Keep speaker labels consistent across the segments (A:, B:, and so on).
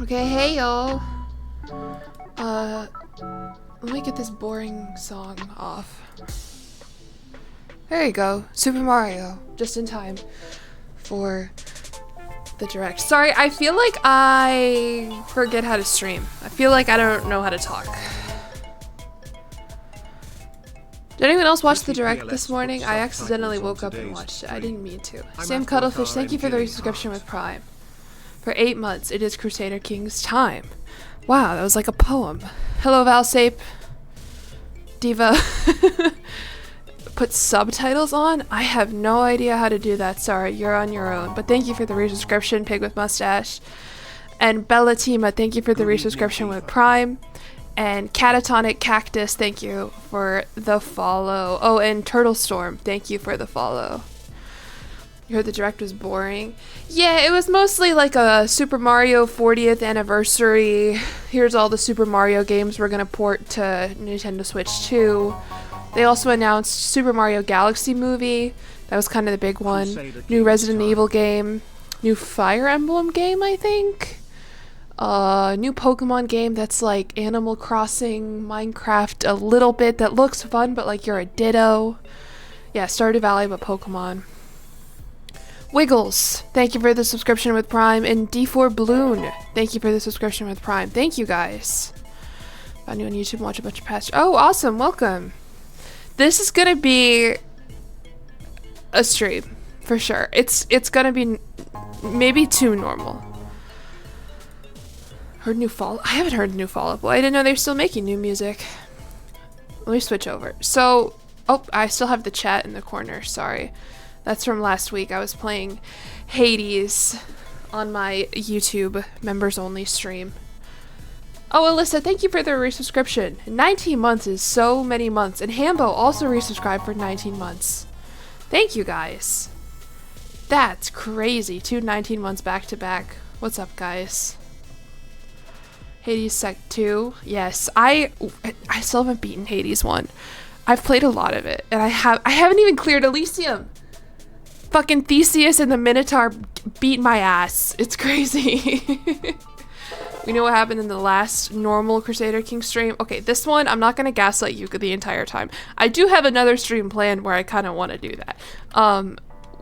A: Okay, hey y'all. Let me get this boring song off. There you go. Super Mario. Just in time for the direct. Sorry, I feel like I forget how to stream. I feel like I don't know how to talk. Did anyone else watch the direct this morning? I accidentally woke up and watched it. I didn't mean to. Sam Cuddlefish, thank you for the resubscription with Prime. For 8 months, it is Crusader King's time. Wow, that was like a poem. Hello, Valsape. Diva. Put subtitles on? I have no idea how to do that. Sorry, you're on your own. But thank you for the resubscription, Pig with Mustache. And Bellatima, thank you for the resubscription with Prime. And Catatonic Cactus, thank you for the follow. Oh, and Turtle Storm, thank you for the follow. You heard the direct was boring? Yeah, it was mostly like a Super Mario 40th anniversary. Here's all the Super Mario games we're gonna port to Nintendo Switch 2. They also announced Super Mario Galaxy movie. That was kind of the big one. New Resident Evil game. New Fire Emblem game, I think. New Pokemon game that's like Animal Crossing, Minecraft a little bit. That looks fun, but like you're a Ditto. Yeah, Stardew Valley, but Pokemon. Wiggles, thank you for the subscription with Prime. And D4 Bloon, thank you for the subscription with Prime. Thank you guys. Found you on YouTube, watch a bunch of past. Oh, awesome, welcome. This is gonna be a stream, for sure. It's gonna be maybe too normal. Heard new Fall. I haven't heard new Fall Out Boy. I didn't know they were still making new music. Let me switch over. So, oh, I still have the chat in the corner, sorry. That's from last week. I was playing Hades on my YouTube members only stream. Oh, Alyssa, thank you for the resubscription. 19 months is so many months. And Hambo also resubscribed for 19 months. Thank you guys. That's crazy. 19 months back to back. What's up, guys? Hades Sec 2. Yes, I still haven't beaten Hades 1. I've played a lot of it, and I haven't even cleared Elysium. Fucking Theseus and the Minotaur beat my ass. It's crazy. We know what happened in the last normal Crusader King stream. Okay, this one, I'm not gonna gaslight you the entire time. I do have another stream planned where I kind of want to do that.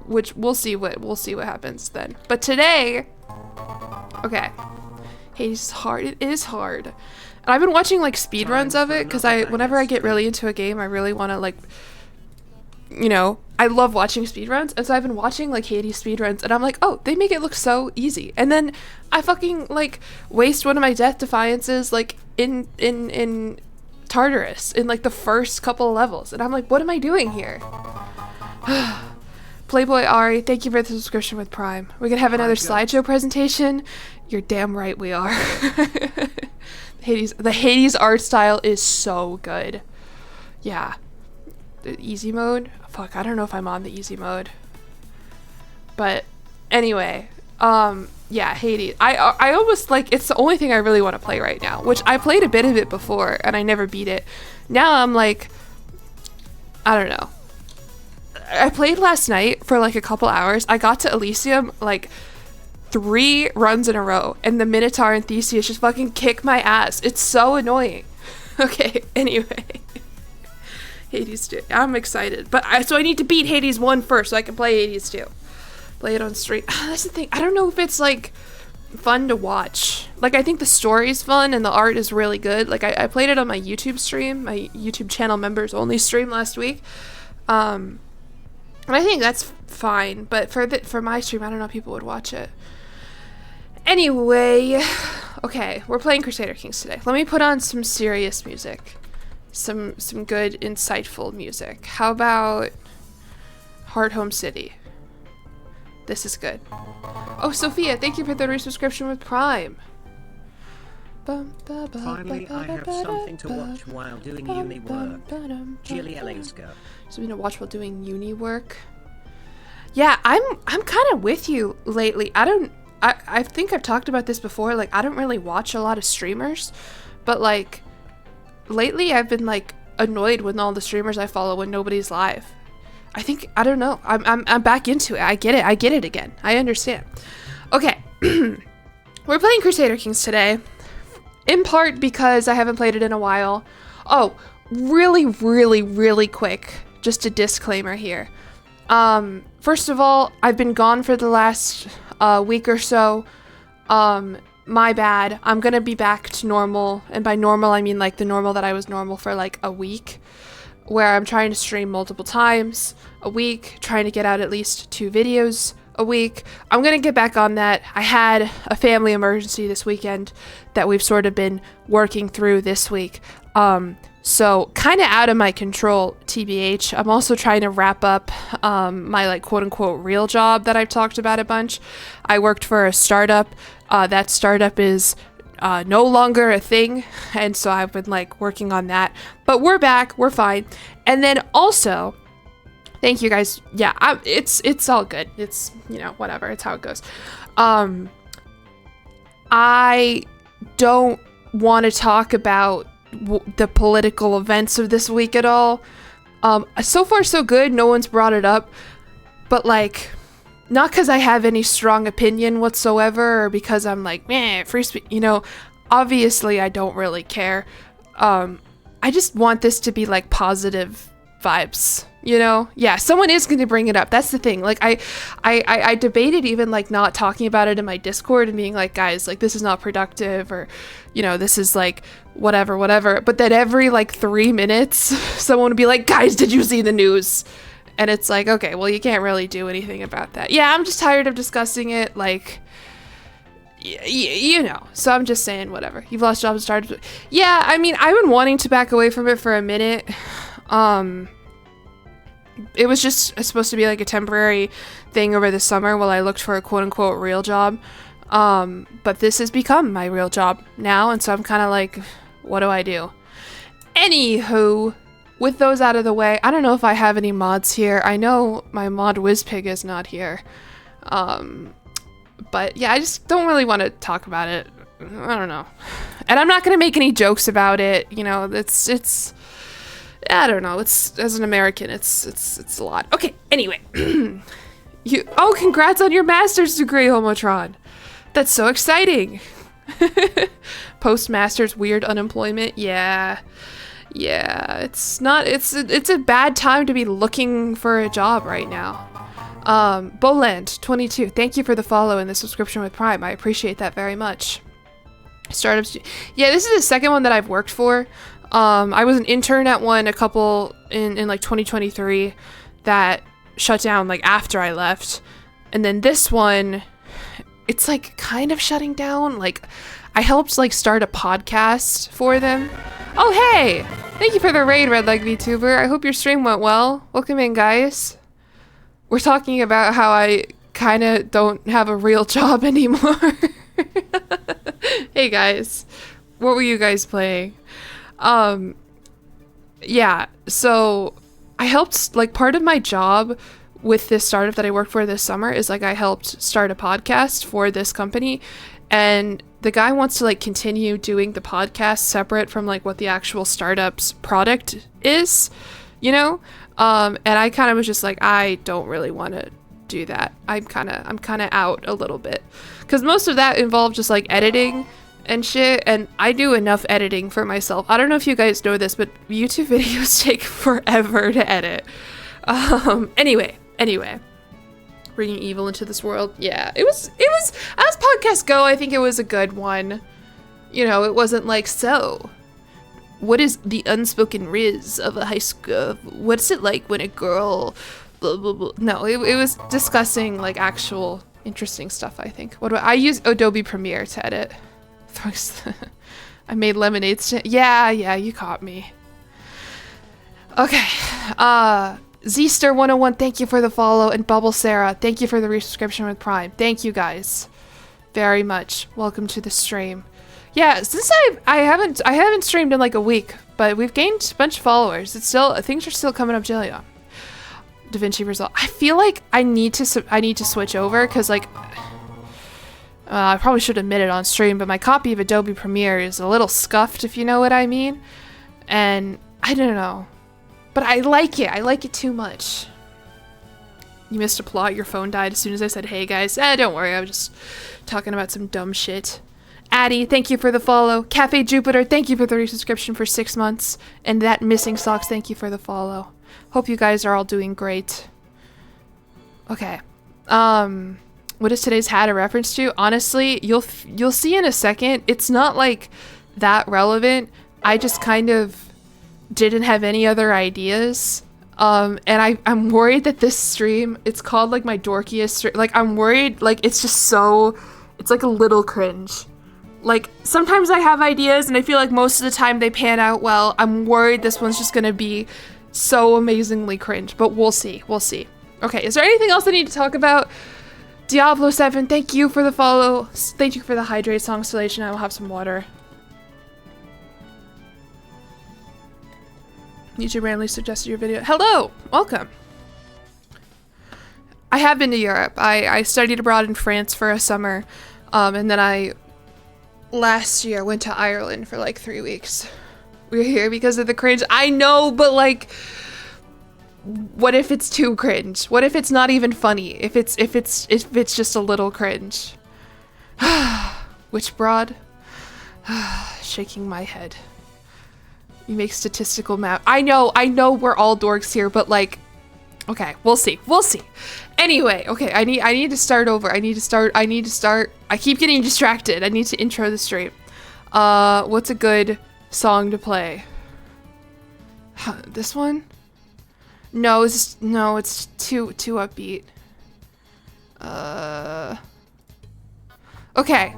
A: Which we'll see what happens then. But today, okay, Hades is hard. It is hard. And I've been watching like speedruns of it because whenever I get really into a game, I really want to like, you know, I love watching speedruns, and so I've been watching like Hades speedruns, and I'm like, oh, they make it look so easy. And then I fucking like waste one of my death defiances like in Tartarus in like the first couple of levels, and I'm like, what am I doing here? Playboy Ari, thank you for the subscription with Prime. We're gonna have another slideshow presentation. You're damn right we are. The Hades art style is so good. Yeah. The easy mode? Fuck, I don't know if I'm on the easy mode. But anyway, yeah, Hades. I almost like, it's the only thing I really want to play right now, which I played a bit of it before and I never beat it. Now I'm like, I don't know. I played last night for like a couple hours. I got to Elysium like 3 runs in a row, and the Minotaur and Theseus just fucking kick my ass. It's so annoying. Okay, anyway. Hades 2. I'm excited. But so I need to beat Hades 1 first so I can play Hades 2. Play it on stream. That's the thing. I don't know if it's like fun to watch. Like, I think the story's fun and the art is really good. Like, I played it on my YouTube stream, my YouTube channel members only stream last week. And I think that's fine. But for my stream, I don't know if people would watch it. Anyway, Okay, we're playing Crusader Kings today. Let me put on some serious music. Some good, insightful music. How about Hard Home City? This is good. Oh, Sophia, thank you for the resubscription with Prime.
B: Finally, I have something to watch while doing uni work. Jillyeon.
A: Something to watch while doing uni work. Yeah, I'm kind of with you lately. I think I've talked about this before. Like, I don't really watch a lot of streamers, but like lately I've been like annoyed with all the streamers I follow when nobody's live. I don't know. I'm back into it. I get it again. I understand. Okay. We're playing Crusader Kings today. In part because I haven't played it in a while. Oh, really quick. Just a disclaimer here. First of all, I've been gone for the last week or so. My bad. I'm gonna be back to normal. And by normal, I mean like the normal that I was normal for like a week. Where I'm trying to stream multiple times a week. Trying to get out at least 2 videos a week. I'm gonna get back on that. I had a family emergency this weekend that we've sort of been working through this week. So kind of out of my control, TBH. I'm also trying to wrap up my like quote unquote real job that I've talked about a bunch. I worked for a startup. That startup is no longer a thing, and so I've been like working on that. But we're back. We're fine. And then also, thank you guys. Yeah, it's all good. It's, you know, whatever. It's how it goes. I don't want to talk about the political events of this week at all. So far so good. No one's brought it up. But like, not because I have any strong opinion whatsoever or because I'm like, meh, free speech. You know, obviously I don't really care. I just want this to be like positive vibes, you know? Yeah, someone is going to bring it up. That's the thing. Like, I debated even like not talking about it in my Discord and being like, guys, like this is not productive, or, you know, this is like whatever. But then every like 3 minutes, someone would be like, guys, did you see the news? And it's like, okay, well, you can't really do anything about that. Yeah, I'm just tired of discussing it. Like, you know, so I'm just saying whatever. You've lost jobs and started. Yeah, I mean, I've been wanting to back away from it for a minute. It was just supposed to be like a temporary thing over the summer while I looked for a quote unquote real job. But this has become my real job now. And so I'm kind of like, what do I do? Anywho, with those out of the way, I don't know if I have any mods here. I know my mod Wizpig is not here. But yeah, I just don't really want to talk about it. I don't know. And I'm not going to make any jokes about it. You know, it's, I don't know. It's, as an American, it's a lot. Okay. Anyway, oh, congrats on your master's degree, Homotron. That's so exciting. Post-master's weird unemployment. Yeah, it's a bad time to be looking for a job right now. Boland 22, thank you for the follow and the subscription with Prime. I appreciate that very much. Startups. Yeah, this is the second one that I've worked for. I was an intern at one a couple in like 2023 that shut down like after I left. And then this one, it's like kind of shutting down. Like, I helped like start a podcast for them. Oh, hey! Thank you for the raid, Red Leg VTuber. I hope your stream went well. Welcome in, guys. We're talking about how I kind of don't have a real job anymore. Hey, guys. What were you guys playing? Yeah, so I helped, like, part of my job with this startup that I worked for this summer is, like, I helped start a podcast for this company, and the guy wants to, like, continue doing the podcast separate from, like, what the actual startup's product is, you know? And I kind of was just like, I don't really want to do that. I'm kind of out a little bit, because most of that involved just, like, editing and shit, and I do enough editing for myself. I don't know if you guys know this, but YouTube videos take forever to edit. Anyway, bringing evil into this world. Yeah, it was as podcasts go, I think it was a good one. You know, it wasn't like, so what is the unspoken riz of a high school? What's it like when a girl blah blah blah? No, it was discussing like actual interesting stuff, I think. I use Adobe Premiere to edit. I made lemonade stand. Yeah, you caught me. Okay. Zster101, thank you for the follow, and Bubble Sarah, thank you for the resubscription with Prime. Thank you guys very much. Welcome to the stream. Yeah, since I haven't streamed in like a week, but we've gained a bunch of followers. It's still, things are still coming up, jillyeon. DaVinci Resolve. I feel like I need to switch over because like I probably should admit it on stream, but my copy of Adobe Premiere is a little scuffed, if you know what I mean. And I don't know, but I like it. I like it too much. You missed a plot. Your phone died as soon as I said, "Hey guys." Don't worry. I was just talking about some dumb shit. Addie, thank you for the follow. Cafe Jupiter, thank you for the resubscription for 6 months. And that Missing Socks, thank you for the follow. Hope you guys are all doing great. Okay. What is today's hat a reference to? Honestly, you'll see in a second. It's not like that relevant. I just kind of didn't have any other ideas. And I'm worried that this stream, it's called like my dorkiest stream. Like I'm worried like it's just so, it's like a little cringe. Like sometimes I have ideas and I feel like most of the time they pan out well. I'm worried this one's just gonna be so amazingly cringe, but we'll see. We'll see. Okay, is there anything else I need to talk about? Diablo 7, thank you for the follow. Thank you for the hydrate song installation. I will have some water. YouTube randomly suggested your video. Hello! Welcome! I have been to Europe. I studied abroad in France for a summer. And then I, last year, went to Ireland for like 3 weeks. We're here because of the cringe. I know, but like, what if it's too cringe? What if it's not even funny? If it's just a little cringe? Which broad? Shaking my head. You make statistical math. I know we're all dorks here, but like, okay, we'll see. Anyway, okay, I need to start over. I need to start. I keep getting distracted. I need to intro the stream. What's a good song to play? This one? No, it's too upbeat. Okay.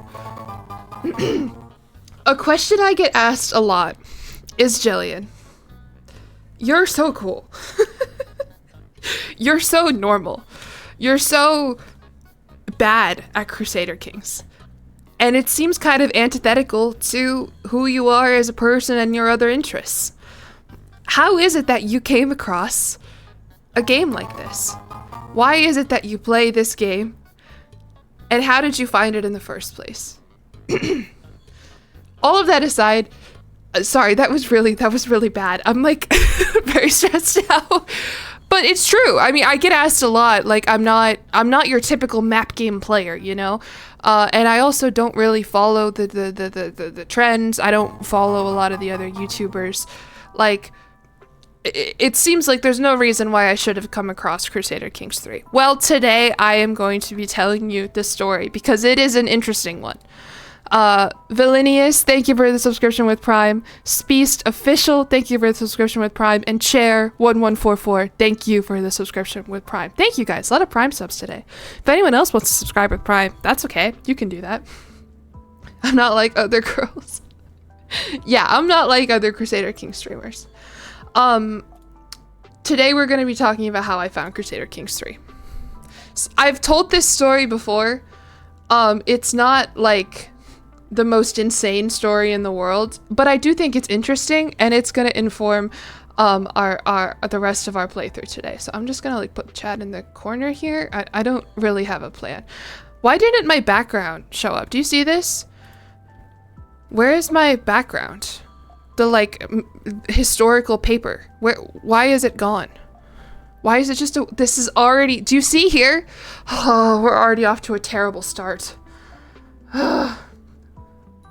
A: A question I get asked a lot is, Jillian, you're so cool. You're so normal. You're so bad at Crusader Kings. And it seems kind of antithetical to who you are as a person and your other interests. How is it that you came across a game like this? Why is it that you play this game? And how did you find it in the first place? All of that aside, sorry, that was really bad. I'm like very stressed out. But it's true. I mean, I get asked a lot. Like, I'm not your typical map game player, you know? And I also don't really follow the trends. I don't follow a lot of the other YouTubers. Like, it seems like there's no reason why I should have come across Crusader Kings 3. Well, today I am going to be telling you the story because it is an interesting one. Valinius, thank you for the subscription with Prime. Speast Official, thank you for the subscription with Prime. And Chair1144, thank you for the subscription with Prime. Thank you guys, a lot of Prime subs today. If anyone else wants to subscribe with Prime, that's okay, you can do that. I'm not like other girls. Yeah, I'm not like other Crusader Kings streamers. Today we're going to be talking about how I found Crusader Kings 3. I've told this story before. It's not like the most insane story in the world, but I do think it's interesting and it's going to inform the rest of our playthrough today. So I'm just going to like put chat in the corner here. I don't really have a plan. Why didn't my background show up? Do you see this? Where is my background? The like historical paper. Why is it gone? Why is it just this is already, do you see here? Oh, we're already off to a terrible start.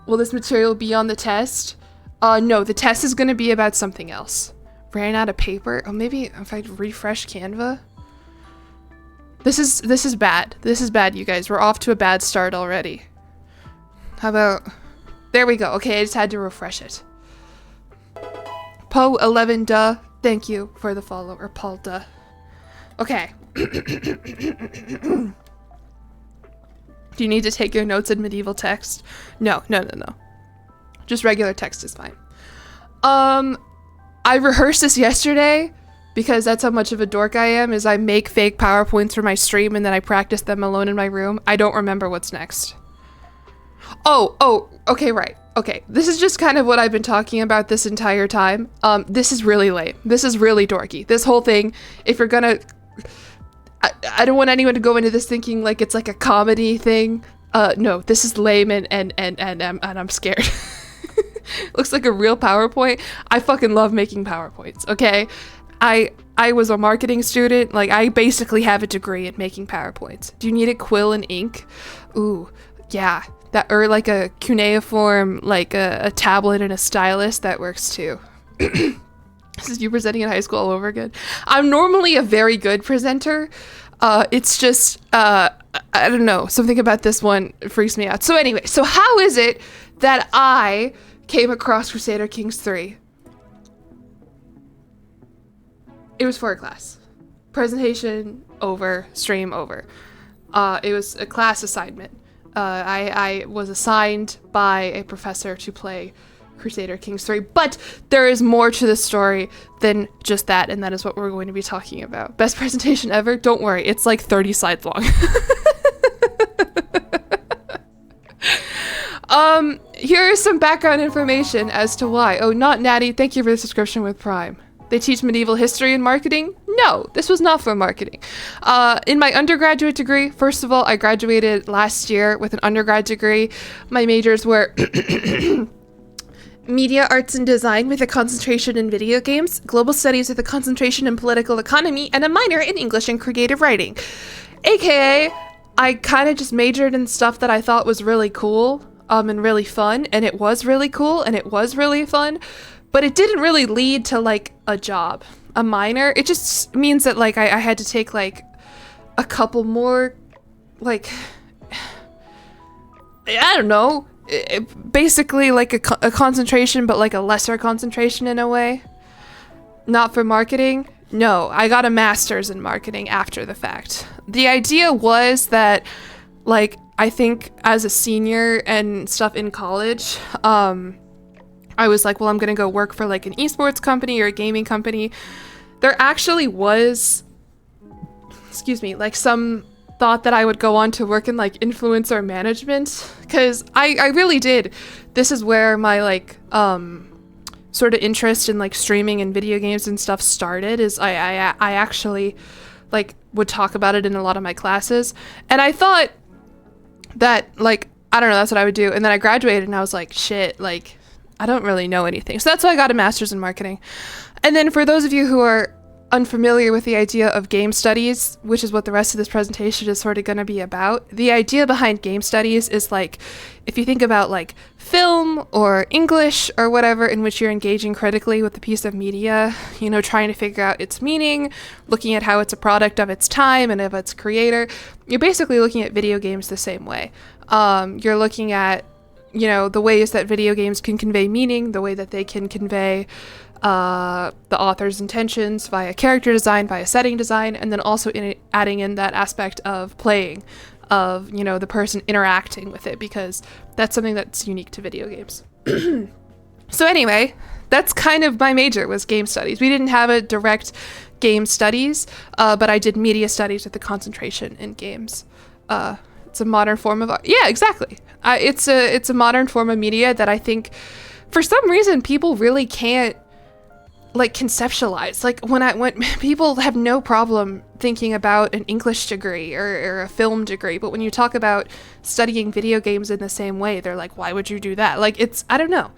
A: Will this material be on the test? No, the test is gonna be about something else. Ran out of paper? Oh, maybe if I refresh Canva? This is bad. This is bad, you guys. We're off to a bad start already. How about, there we go. Okay, I just had to refresh it. Poe11 duh, thank you for the follow, or Paul duh. Okay. Do you need to take your notes in medieval text? No. Just regular text is fine. I rehearsed this yesterday because that's how much of a dork I am, is I make fake PowerPoints for my stream and then I practice them alone in my room. I don't remember what's next. Oh, okay, right. Okay, this is just kind of what I've been talking about this entire time. This is really lame. This is really dorky. This whole thing, if you're gonna... I don't want anyone to go into this thinking like it's like a comedy thing. No, this is lame and I'm scared. Looks like a real PowerPoint. I fucking love making PowerPoints, okay? I was a marketing student. Like, I basically have a degree in making PowerPoints. Do you need a quill and ink? Ooh, yeah. That, or like a cuneiform, like a tablet and a stylus, that works too. This is you presenting in high school all over again. I'm normally a very good presenter. It's just, I don't know, something about this one freaks me out. So anyway, so how is it that I came across Crusader Kings 3? It was for a class. Presentation over, stream over. It was a class assignment. I was assigned by a professor to play Crusader Kings 3, but there is more to the story than just that, and that is what we're going to be talking about. Best presentation ever? Don't worry, it's like 30 slides long. Here is some background information as to why. Oh, not Natty, thank you for the subscription with Prime. They teach medieval history and marketing? No, this was not for marketing. In my undergraduate degree, first of all, I graduated last year with an undergrad degree. My majors were media arts and design with a concentration in video games, global studies with a concentration in political economy, and a minor in English and creative writing. AKA, I kind of just majored in stuff that I thought was really cool and really fun, and it was really cool and it was really fun. But it didn't really lead to, like, a job. A minor, it just means that, like, I had to take, like, a couple more, like, I don't know, basically, like, a concentration, but, like, a lesser concentration in a way. Not for marketing. No, I got a master's in marketing after the fact. The idea was that, like, I think as a senior and stuff in college, I was like, well, I'm gonna go work for like an esports company or a gaming company. There actually was, like some thought that I would go on to work in like influencer management, because I really did. This is where my like sort of interest in like streaming and video games and stuff started, is I actually like would talk about it in a lot of my classes. And I thought that like, I don't know, that's what I would do. And then I graduated and I was like, shit, like, I don't really know anything. So that's why I got a master's in marketing. And then for those of you who are unfamiliar with the idea of game studies, which is what the rest of this presentation is sort of going to be about, the idea behind game studies is like, if you think about like film or English or whatever, in which you're engaging critically with a piece of media, you know, trying to figure out its meaning, looking at how it's a product of its time and of its creator, you're basically looking at video games the same way. You're looking at, you know, the ways that video games can convey meaning, the way that they can convey the author's intentions via character design, via setting design, and then also adding in that aspect of playing, of, you know, the person interacting with it, because that's something that's unique to video games. So anyway, that's kind of my major, was game studies. We didn't have a direct game studies, but I did media studies with the concentration in games. It's a modern form of art. Yeah, exactly. It's a modern form of media that I think, for some reason, people really can't like conceptualize. Like when people have no problem thinking about an English degree or a film degree, but when you talk about studying video games in the same way, they're like, why would you do that? Like, it's, I don't know.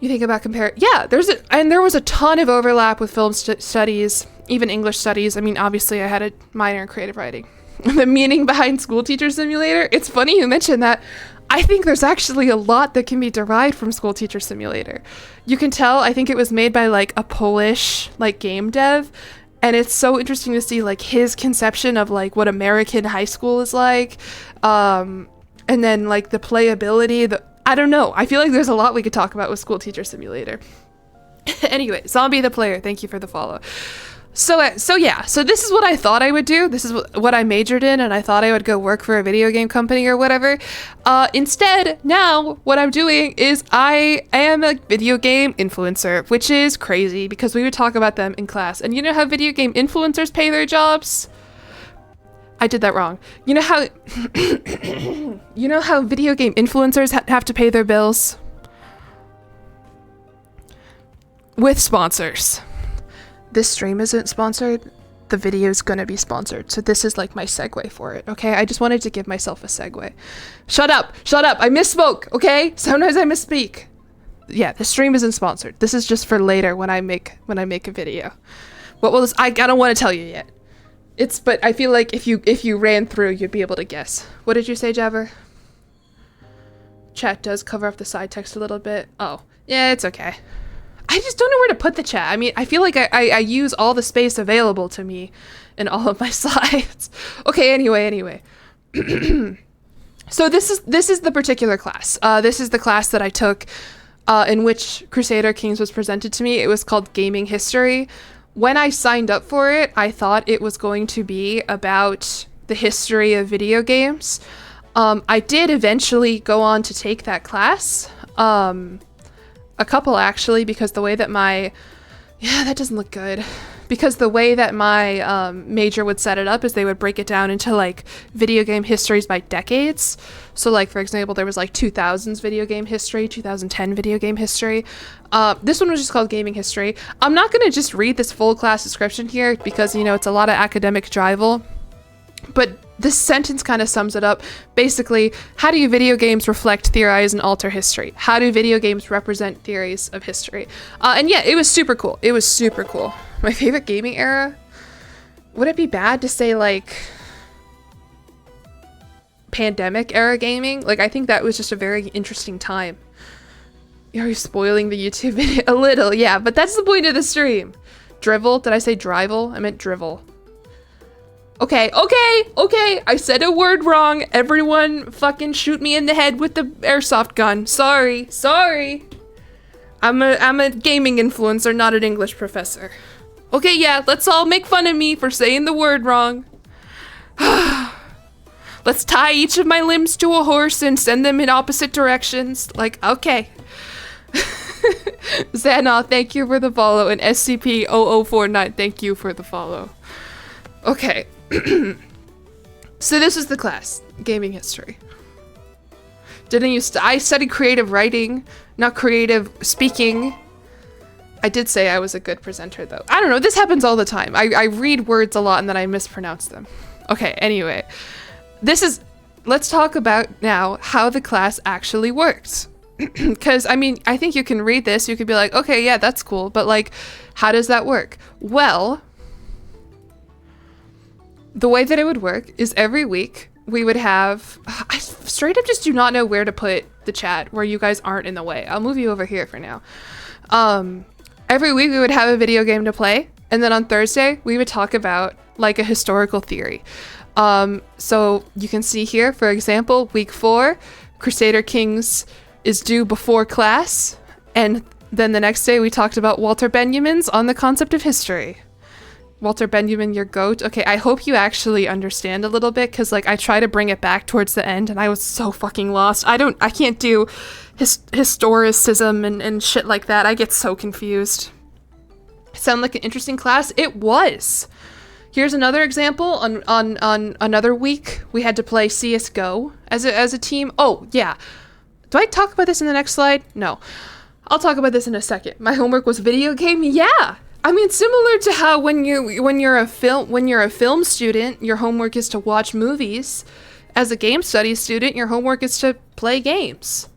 A: You think about yeah, there was a ton of overlap with film studies, even English studies. I mean, obviously I had a minor in creative writing. The meaning behind School Teacher Simulator, it's funny you mentioned that. I think there's actually a lot that can be derived from School Teacher Simulator. You can tell, I think it was made by like a Polish like game dev, and it's so interesting to see like his conception of like what American high school is like, and then like the playability, I don't know. I feel like there's a lot we could talk about with School Teacher Simulator. Anyway, Zombie the Player, thank you for the follow. So yeah, so this is what I thought I would do. This is what I majored in, and I thought I would go work for a video game company or whatever. Instead, now what I'm doing is I am a video game influencer, which is crazy because we would talk about them in class. And you know how video game influencers pay their jobs? I did that wrong. You know how you know how video game influencers have to pay their bills? With sponsors. This stream isn't sponsored. The video is gonna be sponsored. So this is like my segue for it, okay? I just wanted to give myself a segue. Shut up, I misspoke, okay? Sometimes I misspeak. Yeah, the stream isn't sponsored. This is just for later when I make a video. What will this, I don't want to tell you yet. But I feel like if you ran through, you'd be able to guess. What did you say, Jabber? Chat does cover up the side text a little bit. Oh, yeah, it's okay. I just don't know where to put the chat. I mean, I feel like I use all the space available to me in all of my slides. Okay, anyway. So this is the particular class. This is the class that I took in which Crusader Kings was presented to me. It was called Gaming History. When I signed up for it, I thought it was going to be about the history of video games. I did eventually go on to take that class. A couple actually, because the way that that doesn't look good. Because the way that my major would set it up is they would break it down into like video game histories by decades. So like, for example, there was like 2000s video game history, 2010 video game history. This one was just called Gaming History. I'm not going to just read this full class description here because, you know, it's a lot of academic drivel. But this sentence kind of sums it up. Basically, how do video games reflect, theorize, and alter history? How do video games represent theories of history? And yeah, it was super cool. It was super cool. My favorite gaming era? Would it be bad to say, like, pandemic era gaming? Like, I think that was just a very interesting time. You're spoiling the YouTube video a little, yeah, but that's the point of the stream. Drivel? Did I say drivel? I meant drivel. Okay. I said a word wrong. Everyone fucking shoot me in the head with the airsoft gun. Sorry. I'm a gaming influencer, not an English professor. Okay, yeah, let's all make fun of me for saying the word wrong. Let's tie each of my limbs to a horse and send them in opposite directions. Like, okay. Xanaw, thank you for the follow, and SCP-0049, thank you for the follow. Okay. So this is the class, Gaming History. I studied creative writing, not creative speaking. I did say I was a good presenter though. I don't know, this happens all the time. I read words a lot and then I mispronounce them. Okay, anyway. Let's talk about now how the class actually works. Because, I mean, I think you can read this, you could be like, okay, yeah, that's cool, but like, how does that work? Well, the way that it would work is every week we would have, I straight up just do not know where to put the chat where you guys aren't in the way. I'll move you over here for now. Every week we would have a video game to play, and then on Thursday we would talk about like a historical theory. So you can see here, for example, week 4, Crusader Kings is due before class, and then the next day we talked about Walter Benjamin's On the Concept of History. Walter Benjamin, your goat. Okay, I hope you actually understand a little bit, because like I try to bring it back towards the end and I was so fucking lost. I can't do historicism and shit like that. I get so confused. Sound like an interesting class? It was. Here's another example. On another week, we had to play CSGO as a team. Oh, yeah. Do I talk about this in the next slide? No. I'll talk about this in a second. My homework was video game. Yeah. I mean, similar to how when you're a film student, your homework is to watch movies. As a game studies student, your homework is to play games.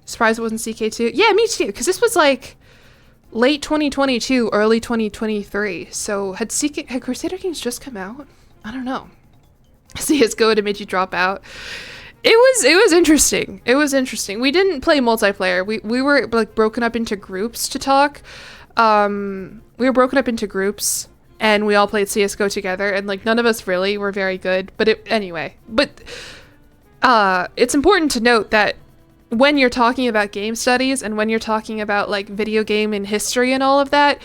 A: Surprised it wasn't ck2. Yeah, me too, because this was like late 2022, early 2023. So had Crusader Kings just come out? I don't know. CS:GO to made you drop out. It was interesting. It was interesting. We didn't play multiplayer. We were like broken up into groups to talk. We were broken up into groups and we all played CS:GO together, and like none of us really were very good, but it's important to note that when you're talking about game studies and when you're talking about like video game and history and all of that,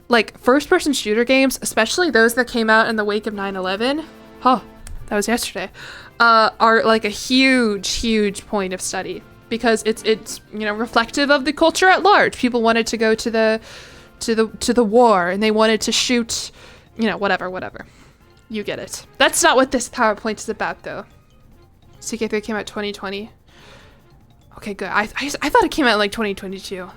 A: like first-person shooter games, especially those that came out in the wake of 9/11. Oh, that was yesterday. Are like a huge point of study because it's reflective of the culture at large. People wanted to go to the war and they wanted to shoot, whatever. You get it. That's not what this PowerPoint is about, though. ck3 came out 2020. Okay, good. I thought it came out in like 2022.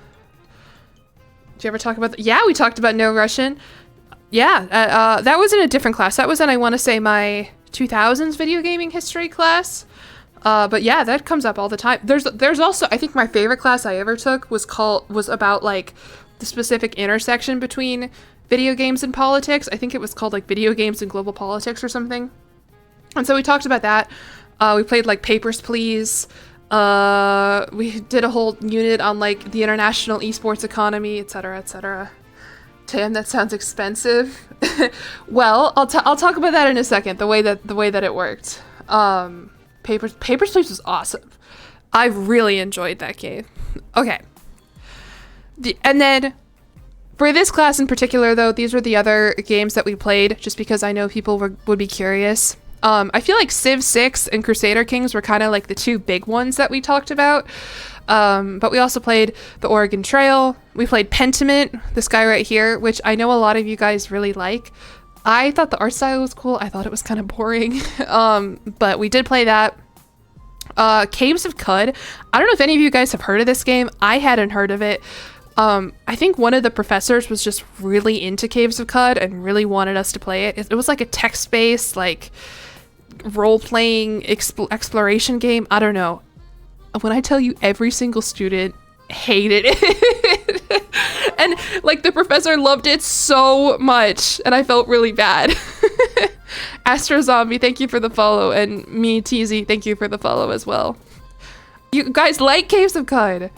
A: Did you ever talk about yeah, we talked about No Russian. Yeah, that was in a different class. That was in, I want to say, my 2000s video gaming history class. But yeah, that comes up all the time. There's also, I think my favorite class I ever took was about like the specific intersection between video games and politics. I think it was called like Video Games and Global Politics or something. And so we talked about that. We played like Papers, Please. We did a whole unit on like the international esports economy, etc., etc. Tim, that sounds expensive. Well, I'll talk about that in a second. The way that it worked. Papers, Please was awesome. I really enjoyed that game. Okay. And then for this class in particular, though, these were the other games that we played, just because I know people would be curious. I feel like Civ 6 and Crusader Kings were kind of like the two big ones that we talked about. But we also played the Oregon Trail. We played Pentiment, this guy right here, which I know a lot of you guys really like. I thought the art style was cool. I thought it was kind of boring. But we did play that. Caves of Cud. I don't know if any of you guys have heard of this game. I hadn't heard of it. I think one of the professors was just really into Caves of Cud and really wanted us to play it. It was like a text-based, like, role-playing exploration game. I don't know. When I tell you every single student hated it. And, like, the professor loved it so much, and I felt really bad. Astro Zombie, thank you for the follow, and me, TZ, thank you for the follow as well. You guys like Caves of Cud?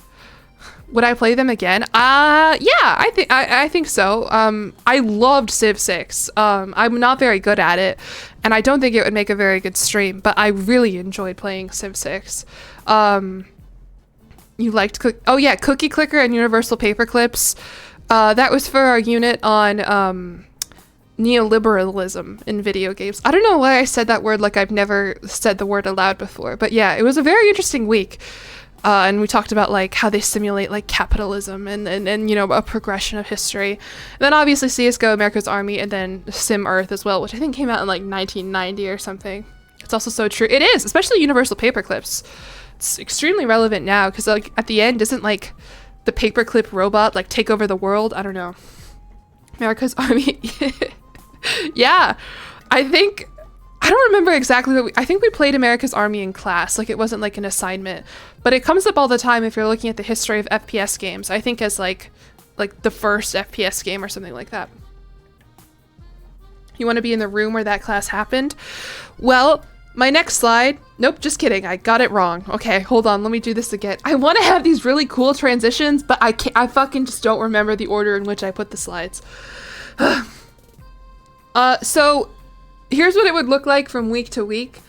A: Would I play them again? Yeah, I think so. I loved Civ 6. I'm not very good at it, and I don't think it would make a very good stream, but I really enjoyed playing Civ 6. You liked Cookie Clicker and Universal Paperclips. That was for our unit on neoliberalism in video games. I don't know why I said that word like I've never said the word aloud before, but yeah, it was a very interesting week. And we talked about like how they simulate like capitalism and a progression of history. And then obviously CSGO, America's Army, and then Sim Earth as well, which I think came out in like 1990 or something. It's also so true. It is, especially Universal Paperclips. It's extremely relevant now because like at the end, isn't like the paperclip robot like take over the world? I don't know. America's Army. Yeah, I don't remember exactly what I think we played America's Army in class, like it wasn't like an assignment, but it comes up all the time if you're looking at the history of FPS games, I think as like the first FPS game or something like that. You want to be in the room where that class happened? Well, my next slide, nope, just kidding, I got it wrong. Okay, hold on, let me do this again. I want to have these really cool transitions, but I fucking just don't remember the order in which I put the slides. So here's what it would look like from week to week.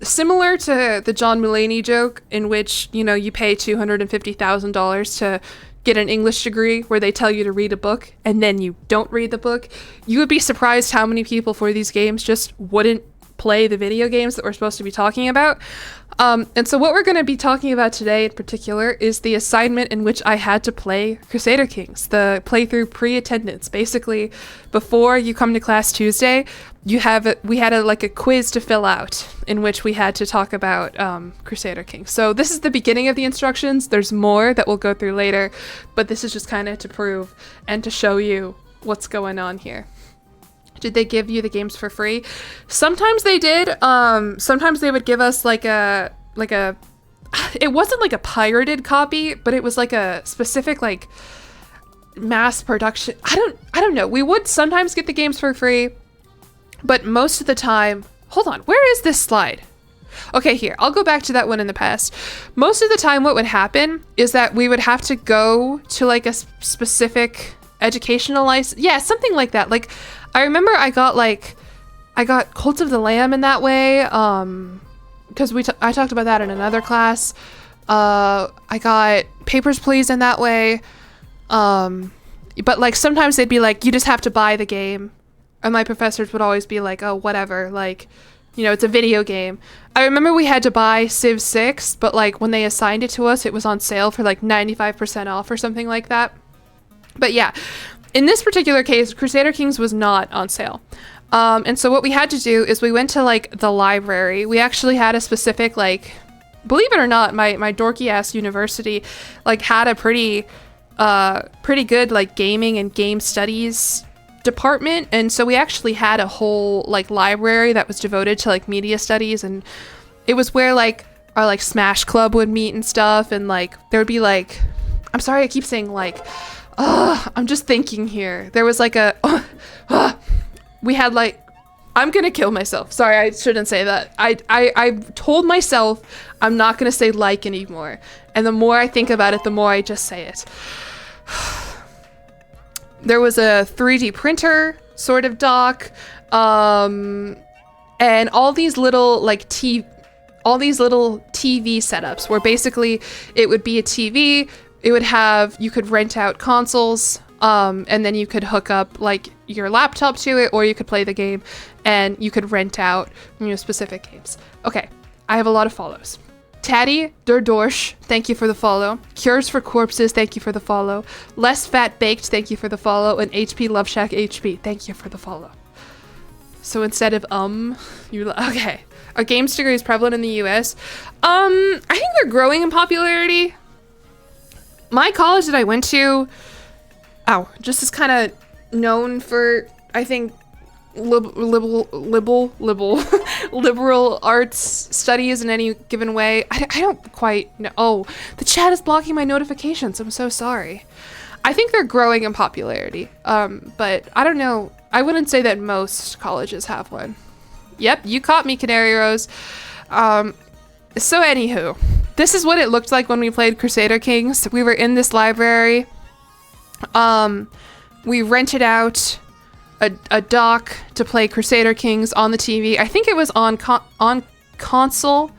A: Similar to the John Mulaney joke in which, you pay $250,000 to get an English degree where they tell you to read a book and then you don't read the book. You would be surprised how many people for these games just wouldn't play the video games that we're supposed to be talking about. And so what we're going to be talking about today in particular is the assignment in which I had to play Crusader Kings, the playthrough pre-attendance. Basically, before you come to class Tuesday, we had a quiz to fill out in which we had to talk about Crusader Kings. So this is the beginning of the instructions. There's more that we'll go through later, but this is just kind of to prove and to show you what's going on here. Did they give you the games for free? Sometimes they did. Sometimes they would give us like a it wasn't like a pirated copy, but it was like a specific like mass production. I don't know. We would sometimes get the games for free, but most of the time, hold on, where is this slide? Okay, here, I'll go back to that one in the past. Most of the time what would happen is that we would have to go to like a specific educational license. Yeah, something like that. Like, I remember I got Cult of the Lamb in that way, because I talked about that in another class. I got Papers, Please in that way. But like sometimes they'd be like, you just have to buy the game. And my professors would always be like, oh, whatever, like, you know, it's a video game. I remember we had to buy Civ 6, but like when they assigned it to us, it was on sale for like 95% off or something like that. But yeah, in this particular case, Crusader Kings was not on sale. And so what we had to do is we went to like the library. We actually had a specific, like, believe it or not, my dorky ass university like had a pretty good like gaming and game studies department, and so we actually had a whole like library that was devoted to like media studies, and it was where like our like Smash Club would meet and stuff, and like there would be like, I'm sorry I keep saying like, I'm just thinking here. There was like we had like, I'm gonna kill myself. Sorry, I shouldn't say that. I told myself I'm not gonna say like anymore, and the more I think about it, the more I just say it. There was a 3D printer sort of dock, and all these little like TV setups where basically it would be a TV. It would have, you could rent out consoles, and then you could hook up like your laptop to it, or you could play the game, and you could rent out, you know, specific games. Okay, I have a lot of follows. Taddy Durdorsh, thank you for the follow. Cures for Corpses, thank you for the follow. Less Fat Baked, thank you for the follow. And HP Love Shack HP, thank you for the follow. So instead of okay. Are games degrees prevalent in the US? I think they're growing in popularity. My college that I went to, just is kind of known for, I think, liberal arts studies in any given way. I don't quite know. Oh, the chat is blocking my notifications. I'm so sorry. I think they're growing in popularity. But I don't know. I wouldn't say that most colleges have one. Yep, you caught me, Canary Rose. So anywho, this is what it looked like when we played Crusader Kings. We were in this library. We rented out a dock to play Crusader Kings on the TV. I think it was on console.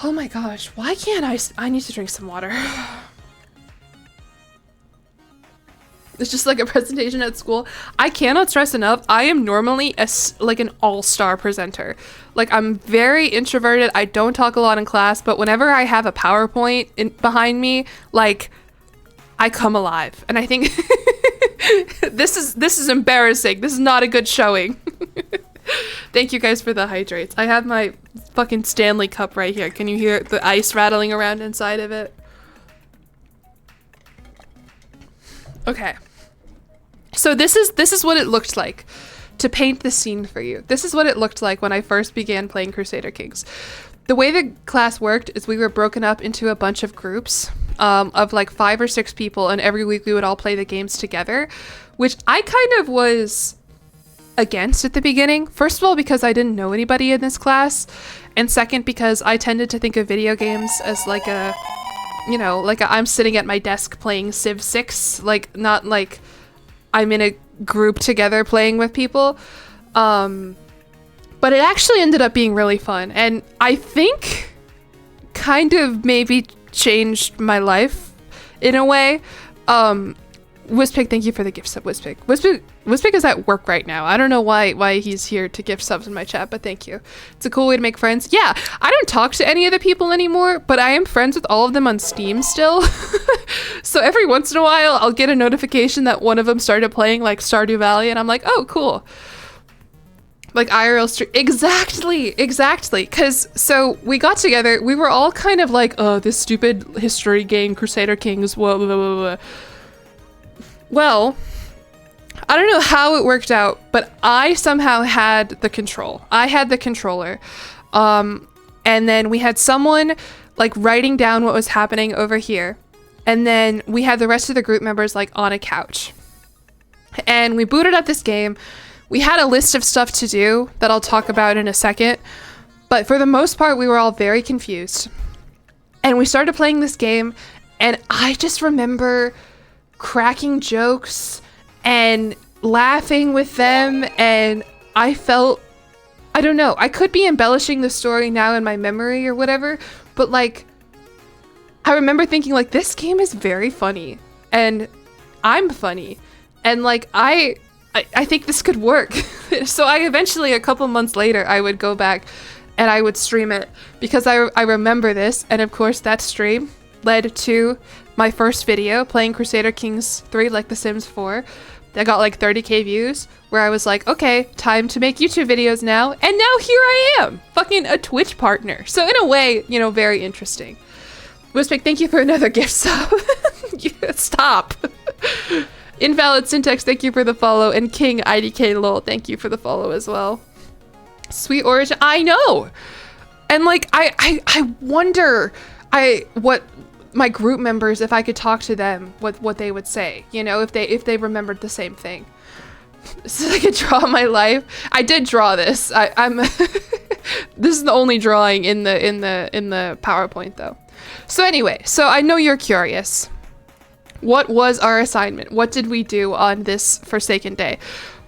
A: Oh my gosh, why can't I need to drink some water. It's just like a presentation at school. I cannot stress enough, I am normally like an all-star presenter. Like, I'm very introverted. I don't talk a lot in class, but whenever I have a PowerPoint behind me, like, I come alive. And I think this is embarrassing. This is not a good showing. Thank you guys for the hydrates. I have my fucking Stanley cup right here. Can you hear the ice rattling around inside of it? Okay. So this is what it looked like, to paint the scene for you. This is what it looked like when I first began playing Crusader Kings. The way the class worked is we were broken up into a bunch of groups of like 5 or 6 people, and every week we would all play the games together, which I kind of was against at the beginning. First of all, because I didn't know anybody in this class, and second, because I tended to think of video games as like a, you know, like I'm sitting at my desk playing Civ 6, like not like I'm in a group together playing with people. But it actually ended up being really fun, and I think kind of maybe changed my life in a way. Wispig, thank you for the gift sub, Wispig. Wispig is at work right now. I don't know why he's here to gift subs in my chat, but thank you. It's a cool way to make friends. Yeah, I don't talk to any of the people anymore, but I am friends with all of them on Steam still. So every once in a while, I'll get a notification that one of them started playing like Stardew Valley, and I'm like, oh, cool. Like IRL stream. Exactly. Because so we got together, we were all kind of like, oh, this stupid history game, Crusader Kings, blah, blah, blah, blah. Well, I don't know how it worked out, but I somehow had the control. I had the controller. And then we had someone like writing down what was happening over here. And then we had the rest of the group members like on a couch. And we booted up this game. We had a list of stuff to do that I'll talk about in a second. But for the most part, we were all very confused. And we started playing this game, and I just remember cracking jokes and laughing with them, and I felt, I don't know, I could be embellishing the story now in my memory or whatever, but like, I remember thinking like, this game is very funny. And I'm funny. And like, I think this could work. So I eventually, a couple months later, I would go back and I would stream it because I remember this. And of course that stream led to my first video playing Crusader Kings 3 like The Sims 4. I got like 30k views where I was like, okay, time to make YouTube videos now. And now here I am, fucking a Twitch partner. So in a way, you know, very interesting. Wispik, thank you for another gift sub. Stop. Invalid Syntax, thank you for the follow. And King IDK lol, thank you for the follow as well. Sweet Origin, I know. And like, I wonder what my group members, if I could talk to them, what they would say, you know, if they remembered the same thing. So I could draw my life. I did draw this. I'm this is the only drawing in the PowerPoint though. So anyway, so I know you're curious. What was our assignment? What did we do on this Forsaken Day?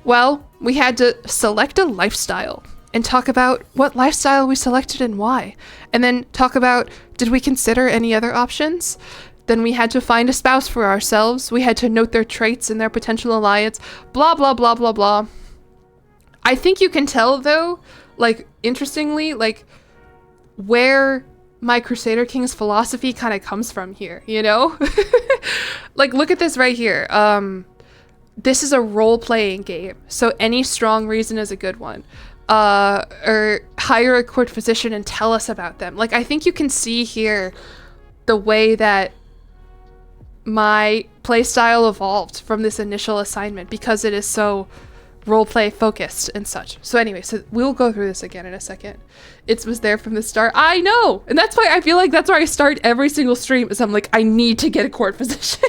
A: Well, we had to select a lifestyle and talk about what lifestyle we selected and why. And then talk about, did we consider any other options? Then we had to find a spouse for ourselves. We had to note their traits and their potential alliance, blah, blah, blah, blah, blah. I think you can tell though, like, interestingly, like, where my Crusader Kings philosophy kind of comes from here, you know? Like, look at this right here. This is a role-playing game, so any strong reason is a good one. Or hire a court physician and tell us about them. Like, I think you can see here the way that my playstyle evolved from this initial assignment because it is so roleplay focused and such. So anyway, so we'll go through this again in a second. It was there from the start. I know! And that's why I feel like that's where I start every single stream is I'm like, I need to get a court physician.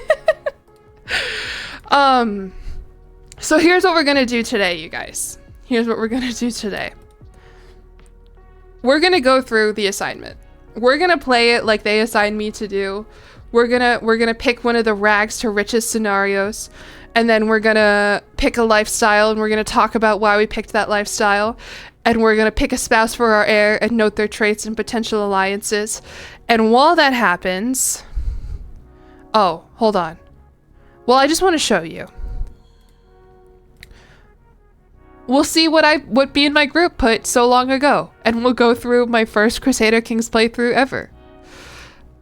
A: So here's what we're gonna do today, you guys. Here's what we're gonna do today. We're gonna go through the assignment. We're gonna play it like they assigned me to do. We're gonna pick one of the rags to riches scenarios, and then we're gonna pick a lifestyle, and we're gonna talk about why we picked that lifestyle, and we're gonna pick a spouse for our heir and note their traits and potential alliances. And while that happens, oh, hold on. Well, I just want to show you. We'll see what me and my group put so long ago, and we'll go through my first Crusader Kings playthrough ever.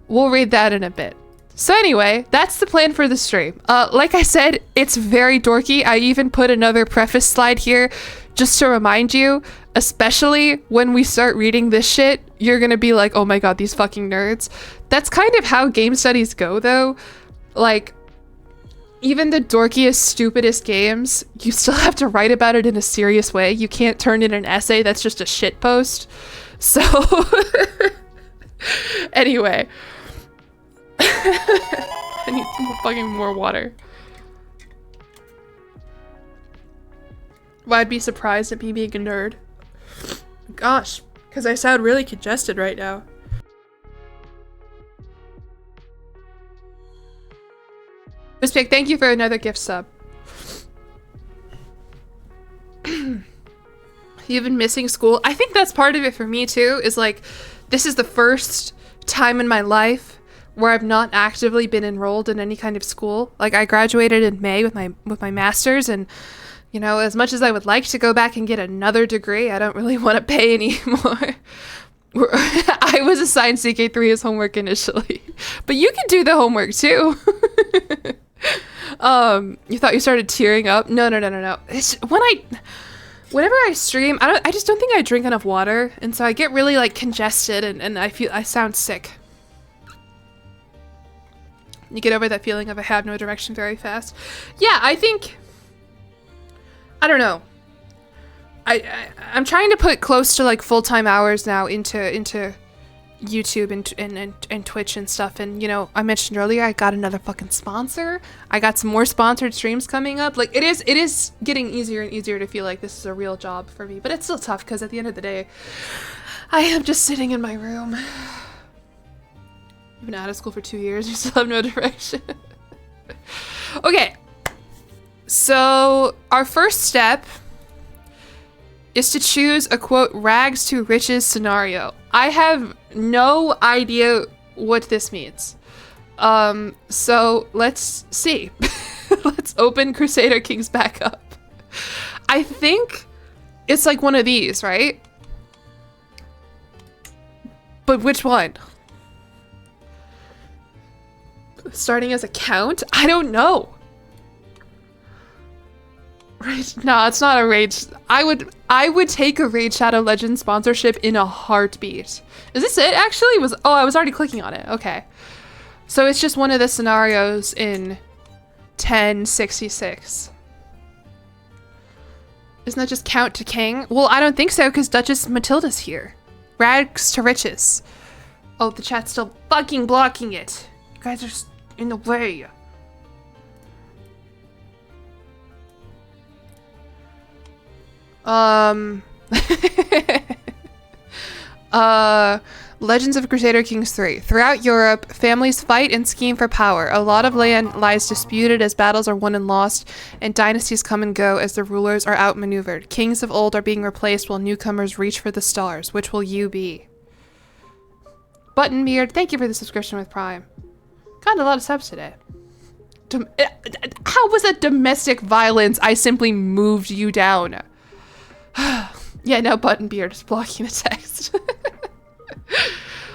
A: We'll read that in a bit. So anyway, that's the plan for the stream. Like I said, it's very dorky. I even put another preface slide here just to remind you, especially when we start reading this shit, you're gonna be like, oh my god, these fucking nerds. That's kind of how game studies go though. Like, even the dorkiest, stupidest games, you still have to write about it in a serious way. You can't turn in an essay that's just a shit post. So, anyway. I need fucking more water. Well, I'd be surprised at me being a nerd. Gosh, because I sound really congested right now. Wispik, thank you for another gift sub. You've been missing school. I think that's part of it for me too, is like, this is the first time in my life where I've not actively been enrolled in any kind of school. Like, I graduated in May with my master's, and you know, as much as I would like to go back and get another degree, I don't really want to pay anymore. I was assigned ck3 as homework initially, but you can do the homework too. You thought you started tearing up? No. It's whenever I stream, I just don't think I drink enough water, and so I get really like congested and I sound sick. You get over that feeling of I have no direction very fast. Yeah, I think, I don't know. I'm trying to put close to like full-time hours now into YouTube and Twitch and stuff, and you know, I mentioned earlier I got another fucking sponsor. I got some more sponsored streams coming up. Like, it is getting easier and easier to feel like this is a real job for me, but it's still tough because at the end of the day I am just sitting in my room. I've been out of school for 2 years, you still have no direction. Okay, so our first step is to choose a quote rags to riches scenario. I have no idea what this means. So let's see. Let's open Crusader Kings back up. I think it's like one of these, right? But which one? Starting as a count? I don't know. Right? No, it's not a Raid. I would take a Raid Shadow Legends sponsorship in a heartbeat. Is this it actually? I was already clicking on it. Okay. So it's just one of the scenarios in 1066. Isn't that just count to king? Well, I don't think so because Duchess Matilda's here. Rags to riches. Oh, the chat's still fucking blocking it. You guys are in the way. Legends of Crusader Kings 3. Throughout Europe, families fight and scheme for power. A lot of land lies disputed as battles are won and lost, and dynasties come and go as the rulers are outmaneuvered. Kings of old are being replaced while newcomers reach for the stars. Which will you be? Buttonbeard, thank you for the subscription with Prime. Got a lot of subs today. How was that domestic violence? I simply moved you down. Yeah, now Buttonbeard is blocking the text.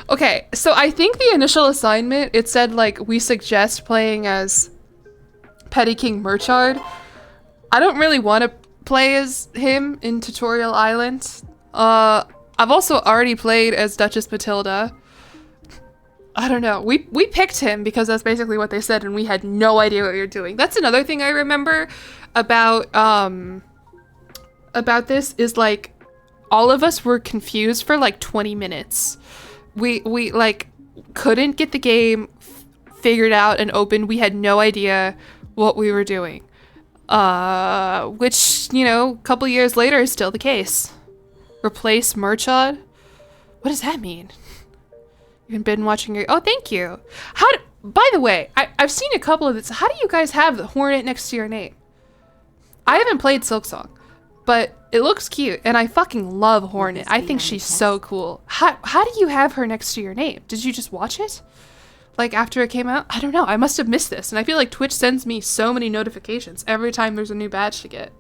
A: Okay, so I think the initial assignment, it said, like, we suggest playing as Petty King Murchard. I don't really want to play as him in Tutorial Island. I've also already played as Duchess Matilda. I don't know. We picked him because that's basically what they said, and we had no idea what we were doing. That's another thing I remember about this is, like, all of us were confused for like 20 minutes. We like couldn't get the game figured out and open. We had no idea what we were doing. Which, you know, a couple years later is still the case. Replace Murchard? What does that mean? You've been watching your... Oh, thank you. By the way, I've seen a couple of this. How do you guys have the Hornet next to your name? I haven't played Silksong, but it looks cute, and I fucking love Hornet. I think she's so cool. How do you have her next to your name? Did you just watch it? Like, after it came out? I don't know. I must have missed this, and I feel like Twitch sends me so many notifications every time there's a new badge to get.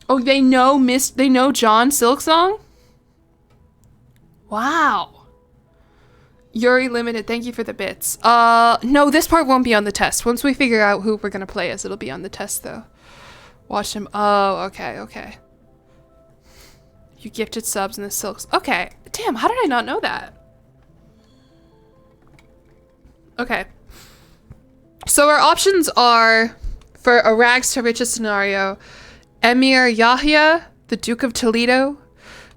A: Oh, they know John Silksong? Wow. Yuri Limited, thank you for the bits. No, this part won't be on the test. Once we figure out who we're gonna play as, it'll be on the test, though. Watch him. Oh, okay. You gifted subs in the Silks. Okay. Damn, how did I not know that? Okay. So our options are, for a rags to riches scenario, Emir Yahya, the Duke of Toledo,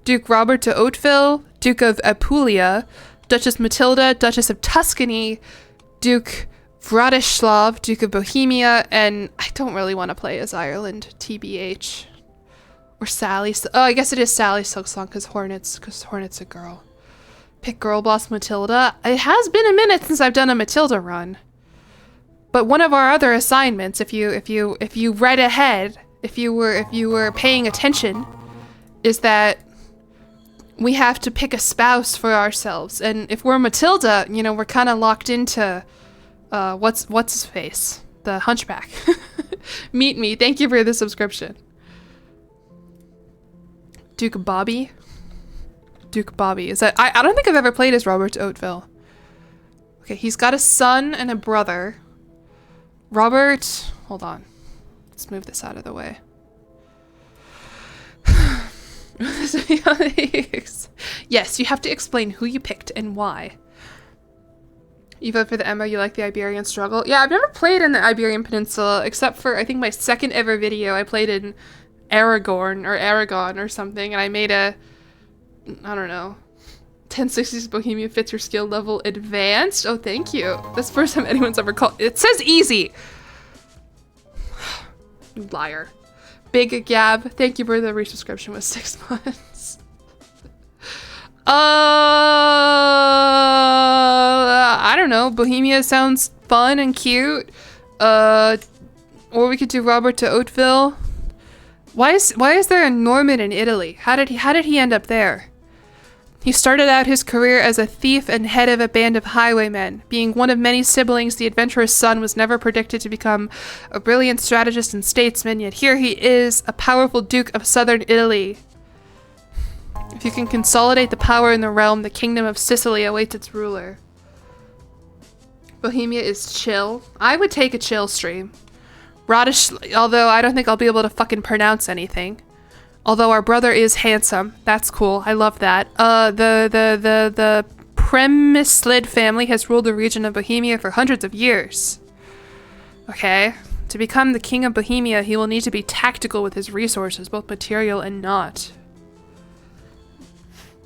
A: Duke Robert de Hauteville, Duke of Apulia, Duchess Matilda, Duchess of Tuscany, Duke Vratislav, Duke of Bohemia, and I don't really want to play as Ireland, TBH. Or Sally. Oh, I guess it is Sally Silksong because Hornet's a girl. Pick Girl Boss Matilda. It has been a minute since I've done a Matilda run. But one of our other assignments, if you read ahead, if you were paying attention, is that we have to pick a spouse for ourselves. And if we're Matilda, you know, we're kind of locked into what's his face? The Hunchback. Meet me. Thank you for the subscription. Duke Bobby. Duke Bobby. Is that I don't think I've ever played as Robert de Hauteville. Okay, he's got a son and a brother. Robert, hold on. Let's move this out of the way. Yes, you have to explain who you picked and why. You vote for the Emma, you like the Iberian struggle? Yeah, I've never played in the Iberian Peninsula, except for, I think, my second ever video. I played in Aragon or something, and I made a, I don't know, 1060s Bohemia fits your skill level advanced? Oh, thank you. That's the first time anyone's ever called. It says easy! You liar. Big Gab, thank you for the resubscription with 6 months. I don't know. Bohemia sounds fun and cute. Or we could do Robert de Hauteville. Why is there a Norman in Italy? How did he end up there? He started out his career as a thief and head of a band of highwaymen. Being one of many siblings, the adventurous son was never predicted to become a brilliant strategist and statesman, yet here he is, a powerful duke of southern Italy. If you can consolidate the power in the realm, the kingdom of Sicily awaits its ruler. Bohemia is chill. I would take a chill stream. Radish, although I don't think I'll be able to fucking pronounce anything. Although our brother is handsome. That's cool. I love that. The Premislid family has ruled the region of Bohemia for hundreds of years. Okay. To become the king of Bohemia, he will need to be tactical with his resources, both material and not.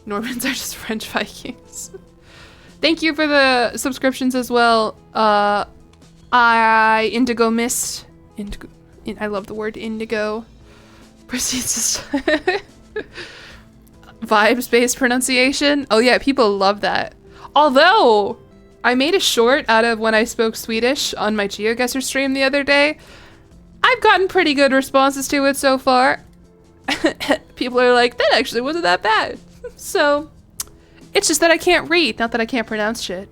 A: Normans are just French Vikings. Thank you for the subscriptions as well. Indigo Mist. I love the word indigo. Proceeds to vibes-based pronunciation. Oh yeah, people love that. Although, I made a short out of when I spoke Swedish on my GeoGuessr stream the other day. I've gotten pretty good responses to it so far. People are like, that actually wasn't that bad. So, it's just that I can't read, not that I can't pronounce shit.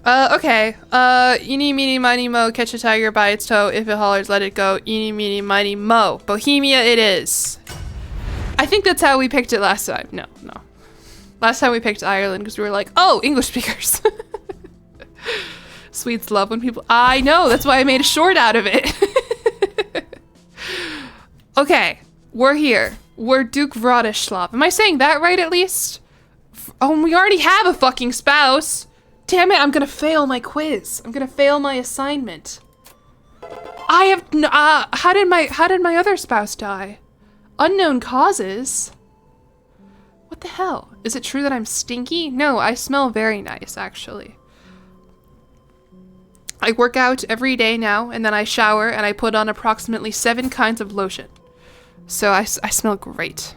A: Okay. Eeny, meeny, miny, mo, catch a tiger by its toe. If it hollers, let it go. Eeny, meeny, miny, mo. Bohemia it is. I think that's how we picked it last time. No. Last time we picked Ireland because we were like, oh, English speakers. Swedes love when people... I know, that's why I made a short out of it. Okay, we're here. We're Duke Vratislav. Am I saying that right at least? Oh, we already have a fucking spouse. Damn it, I'm gonna fail my quiz. I'm gonna fail my assignment. I have how did my other spouse die? Unknown causes? What the hell? Is it true that I'm stinky? No, I smell very nice, actually. I work out every day now, and then I shower, and I put on approximately 7 kinds of lotion. So I smell great.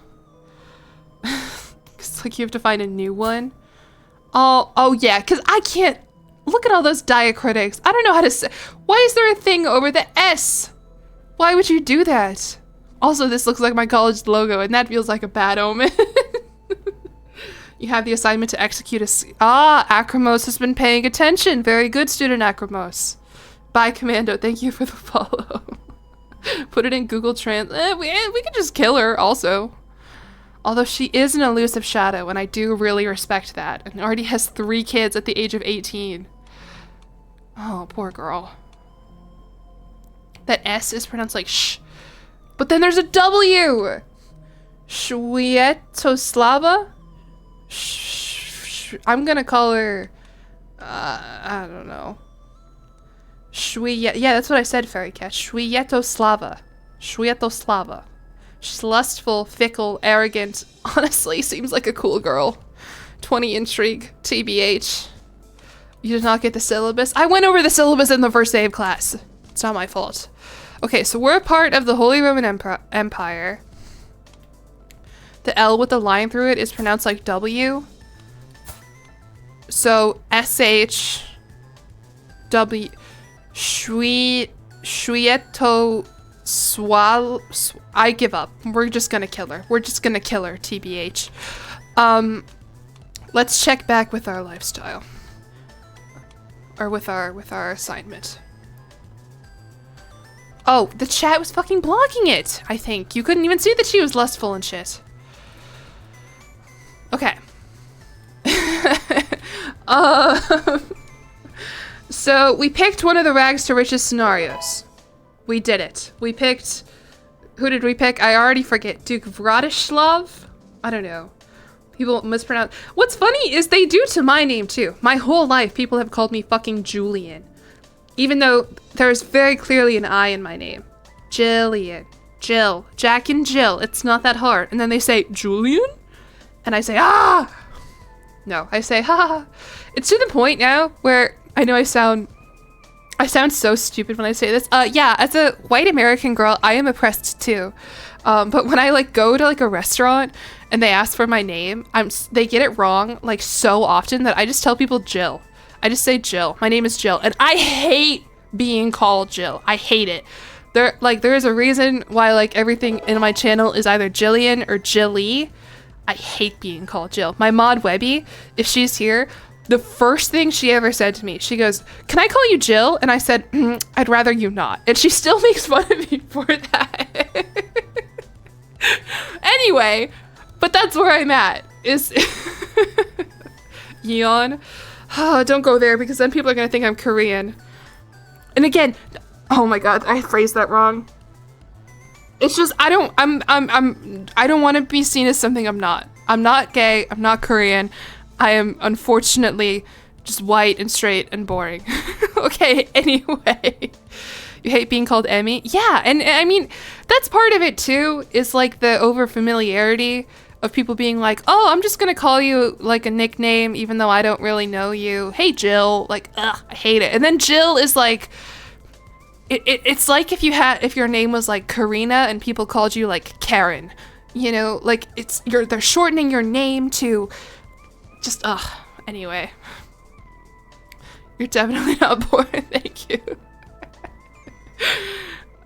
A: It's like you have to find a new one. Oh yeah, because I can't... Look at all those diacritics. I don't know how to say... Why is there a thing over the S? Why would you do that? Also, this looks like my college logo, and that feels like a bad omen. You have the assignment to execute a... Acromos has been paying attention. Very good, student Acromos. Bye, Commando. Thank you for the follow. Put it in Google Translate. We could just kill her, also. Although she is an elusive shadow, and I do really respect that. And already has 3 kids at the age of 18. Oh, poor girl. That S is pronounced like sh. But then there's a W! Svietoslava? I'm gonna call her... I don't know. Yeah, that's what I said, Fairy Cat. Svietoslava. Svietoslava. She's lustful, fickle, arrogant. Honestly, seems like a cool girl. 20 intrigue, TBH. You did not get the syllabus? I went over the syllabus in the first day of class. It's not my fault. Okay, so we're a part of the Holy Roman Empire. The L with the line through it is pronounced like W. So, S-H... W... Shwieto... I give up. We're just gonna kill her. We're just gonna kill her, TBH. Let's check back with our lifestyle. Or with our assignment. Oh, the chat was fucking blocking it, I think. You couldn't even see that she was lustful and shit. Okay. So we picked one of the rags to riches scenarios. We did it. We picked... Who did we pick? I already forget. Duke Vratislav? I don't know. People mispronounce... What's funny is they do to my name too. My whole life people have called me fucking Julian. Even though there's very clearly an I in my name. Jillian. Jill. Jack and Jill. It's not that hard. And then they say, Julian? And I say, ah! No, I say, ha. It's to the point now where I know I sound so stupid when I say this. Yeah, as a white American girl, I am oppressed too. But when I like go to like a restaurant and they ask for my name, they get it wrong like so often that I just tell people Jill. I just say Jill. My name is Jill, and I hate being called Jill. I hate it. There is a reason why like everything in my channel is either Jillian or Jilly. I hate being called Jill. My mod Webby, if she's here, the first thing she ever said to me, she goes, "Can I call you Jill?" And I said, "I'd rather you not." And she still makes fun of me for that. Anyway, but that's where I'm at, is Yeon. Oh, don't go there, because then people are gonna think I'm Korean. And again, oh my god, I phrased that wrong. It's just, I don't want to be seen as something I'm not. I'm not gay, I'm not Korean. I am unfortunately just white and straight and boring. Okay, anyway. You hate being called Emmy? Yeah, and I mean, that's part of it too, is like the over familiarity of people being like, "Oh, I'm just gonna call you like a nickname even though I don't really know you. Hey Jill," like, ugh, I hate it. And then Jill is like, it's like if your name was like Karina and people called you like Karen, you know, like they're shortening your name to just, ugh. Anyway, you're definitely not bored. Thank you.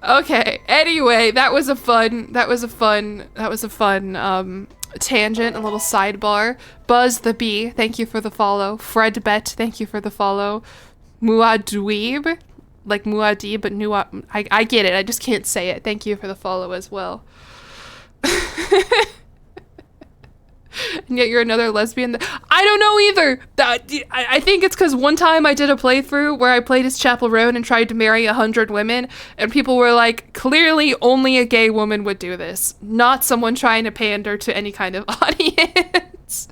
A: Okay, anyway, that was a fun tangent, a little sidebar. Buzz the Bee, thank you for the follow. Fred Bet, thank you for the follow. Muadweeb, like Muad'Dib, but I get it, I just can't say it. Thank you for the follow as well. And yet you're another lesbian. I don't know either. I think it's because one time I did a playthrough where I played as Chaperone and tried to marry 100 women, and people were like, clearly only a gay woman would do this, not someone trying to pander to any kind of audience.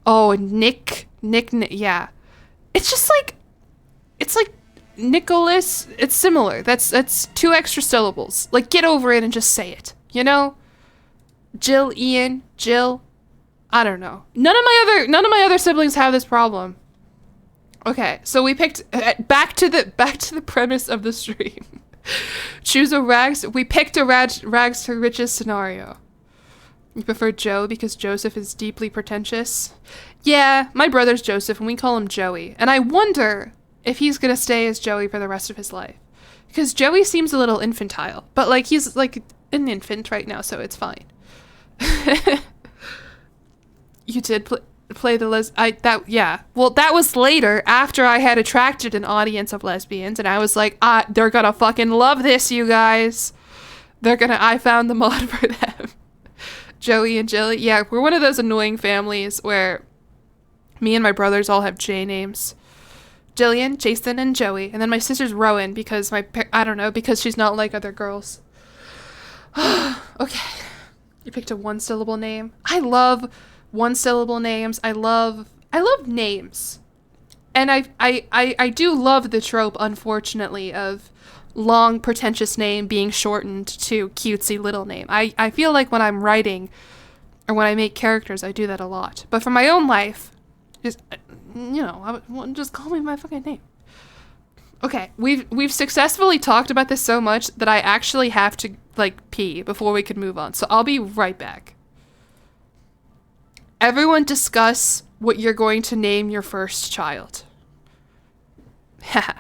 A: Oh, Nick, yeah. It's just like, it's like Nicholas. It's similar. That's 2 extra syllables. Like, get over it and just say it, you know? Jillyeon, Jill. I don't know. None of my other siblings have this problem. Okay, so we picked back to the premise of the stream. Choose a we picked a rags to riches scenario. You prefer Joe because Joseph is deeply pretentious? Yeah, my brother's Joseph and we call him Joey. And I wonder if he's gonna stay as Joey for the rest of his life. Because Joey seems a little infantile, but like he's like an infant right now, so it's fine. You did play the yeah. Well, that was later, after I had attracted an audience of lesbians, and I was like, they're gonna fucking love this, you guys. I found the mod for them. Joey and Jilly, yeah, we're one of those annoying families where me and my brothers all have J names. Jillian, Jason, and Joey, and then my sister's Rowan because I don't know, because she's not like other girls. Okay, you picked a 1-syllable name. I love 1-syllable names. I love names. And I do love the trope, unfortunately, of long, pretentious name being shortened to cutesy little name. I feel like when I'm writing or when I make characters, I do that a lot. But for my own life, just, just call me my fucking name. Okay, we've successfully talked about this so much that I actually have to, like, pee before we can move on. So I'll be right back. Everyone discuss what you're going to name your first child. Haha.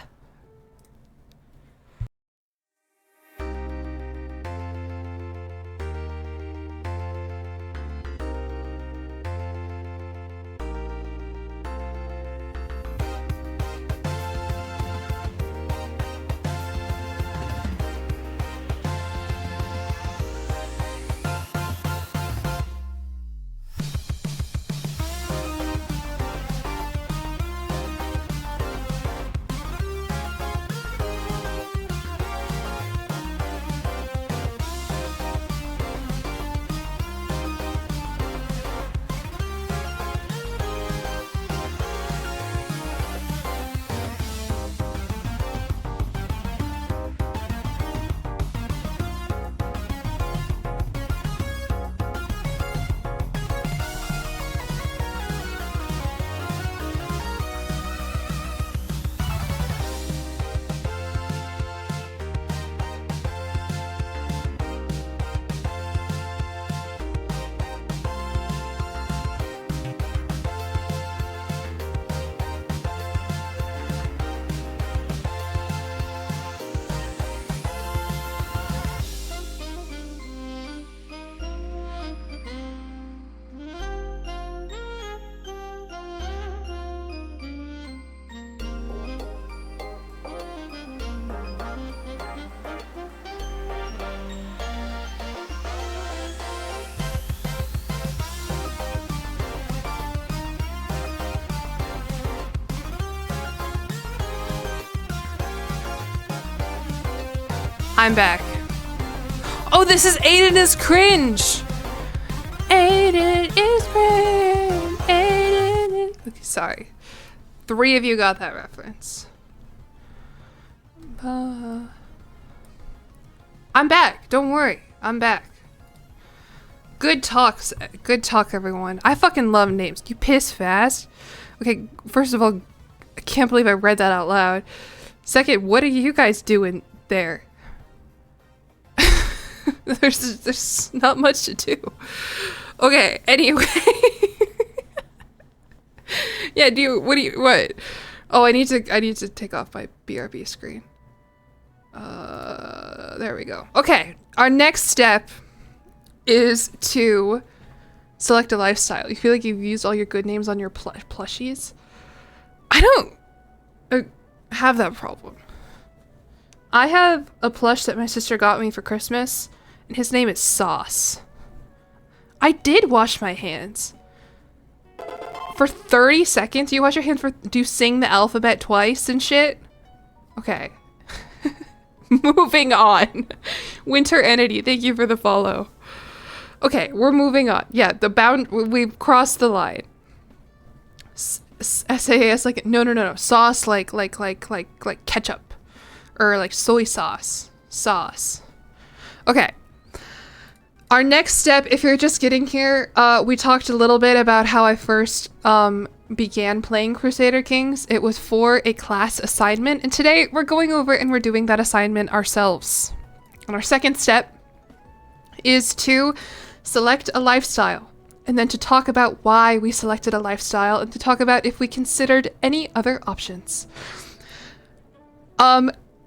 A: I'm back. Oh, this is Aiden is cringe. Aiden is cringe. Aiden is... Okay, sorry. 3 of you got that reference. I'm back. Don't worry. I'm back. Good talks. Good talk, everyone. I fucking love names. You piss fast. Okay, first of all, I can't believe I read that out loud. Second, what are you guys doing there? there's not much to do. Okay, anyway. Yeah, what? Oh, I need to take off my BRB screen. There we go. Okay, our next step is to select a lifestyle. You feel like you've used all your good names on your plushies? I don't have that problem. I have a plush that my sister got me for Christmas, and his name is Sauce. I did wash my hands. For 30 seconds? You wash your hands for... Do you sing the alphabet twice and shit? Okay. Moving on. Winter Entity, thank you for the follow. Okay, we're moving on. Yeah, we've crossed the line. SAS, like, no. Sauce, like ketchup. Or like soy sauce. Sauce. Okay. Our next step, if you're just getting here, we talked a little bit about how I first began playing Crusader Kings. It was for a class assignment, and today we're going over and we're doing that assignment ourselves. And our second step is to select a lifestyle, and then to talk about why we selected a lifestyle, and to talk about if we considered any other options.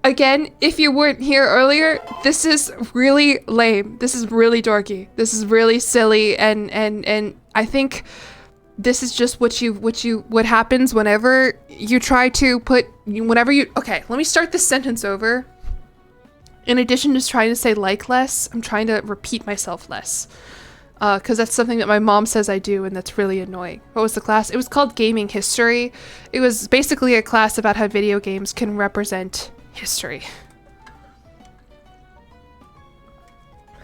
A: Again, if you weren't here earlier, this is really lame. This is really dorky. This is really silly, and I think this is just what happens whenever you try to okay, let me start this sentence over. In addition to trying to say like less, I'm trying to repeat myself less. Because that's something that my mom says I do, and that's really annoying. What was the class? It was called Gaming History. It was basically a class about how video games can represent history.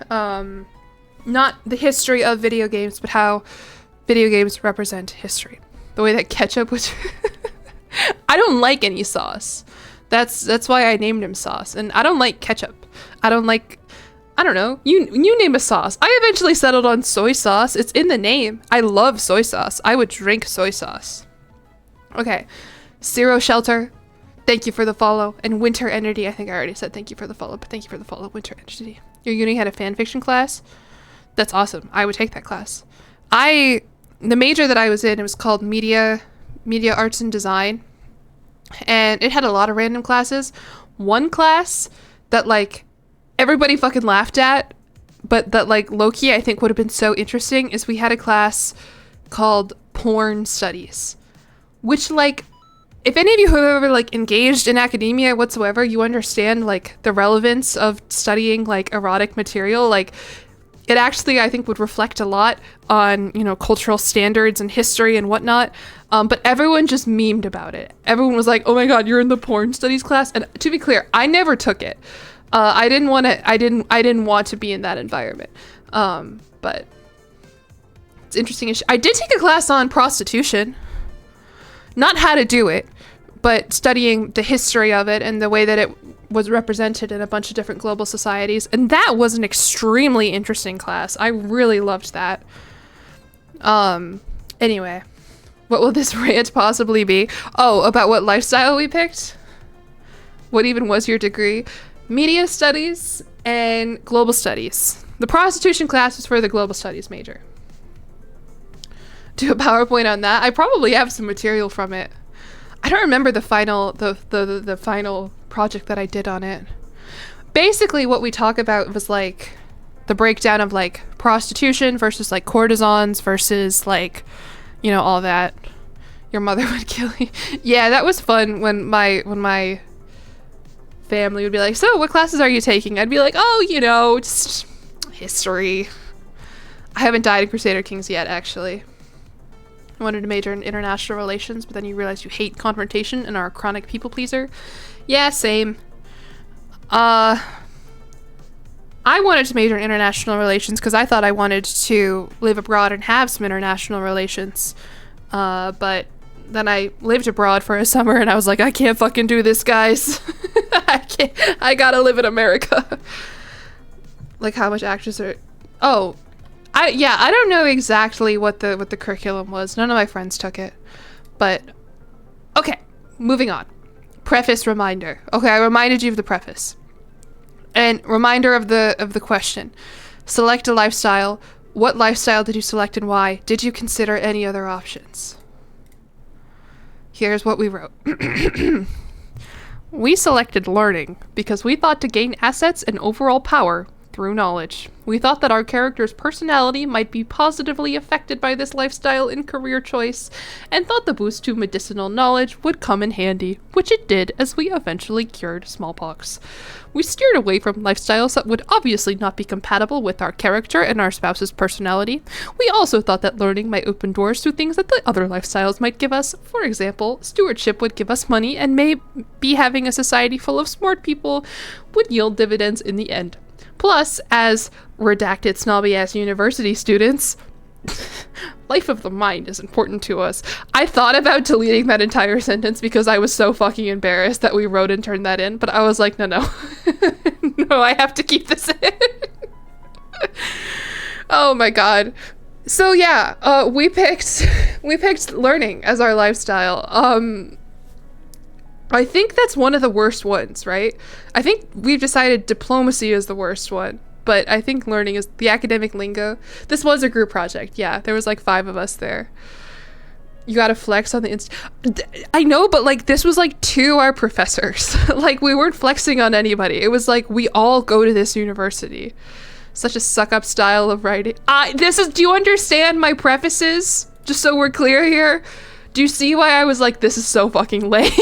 A: Not the history of video games, but how video games represent history. The way that ketchup was... I don't like any sauce. That's why I named him Sauce. And I don't like ketchup. I don't know. You name a sauce. I eventually settled on soy sauce. It's in the name. I love soy sauce. I would drink soy sauce. Okay. Zero Shelter. Thank you for the follow. And Winter Entity. I think I already said thank you for the follow, but thank you for the follow, Winter Entity. Your uni had a fan fiction class? That's awesome. I would take that class. The major that I was in, it was called Media Arts and Design. And it had a lot of random classes. One class that, like, everybody fucking laughed at, but that, like, low-key I think would have been so interesting is we had a class called Porn Studies. Which, like, if any of you have ever, like, engaged in academia whatsoever, you understand, like, the relevance of studying, like, erotic material. Like, it actually, I think, would reflect a lot on, you know, cultural standards and history and whatnot. But everyone just memed about it. Everyone was like, oh my god, you're in the porn studies class? And to be clear, I never took it. I didn't want to be in that environment. But it's interesting. I did take a class on prostitution. Not how to do it, but studying the history of it and the way that it was represented in a bunch of different global societies. And that was an extremely interesting class. I really loved that. Anyway, what will this rant possibly be? Oh, about what lifestyle we picked? What even was your degree? Media studies and global studies. The prostitution class was for the global studies major. Do a PowerPoint on that. I probably have some material from it. I don't remember the final project that I did on it. Basically what we talk about was like the breakdown of like prostitution versus like courtesans versus like, you know, all that. Your mother would kill you. Yeah, that was fun when my family would be like, so what classes are you taking? I'd be like, oh, you know, just history. I haven't died in Crusader Kings yet, actually. I wanted to major in international relations, but then you realize you hate confrontation and are a chronic people pleaser. Yeah, same. I wanted to major in international relations because I thought I wanted to live abroad and have some international relations. But then I lived abroad for a summer and I was like, I can't fucking do this, guys. I gotta live in America. Like, how much actors are... Oh, I don't know exactly what the curriculum was. None of my friends took it. But, okay, moving on. Preface reminder. Okay, I reminded you of the preface. And reminder of the question. Select a lifestyle. What lifestyle did you select and why? Did you consider any other options? Here's what we wrote. We selected learning because we thought to gain assets and overall power through knowledge. We thought that our character's personality might be positively affected by this lifestyle and career choice, and thought the boost to medicinal knowledge would come in handy, which it did as we eventually cured smallpox. We steered away from lifestyles that would obviously not be compatible with our character and our spouse's personality. We also thought that learning might open doors to things that the other lifestyles might give us. For example, stewardship would give us money, and maybe having a society full of smart people would yield dividends in the end. Plus, as redacted snobby-ass university students, life of the mind is important to us. I thought about deleting that entire sentence because I was so fucking embarrassed that we wrote and turned that in, but I was like, no. No, I have to keep this in. Oh my god. So yeah, we picked learning as our lifestyle. I think that's one of the worst ones, right? I think we've decided diplomacy is the worst one, but I think learning is the academic lingo. This was a group project. Yeah, there was like 5 of us there. You gotta flex on the I know, but like this was like to our professors. Like we weren't flexing on anybody. It was like we all go to this university. Such a suck up style of writing. Do you understand my prefaces? Just so we're clear here. Do you see why I was like, this is so fucking lame?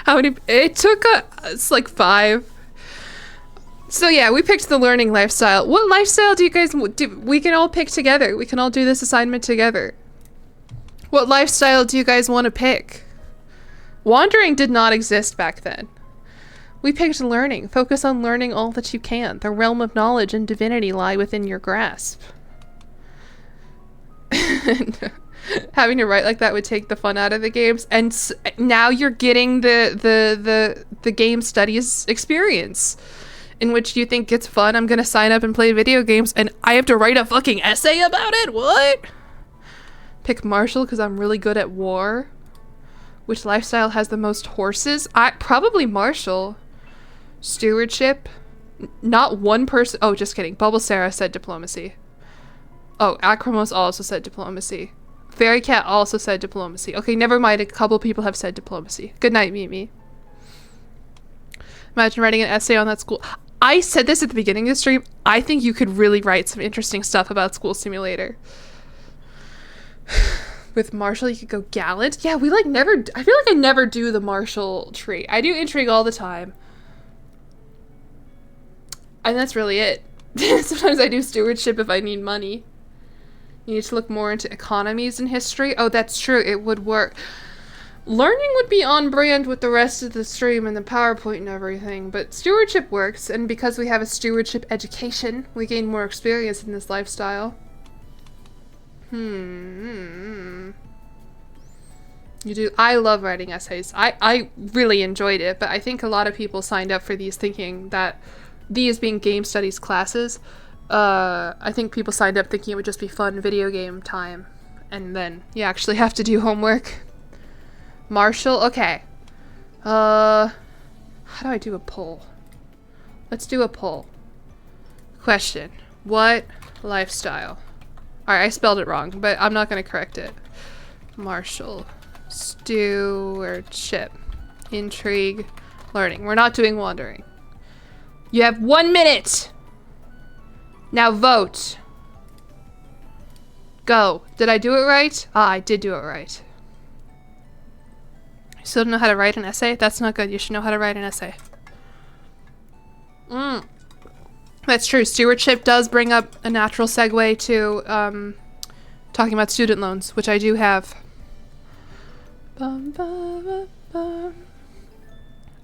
A: How many? It took it's like 5. So yeah, we picked the learning lifestyle. What lifestyle do you guys do? We can all pick together. We can all do this assignment together. What lifestyle do you guys want to pick? Wandering did not exist back then. We picked learning. Focus on learning all that you can. The realm of knowledge and divinity lie within your grasp. Having to write like that would take the fun out of the games, and now you're getting the game studies experience, in which you think it's fun. I'm gonna sign up and play video games, and I have to write a fucking essay about it. What? Pick martial because I'm really good at war. Which lifestyle has the most horses? Probably martial. Stewardship. Not one person. Oh, just kidding. Bubble Sarah said diplomacy. Oh, Acromos also said diplomacy. Fairy Cat also said diplomacy. Okay, never mind. A couple people have said diplomacy. Good night, Mimi. Imagine writing an essay on that school. I said this at the beginning of the stream. I think you could really write some interesting stuff about School Simulator. With Marshall, you could go gallant. Yeah, we like never... I feel like I never do the Marshall tree. I do intrigue all the time. And that's really it. Sometimes I do stewardship if I need money. You need to look more into economies and history. Oh, that's true. It would work. Learning would be on brand with the rest of the stream and the PowerPoint and everything, but stewardship works, and because we have a stewardship education, we gain more experience in this lifestyle. You do. I love writing essays. I really enjoyed it, but I think a lot of people signed up for these thinking that these being game studies classes, I think people signed up thinking it would just be fun video game time, and then you actually have to do homework. Marshall, okay. How do I do a poll? Let's do a poll. Question. What lifestyle? Alright, I spelled it wrong, but I'm not gonna correct it. Marshall. Stewardship. Intrigue. Learning. We're not doing wandering. You have 1 minute! Now vote. Go. Did I do it right? Ah, I did do it right. You still don't know how to write an essay? That's not good. You should know how to write an essay. That's true. Stewardship does bring up a natural segue to talking about student loans, which I do have.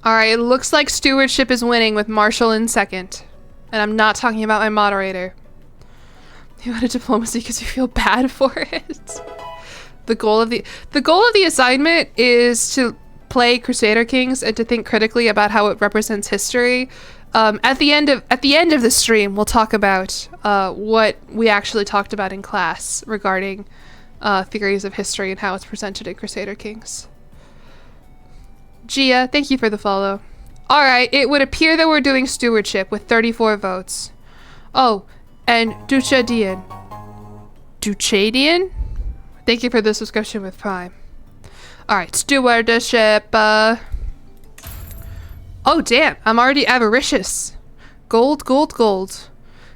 A: Alright, it looks like stewardship is winning with Marshall in second. And I'm not talking about my moderator. You had a diplomacy because you feel bad for it. The goal of the assignment is to play Crusader Kings and to think critically about how it represents history. At the end of the stream, we'll talk about what we actually talked about in class regarding theories of history and how it's presented in Crusader Kings. Gia, thank you for the follow. Alright, it would appear that we're doing stewardship with 34 votes. Oh, and Duchadian. Duchadian? Thank you for the subscription with Prime. Alright, stewardship. Oh damn, I'm already avaricious. Gold, gold, gold.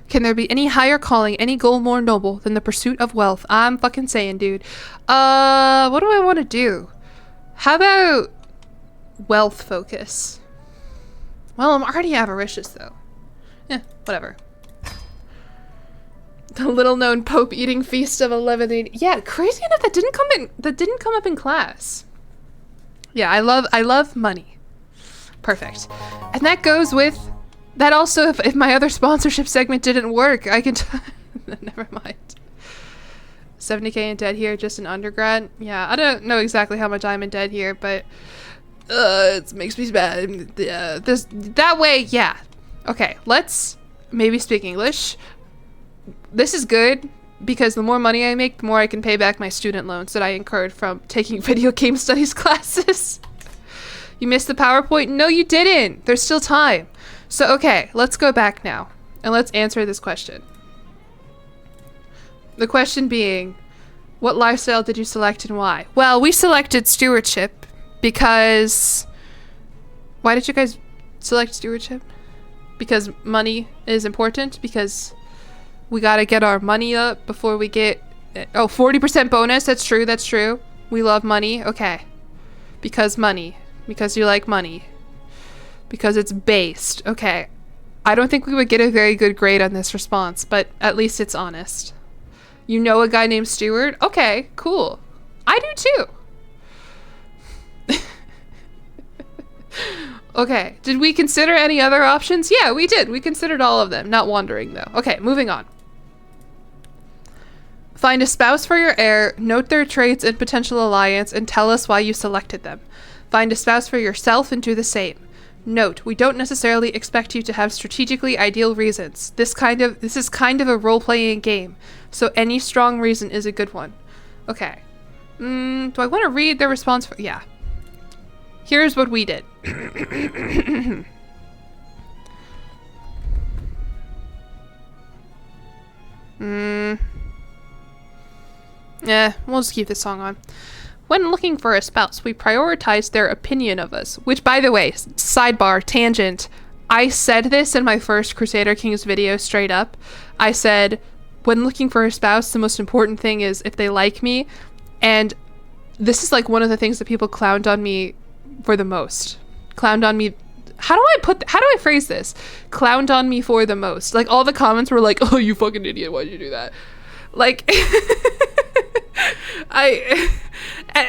A: Can there be any higher calling, any goal more noble than the pursuit of wealth? I'm fucking saying, dude. What do I want to do? How about wealth focus? Well, I'm already avaricious though. Eh, whatever. The little known Pope eating feast of 1180. Yeah, crazy enough that didn't come up in class. Yeah, I love money. Perfect. And that goes with that also if my other sponsorship segment didn't work, I can never mind. 70k in debt here just in undergrad. Yeah, I don't know exactly how much I'm in debt here, but it makes me bad. Yeah, that way, yeah. Okay, let's maybe speak English. This is good because the more money I make, the more I can pay back my student loans that I incurred from taking video game studies classes. You missed the PowerPoint? No, you didn't. There's still time. So, okay, let's go back now and let's answer this question. The question being, what lifestyle did you select and why? Well, we selected stewardship because... Why did you guys select stewardship? Because money is important? Because we gotta get our money up before we get... Oh, 40% bonus. That's true. That's true. We love money. Okay. Because money. Because you like money. Because it's based. Okay. I don't think we would get a very good grade on this response, but at least it's honest. You know a guy named Stewart? Okay, cool. I do too. Okay, did we consider any other options? Yeah, we did. We considered all of them. Not wandering, though. Okay, moving on. Find a spouse for your heir, note their traits and potential alliance, and tell us why you selected them. Find a spouse for yourself and do the same. Note, we don't necessarily expect you to have strategically ideal reasons. This is kind of a role-playing game, so any strong reason is a good one. Okay. Do I want to read the response for... Yeah. Here's what we did. Yeah, we'll just keep this song on. When looking for a spouse, we prioritize their opinion of us. Which, by the way, sidebar, tangent, I said this in my first Crusader Kings video straight up. I said, when looking for a spouse, the most important thing is if they like me. And this is like one of the things that people clowned on me for the most. Clowned on me. How do I phrase this? Clowned on me for the most. Like, all the comments were like, oh, you fucking idiot, why'd you do that? Like,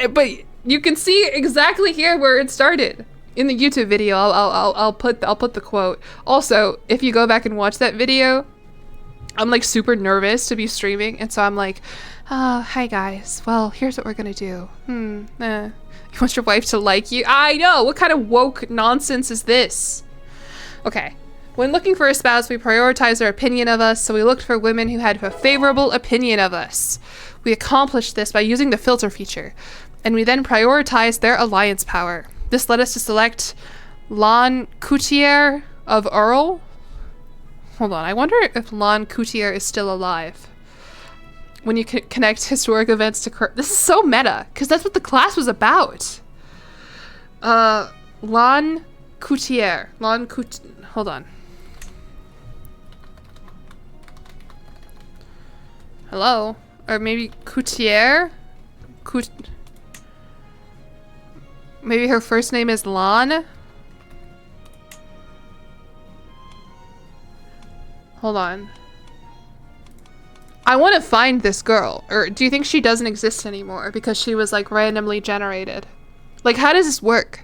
A: but you can see exactly here where it started in the YouTube video. I'll put the quote. Also, if you go back and watch that video, I'm like super nervous to be streaming, and so I'm like, hi guys. Well, here's what we're gonna do. You want your wife to like you? I know. What kind of woke nonsense is this? Okay. When looking for a spouse, we prioritize their opinion of us, so we looked for women who had a favorable opinion of us. We accomplished this by using the filter feature, and we then prioritized their alliance power. This led us to select Lan Coutier of Earl. Hold on, I wonder if Lan Coutier is still alive. When you connect historic events to... This is so meta, because that's what the class was about. Lan Coutier. Hold on. Hello? Or maybe Coutier? Maybe her first name is Lan? Hold on. I want to find this girl. Or do you think she doesn't exist anymore because she was like randomly generated? Like, how does this work?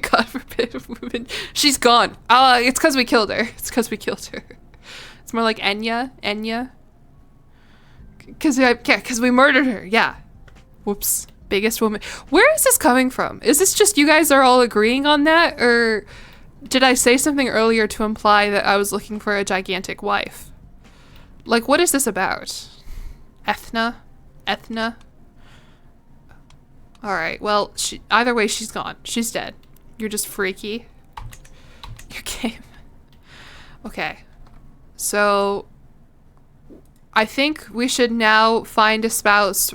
A: God forbid. She's gone. It's because we killed her. It's because we killed her. It's more like Enya. Enya. Because we murdered her. Yeah. Whoops. Biggest woman. Where is this coming from? Is this just you guys are all agreeing on that? Or did I say something earlier to imply that I was looking for a gigantic wife? Like, what is this about? Ethna? Ethna? Alright, well, either way, she's gone. She's dead. You're just freaky. Your game. Okay. So, I think we should now find a spouse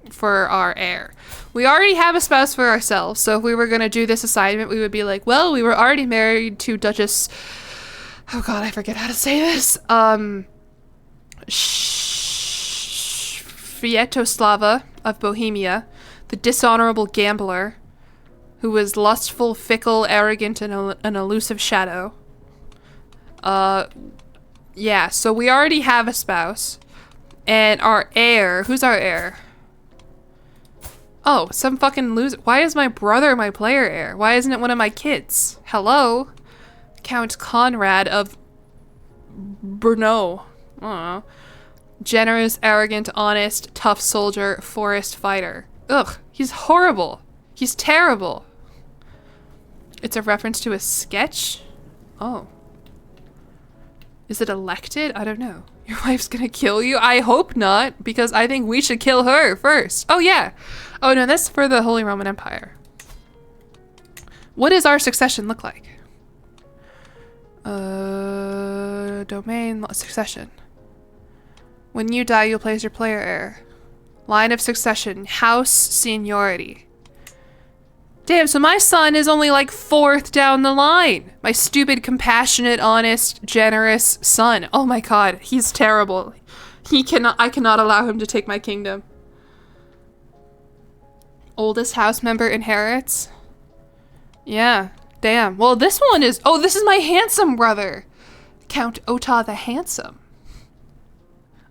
A: for our heir. We already have a spouse for ourselves, so if we were going to do this assignment, we would be like, well, we were already married to Duchess... Oh god, I forget how to say this. Sviatoslava of Bohemia, the dishonorable gambler, who was lustful, fickle, arrogant, and an elusive shadow. Yeah, so we already have a spouse. And our heir, who's our heir? Oh, some fucking loser. Why is my brother my player heir? Why isn't it one of my kids? Hello? Count Conrad of Brno. I don't know. Generous, arrogant, honest, tough soldier, forest fighter. Ugh, he's horrible. He's terrible. It's a reference to a sketch? Oh. Is it elected? I don't know. Your wife's gonna kill you? I hope not, because I think we should kill her first. Oh, yeah. Oh, no, that's for the Holy Roman Empire. What does our succession look like? Domain, succession. When you die, you'll place your player heir. Line of succession, house seniority. Damn, so my son is only like 4th down the line. My stupid, compassionate, honest, generous son. Oh my god, he's terrible. I cannot allow him to take my kingdom. Oldest house member inherits? Yeah, damn. Well, this one is... Oh, this is my handsome brother. Count Ota the Handsome.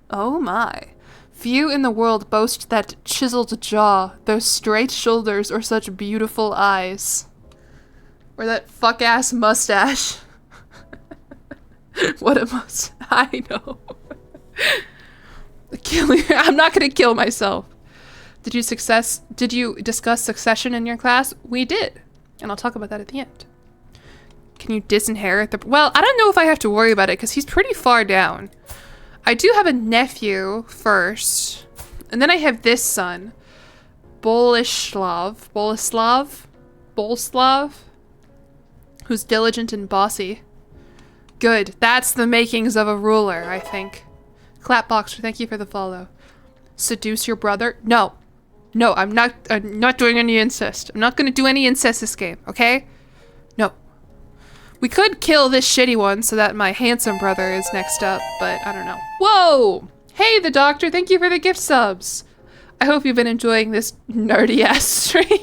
A: Oh my. Few in the world boast that chiseled jaw, those straight shoulders, or such beautiful eyes. Or that fuck-ass mustache. What a mustache. I know. I'm not gonna kill myself. Did you discuss succession in your class? We did. And I'll talk about that at the end. Can you disinherit the... Well, I don't know if I have to worry about it, because he's pretty far down. I do have a nephew first. And then I have this son. Boleslav, who's diligent and bossy. Good. That's the makings of a ruler, I think. Clapboxer, thank you for the follow. Seduce your brother? No. No, I'm not doing any incest. I'm not gonna do any incest this game, okay? No. We could kill this shitty one so that my handsome brother is next up, but I don't know. Whoa! Hey, the doctor, thank you for the gift subs. I hope you've been enjoying this nerdy-ass stream.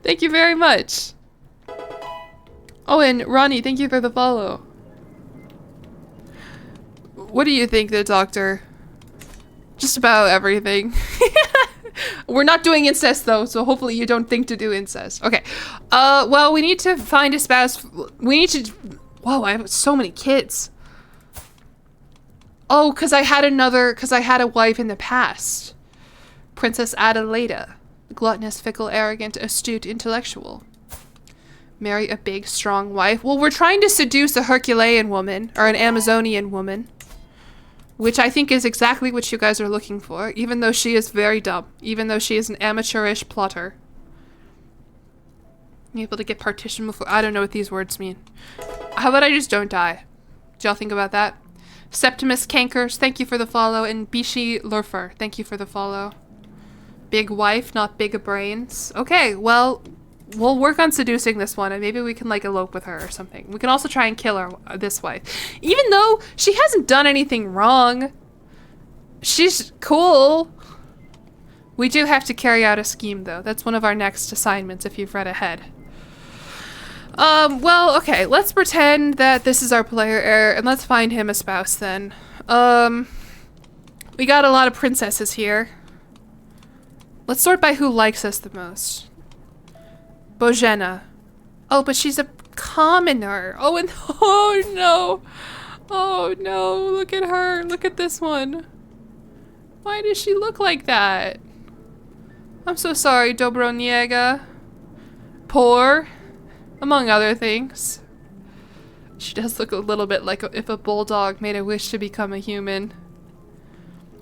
A: Thank you very much. Oh, and Ronnie, thank you for the follow. What do you think, the doctor? Just about everything. We're not doing incest though, so hopefully you don't think to do incest. Okay. Well, we need to find a spouse. We need to... Whoa, I have so many kids. Oh, because I had a wife in the past. Princess Adelaida. Gluttonous, fickle, arrogant, astute, intellectual. Marry a big, strong wife. Well, we're trying to seduce a Herculean woman, or an Amazonian woman. Which I think is exactly what you guys are looking for, even though she is very dumb. Even though she is an amateurish plotter. Able to get partition before... I don't know what these words mean. How about I just don't die? Do y'all think about that? Septimus Cankers, thank you for the follow. And Bishi Lurfer, thank you for the follow. Big wife, not big brains. Okay, well... We'll work on seducing this one, and maybe we can, like, elope with her or something. We can also try and kill this wife. Even though she hasn't done anything wrong. She's cool. We do have to carry out a scheme, though. That's one of our next assignments, if you've read ahead. Well, okay. Let's pretend that this is our player heir, and let's find him a spouse, then. We got a lot of princesses here. Let's sort by who likes us the most. Bojena. Oh, but she's a commoner. Oh, and oh no. Oh no, look at her. Look at this one. Why does she look like that? I'm so sorry, Dobroniega. Poor, among other things. She does look a little bit like if a bulldog made a wish to become a human.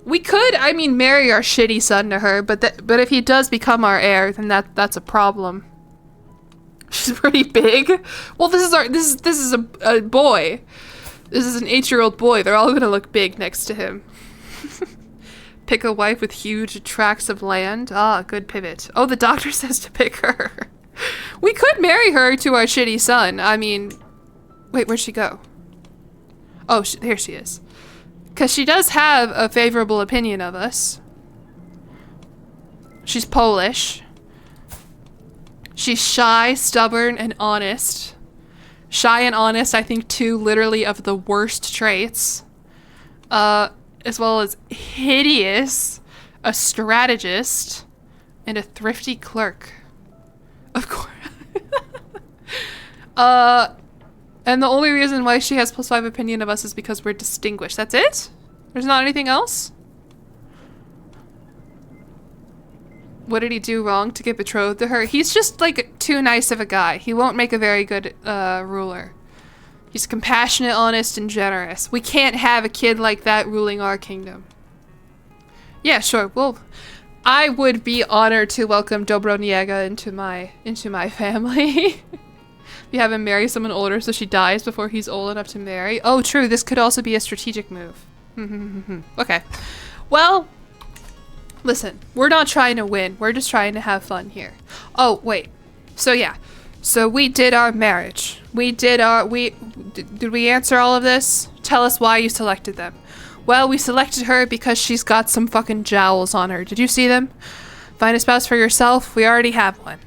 A: We could, I mean, marry our shitty son to her, but if he does become our heir, then that's a problem. She's pretty big. Well, this is a boy. This is an 8-year-old boy. They're all gonna look big next to him. Pick a wife with huge tracts of land. Ah, good pivot. Oh, the doctor says to pick her. We could marry her to our shitty son. I mean, wait, where'd she go? Oh, here she is. Because she does have a favorable opinion of us. She's Polish. She's shy, stubborn, and honest. Shy and honest, I think, two literally of the worst traits. As well as hideous, a strategist, and a thrifty clerk. Of course. And the only reason why she has +5 opinion of us is because we're distinguished. That's it? There's not anything else? What did he do wrong to get betrothed to her? He's just, like, too nice of a guy. He won't make a very good ruler. He's compassionate, honest, and generous. We can't have a kid like that ruling our kingdom. Yeah, sure. Well, I would be honored to welcome Dobroniega into my family. You have him marry someone older so she dies before he's old enough to marry. Oh, true. This could also be a strategic move. Okay. Well, listen. We're not trying to win. We're just trying to have fun here. Oh, wait. So, yeah. So, we did our marriage. Did we answer all of this? Tell us why you selected them. Well, we selected her because she's got some fucking jowls on her. Did you see them? Find a spouse for yourself? We already have one.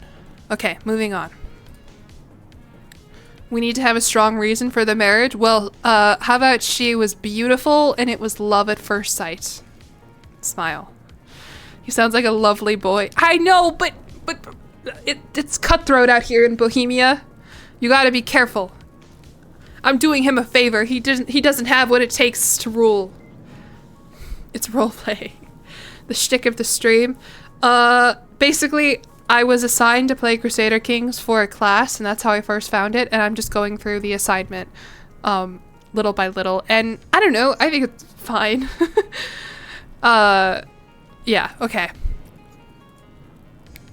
A: Okay, moving on. We need to have a strong reason for the marriage. Well, how about she was beautiful and it was love at first sight? Smile. He sounds like a lovely boy. I know, but it's cutthroat out here in Bohemia. You gotta be careful. I'm doing him a favor. He doesn't have what it takes to rule. It's roleplay. The shtick of the stream. Basically, I was assigned to play Crusader Kings for a class, and that's how I first found it, and I'm just going through the assignment little by little, and I don't know, I think it's fine. Yeah, okay.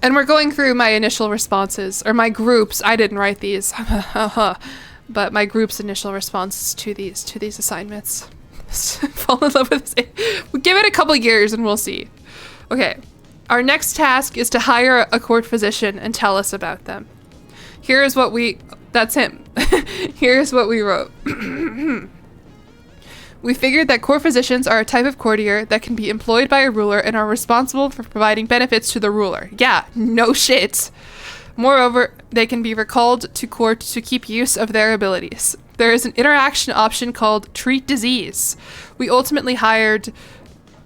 A: And we're going through my initial responses, or my groups. I didn't write these, but my group's initial responses to these assignments. Fall in love with this. We'll give it a couple years and we'll see. Okay. Our next task is to hire a court physician and tell us about them. Here's what we... That's him. Here's what we wrote. We figured that court physicians are a type of courtier that can be employed by a ruler and are responsible for providing benefits to the ruler. Yeah, no shit. Moreover, they can be recalled to court to keep use of their abilities. There is an interaction option called Treat Disease. We ultimately hired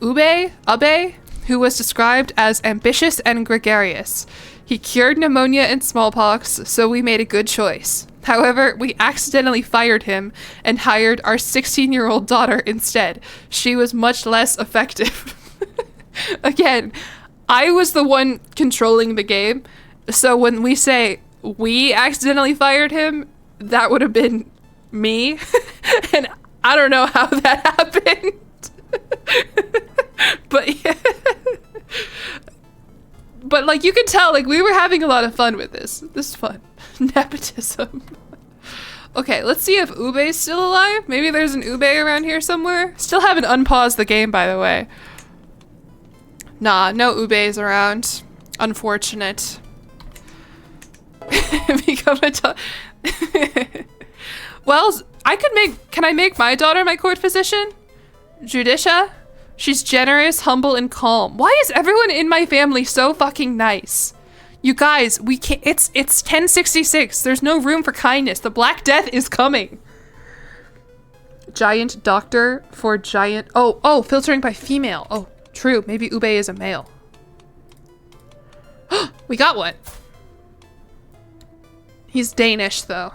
A: Abe, who was described as ambitious and gregarious. He cured pneumonia and smallpox, so we made a good choice. However, we accidentally fired him and hired our 16-year-old daughter instead. She was much less effective. Again, I was the one controlling the game, so when we say we accidentally fired him, that would have been me. And I don't know how that happened. But yeah. But like you can tell, like we were having a lot of fun with this. This is fun. Nepotism. Okay, let's see if Ube's still alive. Maybe there's an Ube around here somewhere. Still haven't unpaused the game, by the way. Nah, no Ube's around. Unfortunate. Become a well, can I make my daughter my court physician? Judicia? She's generous, humble, and calm. Why is everyone in my family so fucking nice? You guys, we can't, it's 1066. There's no room for kindness. The Black Death is coming. Giant doctor for giant, oh, filtering by female. Oh, true, maybe Ube is a male. We got one. He's Danish, though.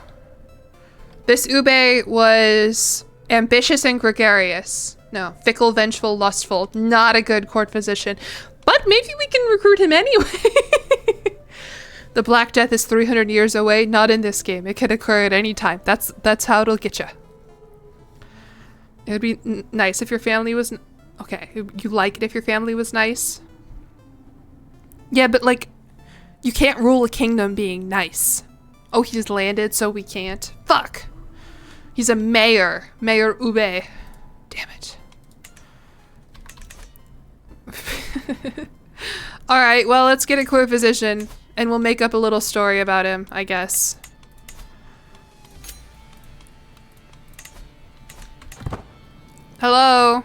A: This Ube was ambitious and gregarious. No, fickle, vengeful, lustful. Not a good court physician. But maybe we can recruit him anyway. The Black Death is 300 years away. Not in this game. It can occur at any time. That's how it'll get you. It would be nice if your family was... Okay, you like it if your family was nice? Yeah, but like, you can't rule a kingdom being nice. Oh, he's landed, so we can't. Fuck. He's a mayor. Mayor Ube. Damn it. Alright, well, let's get a court physician, and we'll make up a little story about him, I guess. Hello?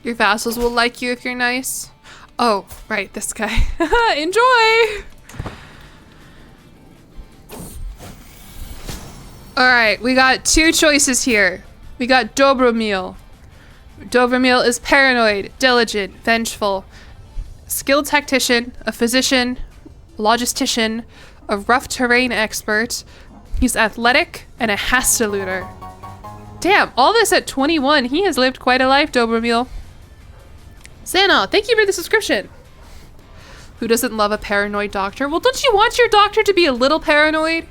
A: Your vassals will like you if you're nice. Oh, right, this guy. Enjoy! Alright, we got two choices here. We got Dobromil. Dobromil is paranoid, diligent, vengeful, skilled tactician, a physician, logistician, a rough terrain expert. He's athletic and a hastoluter. Damn, all this at 21. He has lived quite a life, Dobromil. Sana, thank you for the subscription. Who doesn't love a paranoid doctor? Well, don't you want your doctor to be a little paranoid?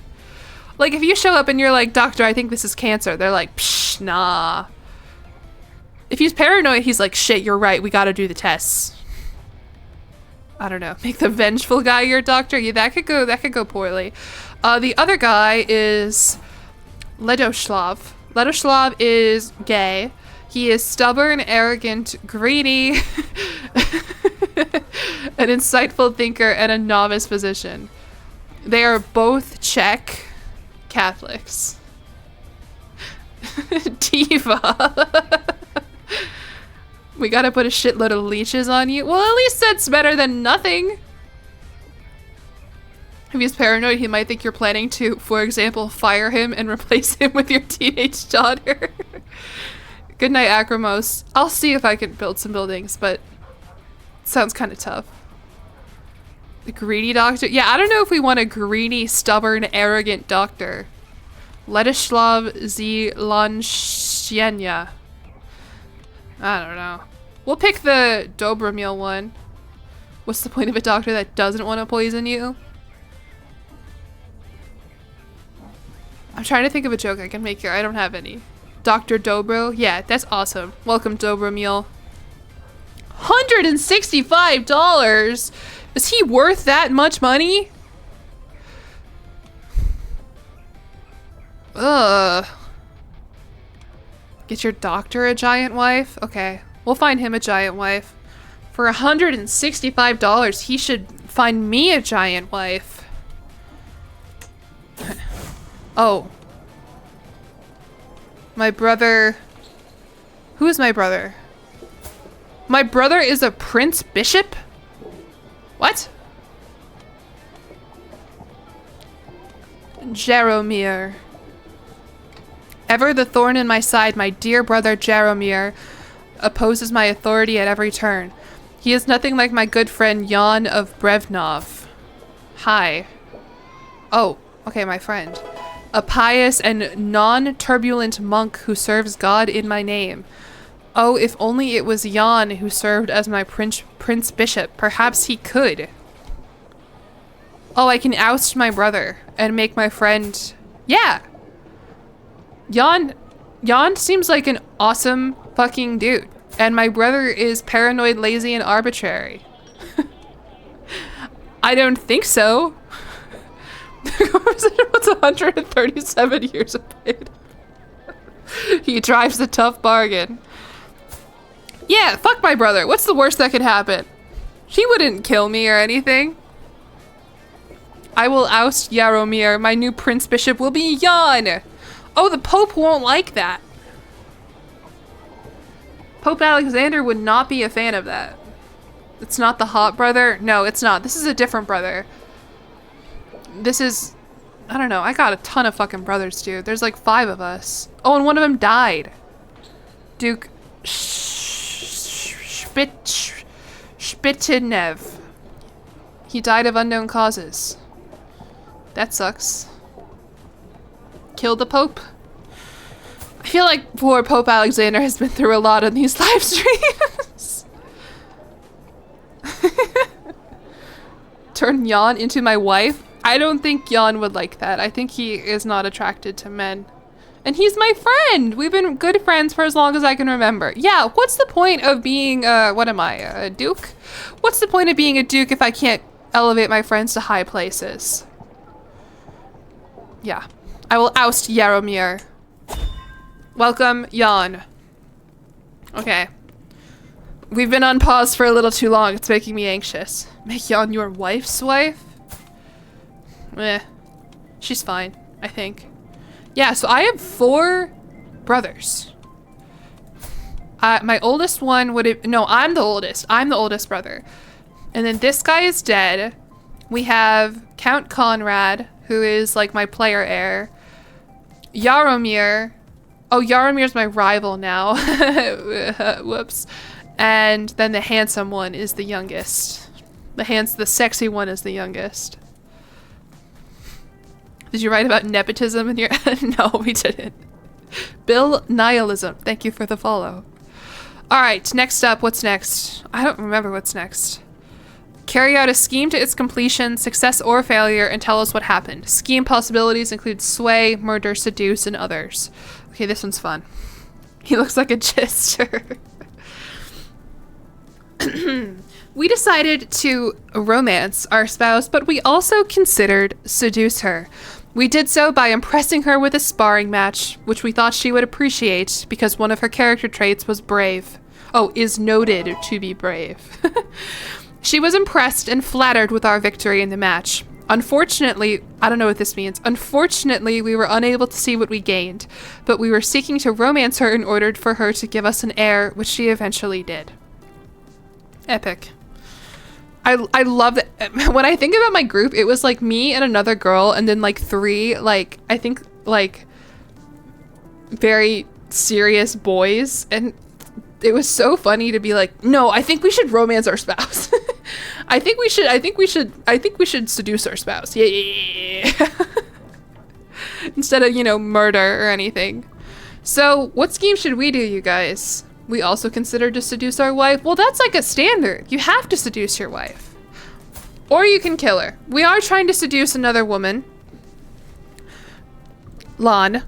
A: Like, if you show up and you're like, doctor, I think this is cancer. They're like, psh, nah. If he's paranoid, he's like, shit, you're right. We gotta do the tests. I don't know. Make the vengeful guy your doctor. Yeah, that could go poorly. The other guy is Ledoslav. Ledoslav is gay. He is stubborn, arrogant, greedy, an insightful thinker, and a novice physician. They are both Czech Catholics. Diva. We gotta put a shitload of leeches on you. Well, at least that's better than nothing. If he's paranoid, he might think you're planning to, for example, fire him and replace him with your teenage daughter. Good night, Acromos. I'll see if I can build some buildings, but it sounds kind of tough. The greedy doctor? Yeah, I don't know if we want a greedy, stubborn, arrogant doctor. Ladislav Zielanshchenia. I don't know. We'll pick the Dobromil one. What's the point of a doctor that doesn't want to poison you? I'm trying to think of a joke I can make here. I don't have any. Dr. Dobro? Yeah, that's awesome. Welcome, Dobromil. $165? Is he worth that much money? Ugh. Get your doctor a giant wife? Okay, we'll find him a giant wife. For $165, he should find me a giant wife. Oh. My brother... Who is my brother? My brother is a prince bishop? What? Jaromir. Ever the thorn in my side, my dear brother Jaromir opposes my authority at every turn. He is nothing like my good friend Jan of Brevnov. Hi. Oh, okay, my friend. A pious and non-turbulent monk who serves God in my name. Oh, if only it was Jan who served as my prince bishop. Perhaps he could. Oh, I can oust my brother and make my friend... Yeah! Jan seems like an awesome fucking dude. And my brother is paranoid, lazy, and arbitrary. I don't think so. What's 137 years of pain? He drives a tough bargain. Yeah, fuck my brother. What's the worst that could happen? He wouldn't kill me or anything. I will oust Jaromir. My new prince bishop will be Jan. Oh, the Pope won't like that. Pope Alexander would not be a fan of that. It's not the hot brother. No, it's not. This is a different brother. This is... I don't know. I got a ton of fucking brothers, dude. There's like 5 of us. Oh, and one of them died. Duke Spitinev. He died of unknown causes. That sucks. Kill the Pope. I feel like poor Pope Alexander has been through a lot on these live streams. Turn Yeon into my wife? I don't think Yeon would like that. I think he is not attracted to men. And he's my friend! We've been good friends for as long as I can remember. Yeah, what's the point of being, what am I, a duke? What's the point of being a duke if I can't elevate my friends to high places? Yeah. I will oust Yaromir. Welcome, Yeon. Okay. We've been on pause for a little too long. It's making me anxious. Make Yeon your wife's wife? Eh. She's fine, I think. Yeah, so I have 4 brothers. My oldest one would have... No, I'm the oldest. I'm the oldest brother. And then this guy is dead. We have Count Conrad, who is like my player heir. Yaromir. Oh, Yaromir's my rival now. Whoops. And then the handsome one is the youngest. The sexy one is the youngest. Did you write about nepotism in your... No, we didn't. Bill Nihilism. Thank you for the follow. Alright, next up. What's next? I don't remember what's next. Carry out a scheme to its completion, success or failure, and tell us what happened. Scheme possibilities include sway, murder, seduce, and others. Okay, this one's fun. He looks like a gister. We decided to romance our spouse, but we also considered seduce her. We did so by impressing her with a sparring match, which we thought she would appreciate because one of her character traits was brave. Oh, is noted to be brave. She was impressed and flattered with our victory in the match. Unfortunately, I don't know what this means. Unfortunately, we were unable to see what we gained, but we were seeking to romance her in order for her to give us an heir, which she eventually did. Epic. I love that. When I think about my group, it was like me and another girl and then like 3, like, I think like very serious boys. And it was so funny to be like, no, I think we should romance our spouse. I think we should seduce our spouse. Yeah. Instead of, you know, murder or anything. So what scheme should we do, you guys? We also considered to seduce our wife. Well, that's like a standard. You have to seduce your wife. Or you can kill her. We are trying to seduce another woman. Lan.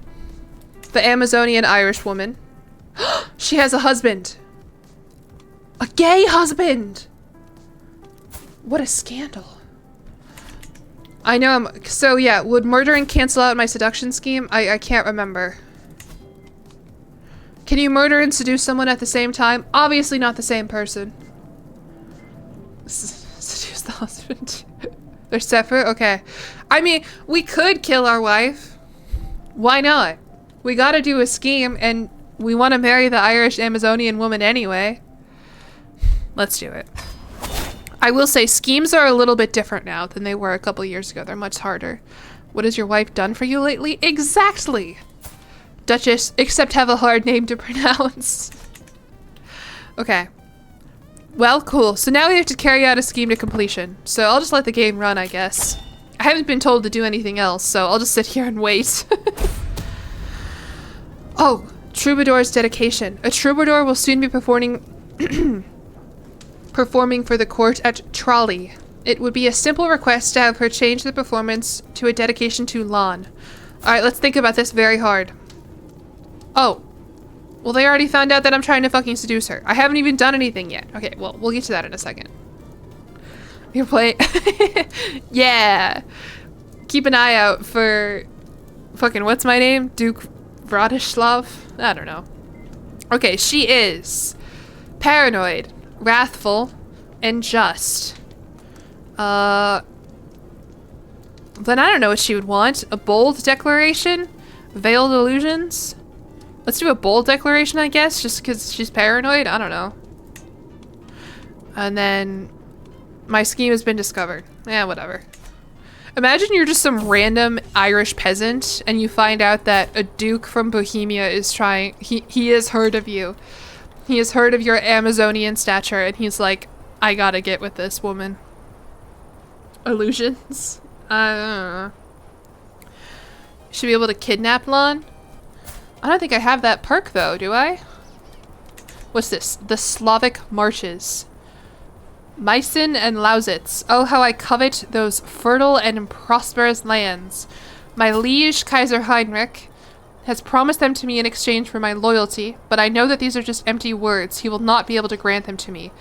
A: The Amazonian Irish woman. She has a husband. A gay husband! What a scandal. I know so yeah, would murdering cancel out my seduction scheme? I can't remember. Can you murder and seduce someone at the same time? Obviously not the same person. Seduce the husband. They're separate? Okay. I mean, we could kill our wife. Why not? We gotta do a scheme and we want to marry the Irish Amazonian woman anyway. Let's do it. I will say schemes are a little bit different now than they were a couple years ago. They're much harder. What has your wife done for you lately? Exactly! Duchess, except have a hard name to pronounce. Okay. Well, cool. So now we have to carry out a scheme to completion. So I'll just let the game run, I guess. I haven't been told to do anything else, so I'll just sit here and wait. Oh, Troubadour's dedication. A troubadour will soon be performing for the court at Trolley. It would be a simple request to have her change the performance to a dedication to Lan. Alright, let's think about this very hard. Oh. Well, they already found out that I'm trying to fucking seduce her. I haven't even done anything yet. Okay, well, we'll get to that in a second. You're playing... Yeah! Keep an eye out for... Fucking, what's my name? Duke Vratislav? I don't know. Okay, she is paranoid, wrathful, and just. Then I don't know what she would want. A bold declaration? Veiled illusions? Let's do a bold declaration, I guess, just because she's paranoid. I don't know. And then my scheme has been discovered. Yeah, whatever. Imagine you're just some random Irish peasant and you find out that a duke from Bohemia is trying... He has heard of you. He has heard of your Amazonian stature and he's like, I gotta get with this woman. Illusions? I don't know. Should be able to kidnap Lon. I don't think I have that perk though, do I? What's this? The Slavic Marches. Meissen and Lausitz. Oh, how I covet those fertile and prosperous lands. My liege, Kaiser Heinrich, has promised them to me in exchange for my loyalty, but I know that these are just empty words. He will not be able to grant them to me.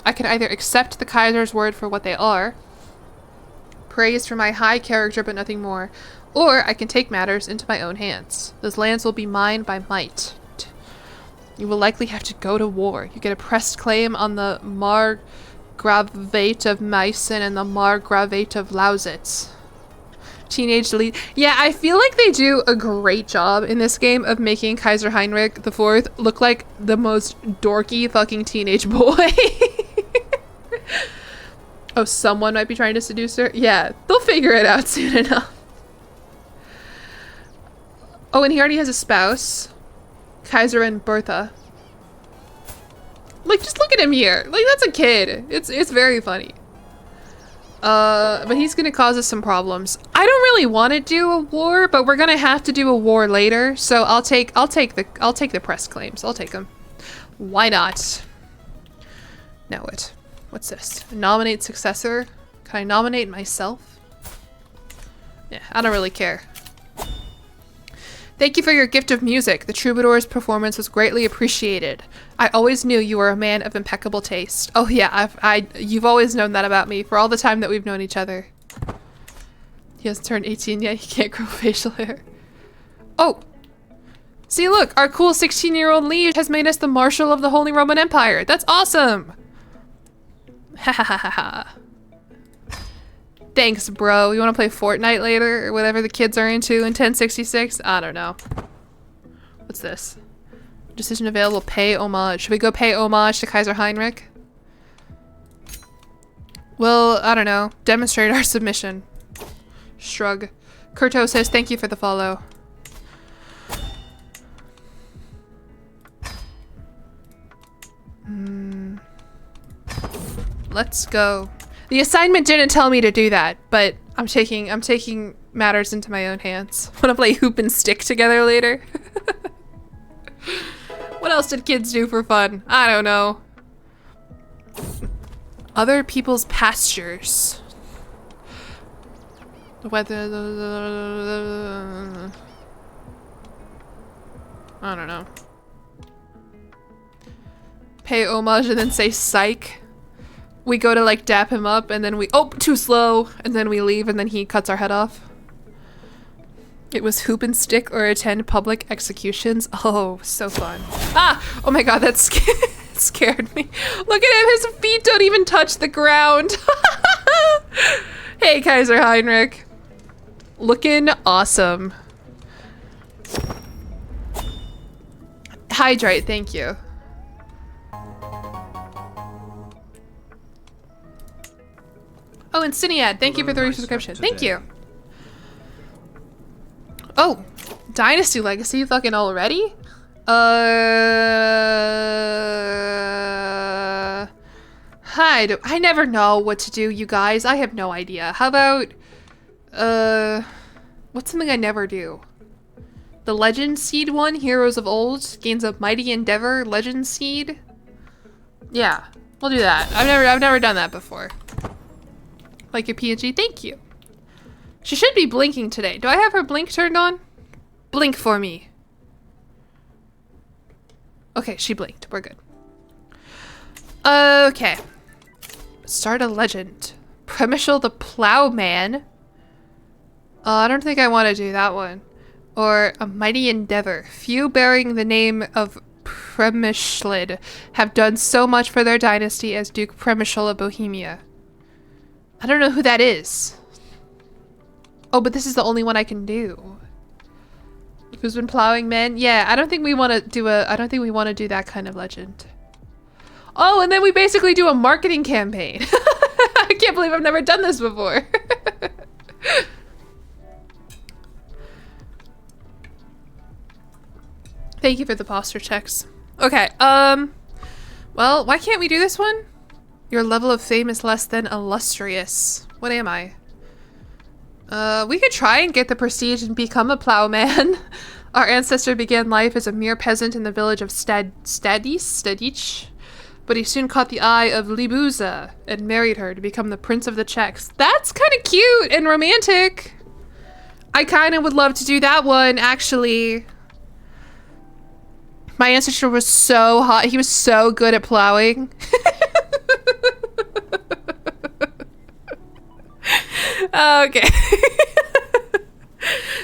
A: I can either accept the Kaiser's word for what they are, praise for my high character but nothing more, or I can take matters into my own hands. Those lands will be mine by might. You will likely have to go to war. You get a pressed claim on the Margravate of Meissen and the Margravate of Lausitz. Teenage delete. Yeah, I feel like they do a great job in this game of making Kaiser Heinrich IV look like the most dorky fucking teenage boy. Oh, someone might be trying to seduce her? Yeah, they'll figure it out soon enough. Oh, and he already has a spouse. Kaiser and Bertha. Like, just look at him here. Like, that's a kid. It's very funny. But he's gonna cause us some problems. I don't really want to do a war, but we're gonna have to do a war later. So I'll take the press claims. I'll take them. Why not? Now what? What's this? Nominate successor? Can I nominate myself? Yeah, I don't really care. Thank you for your gift of music. The troubadour's performance was greatly appreciated. I always knew you were a man of impeccable taste. Oh yeah, you've always known that about me for all the time that we've known each other. He hasn't turned 18 yet. He can't grow facial hair. Oh! See, look! Our cool 16-year-old liege has made us the Marshal of the Holy Roman Empire. That's awesome! Ha ha ha ha ha. Thanks, bro. You want to play Fortnite later? Or whatever the kids are into in 1066? I don't know. What's this? Decision available. Pay homage. Should we go pay homage to Kaiser Heinrich? Well, I don't know. Demonstrate our submission. Shrug. Kurto says thank you for the follow. Let's go. The assignment didn't tell me to do that, but I'm taking matters into my own hands. Wanna play hoop and stick together later? What else did kids do for fun? I don't know. Other people's pastures. Whether I don't know. Pay homage and then say psych. We go to like dap him up and then we, oh, too slow. And then we leave and then he cuts our head off. It was hoop and stick or attend public executions. Oh, so fun. Ah! Oh my god, that scared me. Look at him, his feet don't even touch the ground. Hey, Kaiser Heinrich. Looking awesome. Hydrate, thank you. Oh, and Cinead, thank you for the resubscription. Thank you. Oh, Dynasty Legacy fucking already? I never know what to do, you guys. I have no idea. How about, what's something I never do? The Legend Seed one, Heroes of Old, gains a Mighty Endeavor, Legend Seed. Yeah, we'll do that. I've never done that before. Like your PNG, thank you. She should be blinking today. Do I have her blink turned on? Blink for me. Okay, she blinked. We're good. Okay. Start a legend. Premishal the Plowman. I don't think I want to do that one. Or a Mighty Endeavor. Few bearing the name of Premishlid have done so much for their dynasty as Duke Premishal of Bohemia. I don't know who that is. Oh, but this is the only one I can do. Who's been plowing men? Yeah, I don't think we want to do that kind of legend. Oh, and then we basically do a marketing campaign. I can't believe I've never done this before. Thank you for the posture checks. Okay, well, why can't we do this one? Your level of fame is less than illustrious. What am I? We could try and get the prestige and become a plowman. Our ancestor began life as a mere peasant in the village of Stadich, but he soon caught the eye of Libuza and married her to become the prince of the Czechs. That's kind of cute and romantic. I kind of would love to do that one, actually. My ancestor was so hot. He was so good at plowing. Okay.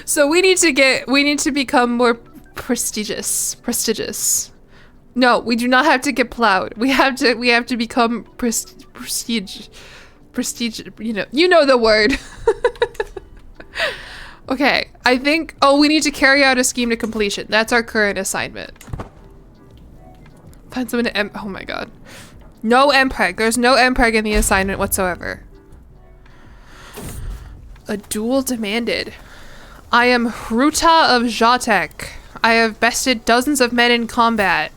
A: So we need to become more prestigious. No, we do not have to get plowed. We have to become prestige. You know the word. Okay, I think, oh, we need to carry out a scheme to completion. That's our current assignment. Find someone to oh my god. No MPreg. There's no MPreg in the assignment whatsoever. A duel demanded. I am Hruta of Žatek. I have bested dozens of men in combat.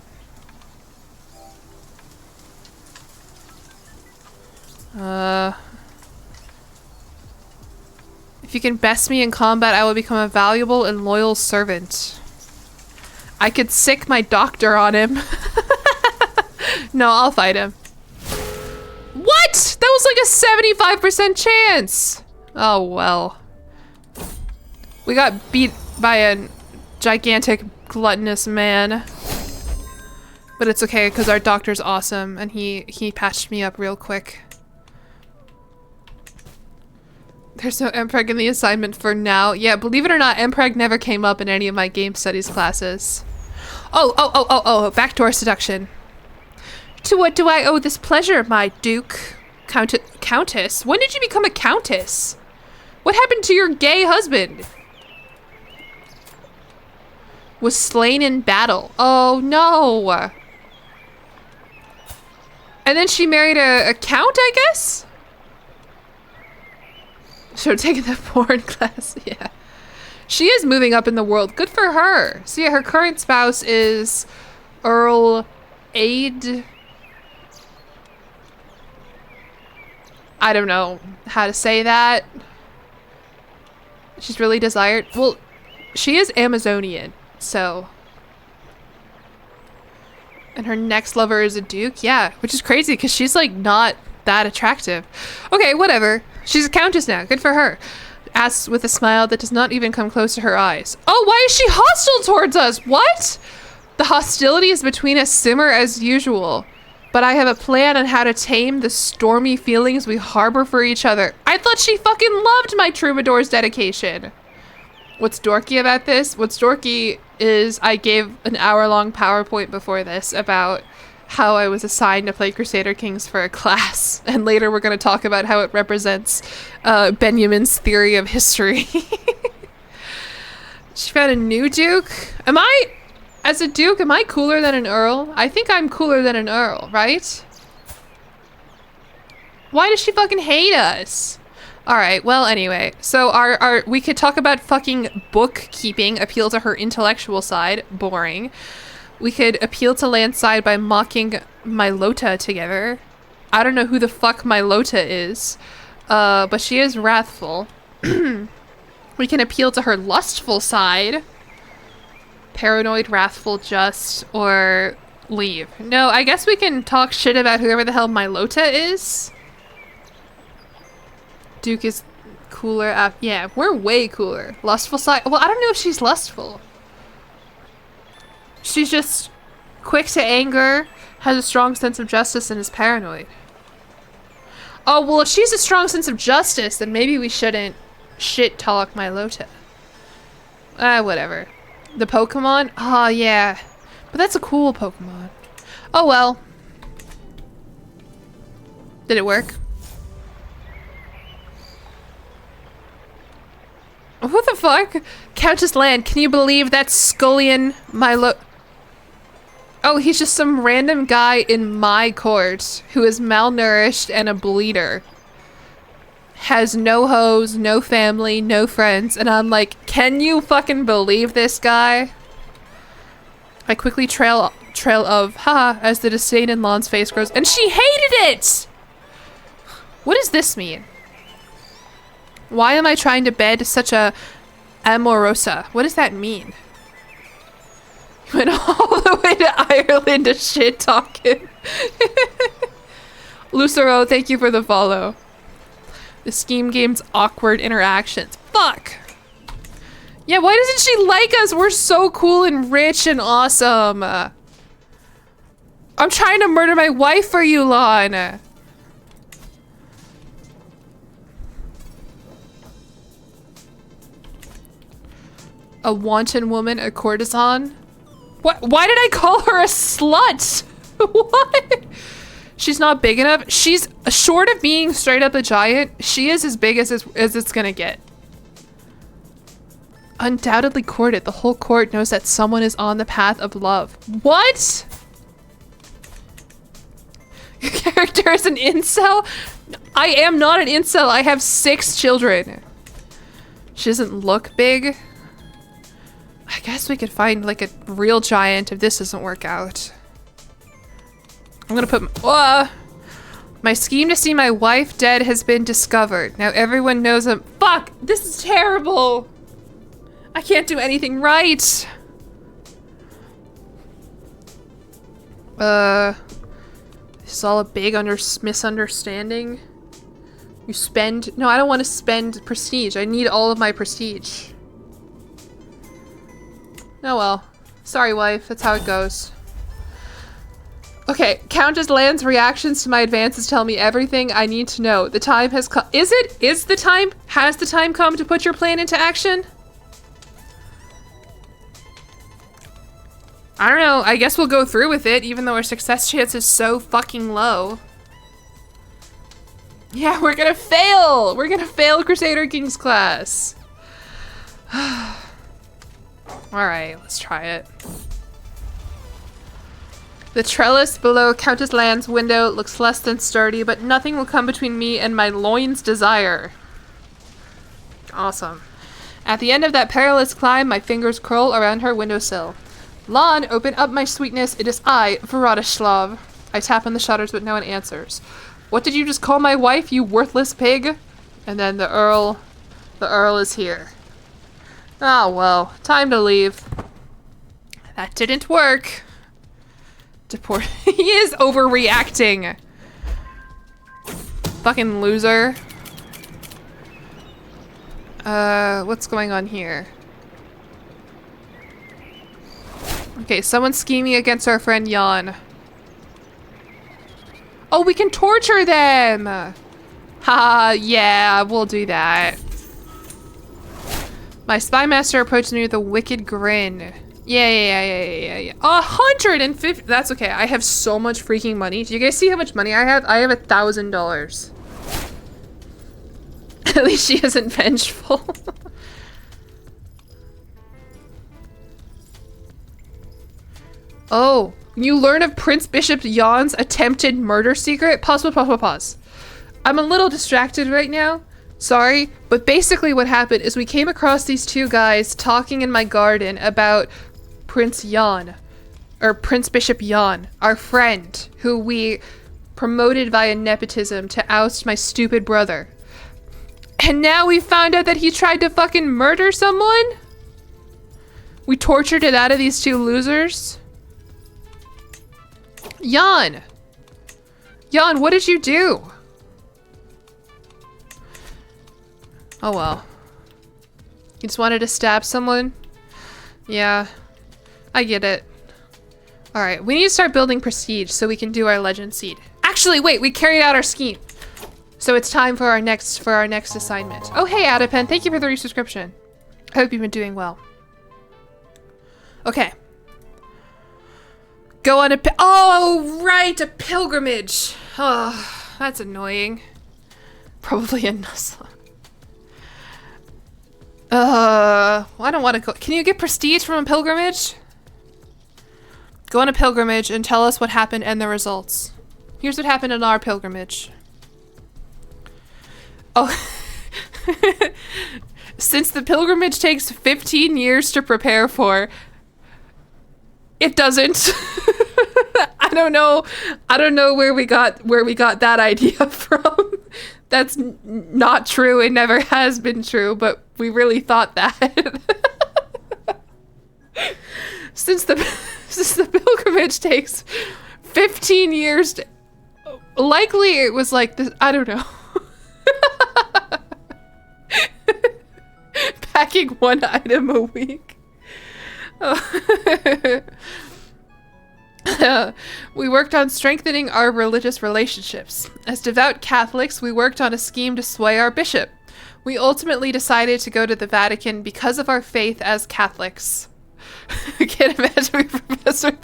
A: If you can best me in combat, I will become a valuable and loyal servant. I could sick my doctor on him. No, I'll fight him. What? That was like a 75% chance. Oh, well. We got beat by a gigantic gluttonous man. But it's okay, because our doctor's awesome, and he patched me up real quick. There's no MPreg in the assignment for now. Yeah, believe it or not, MPreg never came up in any of my game studies classes. Oh, backdoor seduction. To what do I owe this pleasure, my duke? Countess? When did you become a countess? What happened to your gay husband? Was slain in battle. Oh, no. And then she married a count, I guess? Should have taken that porn class, yeah. She is moving up in the world. Good for her. So yeah, her current spouse is Earl Aid. I don't know how to say that. She's really desired. Well, she is Amazonian, so. And her next lover is a duke? Yeah, which is crazy because she's like not that attractive. Okay, whatever. She's a countess now. Good for her. Asks with a smile that does not even come close to her eyes. Oh, why is she hostile towards us? What? The hostilities between us simmer as usual. But I have a plan on how to tame the stormy feelings we harbor for each other. I thought she fucking loved my troubadour's dedication. What's dorky about this? What's dorky is I gave an hour-long PowerPoint before this about how I was assigned to play Crusader Kings for a class. And later we're going to talk about how it represents Benjamin's theory of history. She found a new duke. As a duke, am I cooler than an earl? I think I'm cooler than an earl, right? Why does she fucking hate us? Alright, well anyway. So we could talk about fucking bookkeeping, appeal to her intellectual side. Boring. We could appeal to Lance's side by mocking Mylota together. I don't know who the fuck Mylota is. But she is wrathful. We can appeal to her lustful side. Paranoid, wrathful, just, or leave. No, I guess we can talk shit about whoever the hell Mylota is. Duke is cooler. Yeah, we're way cooler. Lustful side. Well, I don't know if she's lustful. She's just quick to anger, has a strong sense of justice, and is paranoid. Oh, well, if she's a strong sense of justice, then maybe we shouldn't shit talk Mylota. Whatever. The Pokemon? Oh, yeah. But that's a cool Pokemon. Oh, well. Did it work? Who the fuck? Countess Land, can you believe that scullion Oh, he's just some random guy in my court who is malnourished and a bleeder. Has no hoes, no family, no friends, and I'm like, can you fucking believe this guy? I quickly trail of, haha, as the disdain in Lon's face grows, and she hated it! What does this mean? Why am I trying to bed such a amorosa? What does that mean? Went all the way to Ireland to shit talking. Lucero, thank you for the follow. The Scheme Game's awkward interactions. Fuck. Yeah, why doesn't she like us? We're so cool and rich and awesome. I'm trying to murder my wife for you, Lon. A wanton woman, a courtesan? What? Why did I call her a slut? What? She's not big enough. She's short of being straight up a giant. She is as big as it's gonna get. Undoubtedly courted. The whole court knows that someone is on the path of love. What? Your character is an incel? I am not an incel. I have 6 children. She doesn't look big. I guess we could find like a real giant if this doesn't work out. I'm gonna put my scheme to see my wife dead has been discovered. Now everyone knows him. Fuck! This is terrible! I can't do anything right! This is all a big misunderstanding. You spend- No, I don't want to spend prestige. I need all of my prestige. Oh well. Sorry, wife. That's how it goes. Okay, Countess Land's reactions to my advances tell me everything I need to know. The time has come. Has the time come to put your plan into action? I don't know. I guess we'll go through with it, even though our success chance is so fucking low. Yeah, we're gonna fail! We're gonna fail Crusader Kings class. Alright, let's try it. The trellis below Countess Land's window looks less than sturdy, but nothing will come between me and my loin's desire. Awesome. At the end of that perilous climb, my fingers curl around her windowsill. Lon, open up, my sweetness. It is I, Varadaslav. I tap on the shutters, but no one answers. What did you just call my wife, you worthless pig? And then the Earl is here. Ah, well, time to leave. That didn't work. Deport. He is overreacting. Fucking loser. What's going on here? Okay, someone's scheming against our friend Jan. Oh, we can torture them! Haha, yeah, we'll do that. My spy master approached me with a wicked grin. Yeah. 150. That's okay. I have so much freaking money. Do you guys see how much money I have? I have $1,000. At least she isn't vengeful. Oh, you learn of Prince Bishop Jan's attempted murder secret? Pause. I'm a little distracted right now. Sorry, but basically what happened is we came across these 2 guys talking in my garden about Prince Jan, or Prince Bishop Jan, our friend, who we promoted via nepotism to oust my stupid brother. And now we found out that he tried to fucking murder someone? We tortured it out of these 2 losers? Jan, what did you do? Oh well. You just wanted to stab someone? Yeah, I get it. Alright, we need to start building prestige so we can do our legend seed. Actually, wait, we carried out our scheme. So it's time for our next assignment. Oh hey, Adapen, thank you for the resubscription. I hope you've been doing well. Okay. Go on oh, right, a pilgrimage. Oh, that's annoying. Probably a Nuzlocke. I don't want to go. Can you get prestige from a pilgrimage? Go on a pilgrimage and tell us what happened and the results. Here's what happened in our pilgrimage. Oh. Since the pilgrimage takes 15 years to prepare for, it doesn't. I don't know where we got that idea from. That's not true. It never has been true, but we really thought that. Since the pilgrimage takes 15 years to, likely it was like this, I don't know. Packing one item a week. We worked on strengthening our religious relationships. As devout Catholics, we worked on a scheme to sway our bishop. We ultimately decided to go to the Vatican because of our faith as Catholics. I can't imagine being a professor.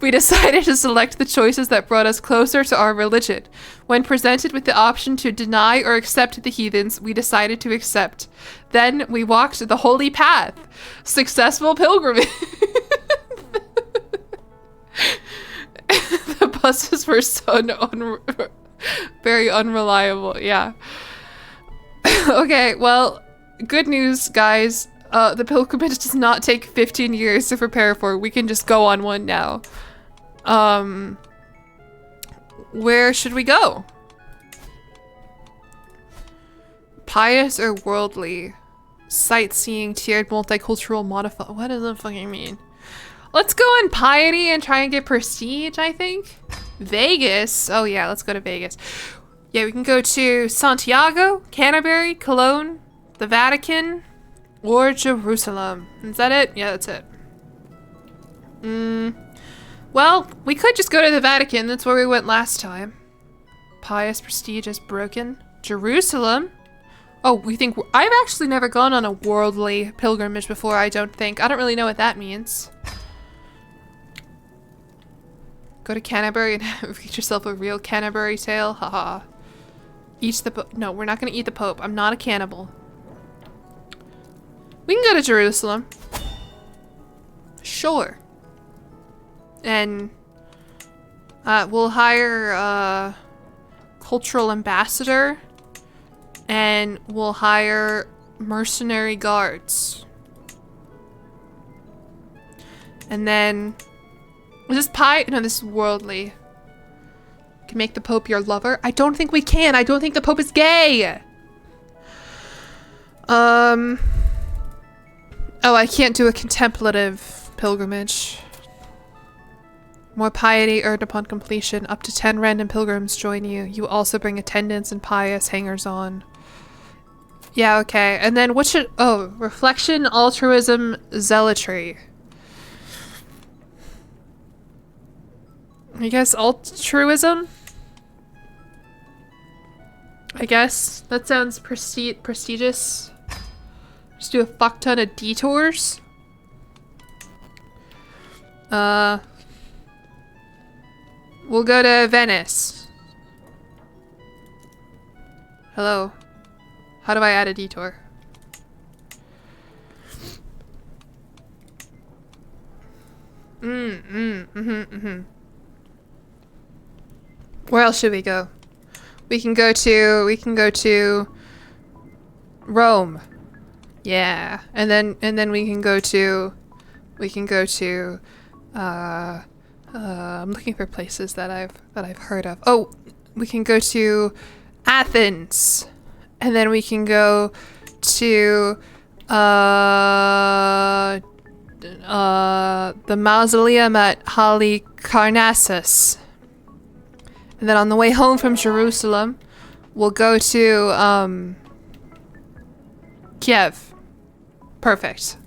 A: We decided to select the choices that brought us closer to our religion. When presented with the option to deny or accept the heathens, we decided to accept. Then we walked the holy path. Successful pilgrimage. The buses were so very unreliable. Yeah. Okay, well, good news, guys. The pilgrimage does not take 15 years to prepare for. We can just go on one now. Where should we go? Pious or worldly? Sightseeing, tiered, multicultural, modified. What does that fucking mean? Let's go in piety and try and get prestige, I think. Vegas. Oh yeah, let's go to Vegas. Yeah, we can go to Santiago, Canterbury, Cologne, the Vatican, or Jerusalem. Is that it? Yeah, that's it. Well, we could just go to the Vatican. That's where we went last time. Pious prestige is broken. Jerusalem? Oh, we think... I've actually never gone on a worldly pilgrimage before, I don't think. I don't really know what that means. Go to Canterbury and get yourself a real Canterbury tale. Haha. Eat the Pope. No, we're not going to eat the Pope. I'm not a cannibal. We can go to Jerusalem. Sure. And we'll hire a cultural ambassador and we'll hire mercenary guards. And then is this pie? No, this is worldly. Can make the Pope your lover? I don't think we can. I don't think the Pope is gay. Oh, I can't do a contemplative pilgrimage. More piety earned upon completion. Up to 10 random pilgrims join you. You also bring attendants and pious hangers-on. Yeah, okay. And then what should... Oh, reflection, altruism, zealotry. I guess altruism? I guess. That sounds prestigious. Just do a fuck ton of detours. We'll go to Venice. Hello. How do I add a detour? Where else should we go? We can go to Rome. Yeah. And then we can go to I'm looking for places that I've heard of. Oh, we can go to Athens. And then we can go to the mausoleum at Halicarnassus. And then on the way home from Jerusalem, we'll go to Kiev. Perfect.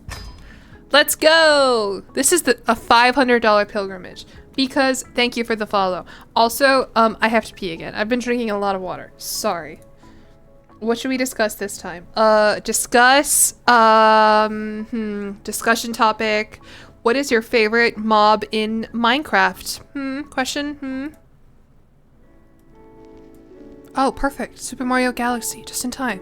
A: Let's go! This is a $500 pilgrimage. Because, thank you for the follow. Also, I have to pee again. I've been drinking a lot of water. Sorry. What should we discuss this time? Discussion topic. What is your favorite mob in Minecraft? Question? Oh, perfect. Super Mario Galaxy, just in time.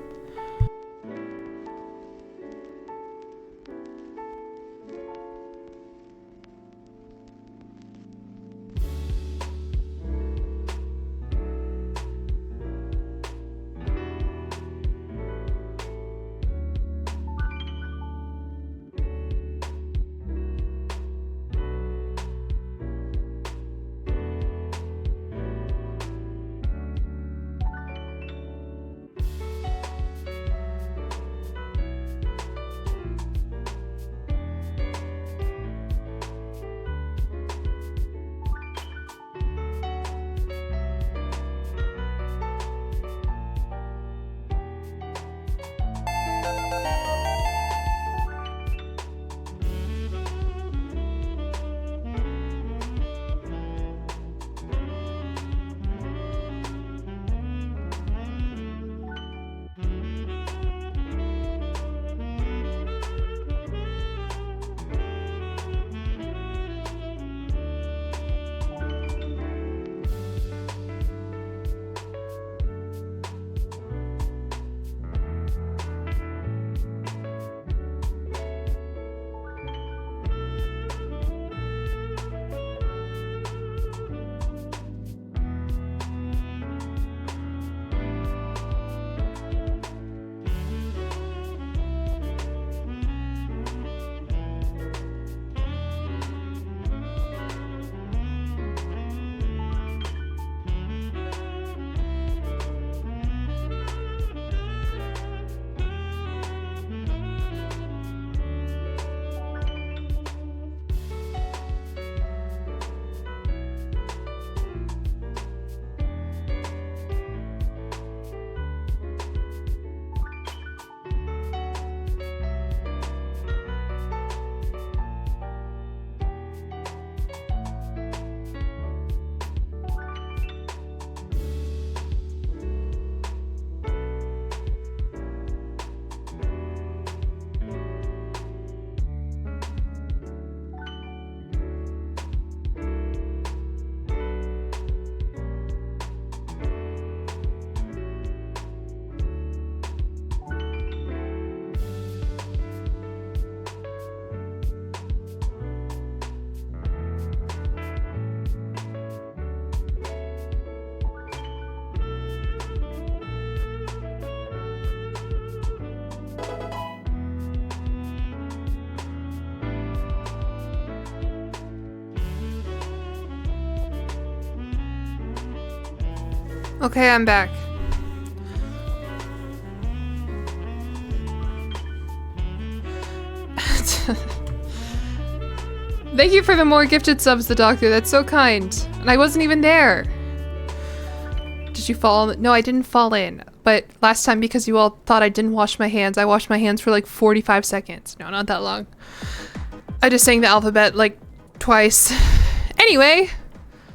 A: Okay, I'm back. Thank you for the more gifted subs, the doctor. That's so kind. And I wasn't even there. Did you fall? No, I didn't fall in. But last time, because you all thought I didn't wash my hands, I washed my hands for like 45 seconds. No, not that long. I just sang the alphabet like twice. Anyway,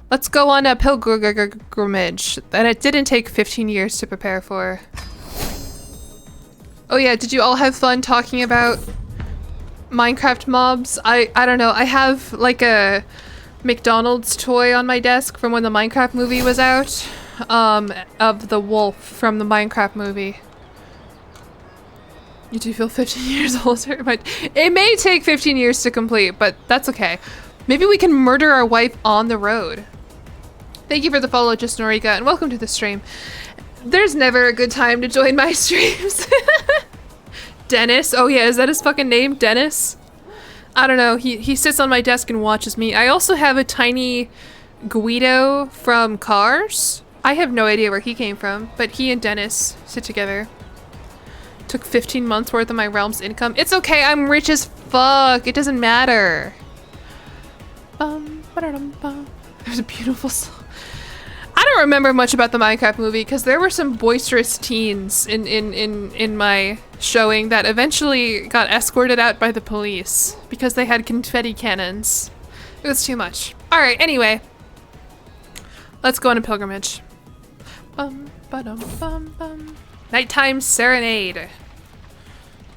A: let's go on a pilgrimage that it didn't take 15 years to prepare for. Oh yeah, did you all have fun talking about Minecraft mobs? I don't know. I have like a McDonald's toy on my desk from when the Minecraft movie was out. Of the wolf from the Minecraft movie. You do feel 15 years older, but it may take 15 years to complete, but that's okay. Maybe we can murder our wife on the road. Thank you for the follow, Just Norika, and welcome to the stream. There's never a good time to join my streams. Dennis, oh yeah, is that his fucking name, Dennis? I don't know, he sits on my desk and watches me. I also have a tiny Guido from Cars. I have no idea where he came from, but he and Dennis sit together. Took 15 months worth of my realm's income. It's okay, I'm rich as fuck. It doesn't matter. There's a beautiful song. I don't remember much about the Minecraft movie because there were some boisterous teens in my showing that eventually got escorted out by the police because they had confetti cannons. It was too much. Alright, anyway. Let's go on a pilgrimage. Nighttime serenade.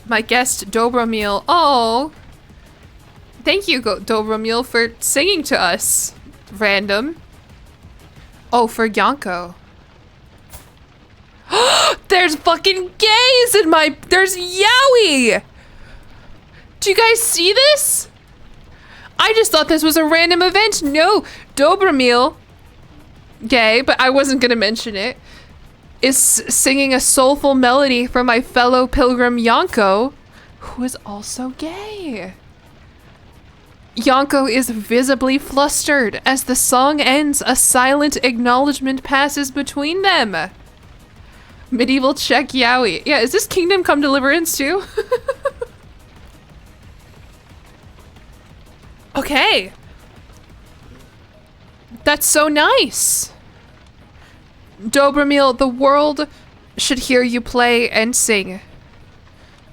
A: My guest Dobromil. Oh, thank you, Dobromil, for singing to us. Random. Oh, for Yanko. There's fucking gays in my. There's Yowie. Do you guys see this? I just thought this was a random event. No, Dobromil. Gay, but I wasn't gonna mention it, is singing a soulful melody for my fellow pilgrim Yanko, who is also gay. Yanko is visibly flustered. As the song ends, a silent acknowledgement passes between them. Medieval Czech Yowie. Yeah, is this Kingdom Come Deliverance too? Okay. That's so nice. Dobromil, the world should hear you play and sing.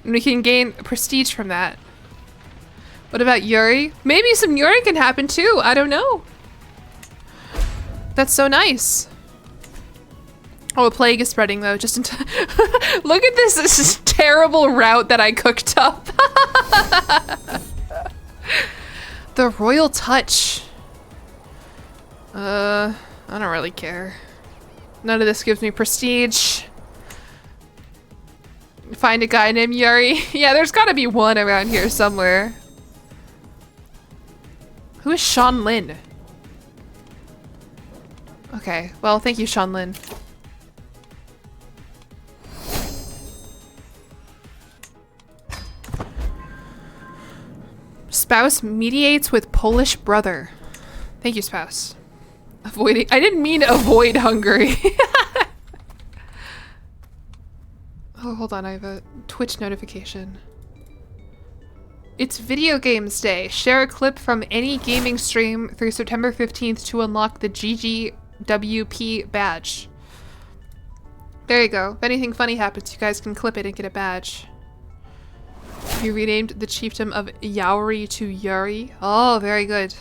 A: And we can gain prestige from that. What about Yuri? Maybe some Yuri can happen too. I don't know. That's so nice. Oh, a plague is spreading though. Just in time. Look at this terrible route that I cooked up. The royal touch. I don't really care. None of this gives me prestige. Find a guy named Yuri. Yeah, there's gotta be one around here somewhere. Who is Sean Lin? Okay, well, thank you, Sean Lin. Spouse mediates with Polish brother. Thank you, spouse. Avoiding— I didn't mean avoid Hungary. Oh, hold on, I have a Twitch notification. It's Video Games Day. Share a clip from any gaming stream through September 15th to unlock the GGWP badge. There you go. If anything funny happens, you guys can clip it and get a badge. You renamed the chiefdom of Yauri to Yuri. Oh, very good.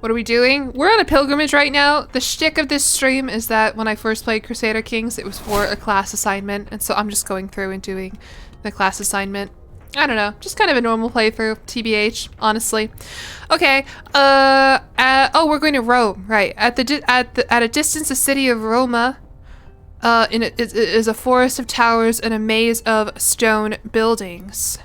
A: What are we doing? We're on a pilgrimage right now. The shtick of this stream is that when I first played Crusader Kings, it was for a class assignment, and so I'm just going through and doing the class assignment. I don't know, just kind of a normal playthrough, TBH, honestly. Okay, oh, we're going to Rome, right? At a distance, the city of Roma, is a forest of towers and a maze of stone buildings.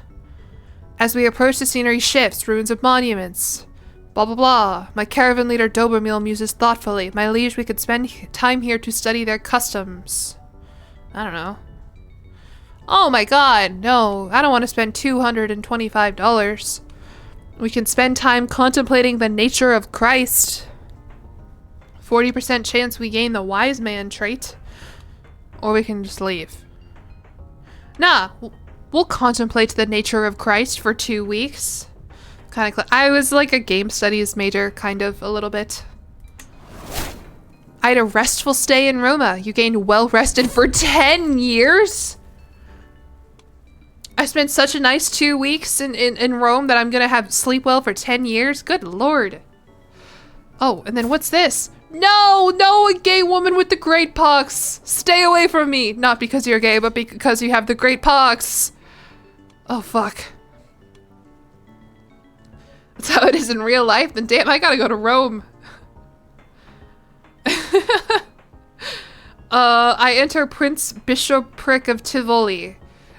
A: As we approach, the scenery shifts, ruins of monuments. Blah blah blah. My caravan leader Dobermule muses thoughtfully. My liege, we could spend time here to study their customs. I don't know. Oh my god, no, I don't want to spend $225. We can spend time contemplating the nature of Christ. 40% chance we gain the wise man trait. Or we can just leave. Nah, we'll contemplate the nature of Christ for 2 weeks. Kind of. I was like a game studies major, kind of, a little bit. I had a restful stay in Roma. You gained well rested for 10 years? I spent such a nice 2 weeks in Rome that I'm gonna have sleep well for 10 years? Good lord. Oh, and then what's this? No, no, a gay woman with the great pox. Stay away from me. Not because you're gay, but because you have the great pox. Oh, fuck. That's how it is in real life? Then damn, I gotta go to Rome. I enter Prince Bishopric of Tivoli,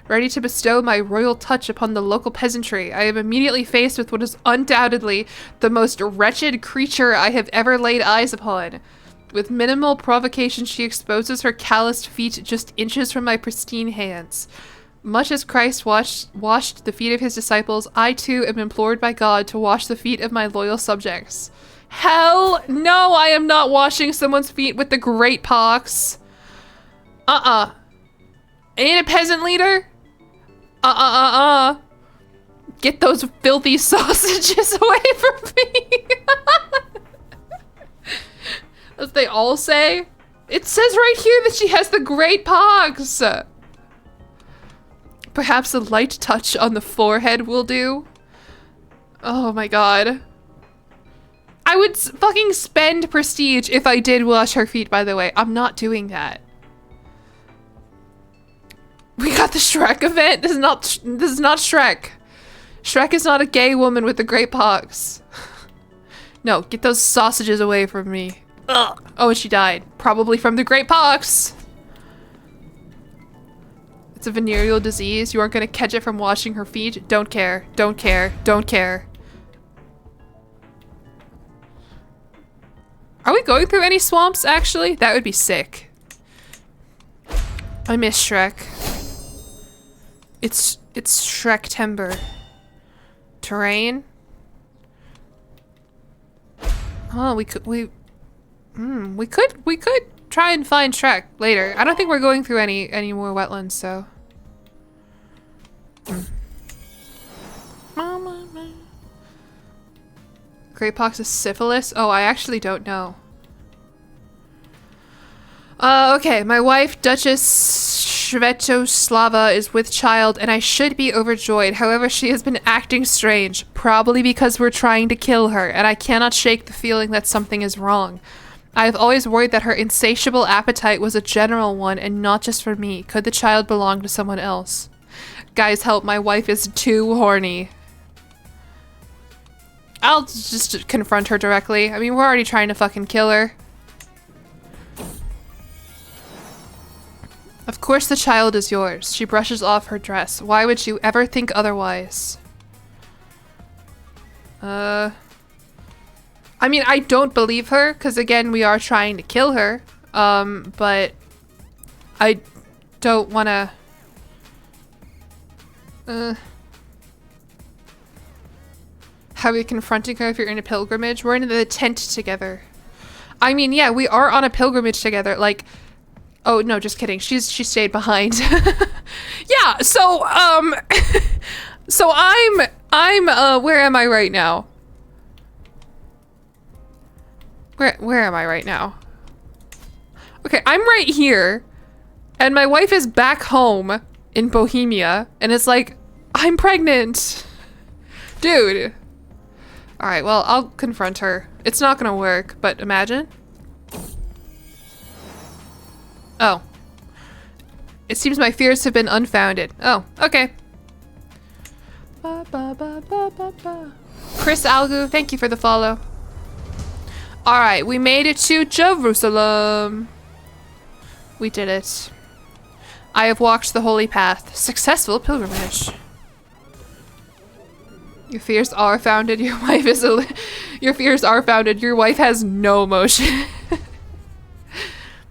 A: ready to bestow my royal touch upon the local peasantry. I am immediately faced with what is undoubtedly the most wretched creature I have ever laid eyes upon. With minimal provocation, she exposes her calloused feet just inches from my pristine hands. Much as Christ washed the feet of his disciples, I too am implored by God to wash the feet of my loyal subjects. Hell no, I am not washing someone's feet with the great pox. Ain't a peasant leader? Get those filthy sausages away from me. As they all say. It says right here that she has the great pox. Perhaps a light touch on the forehead will do. Oh my god. I would fucking spend prestige if I did wash her feet, by the way. I'm not doing that. We got the Shrek event. This is not Shrek. Shrek is not a gay woman with the great pox. No, get those sausages away from me. Ugh. Oh, and she died. Probably from the great pox. It's a venereal disease. You aren't gonna catch it from washing her feet. Don't care. Don't care. Don't care. Are we going through any swamps, actually? That would be sick. I miss Shrek. It's Shrek-tember. Terrain? Oh, we could try and find Shrek later. I don't think we're going through any more wetlands, so. Great pox is syphilis? Oh, I actually don't know. Okay, my wife, Duchess Svetoslava is with child, and I should be overjoyed. However, she has been acting strange, probably because we're trying to kill her, and I cannot shake the feeling that something is wrong. I have always worried that her insatiable appetite was a general one and not just for me. Could the child belong to someone else? Guys, help, my wife is too horny. I'll just confront her directly. I mean, we're already trying to fucking kill her. Of course the child is yours. She brushes off her dress. Why would you ever think otherwise? I mean, I don't believe her, because again, we are trying to kill her. But I don't wanna... How are we confronting her if you're in a pilgrimage? We're in the tent together. I mean, yeah, we are on a pilgrimage together. Like, oh no, just kidding. She stayed behind. Yeah, so so I'm where am I right now? Where am I right now? Okay, I'm right here, and my wife is back home in Bohemia, and it's like, I'm pregnant. Dude. Alright, well, I'll confront her. It's not gonna work, but imagine. Oh. It seems my fears have been unfounded. Oh, okay. Chris Algu, thank you for the follow. Alright, we made it to Jerusalem. We did it. I have walked the holy path. Successful pilgrimage. Your fears are founded. Your wife is your fears are founded. Your wife has no emotion.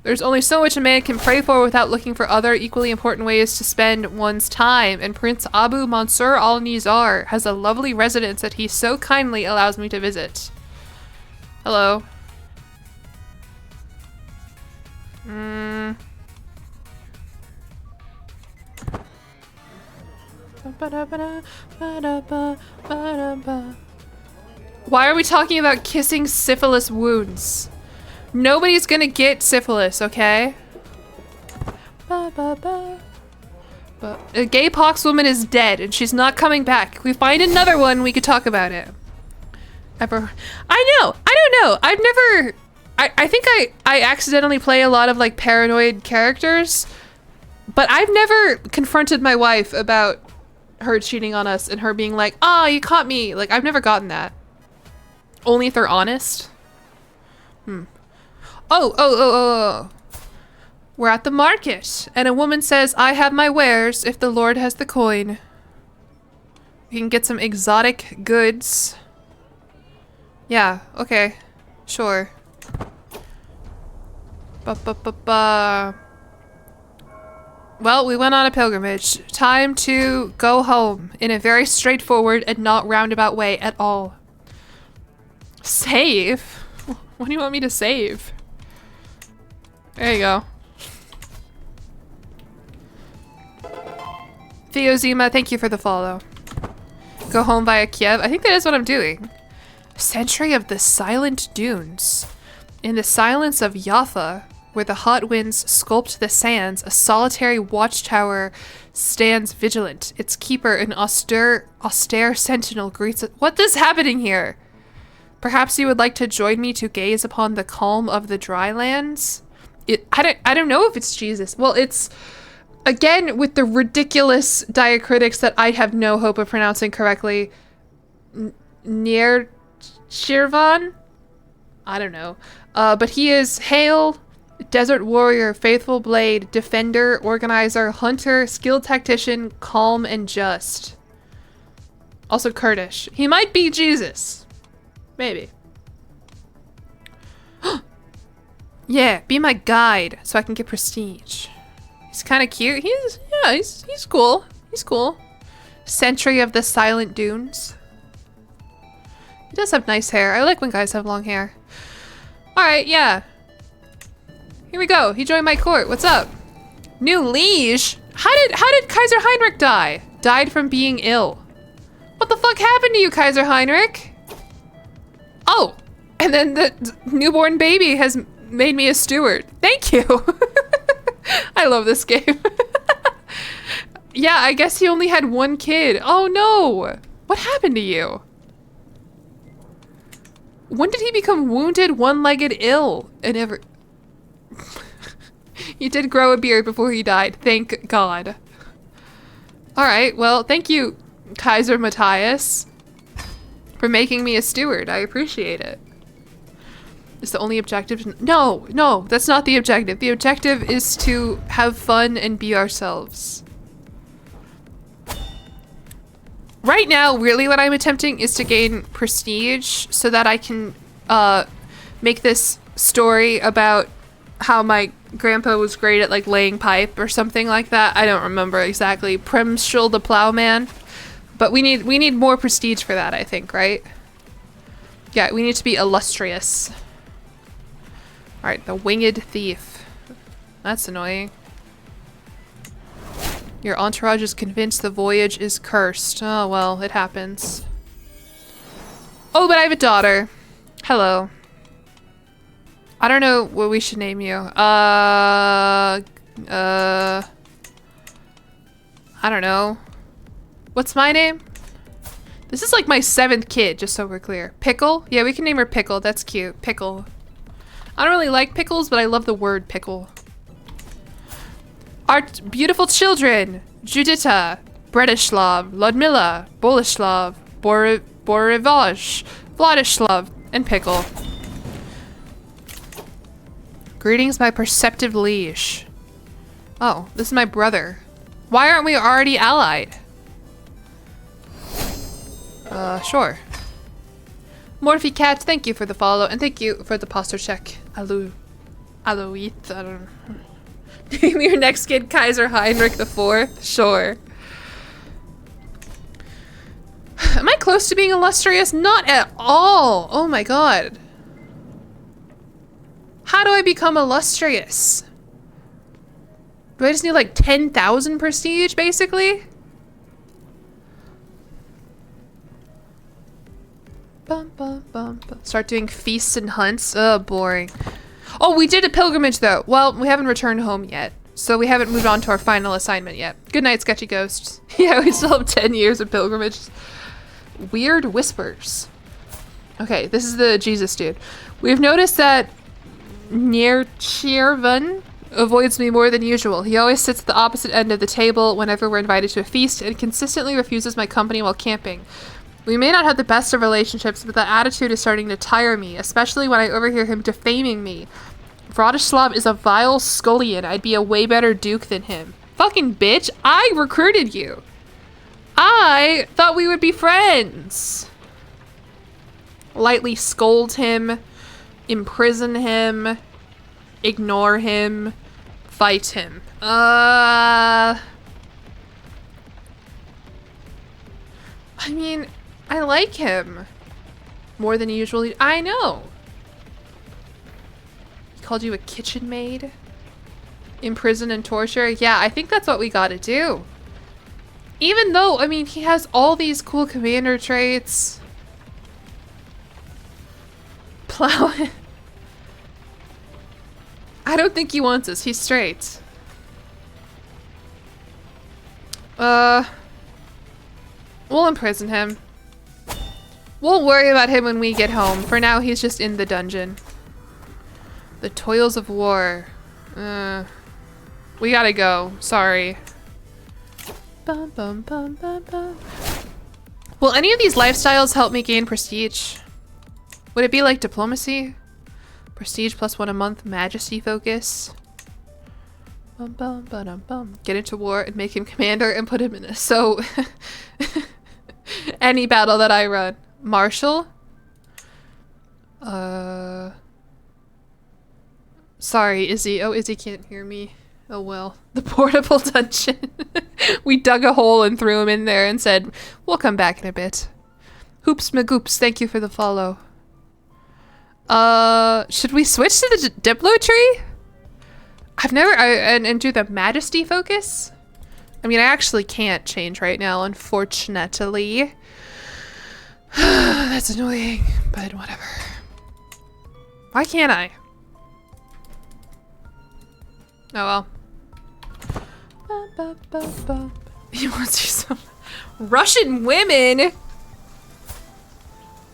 A: There's only so much a man can pray for without looking for other equally important ways to spend one's time, and Prince Abu Mansur al-Nizar has a lovely residence that he so kindly allows me to visit. Hello. Why are we talking about kissing syphilis wounds? Nobody's gonna get syphilis, okay? But a gay pox woman is dead and she's not coming back. If we find another one, we could talk about it. I don't know. I've never... I think I accidentally play a lot of like paranoid characters, but I've never confronted my wife about her cheating on us and her being like, "Oh, you caught me." Like, I've never gotten that. Only if they're honest. Oh. We're at the market, and a woman says, "I have my wares if the Lord has the coin." We can get some exotic goods. Yeah, okay. Sure. Well, we went on a pilgrimage. Time to go home in a very straightforward and not roundabout way at all. Save? What do you want me to save? There you go. Theo Zima, thank you for the follow. Go home via Kiev. I think that is what I'm doing. Century of the Silent Dunes. In the silence of Jaffa, where the hot winds sculpt the sands, a solitary watchtower stands vigilant. Its keeper, an austere sentinel, greets it. What is happening here? Perhaps you would like to join me to gaze upon the calm of the dry lands? I don't know if it's Jesus. Well, it's, again, with the ridiculous diacritics that I have no hope of pronouncing correctly. Near Shirvan? I don't know. But he is hail, desert warrior, faithful blade, defender, organizer, hunter, skilled tactician, calm and just. Also Kurdish. He might be Jesus. Maybe. Yeah, be my guide so I can get prestige. He's kind of cute. He's cool. He's cool. Century of the Silent Dunes. He does have nice hair. I like when guys have long hair. Alright, yeah. Here we go. He joined my court. What's up? New liege? How did Kaiser Heinrich die? Died from being ill. What the fuck happened to you, Kaiser Heinrich? Oh, and then the newborn baby has made me a steward. Thank you. I love this game. Yeah, I guess he only had one kid. Oh no! What happened to you? When did he become wounded, one-legged, ill, and ever... He did grow a beard before he died. Thank God. Alright, well, thank you, Kaiser Matthias, for making me a steward. I appreciate it. Is the only objective? No, no, that's not the objective. The objective is to have fun and be ourselves. Right now, really what I'm attempting is to gain prestige so that I can make this story about how my grandpa was great at like laying pipe or something like that. I don't remember exactly. Primschul the Plowman. But we need more prestige for that, I think, right? Yeah, we need to be illustrious. Alright, the winged thief. That's annoying. Your entourage is convinced the voyage is cursed. Oh, well, it happens. Oh, but I have a daughter. Hello. I don't know what we should name you. I don't know. What's my name? This is like my 7th kid, just so we're clear. Pickle? Yeah, we can name her Pickle. That's cute. Pickle. I don't really like pickles, but I love the word pickle. Our beautiful children, Judita, Bretislav, Ludmila, Boleslav, Borivaj, Vladislav, and Pickle. Greetings, my perceptive liege. Oh, this is my brother. Why aren't we already allied? Sure. Morphe Cat, thank you for the follow, and thank you for the posture check. Aloit, I don't know. Name your next kid Kaiser Heinrich IV? Sure. Am I close to being illustrious? Not at all! Oh my god. How do I become illustrious? Do I just need like 10,000 prestige, basically? Bum, bum, bum, bum. Start doing feasts and hunts. Oh, boring. Oh, we did a pilgrimage though. Well, we haven't returned home yet. So we haven't moved on to our final assignment yet. Good night, sketchy ghosts. Yeah, we still have 10 years of pilgrimage. Weird whispers. Okay, this is the Jesus dude. We've noticed that Nierchirvan avoids me more than usual. He always sits at the opposite end of the table whenever we're invited to a feast and consistently refuses my company while camping. We may not have the best of relationships, but that attitude is starting to tire me, especially when I overhear him defaming me. Vladislav is a vile scullion. I'd be a way better duke than him. Fucking bitch, I recruited you. I thought we would be friends. Lightly scold him, imprison him, ignore him, fight him. I mean, I like him more than usual. I know. He called you a kitchen maid? Imprison and torture? Yeah, I think that's what we gotta do. Even though, I mean, he has all these cool commander traits. Plow. I don't think he wants us. He's straight. We'll imprison him. We'll worry about him when we get home. For now, he's just in the dungeon. The toils of war. We gotta go. Sorry. Bum, bum, bum, bum, bum. Will any of these lifestyles help me gain prestige? Would it be like diplomacy? Prestige +1 a month, majesty focus. Bum, bum, ba-dum, bum. Get into war and make him commander and put him in a... So... any battle that I run. Marshal? Sorry, Izzy. Oh, Izzy can't hear me. Oh well. The portable dungeon. We dug a hole and threw him in there and said, we'll come back in a bit. Hoops Magoops, thank you for the follow. Should we switch to the Diplo tree? I've never, and do the majesty focus? I mean, I actually can't change right now, unfortunately. That's annoying, but whatever. Why can't I? Oh well. He wants you some Russian women.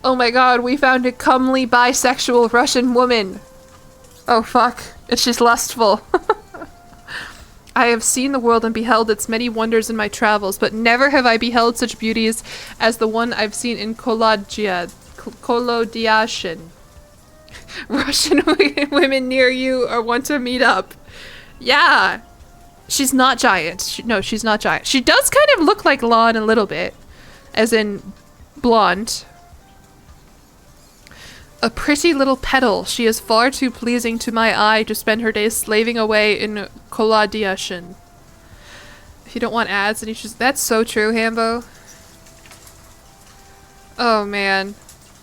A: Oh my god, we found a comely bisexual Russian woman. Oh fuck, and she's lustful. I have seen the world and beheld its many wonders in my travels, but never have I beheld such beauties as the one I've seen in Kolodiashin. Russian women near you or want to meet up. Yeah. She's not giant. No, she's not giant. She does kind of look like Lon a little bit. As in blonde. A pretty little petal. She is far too pleasing to my eye to spend her days slaving away in Kolodiashin. If you don't want ads, then you should... That's so true, Hambo. Oh, man.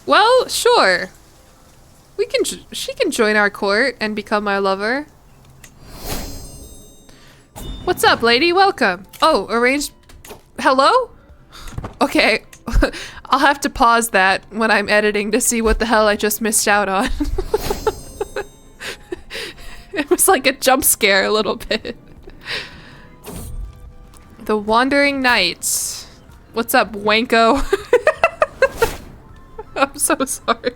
A: Well, sure. She can join our court and become my lover. What's up, lady? Welcome. Oh, arranged... Hello? Okay. I'll have to pause that when I'm editing to see what the hell I just missed out on. It was like a jump scare a little bit. The Wandering Knights. What's up, wanko? I'm so sorry.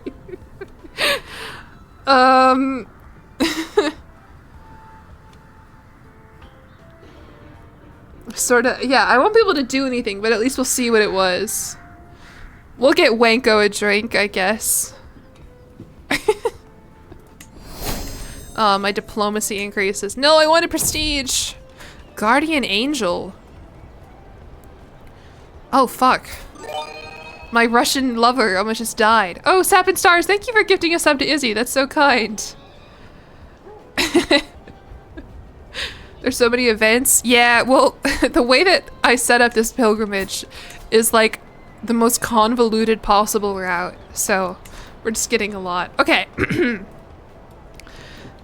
A: Sorta, yeah, I won't be able to do anything, but at least we'll see what it was. We'll get Wanko a drink, I guess. Oh, my diplomacy increases. No, I want a prestige! Guardian Angel. Oh, fuck. My Russian lover almost just died. Oh, Sap and Stars, thank you for gifting a sub to Izzy. That's so kind. There's so many events. Yeah, well, the way that I set up this pilgrimage is like the most convoluted possible route. So we're just getting a lot. Okay.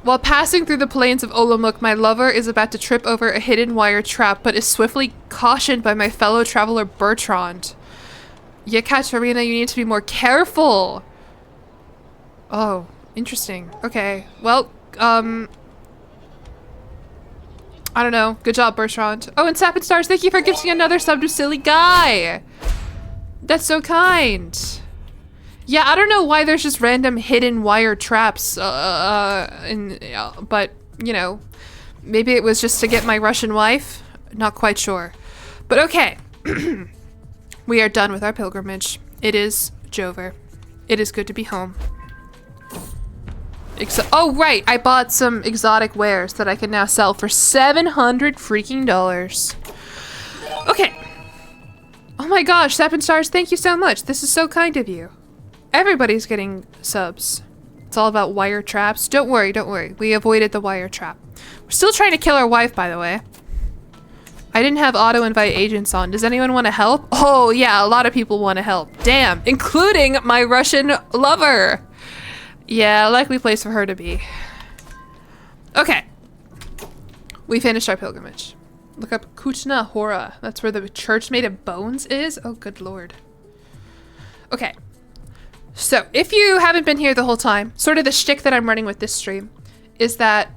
A: While passing through the plains of Olomouc, my lover is about to trip over a hidden wire trap, but is swiftly cautioned by my fellow traveler Bertrand. Yekaterina, you need to be more careful. Oh, interesting. Okay. Well, I don't know. Good job, Bertrand. Oh, and Sap and Stars, thank you for gifting another sub to Silly Guy. That's so kind. Yeah, I don't know why there's just random hidden wire traps, but, you know, maybe it was just to get my Russian wife? Not quite sure. But okay. We are done with our pilgrimage. It is Jover. It is good to be home. Oh, right. I bought some exotic wares that I can now sell for $700 freaking dollars. Okay. Oh my gosh, Sap and Stars, thank you so much. This is so kind of you. Everybody's getting subs. It's all about wire traps. Don't worry, don't worry. We avoided the wire trap. We're still trying to kill our wife, by the way. I didn't have auto-invite agents on. Does anyone want to help? Oh, yeah, a lot of people want to help. Damn, including my Russian lover. Yeah, likely place for her to be. Okay. We finished our pilgrimage. Look up Kuchna Hora. That's where the church made of bones is? Oh, good lord. Okay. So, if you haven't been here the whole time, sort of the shtick that I'm running with this stream is that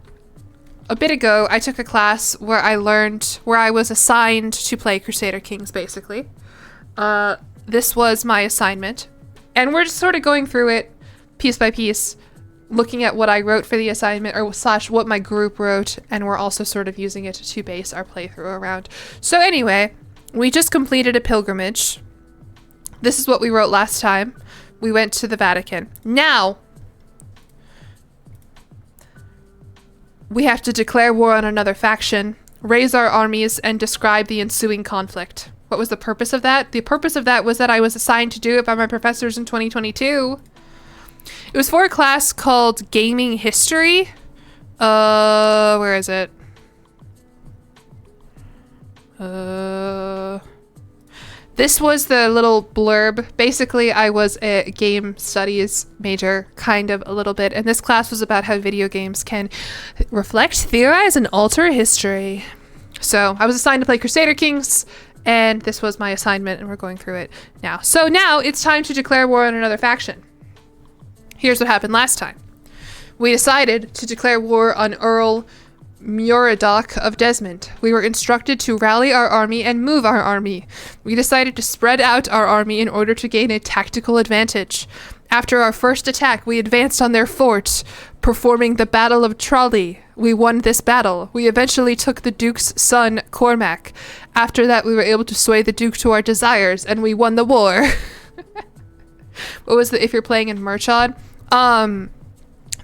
A: a bit ago, I took a class where I was assigned to play Crusader Kings, basically. This was my assignment. And we're just sort of going through it piece by piece, looking at what I wrote for the assignment, or / what my group wrote, and we're also sort of using it to base our playthrough around. So anyway, we just completed a pilgrimage. This is what we wrote last time. We went to the Vatican. Now, we have to declare war on another faction, raise our armies, and describe the ensuing conflict. What was the purpose of that? The purpose of that was that I was assigned to do it by my professors in 2022. It was for a class called Gaming History. Where is it? This was the little blurb. Basically, I was a game studies major, kind of a little bit, and this class was about how video games can reflect, theorize, and alter history. So I was assigned to play Crusader Kings, and this was my assignment, and we're going through it now. So now it's time to declare war on another faction. Here's what happened last time. We decided to declare war on Earl Muradoc of Desmond. We were instructed to rally our army and move our army. We decided to spread out our army in order to gain a tactical advantage. After our first attack, we advanced on their fort, performing the Battle of Trolley. We won this battle. We eventually took the Duke's son, Cormac. After that, we were able to sway the Duke to our desires, and we won the war. What was the, if you're playing in Murchad?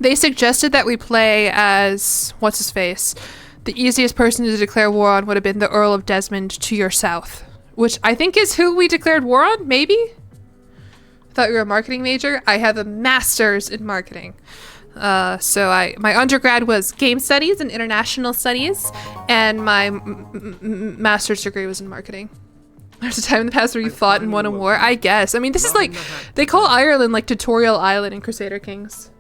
A: They suggested that we play as, what's his face? The easiest person to declare war on would have been the Earl of Desmond to your south, which I think is who we declared war on, maybe? I thought you were a marketing major. I have a master's in marketing. So my undergrad was game studies and international studies, and my master's degree was in marketing. There's a time in the past where you fought and won a war, I guess. I mean, this is like, they call Ireland like Tutorial Island in Crusader Kings.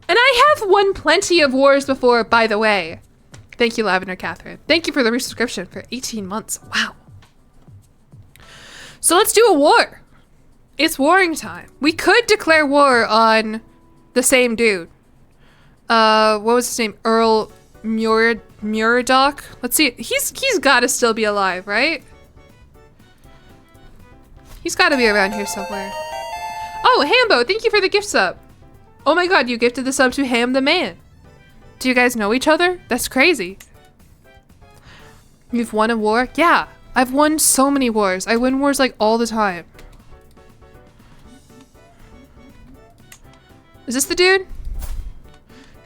A: And I have won plenty of wars before, by the way. Thank you, Lavender Catherine. Thank you for the resubscription for 18 months. Wow. So let's do a war. It's warring time. We could declare war on the same dude. What was his name? Earl Muradoc? Let's see. He's got to still be alive, right? He's got to be around here somewhere. Oh, Hambo, thank you for the gift sub. Oh my god, you gifted the sub to Ham the Man. Do you guys know each other? That's crazy. You've won a war? Yeah, I've won so many wars. I win wars like all the time. Is this the dude?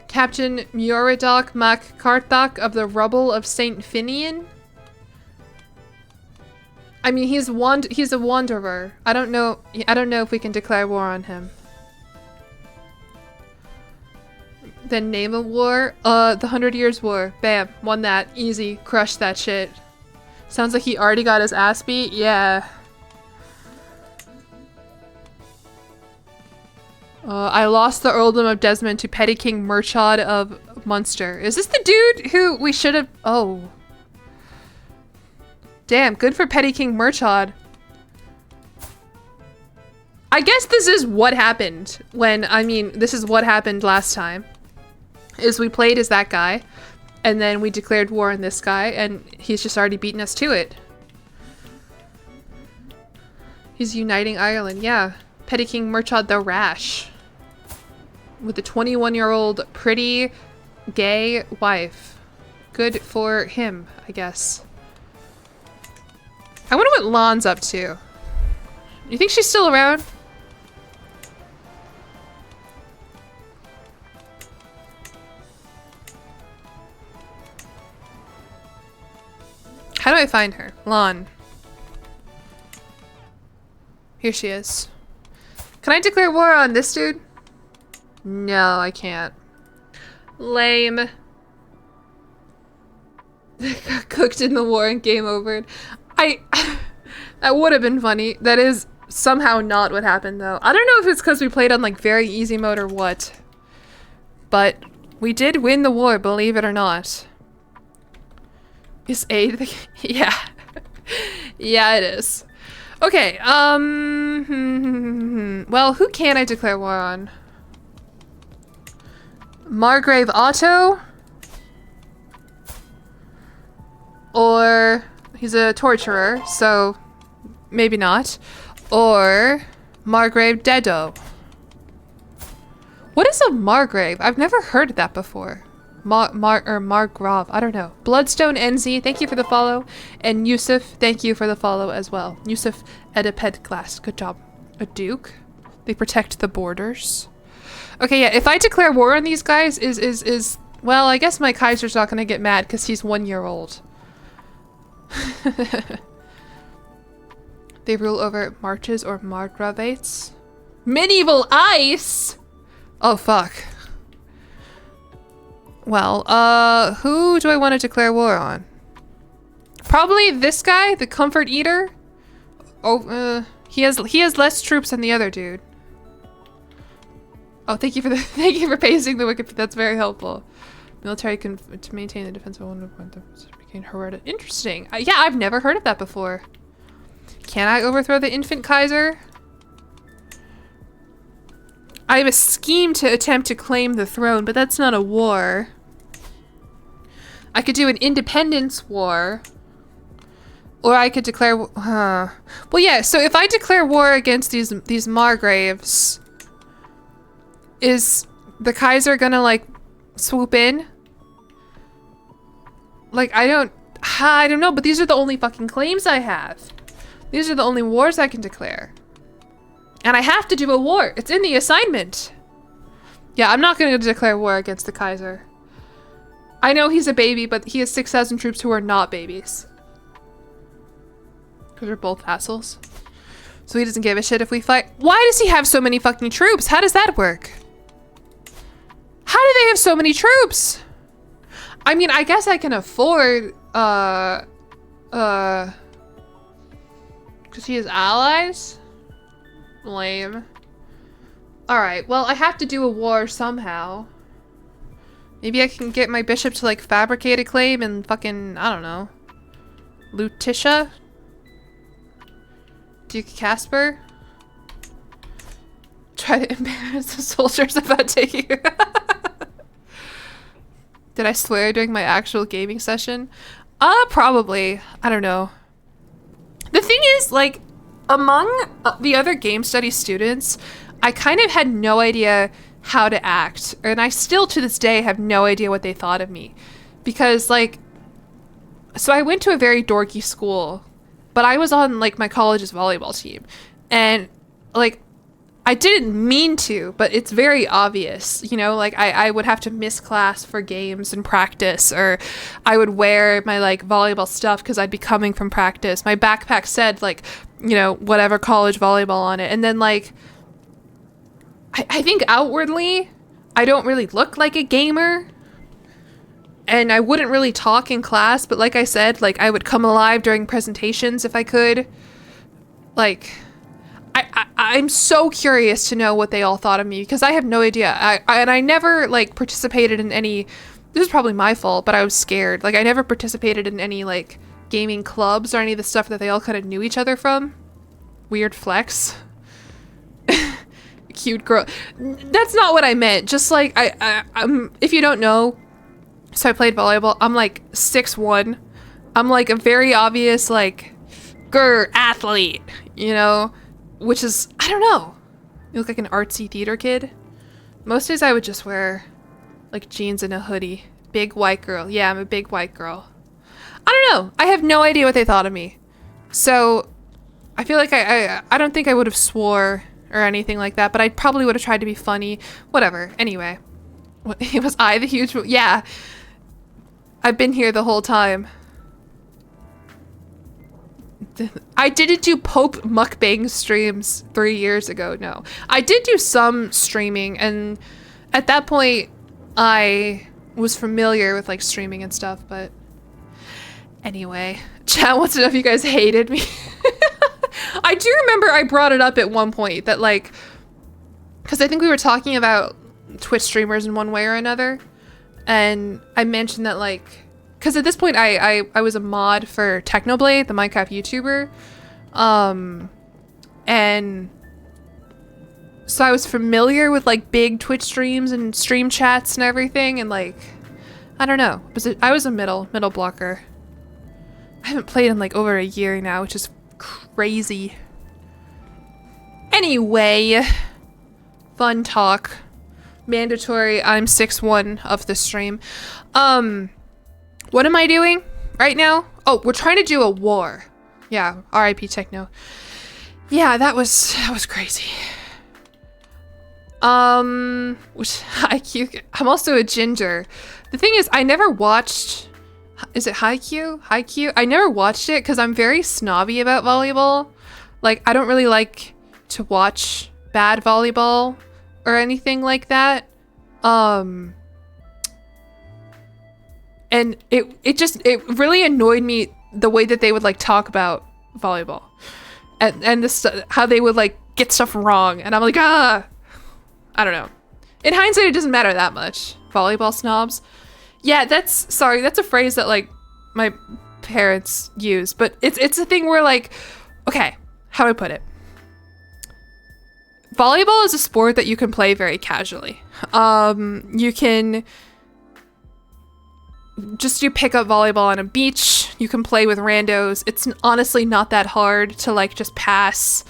A: Captain Muradoc Mac Karthak of the rubble of St. Finian? I mean, he's a wanderer. I don't know if we can declare war on him. Then name a war. The 100 Years' War. Bam. Won that. Easy. Crushed that shit. Sounds like he already got his ass beat. Yeah. I lost the earldom of Desmond to Petty King Murchad of Munster. Is this the dude who we should have... Oh. Damn, good for Petty King Murchad. I guess this is what happened when, I mean, this is what happened last time. Is we played as that guy, and then we declared war on this guy, and he's just already beaten us to it. He's uniting Ireland, yeah. Petty King Murchad the Rash. With a 21-year-old pretty gay wife. Good for him, I guess. I wonder what Lon's up to. You think she's still around? How do I find her? Lon. Here she is. Can I declare war on this dude? No, I can't. Lame. Got cooked in the war and game over. That would have been funny. That is somehow not what happened though. I don't know if it's because we played on like very easy mode or what. But we did win the war, believe it or not. Is aid the yeah. Yeah, it is. Okay, well, who can I declare war on? Margrave Otto? Or he's a torturer, so maybe not. Or Margrave Dedo. What is a Margrave? I've never heard of that before. Margrave, I don't know. Bloodstone NZ, thank you for the follow. And Yusuf, thank you for the follow as well. Yusuf Ediped Glass, good job. A duke? They protect the borders. Okay, yeah, if I declare war on these guys well, I guess my Kaiser's not gonna get mad because he's 1 year old. They rule over marches or margraves. Medieval ice! Oh, fuck. Well, who do I want to declare war on? Probably this guy, the Comfort Eater. Oh, he has less troops than the other dude. Oh, thank you for pasting the wiki. That's very helpful. Military can to maintain the defense of one became hereditary. Interesting. Yeah, I've never heard of that before. Can I overthrow the infant Kaiser? I have a scheme to attempt to claim the throne, but that's not a war. I could do an independence war. Or I could declare, well, yeah, so if I declare war against these Margraves, is the Kaiser gonna, like, swoop in? Like, I don't know, but these are the only fucking claims I have. These are the only wars I can declare. And I have to do a war. It's in the assignment. Yeah, I'm not gonna declare war against the Kaiser. I know he's a baby, but he has 6,000 troops who are not babies. Because we're both vassals. So he doesn't give a shit if we fight. Why does he have so many fucking troops? How does that work? How do they have so many troops? I mean, I guess I can afford, because he has allies? Lame. Alright, well, I have to do a war somehow. Maybe I can get my bishop to, like, fabricate a claim and fucking, I don't know. Lutetia? Duke Casper? Try to embarrass the soldiers about taking Did I swear during my actual gaming session? Probably. I don't know. The thing is, like, among the other game study students, I kind of had no idea how to act. And I still, to this day, have no idea what they thought of me. Because, like, so I went to a very dorky school, but I was on, like, my college's volleyball team. And, like, I didn't mean to, but it's very obvious, you know, like I would have to miss class for games and practice, or I would wear my, like, volleyball stuff because I'd be coming from practice. My backpack said, like, you know, whatever college volleyball on it. And then, like, I think outwardly, I don't really look like a gamer. And I wouldn't really talk in class, but like I said, like, I would come alive during presentations if I could. Like, I'm so curious to know what they all thought of me, because I have no idea. I never, like, participated in any, this is probably my fault, but I was scared. Like, I never participated in any, like, gaming clubs or any of the stuff that they all kind of knew each other from. Weird flex. Cute girl. That's not what I meant. Just, like, I'm, if you don't know, so I played volleyball. I'm, like, 6'1". I'm, like, a very obvious, like, athlete, you know? Which is, I don't know. You look like an artsy theater kid. Most days I would just wear, like, jeans and a hoodie. Big white girl. Yeah, I'm a big white girl. I don't know. I have no idea what they thought of me. So, I feel like I don't think I would have swore or anything like that, but I probably would have tried to be funny. Whatever. Anyway. Was I the huge... Yeah. I've been here the whole time. I didn't do Pope mukbang streams 3 years ago, no. I did do some streaming, and at that point, I was familiar with, like, streaming and stuff, but anyway. Chat wants to know if you guys hated me. I do remember I brought it up at one point, that, like, because I think we were talking about Twitch streamers in one way or another, and I mentioned that, like, because at this point, I was a mod for Technoblade, the Minecraft YouTuber. And so I was familiar with, like, big Twitch streams and stream chats and everything. And, like, I don't know. I was a middle blocker. I haven't played in, like, over a year now, which is crazy. Anyway, fun talk. Mandatory, I'm 6'1" of the stream. What am I doing right now? Oh, we're trying to do a war. Yeah, RIP Techno. Yeah, that was crazy. Which Haikyuu, I'm also a ginger. The thing is, I never watched, is it Haikyuu? Haikyuu? I never watched it because I'm very snobby about volleyball. Like, I don't really like to watch bad volleyball or anything like that. And it really annoyed me the way that they would, like, talk about volleyball and this, how they would, like, get stuff wrong. And I'm like, I don't know. In hindsight, it doesn't matter that much. Volleyball snobs. Yeah, that's a phrase that, like, my parents use, but it's a thing where, like, okay, how do I put it? Volleyball is a sport that you can play very casually. You can just do pickup volleyball on a beach. You can play with randos. It's honestly not that hard to like just pass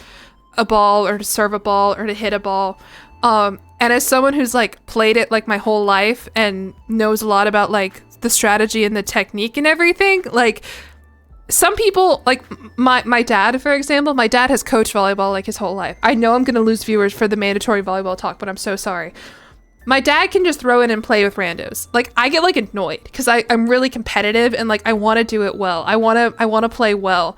A: a ball or to serve a ball or to hit a ball. And as someone who's like played it like my whole life and knows a lot about like the strategy and the technique and everything, like some people, like my dad, for example, my dad has coached volleyball like his whole life. I know I'm going to lose viewers for the mandatory volleyball talk, but I'm so sorry. My dad can just throw in and play with randos. Like, I get like annoyed because I'm really competitive and like I want to do it well. I want to play well.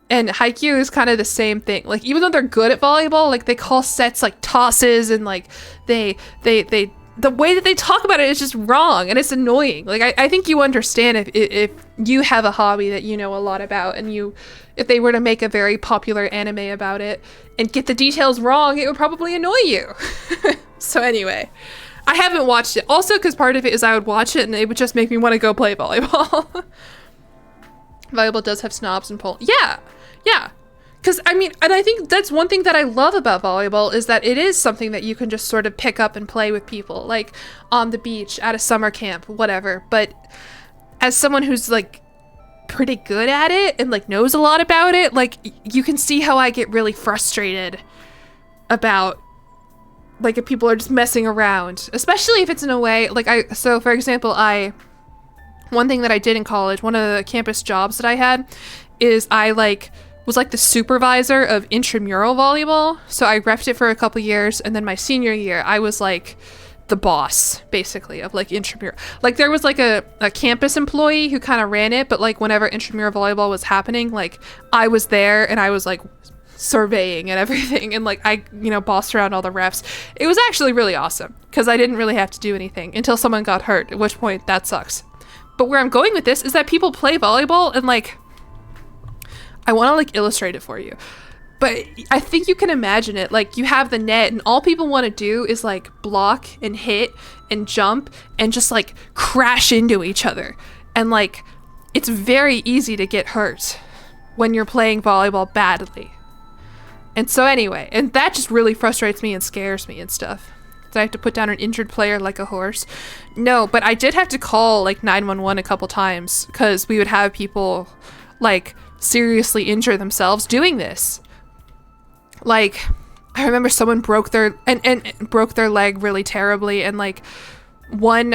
A: And Haikyuu is kind of the same thing. Like, even though they're good at volleyball, like they call sets like tosses, and like they the way that they talk about it is just wrong, and it's annoying. Like, I think you understand if you have a hobby that you know a lot about, and if they were to make a very popular anime about it and get the details wrong, it would probably annoy you. So anyway, I haven't watched it. Also, because part of it is I would watch it and it would just make me want to go play volleyball. Volleyball does have snobs in Poland. Yeah. Because, I mean, and I think that's one thing that I love about volleyball is that it is something that you can just sort of pick up and play with people, like on the beach, at a summer camp, whatever. But as someone who's like pretty good at it and like knows a lot about it, like you can see how I get really frustrated about like if people are just messing around, especially if it's in a way like so for example, one thing that I did in college, one of the campus jobs that I had is I like was like the supervisor of intramural volleyball. So I repped it for a couple years, and then my senior year I was like the boss basically of like intramural. Like there was like a campus employee who kind of ran it, but like whenever intramural volleyball was happening, like I was there and I was like surveying and everything, and like I bossed around all the refs. It was actually really awesome because I didn't really have to do anything until someone got hurt, at which point that sucks. But where I'm going with this is that people play volleyball, and like I want to like illustrate it for you, but I think you can imagine it. Like you have the net and all people want to do is like block and hit and jump and just like crash into each other, and like it's very easy to get hurt when you're playing volleyball badly. And so anyway, and that just really frustrates me and scares me and stuff. Did I have to put down an injured player like a horse? No, but I did have to call like 911 a couple times because we would have people like seriously injure themselves doing this. Like I remember someone broke their leg really terribly, and like one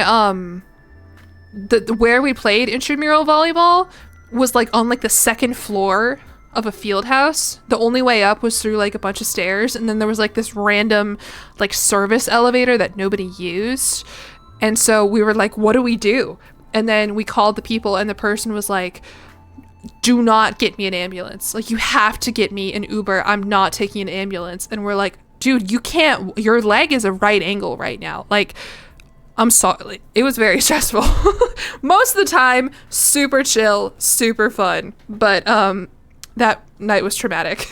A: where we played intramural volleyball was like on like the second floor of a field house. The only way up was through like a bunch of stairs, and then there was like this random like service elevator that nobody used. And so we were like, what do we do? And then we called the people, and the person was like, do not get me an ambulance. Like, you have to get me an Uber. I'm not taking an ambulance. And we're like, dude, you can't, your leg is a right angle right now. Like, I'm sorry. It was very stressful. Most of the time, super chill, super fun. But that night was traumatic.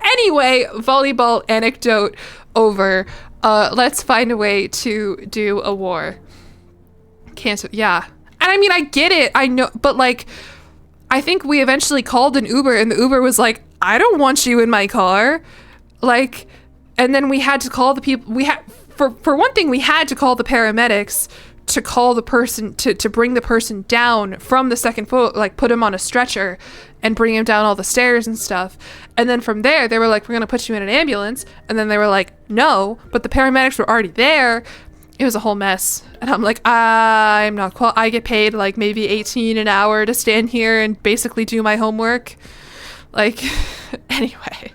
A: Anyway, volleyball anecdote over. Let's find a way to do a war. Cancel. Yeah. And I mean, I get it. I know. But like, I think we eventually called an Uber, and the Uber was like, I don't want you in my car. Like, and then we had to call the people. We had, for one thing, we had to call the paramedics to call the person, to bring the person down from the second floor, like put him on a stretcher and bring him down all the stairs and stuff. And then from there, they were like, we're going to put you in an ambulance. And then they were like, no, but the paramedics were already there. It was a whole mess. And I'm like, I'm not I get paid like maybe $18 an hour to stand here and basically do my homework. Like, anyway,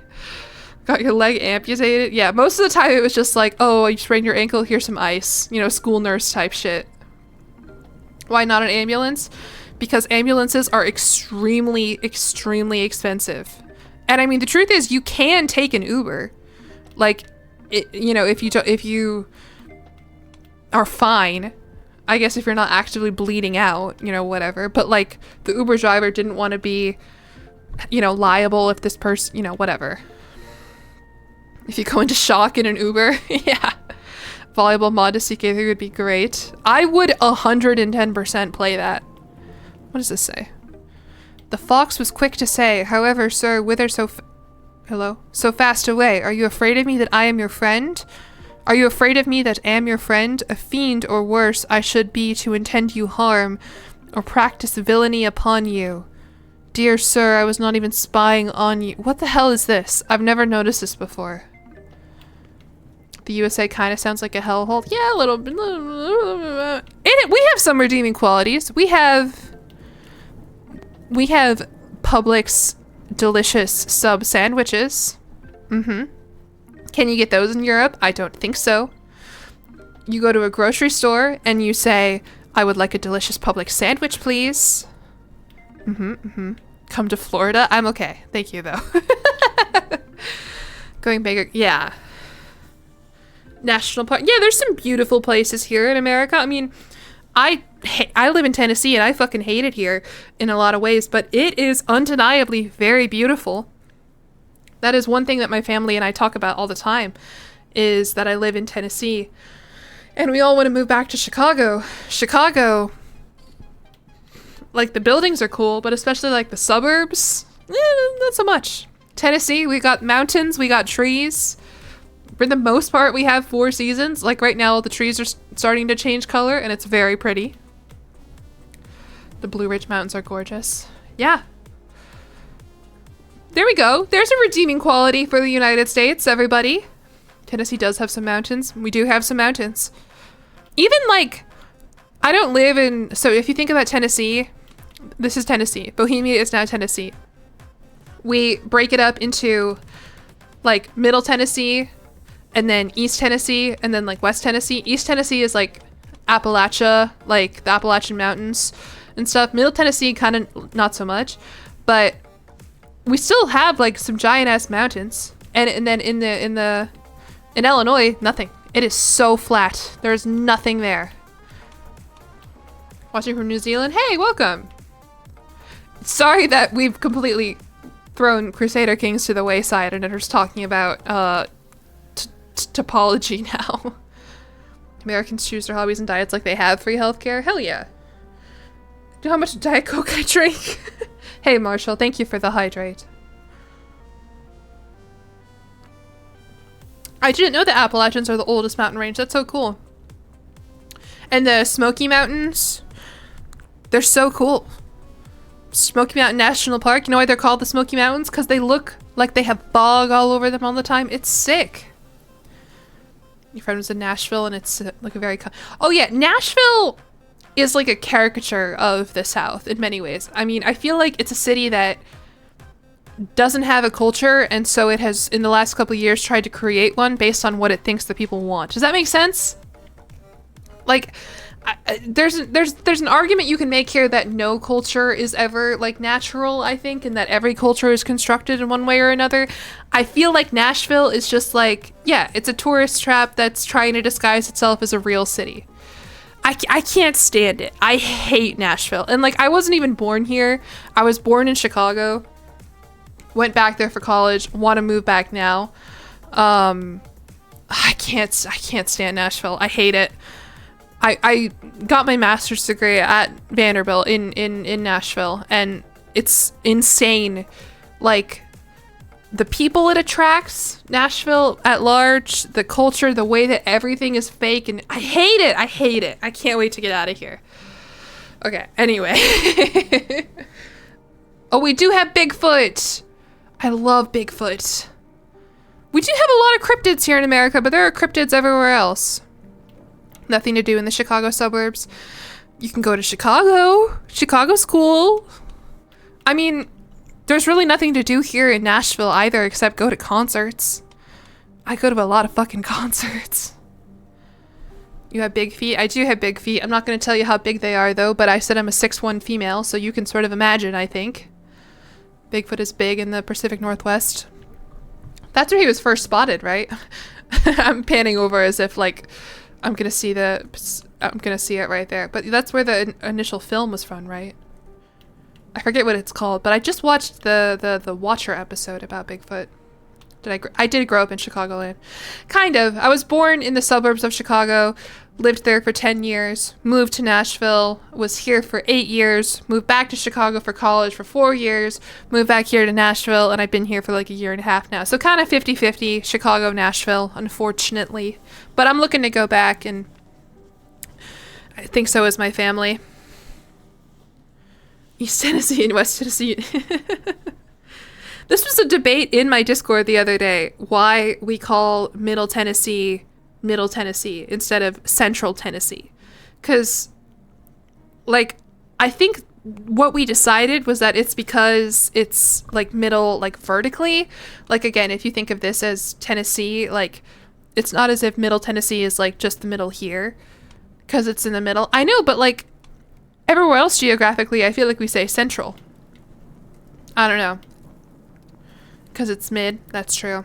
A: got your leg amputated. Yeah, most of the time it was just like, oh, you sprained your ankle, here's some ice, school nurse type shit. Why not an ambulance? Because ambulances are extremely, extremely expensive. And I mean, the truth is you can take an Uber. Like, if you are fine, I guess, if you're not actively bleeding out, whatever. But like the Uber driver didn't want to be, liable if this person, whatever. If you go into shock in an Uber, yeah. Volleyball mod to ck3 would be great. I would 110% play that. What does this say? The fox was quick to say, however, sir, whither so fast away? Are you afraid of me that I am your friend? Are you afraid of me that am your friend? A fiend or worse I should be to intend you harm or practice villainy upon you. Dear sir, I was not even spying on you. What the hell is this? I've never noticed this before. The USA kind of sounds like a hellhole. Yeah, a little bit. We have some redeeming qualities. We have Publix delicious sub sandwiches. Can you get those in Europe? I don't think so. You go to a grocery store and you say, I would like a delicious Publix sandwich, please. Come to Florida? I'm okay. Thank you, though. Going bigger. Yeah. National park. Yeah, there's some beautiful places here in America. I mean, I live in Tennessee and I fucking hate it here in a lot of ways, but it is undeniably very beautiful. That is one thing that my family and I talk about all the time, is that I live in Tennessee and we all want to move back to Chicago. Chicago, like, the buildings are cool, but especially like the suburbs, not so much. Tennessee, we got mountains, we got trees. For the most part, we have 4 seasons. Like right now, the trees are starting to change color and it's very pretty. The Blue Ridge Mountains are gorgeous. Yeah. There we go. There's a redeeming quality for the United States, everybody. Tennessee does have some mountains. We do have some mountains. Even like, I don't live in, so if you think about Tennessee, this is Tennessee. Bohemia is now Tennessee. We break it up into like Middle Tennessee, and then East Tennessee, and then like West Tennessee. East Tennessee is like Appalachia, like the Appalachian Mountains and stuff. Middle Tennessee, kind of not so much, but we still have like some giant ass mountains. And then in Illinois, nothing. It is so flat. There's nothing there. Watching from New Zealand. Hey, welcome. Sorry that we've completely thrown Crusader Kings to the wayside and are just talking about topology now. Americans choose their hobbies and diets like they have free healthcare. Hell yeah. Do how much Diet Coke I drink? Hey Marshall, thank you for the hydrate. I didn't know the Appalachians are the oldest mountain range. That's so cool. And the Smoky Mountains, they're so cool. Smoky Mountain National Park, you know why they're called the Smoky Mountains? Because they look like they have bog all over them all the time. It's sick. Your friend was in Nashville and it's like a very... Oh yeah, Nashville is like a caricature of the South in many ways. I mean, I feel like it's a city that doesn't have a culture, and so it has, in the last couple of years, tried to create one based on what it thinks the people want. Does that make sense? Like, there's an argument you can make here that no culture is ever like natural, I think, and that every culture is constructed in one way or another. I feel like Nashville is just like, yeah, it's a tourist trap that's trying to disguise itself as a real city. I can't stand it. I hate Nashville. And like, I wasn't even born here. I was born in Chicago. Went back there for college. Want to move back now. I can't stand Nashville. I hate it. I got my master's degree at Vanderbilt in Nashville, and it's insane. Like, the people it attracts, Nashville at large, the culture, the way that everything is fake, and I hate it. I hate it. I can't wait to get out of here. Okay, anyway. Oh, we do have Bigfoot. I love Bigfoot. We do have a lot of cryptids here in America, but there are cryptids everywhere else. Nothing to do in the Chicago suburbs. You can go to Chicago. Chicago's cool. I mean, there's really nothing to do here in Nashville either except go to concerts. I go to a lot of fucking concerts. You have big feet? I do have big feet. I'm not going to tell you how big they are though, but I said I'm a 6'1" female, so you can sort of imagine, I think. Bigfoot is big in the Pacific Northwest. That's where he was first spotted, right? I'm panning over as if like I'm gonna see it right there. But that's where the initial film was from, right? I forget what it's called, but I just watched the Watcher episode about Bigfoot. I did grow up in Chicagoland. Kind of. I was born in the suburbs of Chicago, lived there for 10 years, moved to Nashville, was here for 8 years, moved back to Chicago for college for 4 years, moved back here to Nashville, and I've been here for like a year and a half now. So kind of 50-50, Chicago, Nashville, unfortunately. But I'm looking to go back, and I think so is my family. East Tennessee and West Tennessee. This was a debate in my Discord the other day, why we call Middle Tennessee instead of Central Tennessee. Because, like, I think what we decided was that it's because it's, like, middle, like, vertically. Like, again, if you think of this as Tennessee, like, it's not as if Middle Tennessee is, like, just the middle here. Because it's in the middle. I know, but, like, everywhere else geographically, I feel like we say Central. I don't know. Because it's mid, that's true.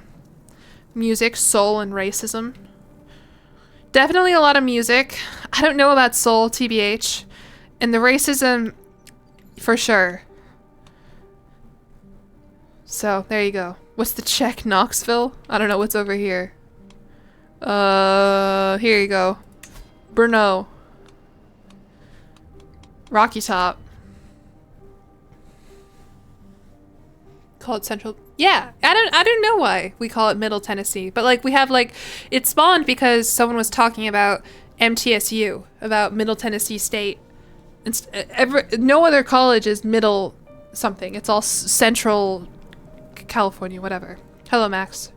A: Music, soul, and racism. Definitely a lot of music. I don't know about soul, TBH. And the racism, for sure. So, there you go. What's the check? Knoxville? I don't know what's over here. Here you go. Brno. Rocky Top. Call it Central. Yeah, I don't know why we call it Middle Tennessee, but like we have like it spawned because someone was talking about MTSU, about Middle Tennessee State. No other college is Middle something. It's all Central California, whatever. Hello, Max.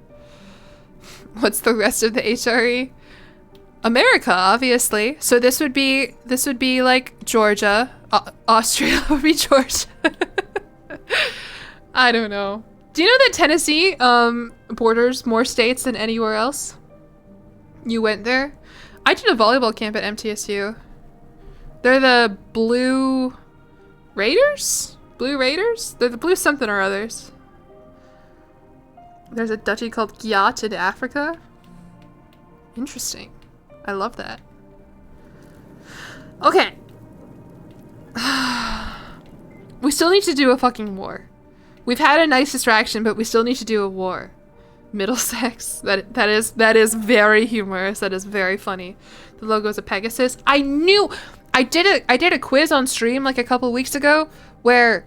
A: What's the rest of the HRE? America, obviously. So this would be like Georgia. Austria would be Georgia. I don't know. Do you know that Tennessee borders more states than anywhere else? You went there? I did a volleyball camp at MTSU. They're the Blue Raiders? Blue Raiders? They're the Blue something or others. There's a duchy called Gyat in Africa. Interesting. I love that. Okay. We still need to do a fucking war. We've had a nice distraction, but we still need to do a war. Middlesex. That is very humorous. That is very funny. The logo is a Pegasus. I knew. I did a quiz on stream like a couple weeks ago where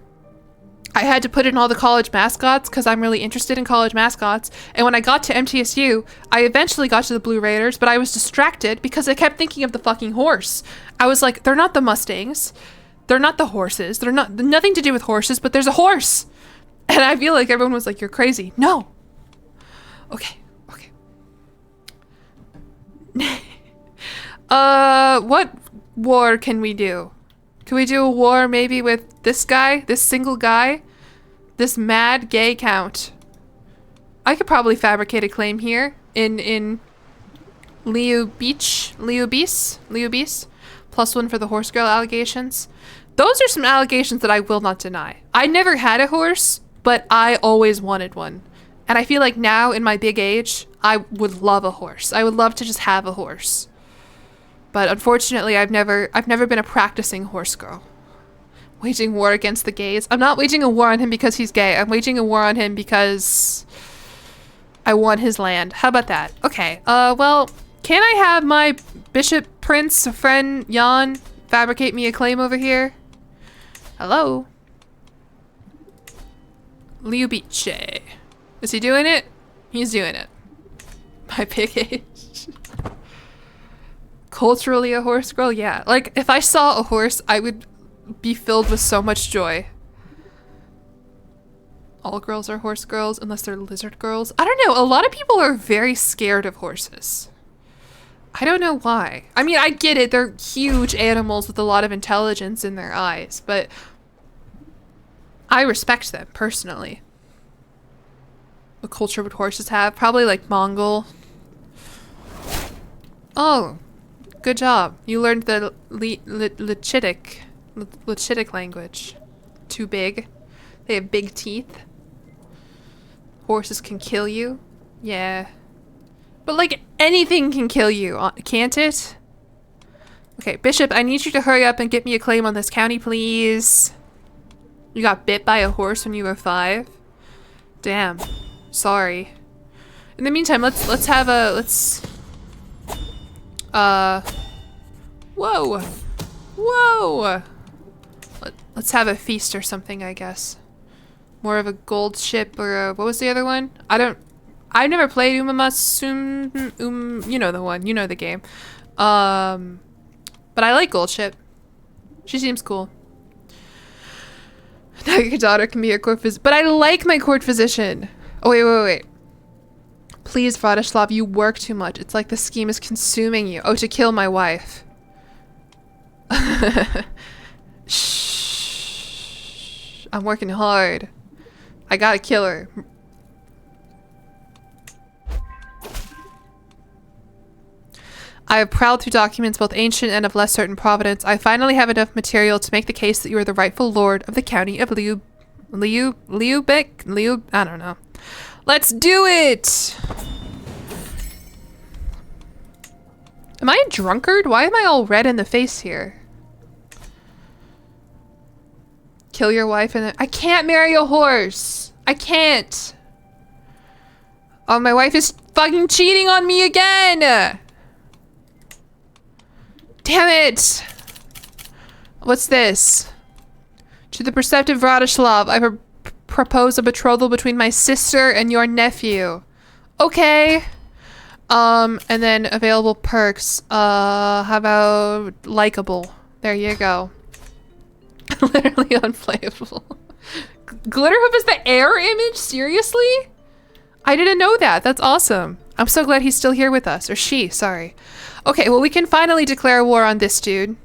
A: I had to put in all the college mascots because I'm really interested in college mascots. And when I got to MTSU, I eventually got to the Blue Raiders, but I was distracted because I kept thinking of the fucking horse. I was like, they're not the Mustangs. They're not the horses. They're not nothing to do with horses, but there's a horse. And I feel like everyone was like, you're crazy. No. Okay. What war can we do? Can we do a war maybe with this guy? This single guy? This mad gay count? I could probably fabricate a claim here in Leo Beach. +1 for the horse girl allegations. Those are some allegations that I will not deny. I never had a horse, but I always wanted one. And I feel like now in my big age, I would love a horse. I would love to just have a horse. But unfortunately, I've never been a practicing horse girl. Waging war against the gays. I'm not waging a war on him because he's gay. I'm waging a war on him because I want his land. How about that? Okay. Well, can I have my bishop prince friend Jan fabricate me a claim over here? Hello? Liubice. Is he doing it? He's doing it. My big age. Culturally a horse girl? Yeah. Like, if I saw a horse, I would be filled with so much joy. All girls are horse girls unless they're lizard girls. I don't know. A lot of people are very scared of horses. I don't know why. I mean, I get it. They're huge animals with a lot of intelligence in their eyes, but I respect them personally. What culture would horses have? Probably like Mongol. Oh, good job. You learned the Lechitic language. Too big. They have big teeth. Horses can kill you. Yeah. But like anything can kill you, can't it? Okay, Bishop, I need you to hurry up and get me a claim on this county, please. You got bit by a horse when you were 5? Damn. Sorry. In the meantime, let's have a whoa, whoa. Let's have a feast or something, I guess. More of a gold ship or a, what was the other one? I've never played Umamasum, you know the one, you know the game. But I like gold ship. She seems cool. Now your daughter can be a court physician, but I like my court physician. Oh wait. Please, Vladislav, you work too much. It's like the scheme is consuming you. Oh, to kill my wife. Shh. I'm working hard. I gotta kill her. I have prowled through documents both ancient and of less certain provenance. I finally have enough material to make the case that you are the rightful lord of the county of Liubeck? I don't know. Let's do it! Am I a drunkard? Why am I all red in the face here? Kill your wife and I can't marry a horse! I can't! Oh, my wife is fucking cheating on me again! Damn it! What's this? To the perceptive Vladislav, I propose a betrothal between my sister and your nephew. Okay. And then available perks. How about likable? There you go. Literally unplayable. Glitterhoof is the heir image? Seriously? I didn't know that. That's awesome. I'm so glad he's still here with us. Or she, sorry. Okay, well we can finally declare war on this dude.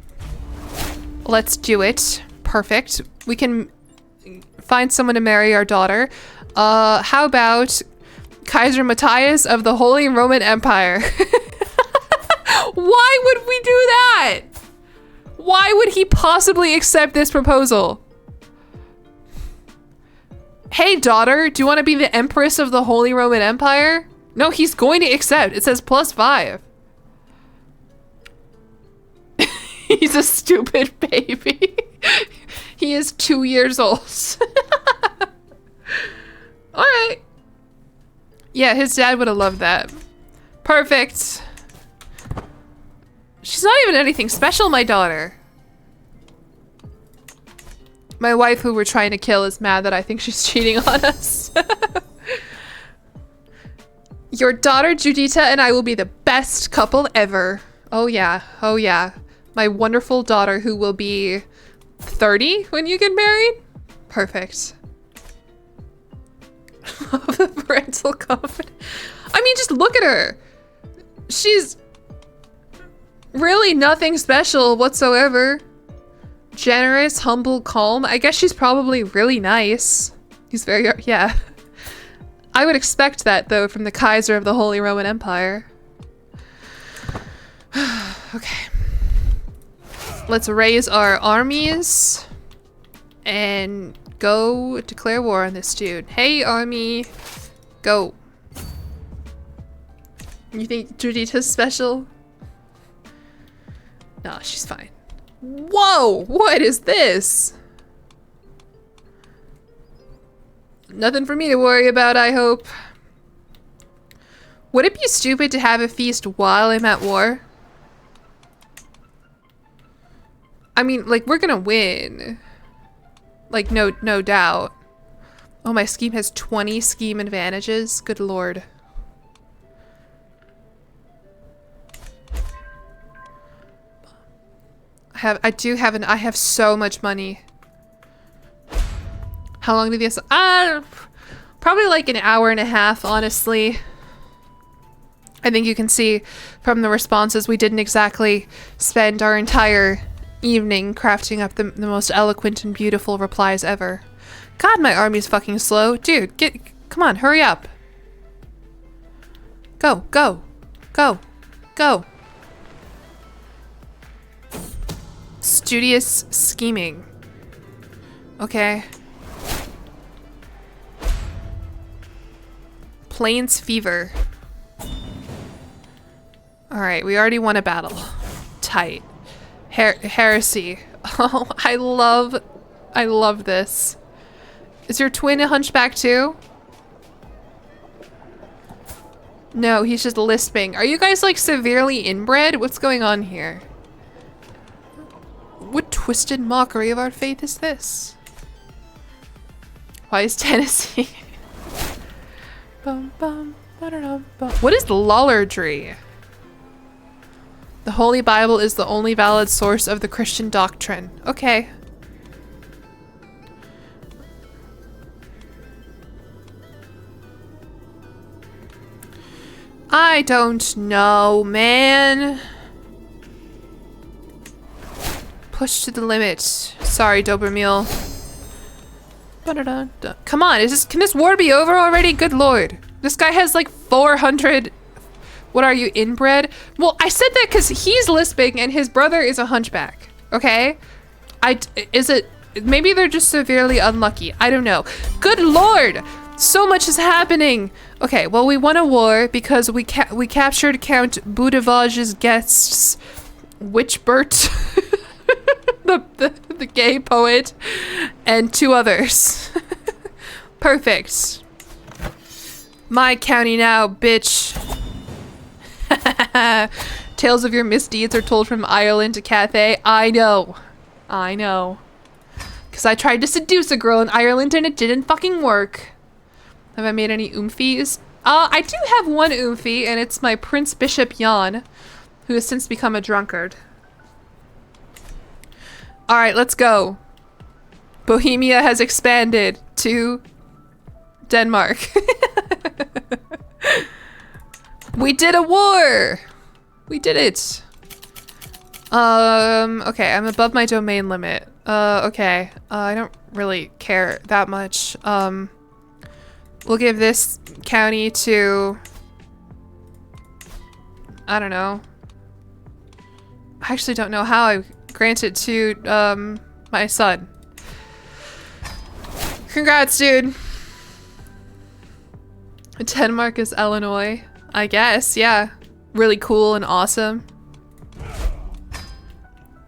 A: Let's do it. Perfect. We can find someone to marry our daughter. How about Kaiser Matthias of the Holy Roman Empire? Why would we do that? Why would he possibly accept this proposal? Hey daughter, do you want to be the Empress of the Holy Roman Empire? No, he's going to accept. It says +5. He's a stupid baby. He is 2 years old. Alright. Yeah, his dad would have loved that. Perfect. She's not even anything special, my daughter. My wife, who we're trying to kill, is mad that I think she's cheating on us. Your daughter, Judita, and I will be the best couple ever. Oh yeah, oh yeah. My wonderful daughter, who will be 30 when you get married? Perfect. Love the parental confidence. I mean, just look at her. She's really nothing special whatsoever. Generous, humble, calm. I guess she's probably really nice. He's very, yeah. I would expect that, though, from the Kaiser of the Holy Roman Empire. Okay. Let's raise our armies and go declare war on this dude. Hey, army, go. You think Judita's special? No, she's fine. Whoa, what is this? Nothing for me to worry about, I hope. Would it be stupid to have a feast while I'm at war? I mean, like, we're gonna win. Like, no doubt. Oh, my scheme has 20 scheme advantages. Good lord. I have so much money. How long did this? Probably like an hour and a half, honestly. I think you can see from the responses we didn't exactly spend our entire evening crafting up the most eloquent and beautiful replies ever. God, my army's fucking slow. Dude, come on, hurry up. Go, go, go, go. Studious scheming. Okay. Plains fever. Alright, we already won a battle. Tight. Heresy. Oh, I love this. Is your twin a hunchback too? No, he's just lisping. Are you guys like severely inbred? What's going on here? What twisted mockery of our faith is this? Why is Tennessee? Bum, bum, ba-da-dum, bum. What is lollardry? The Holy Bible is the only valid source of the Christian doctrine. Okay. I don't know, man. Push to the limit. Sorry, Dobermule. Ba-da-da-da. Come on, can this war be over already? Good lord. This guy has like 400. What are you, inbred? Well, I said that because he's lisping and his brother is a hunchback. Okay? Maybe they're just severely unlucky. I don't know. Good lord! So much is happening! Okay, well, we won a war because we captured Count Budavage's guests, Witchbert, the gay poet, and 2 others. Perfect. My county now, bitch. Tales of your misdeeds are told from Ireland to Cathay. I know. I know. Because I tried to seduce a girl in Ireland and it didn't fucking work. Have I made any oomfies? I do have one oomfie, and it's my Prince Bishop Jan, who has since become a drunkard. Alright, let's go. Bohemia has expanded to Denmark. We did a war! We did it! Okay, I'm above my domain limit. Okay. I don't really care that much. We'll give this county to... I don't know. I actually don't know how I grant it to, my son. Congrats, dude! Denmark is Illinois. I guess, yeah. Really cool and awesome.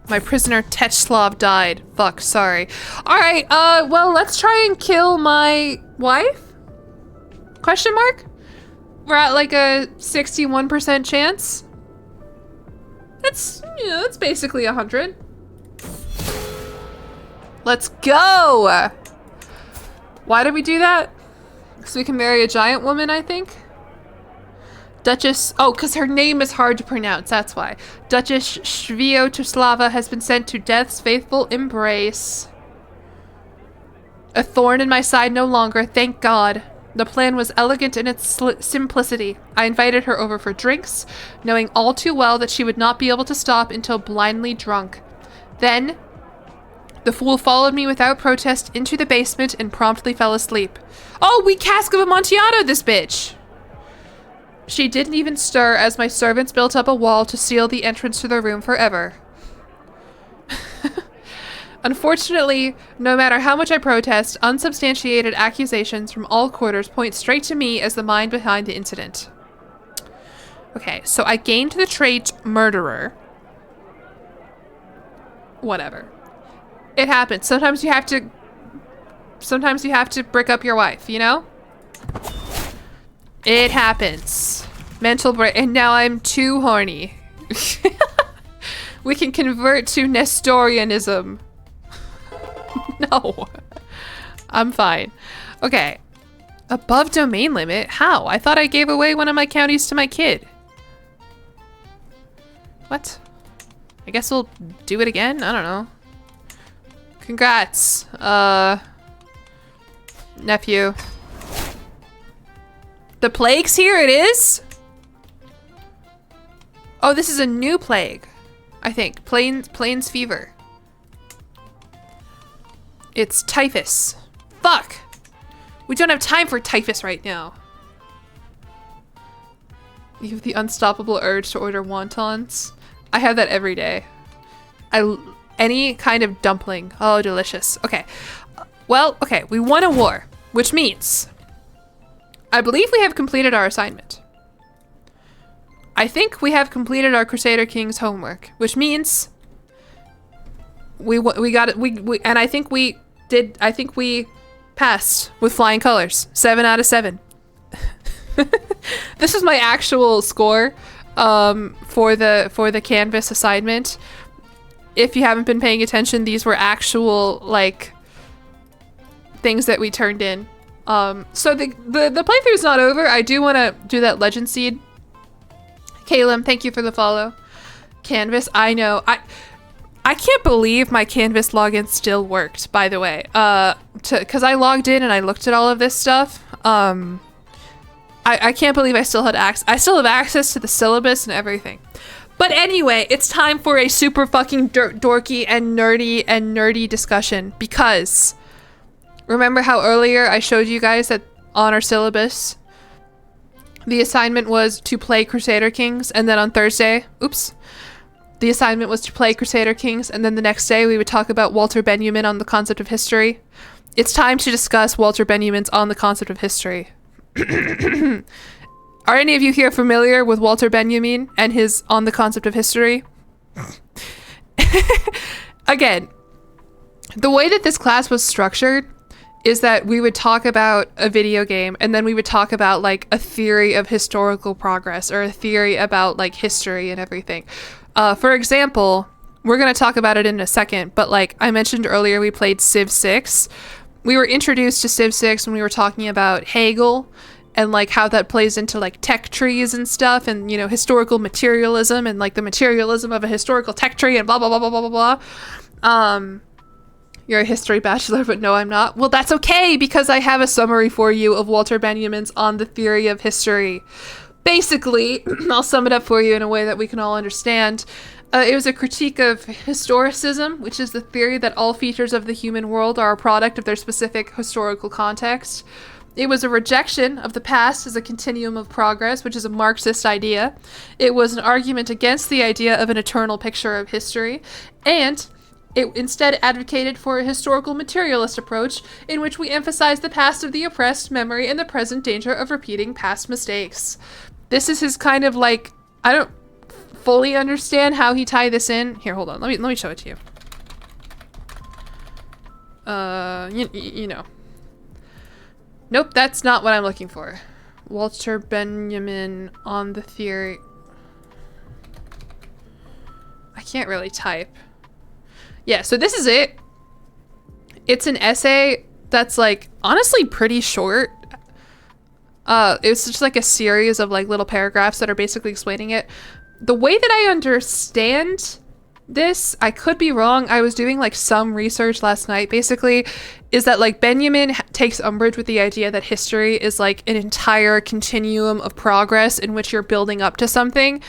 A: My prisoner Techslav died. Fuck, sorry. Alright, well, let's try and kill my wife? Question mark? We're at like a 61% chance. That's, you know, that's basically 100. Let's go! Why did we do that? So we can marry a giant woman, I think? Duchess, oh, because her name is hard to pronounce, that's why. Duchess Sviatoslava has been sent to death's faithful embrace. A thorn in my side no longer, thank God. The plan was elegant in its simplicity. I invited her over for drinks, knowing all too well that she would not be able to stop until blindly drunk. Then, the fool followed me without protest into the basement and promptly fell asleep. Oh, we cask of Amontillado this bitch! She didn't even stir as my servants built up a wall to seal the entrance to the room forever. Unfortunately, no matter how much I protest, unsubstantiated accusations from all quarters point straight to me as the mind behind the incident. Okay, so I gained the trait murderer. Whatever. It happens. Sometimes you have to brick up your wife, you know? It happens. Mental break. And now I'm too horny. We can convert to Nestorianism. No. I'm fine. Okay. Above domain limit? How? I thought I gave away one of my counties to my kid. What? I guess we'll do it again? I don't know. Congrats. Nephew. The plague's here, it is? Oh, this is a new plague. I think. Plains fever. It's typhus. Fuck! We don't have time for typhus right now. You have the unstoppable urge to order wontons. I have that every day. Any kind of dumpling. Oh, delicious. Okay. Well, okay, we won a war, which means I believe we have completed our assignment. I think we have completed our Crusader King's homework, which means we got it. And I think we did. I think we passed with flying colors. 7 out of 7. this is my actual score for the Canvas assignment. If you haven't been paying attention, these were actual like things that we turned in. So the playthrough's not over. I do want to do that legend seed. Caleb, thank you for the follow. Canvas, I know. I can't believe my Canvas login still worked, by the way. Because I logged in and I looked at all of this stuff. I can't believe I still had access. I still have access to the syllabus and everything. But anyway, it's time for a super fucking dorky and nerdy discussion. Because remember how earlier I showed you guys that on our syllabus, the assignment was to play Crusader Kings, and then on Thursday, the assignment was to play Crusader Kings, and then the next day we would talk about Walter Benjamin on the concept of history. It's time to discuss Walter Benjamin's On the Concept of History. Are any of you here familiar with Walter Benjamin and his On the Concept of History? Again, the way that this class was structured is that we would talk about a video game and then we would talk about like a theory of historical progress or a theory about like history and everything. For example, we're going to talk about it in a second, but like I mentioned earlier, we played Civ 6. We were introduced to Civ 6 when we were talking about Hegel and like how that plays into like tech trees and stuff and, you know, historical materialism and like the materialism of a historical tech tree and blah, blah, blah, blah, blah, blah, blah. You're a history bachelor, but no, I'm not. Well, that's okay, because I have a summary for you of Walter Benjamin's On the Theory of History. Basically, I'll sum it up for you in a way that we can all understand. It was a critique of historicism, which is the theory that all features of the human world are a product of their specific historical context. It was a rejection of the past as a continuum of progress, which is a Marxist idea. It was an argument against the idea of an eternal picture of history. And it instead advocated for a historical materialist approach in which we emphasize the past of the oppressed memory and the present danger of repeating past mistakes. This is his kind of like, I don't fully understand how he tied this in. Here, hold on. Let me show it to you. You know. Nope, that's not what I'm looking for. Walter Benjamin on the theory. I can't really type. Yeah, so this is it. It's an essay that's like honestly pretty short. It's just like a series of like little paragraphs that are basically explaining it. The way that I understand this, I could be wrong. I was doing like some research last night, basically, is that like Benjamin takes umbrage with the idea that history is like an entire continuum of progress in which you're building up to something.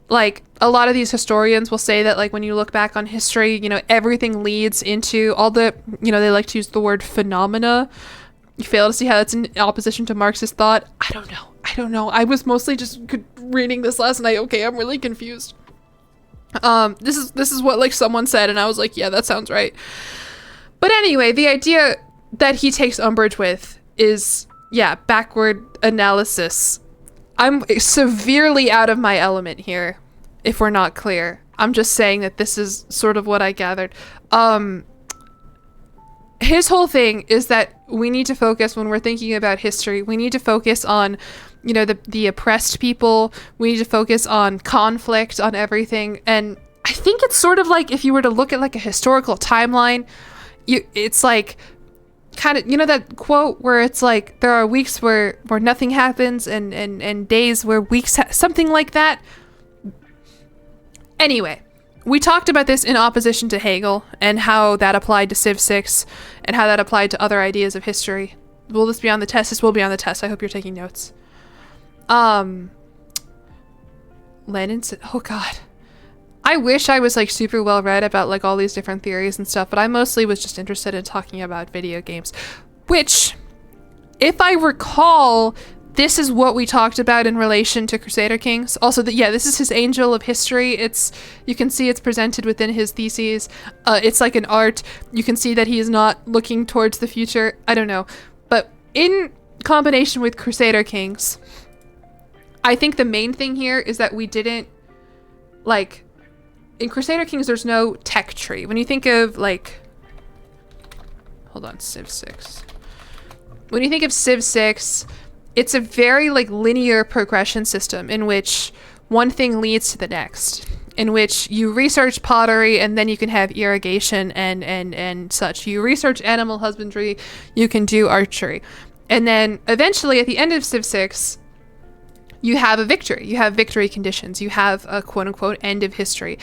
A: Like a lot of these historians will say that like when you look back on history, you know, everything leads into all the, you know, they like to use the word phenomena. You fail to see how that's in opposition to Marxist thought. I don't know. I was mostly just reading this last night. Okay, I'm really confused. This is what like someone said and I was like, yeah, that sounds right. But anyway, the idea that he takes umbrage with is, yeah, backward analysis. I'm severely out of my element here, if we're not clear. I'm just saying that this is sort of what I gathered. His whole thing is that we need to focus when we're thinking about history. We need to focus on, you know, the oppressed people. We need to focus on conflict, on everything. And I think it's sort of like if you were to look at like a historical timeline, it's like kind of, you know, that quote where it's like there are weeks where nothing happens and days where weeks something like that. Anyway, we talked about this in opposition to Hegel and how that applied to Civ 6 and how that applied to other ideas of history. Will this be on the test? This will be on the test. I hope you're taking notes. Lenin said, oh god. I wish I was like super well read about like all these different theories and stuff, but I mostly was just interested in talking about video games, which, if I recall, this is what we talked about in relation to Crusader Kings. Also, yeah, this is his Angel of History. You can see it's presented within his theses. It's like an art. You can see that he is not looking towards the future. I don't know. But in combination with Crusader Kings, I think the main thing here is that we didn't, like, in Crusader Kings, there's no tech tree. When you think of, like, hold on, Civ 6. When you think of Civ 6, it's a very like linear progression system in which one thing leads to the next, in which you research pottery and then you can have irrigation and such. You research animal husbandry, you can do archery. And then eventually at the end of Civ 6, you have a victory. You have victory conditions. You have a quote unquote end of history.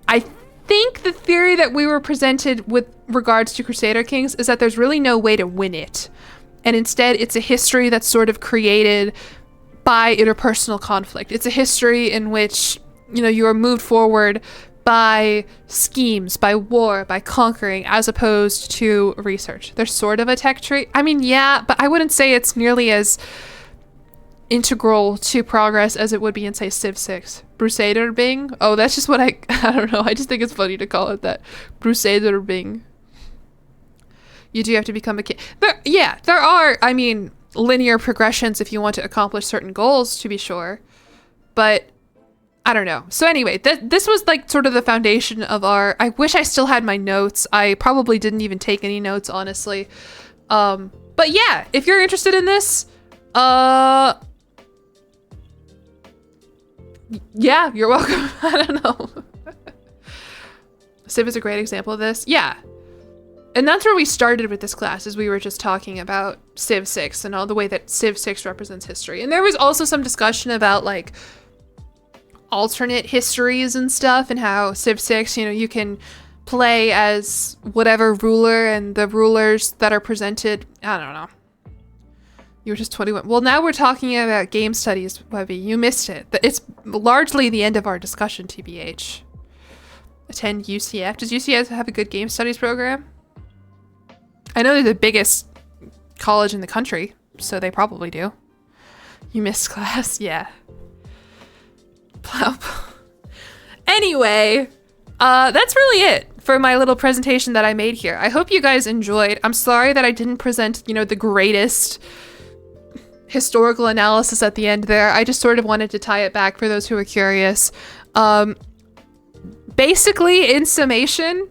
A: I think the theory that we were presented with regards to Crusader Kings is that there's really no way to win it. And instead, it's a history that's sort of created by interpersonal conflict. It's a history in which, you know, you are moved forward by schemes, by war, by conquering, as opposed to research. There's sort of a tech tree. I mean, yeah, but I wouldn't say it's nearly as integral to progress as it would be in, say, Civ 6. Crusader Bing? Oh, that's just what I don't know. I just think it's funny to call it that. Crusader Bing. You do have to become a king. There are, I mean, linear progressions if you want to accomplish certain goals, to be sure. But I don't know. So anyway, this was like sort of the foundation of our... I wish I still had my notes. I probably didn't even take any notes, honestly. But yeah, if you're interested in this, yeah, you're welcome. I don't know. Civ is a great example of this. Yeah. And that's where we started with this class, is we were just talking about Civ 6 and all the way that Civ 6 represents history. And there was also some discussion about like alternate histories and stuff, and how Civ 6, you know, you can play as whatever ruler, and the rulers that are presented, I don't know. You were just 21. Well, now we're talking about game studies, Webby. You missed it. It's largely the end of our discussion, TBH. Attend UCF. Does UCF have a good game studies program? I know they're the biggest college in the country, so they probably do. You missed class? Yeah. Plop. Anyway, that's really it for my little presentation that I made here. I hope you guys enjoyed. I'm sorry that I didn't present, you know, the greatest historical analysis at the end there. I just sort of wanted to tie it back for those who are curious. Basically, in summation,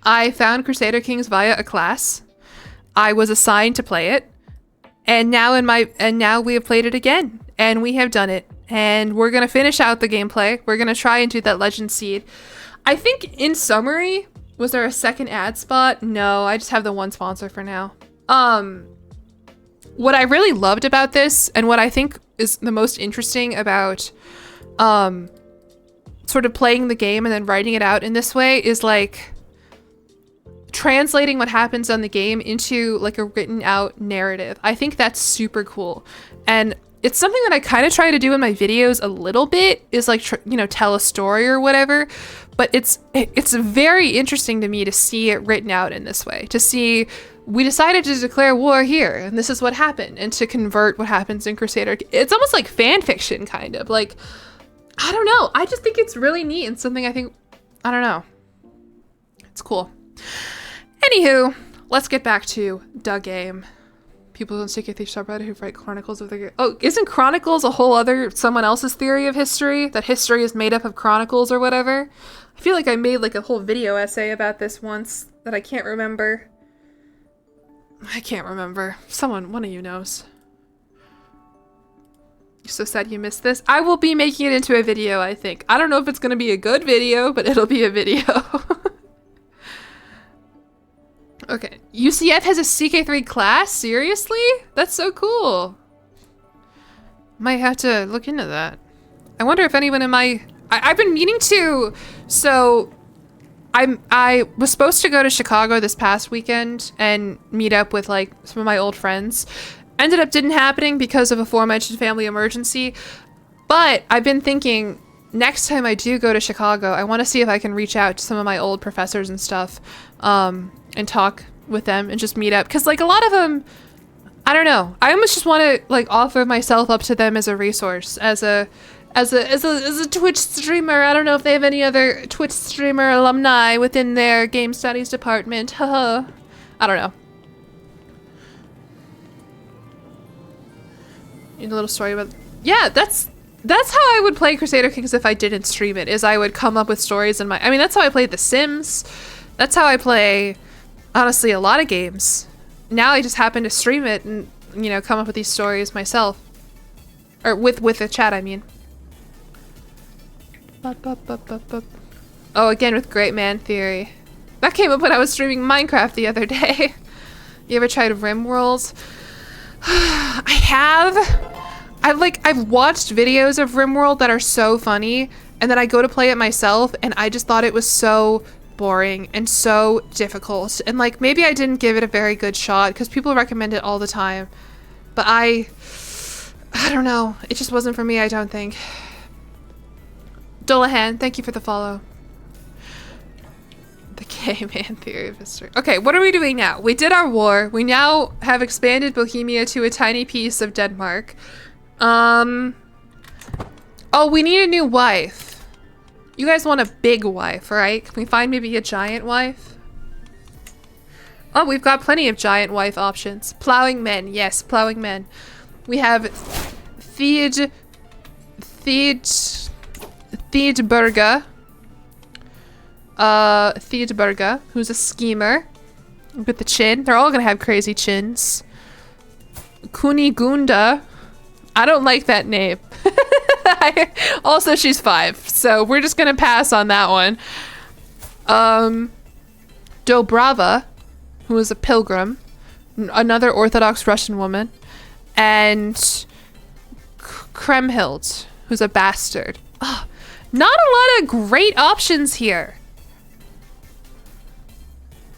A: I found Crusader Kings via a class. I was assigned to play it, and now we have played it again, and we have done it, and we're gonna finish out the gameplay. We're gonna try and do that Legend Seed. I think, in summary, was there a second ad spot? No, I just have the one sponsor for now. What I really loved about this, and what I think is the most interesting about sort of playing the game and then writing it out in this way, is like translating what happens on the game into like a written out narrative. I think that's super cool. And it's something that I kind of try to do in my videos a little bit, is like, you know, tell a story or whatever. But it's very interesting to me to see it written out in this way, to see we decided to declare war here and this is what happened, and to convert what happens in Crusader. It's almost like fan fiction, kind of like, I don't know. I just think it's really neat, and something I think, I don't know. It's cool. Anywho, let's get back to the game. People in ck3 subreddit who write chronicles of the game. Oh, isn't chronicles a whole other, someone else's theory of history? That history is made up of chronicles or whatever? I feel like I made like a whole video essay about this once that I can't remember. I can't remember. One of you knows. You're so sad you missed this. I will be making it into a video, I think. I don't know if it's going to be a good video, but it'll be a video. Okay. UCF has a ck3 class? Seriously? That's so cool. Might have to look into that. I wonder if anyone in my... I've been meaning to... So... I was supposed to go to Chicago this past weekend and meet up with like some of my old friends. Ended up didn't happening because of aforementioned family emergency. But I've been thinking, next time I do go to Chicago, I want to see if I can reach out to some of my old professors and stuff, and talk with them and just meet up. Cause like a lot of them, I don't know. I almost just want to like offer myself up to them as a resource, as a Twitch streamer. I don't know if they have any other Twitch streamer alumni within their game studies department. Haha. I don't know. A little story about... Yeah, that's how I would play Crusader Kings if I didn't stream it, is I would come up with stories in my... I mean, that's how I played The Sims. That's how I play, honestly, a lot of games. Now I just happen to stream it, and you know, come up with these stories myself. Or with the chat, I mean. Oh, again with Great Man Theory. That came up when I was streaming Minecraft the other day. You ever tried RimWorld? I have. I've watched videos of RimWorld that are so funny, and then I go to play it myself, and I just thought it was so boring and so difficult. And like, maybe I didn't give it a very good shot, because people recommend it all the time. But I don't know. It just wasn't for me, I don't think. Dolahan, thank you for the follow. The gay man theory of history. Okay, what are we doing now? We did our war. We now have expanded Bohemia to a tiny piece of Denmark. Oh, we need a new wife. You guys want a big wife, right? Can we find maybe a giant wife? Oh, we've got plenty of giant wife options. Plowing men. Yes, plowing men. We have Theodberga. Theodberga, who's a schemer with the chin. They're all gonna have crazy chins. Kunigunda. I don't like that name. Also, she's 5, so we're just gonna pass on that one. Dobrava, who is a pilgrim, another Orthodox Russian woman, and Kremhild, who's a bastard. Oh, not a lot of great options here.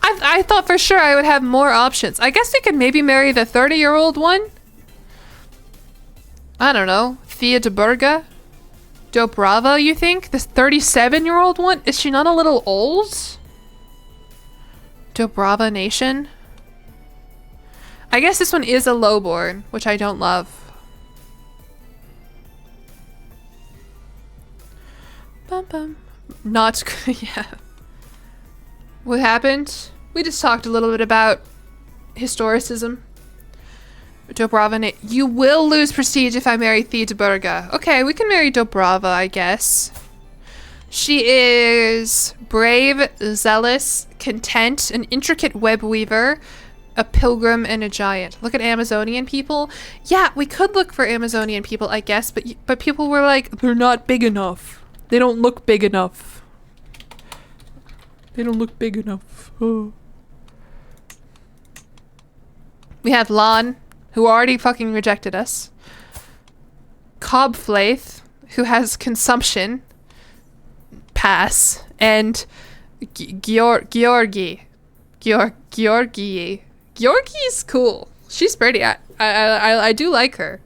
A: I thought for sure I would have more options. I guess we could maybe marry the 30-year-old one. I don't know. Theodberga? Dobrava, you think? This 37-year-old one? Is she not a little old? Dobrava Nation? I guess this one is a lowborn, which I don't love. Bum bum. Not yeah. What happened? We just talked a little bit about historicism. Dobrava, you will lose prestige if I marry Theodberga. Okay, we can marry Dobrava, I guess. She is brave, zealous, content, an intricate web weaver, a pilgrim, and a giant. Look at Amazonian people. Yeah, we could look for Amazonian people, I guess, but people were like, they're not big enough. They don't look big enough. They don't look big enough. Oh. We have Lon, who already fucking rejected us. Cobflaith, who has consumption. Pass. And Georgie. Georgie's cool. She's pretty. I do like her.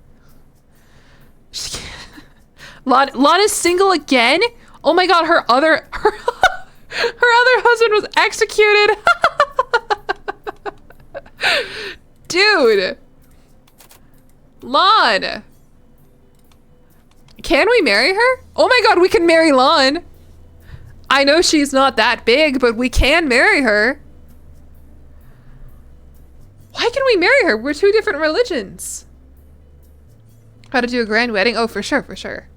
A: Lon is single again? Oh my god, her other husband was executed. Dude. Lon. Can we marry her? Oh my god, we can marry Lon. I know she's not that big, but we can marry her. Why can we marry her? We're 2 different religions. How to do a grand wedding? Oh, for sure, for sure.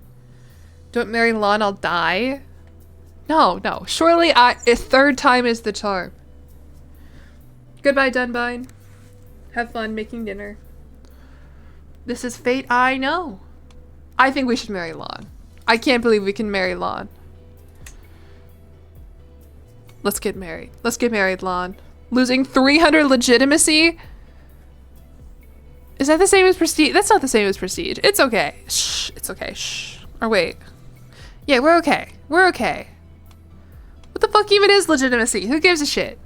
A: Don't marry Lon, I'll die. No, no. Surely a 3rd time is the charm. Goodbye, Dunbine. Have fun making dinner. This is fate, I know. I think we should marry Lon. I can't believe we can marry Lon. Let's get married. Let's get married, Lon. Losing 300 legitimacy? Is that the same as prestige? That's not the same as prestige. It's okay. Shh. It's okay. Shh. Or wait. Yeah, we're okay. We're okay. What the fuck even is legitimacy? Who gives a shit?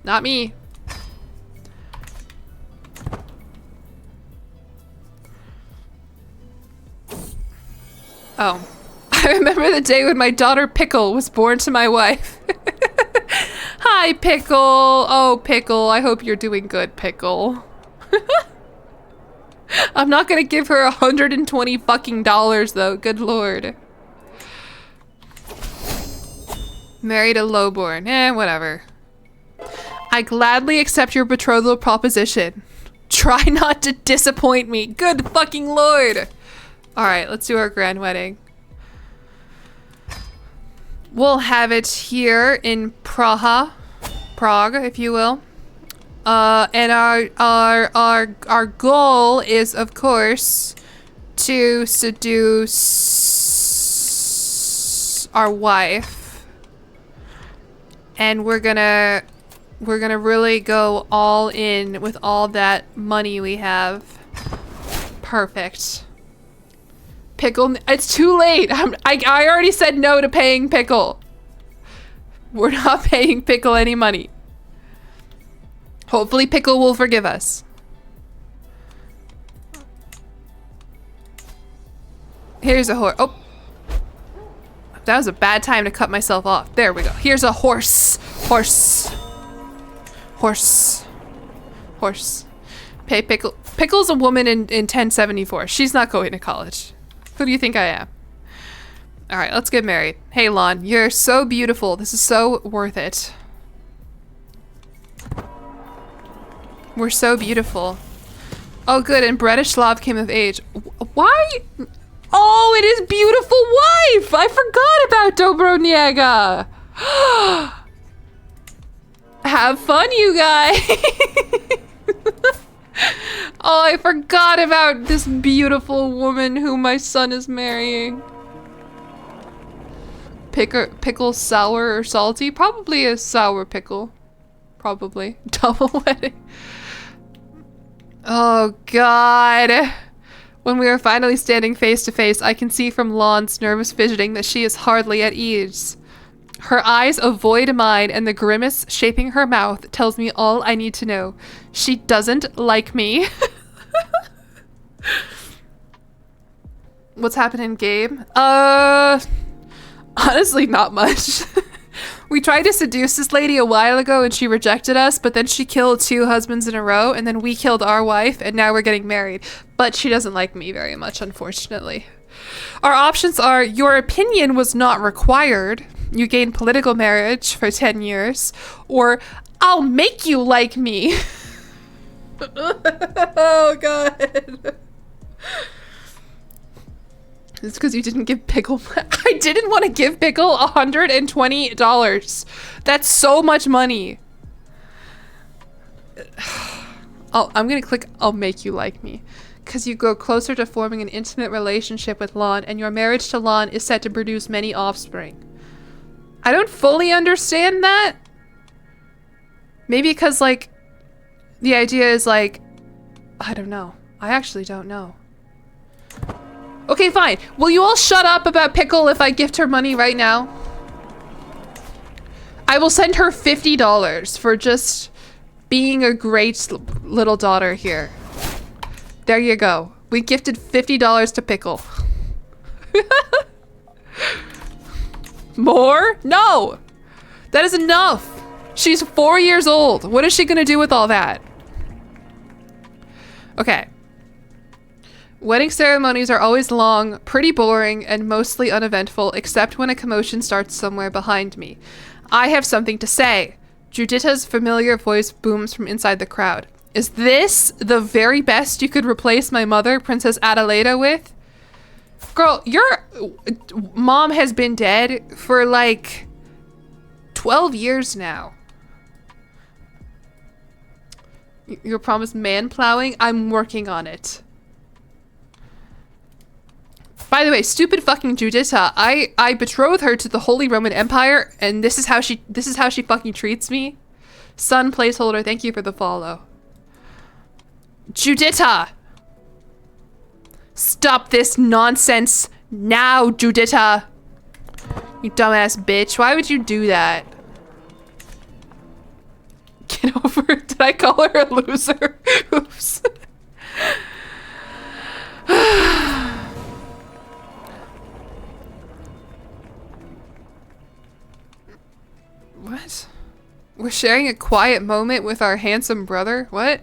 A: Not me. Oh. I remember the day when my daughter Pickle was born to my wife. Hi, Pickle. Oh, Pickle. I hope you're doing good, Pickle. I'm not gonna give her $120 fucking though. Good lord. Married a lowborn. Whatever. I gladly accept your betrothal proposition. Try not to disappoint me. Good fucking lord. Alright, let's do our grand wedding. We'll have it here in Prague, if you will. And our goal is, of course, to seduce our wife. And we're gonna really go all in with all that money we have. Perfect. Pickle, it's too late. I already said no to paying Pickle. We're not paying Pickle any money. Hopefully Pickle will forgive us. Here's a horse. Oh. That was a bad time to cut myself off. There we go. Here's a horse. Horse. Horse. Horse. Pay Pickle. Pickle's a woman in 1074. She's not going to college. Who do you think I am? Alright, let's get married. Hey, Lon, you're so beautiful. This is so worth it. We're so beautiful. Oh, good, and Bretislav came of age. Why? Oh, it is beautiful wife! I forgot about Dobroniega! Have fun, you guys! Oh, I forgot about this beautiful woman who my son is marrying. Pickle sour or salty? Probably a sour pickle. Probably. Double wedding. Oh, God. When we are finally standing face to face, I can see from Lon's nervous fidgeting that she is hardly at ease. Her eyes avoid mine, and the grimace shaping her mouth tells me all I need to know. She doesn't like me. What's happening, Gabe? Honestly, not much. We tried to seduce this lady a while ago and she rejected us, but then she killed 2 husbands in a row, and then we killed our wife, and now we're getting married. But she doesn't like me very much, unfortunately. Our options are: your opinion was not required, you gain political marriage for 10 years, or I'll make you like me. Oh, God. It's because you didn't give Pickle. I didn't want to give Pickle $120. That's so much money. I'm gonna click I'll make you like me. Because you grow closer to forming an intimate relationship with Lon, and your marriage to Lon is set to produce many offspring. I don't fully understand that. Maybe because, like, the idea is, like, I don't know. I actually don't know. Okay, fine. Will you all shut up about Pickle if I gift her money right now? I will send her $50 for just being a great little daughter here. There you go. We gifted $50 to Pickle. More? No! That is enough! She's 4 years old. What is she gonna do with all that? Okay. Wedding ceremonies are always long, pretty boring, and mostly uneventful, except when a commotion starts somewhere behind me. I have something to say. Judita's familiar voice booms from inside the crowd. Is this the very best you could replace my mother, Princess Adelaida, with? Girl, your mom has been dead for like 12 years now. Your promised man plowing? I'm working on it. By the way, stupid fucking Judita, I betroth her to the Holy Roman Empire, and this is how she fucking treats me. Son placeholder, thank you for the follow. Judita! Stop this nonsense now, Judita! You dumbass bitch, why would you do that? Get over it. Did I call her a loser? Oops. What? We're sharing a quiet moment with our handsome brother? What?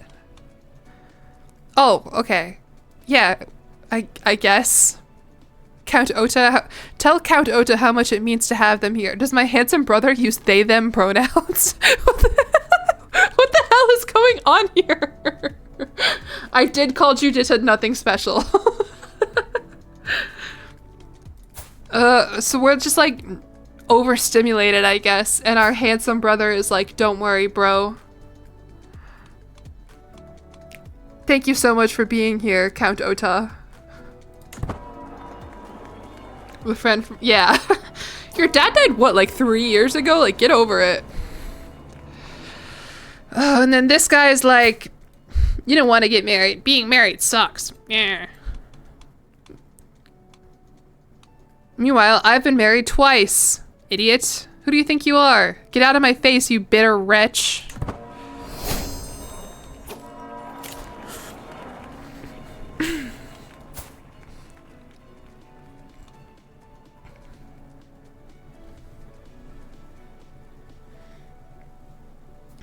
A: Oh, okay. Yeah, I guess. Count Ota, tell Count Ota how much it means to have them here. Does my handsome brother use they, them pronouns? What the hell is going on here? I did call Judita nothing special. So we're just like overstimulated, I guess, and our handsome brother is like, don't worry, bro. Thank you so much for being here, Count Ota. The friend from, yeah. Your dad died, what, like 3 years ago? Like, get over it. Oh, and then this guy's like, you don't want to get married. Being married sucks. Yeah. Meanwhile, I've been married twice. Idiot. Who do you think you are? Get out of my face, you bitter wretch.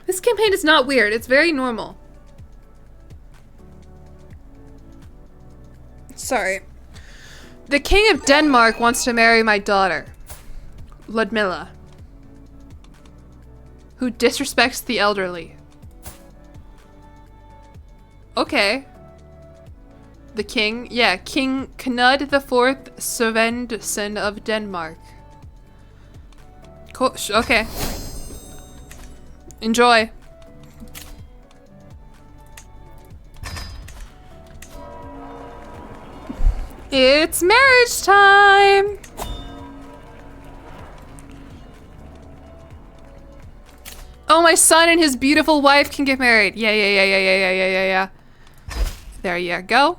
A: This campaign is not weird. It's very normal. Sorry. The King of Denmark wants to marry my daughter, Ludmilla, who disrespects the elderly. Okay. The king? Yeah, King Knud IV Svendsen of Denmark. Cool. Okay. Enjoy. It's marriage time! Oh, my son and his beautiful wife can get married. Yeah. There you go.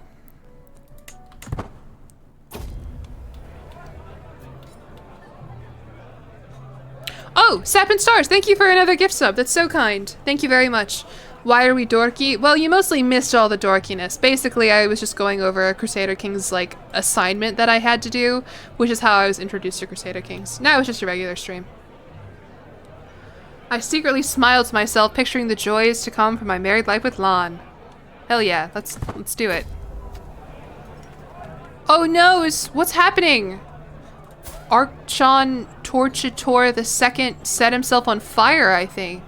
A: Oh, Sap and Stars, thank you for another gift sub. That's so kind. Thank you very much. Why are we dorky? Well, you mostly missed all the dorkiness. Basically, I was just going over Crusader Kings, like, assignment that I had to do, which is how I was introduced to Crusader Kings. Now it's just a regular stream. I secretly smiled to myself, picturing the joys to come from my married life with Lan. Hell yeah, let's do it. Oh no, what's happening? Archon Torchitor II set himself on fire, I think.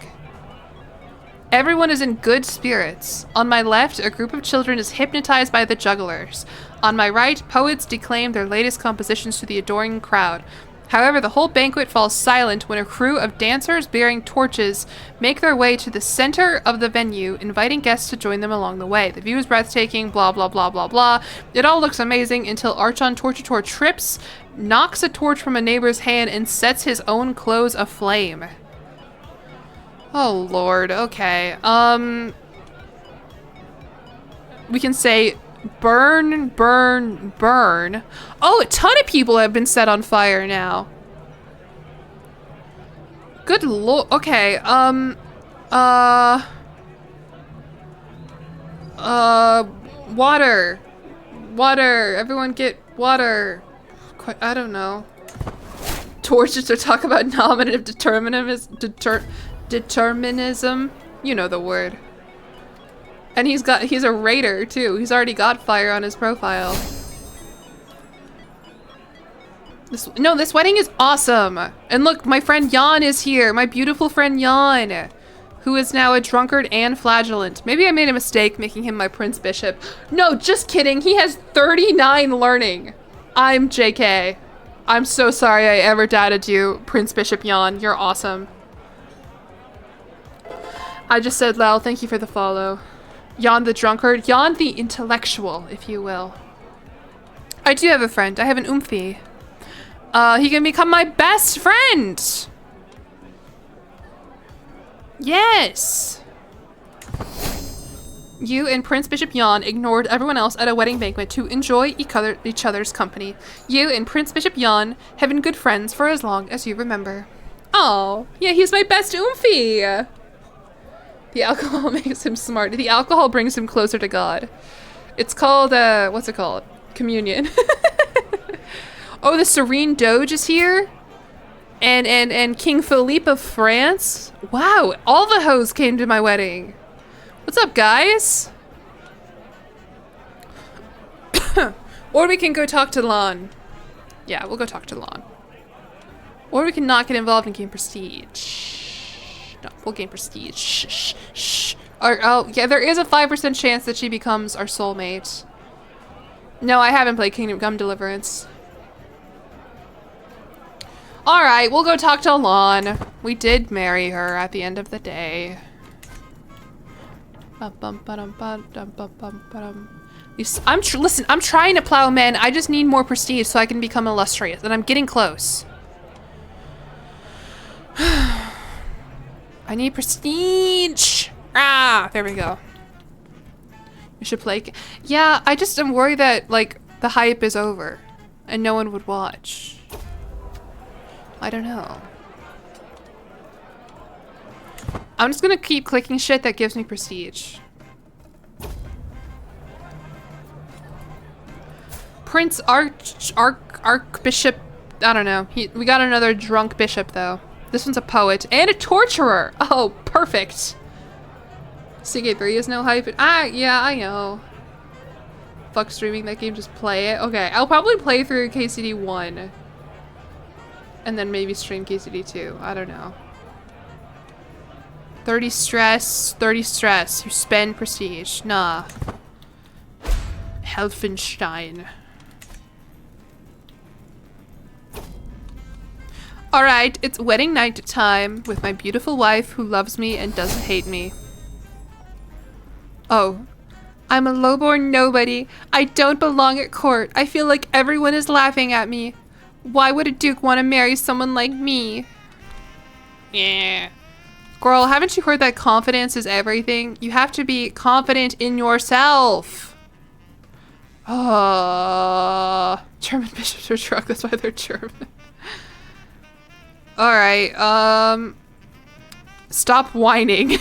A: Everyone is in good spirits. On my left, a group of children is hypnotized by the jugglers. On my right, poets declaim their latest compositions to the adoring crowd. However, the whole banquet falls silent when a crew of dancers bearing torches make their way to the center of the venue, inviting guests to join them along the way. The view is breathtaking, blah, blah, blah, blah, blah. It all looks amazing until Archon Torchitor trips, knocks a torch from a neighbor's hand, and sets his own clothes aflame. Oh, Lord. Okay. We can say burn, burn, burn. Oh, a ton of people have been set on fire now. Good lord. Okay. Water. Water. Everyone get water. I don't know. Torches to talk about nominative determinism. You know the word. And he's a raider too. He's already got fire on his profile. This wedding is awesome. And look, my friend Jan is here. My beautiful friend Jan, who is now a drunkard and flagellant. Maybe I made a mistake making him my Prince Bishop. No, just kidding. He has 39 learning. I'm JK. I'm so sorry I ever doubted you, Prince Bishop Jan. You're awesome. I just said, Lel, thank you for the follow. Jan the drunkard. Jan the intellectual, if you will. I do have a friend. I have an Oomphy. He can become my best friend. Yes. You and Prince Bishop Jan ignored everyone else at a wedding banquet to enjoy each other's company. You and Prince Bishop Jan have been good friends for as long as you remember. Oh, yeah, he's my best Oomphy. The alcohol makes him smart. The alcohol brings him closer to God. It's called, what's it called? Communion. Oh, the Serene Doge is here? And King Philippe of France? Wow, all the hoes came to my wedding. What's up, guys? Or we can go talk to Lan. Yeah, we'll go talk to Lan. Or we can not get involved and gain prestige. No, we'll gain prestige. Shh, shh, shh. Oh, yeah, there is a 5% chance that she becomes our soulmate. No, I haven't played Kingdom Come Deliverance. Alright, we'll go talk to Lan. We did marry her at the end of the day. Listen, I'm trying to plow men. I just need more prestige so I can become illustrious, and I'm getting close. I need prestige. Ah, there we go. We should play. Yeah, I just am worried that like the hype is over and no one would watch. I don't know. I'm just gonna keep clicking shit that gives me prestige. Prince Archbishop, I don't know. We got another drunk bishop though. This one's a poet and a torturer. Oh, perfect. ck3 is no hype. Yeah, I know. Fuck streaming that game, just play it. Okay, I'll probably play through KCD 1. And then maybe stream KCD 2. I don't know. 30 stress, 30 stress. You spend prestige. Nah. Helfenstein. Alright, it's wedding night time with my beautiful wife who loves me and doesn't hate me. Oh. I'm a lowborn nobody. I don't belong at court. I feel like everyone is laughing at me. Why would a duke want to marry someone like me? Yeah. Girl, haven't you heard that confidence is everything? You have to be confident in yourself. German bishops are drunk, that's why they're German. Alright, stop whining.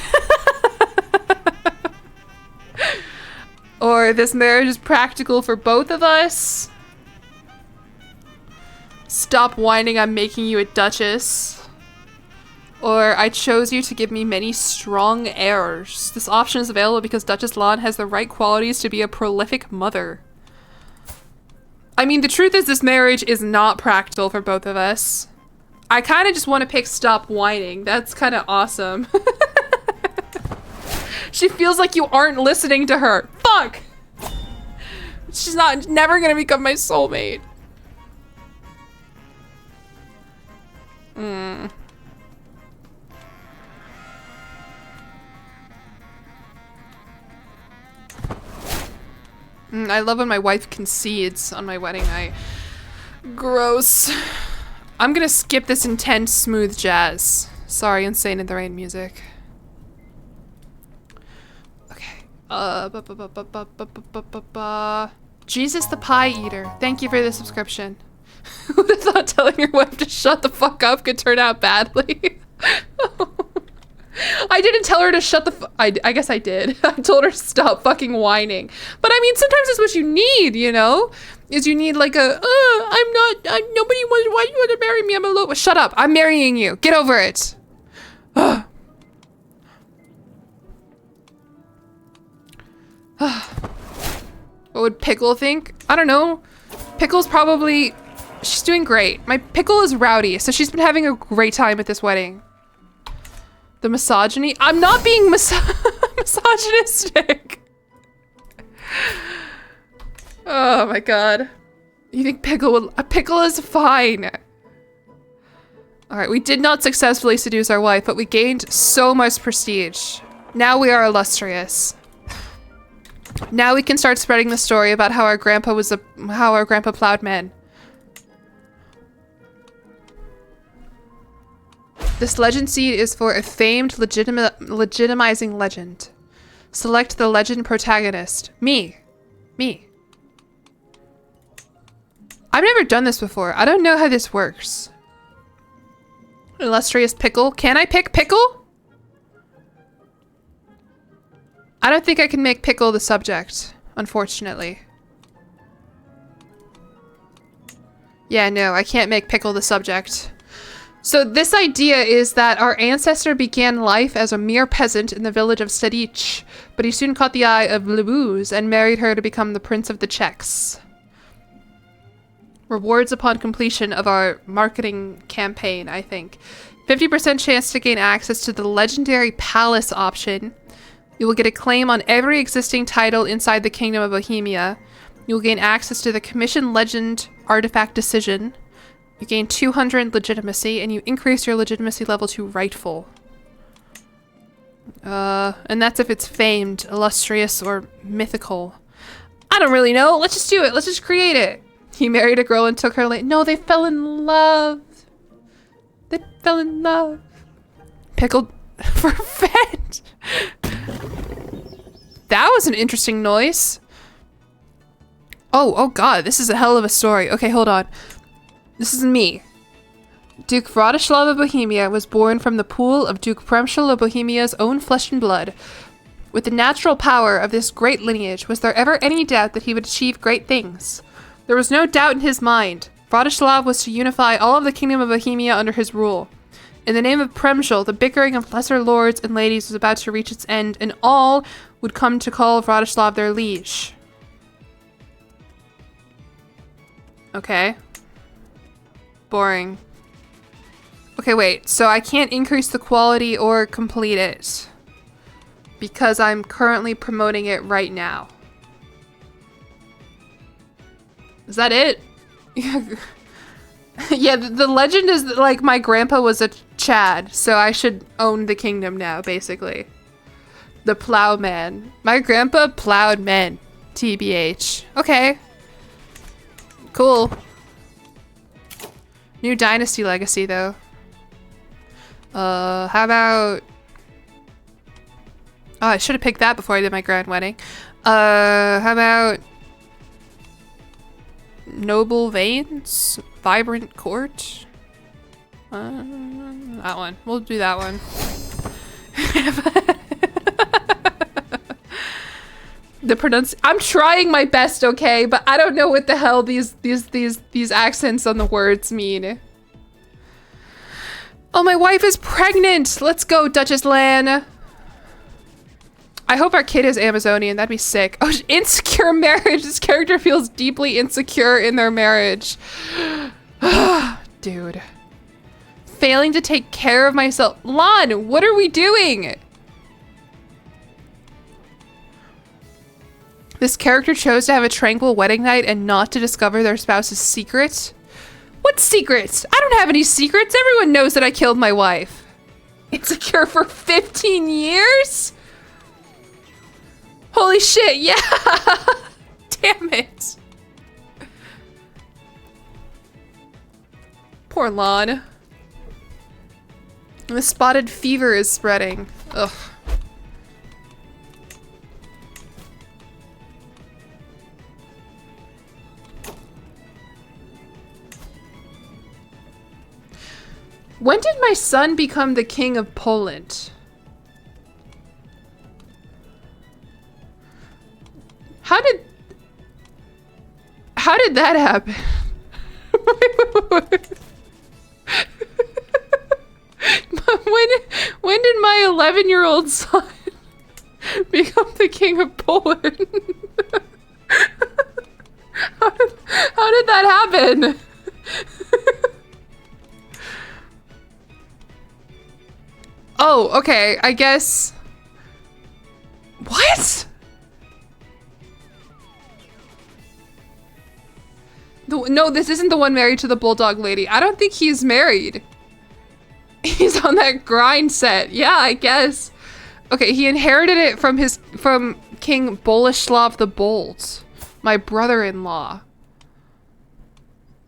A: Or this marriage is practical for both of us. Stop whining, I'm making you a duchess. Or I chose you to give me many strong heirs. This option is available because Duchess Lan has the right qualities to be a prolific mother. I mean, the truth is this marriage is not practical for both of us. I kind of just want to pick stop whining. That's kind of awesome. She feels like you aren't listening to her. Fuck! She's never gonna become my soulmate. I love when my wife concedes on my wedding night. Gross. I'm gonna skip this intense, smooth jazz. Sorry, Insane in the Rain music. Okay. Jesus the Pie Eater. Thank you for the subscription. Who would have thought telling your wife to shut the fuck up could turn out badly? I didn't tell her to shut the I guess I did. I told her to stop fucking whining. But I mean, sometimes it's what you need, you know? Is you need like nobody wants, why do you want to marry me? I'm alone. Shut up. I'm marrying you. Get over it. What would Pickle think? I don't know. Pickle's probably, she's doing great. My Pickle is rowdy, so she's been having a great time at this wedding. The misogyny? I'm not being misogynistic. Oh my god. You think Pickle will- a Pickle is fine. Alright, we did not successfully seduce our wife, but we gained so much prestige. Now we are illustrious. Now we can start spreading the story about how our grandpa plowed men. This legend seed is for a famed legitimizing legend. Select the legend protagonist. Me. Me. I've never done this before. I don't know how this works. Illustrious Pickle. Can I pick Pickle? I don't think I can make Pickle the subject, unfortunately. Yeah, no, I can't make Pickle the subject. So this idea is that our ancestor began life as a mere peasant in the village of Stadich, but he soon caught the eye of Lebouze and married her to become the Prince of the Czechs. Rewards upon completion of our marketing campaign, I think. 50% chance to gain access to the legendary palace option. You will get a claim on every existing title inside the Kingdom of Bohemia. You will gain access to the Commission Legend Artifact Decision. You gain 200 legitimacy, and you increase your legitimacy level to rightful. And that's if it's famed, illustrious, or mythical. I don't really know. Let's just do it. Let's just create it. He married a girl and took her land. No, they fell in love. They fell in love. Pickled for fed. That was an interesting noise. Oh god, this is a hell of a story. Okay, hold on. This is me. Duke Vladislav of Bohemia was born from the pool of Duke Premshel of Bohemia's own flesh and blood. With the natural power of this great lineage, was there ever any doubt that he would achieve great things? There was no doubt in his mind. Vladislav was to unify all of the kingdom of Bohemia under his rule. In the name of Premshel, the bickering of lesser lords and ladies was about to reach its end, and all would come to call Vladislav their liege. Okay. Boring. Okay, wait. So I can't increase the quality or complete it because I'm currently promoting it right now. Is that it? Yeah, the legend is that, like, my grandpa was a Chad, so I should own the kingdom now, basically. The plowman. My grandpa plowed men. TBH. Okay. Cool. New dynasty legacy, though. How about... Oh, I should have picked that before I did my grand wedding. How about... Noble veins? Vibrant court? That one. We'll do that one. I'm trying my best, okay? But I don't know what the hell these accents on the words mean. Oh, my wife is pregnant! Let's go, Duchess Lan! I hope our kid is Amazonian. That'd be sick. Oh, insecure marriage! This character feels deeply insecure in their marriage. Dude. Failing to take care of myself. Lan, what are we doing? This character chose to have a tranquil wedding night and not to discover their spouse's secret. What secrets? I don't have any secrets. Everyone knows that I killed my wife. Insecure for 15 years? Holy shit, yeah! Damn it. Poor Lan. The spotted fever is spreading. Ugh. When did my son become the king of Poland? How did that happen? When did my 11-year-old son become the king of Poland? How did that happen? Oh, okay, I guess... What? No, this isn't the one married to the bulldog lady. I don't think he's married. He's on that grind set. Yeah, I guess. Okay, he inherited it from King Boleslav the Bold, my brother-in-law.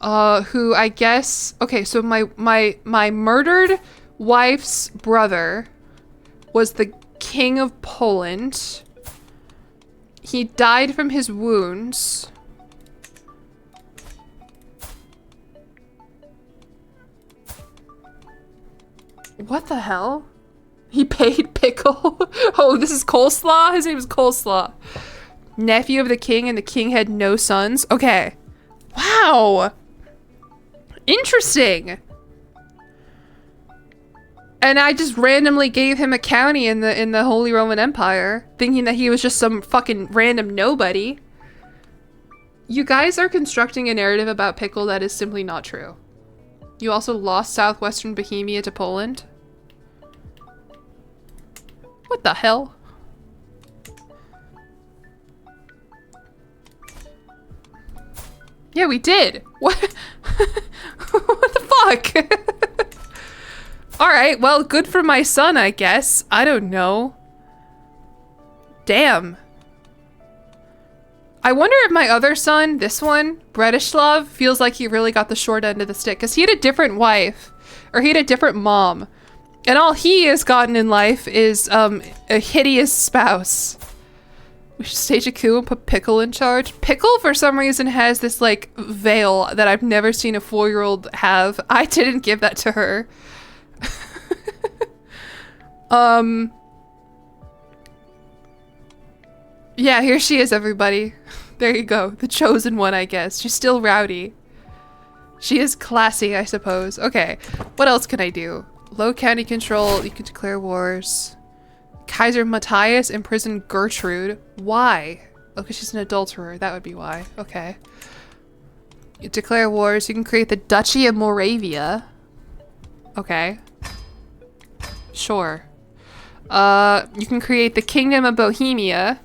A: Who I guess... Okay, so my murdered wife's brother was the king of Poland. He died from his wounds. What the hell? He paid Pickle? Oh, this is Coleslaw? His name is Coleslaw. Nephew of the king, and the king had no sons? Okay. Wow. Interesting. And I just randomly gave him a county in the Holy Roman Empire, thinking that he was just some fucking random nobody. You guys are constructing a narrative about Pickle that is simply not true. You also lost southwestern Bohemia to Poland? What the hell? Yeah, we did. What? What the fuck? Alright, well, good for my son, I guess. I don't know. Damn. I wonder if my other son, this one, Bretislav, feels like he really got the short end of the stick. Because he had a different wife. Or he had a different mom. And all he has gotten in life is a hideous spouse. We should stage a coup and put Pickle in charge. Pickle, for some reason, has this, like, veil that I've never seen a 4-year-old have. I didn't give that to her. Yeah, here she is, everybody. There you go. The chosen one, I guess. She's still rowdy. She is classy, I suppose. Okay, what else can I do? Low county control. You can declare wars. Kaiser Matthias imprison Gertrude. Why? Oh, because she's an adulterer. That would be why. Okay. You declare wars. You can create the Duchy of Moravia. Okay. Sure. You can create the Kingdom of Bohemia.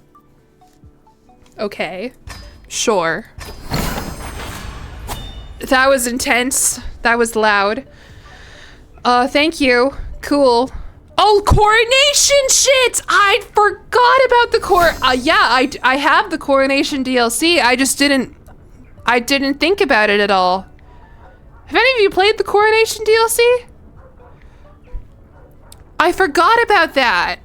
A: Okay. Sure. That was intense. That was loud. Thank you. Cool. Oh, coronation shit! I forgot about the yeah, I have the coronation DLC. I just didn't think about it at all. Have any of you played the coronation DLC? I forgot about that.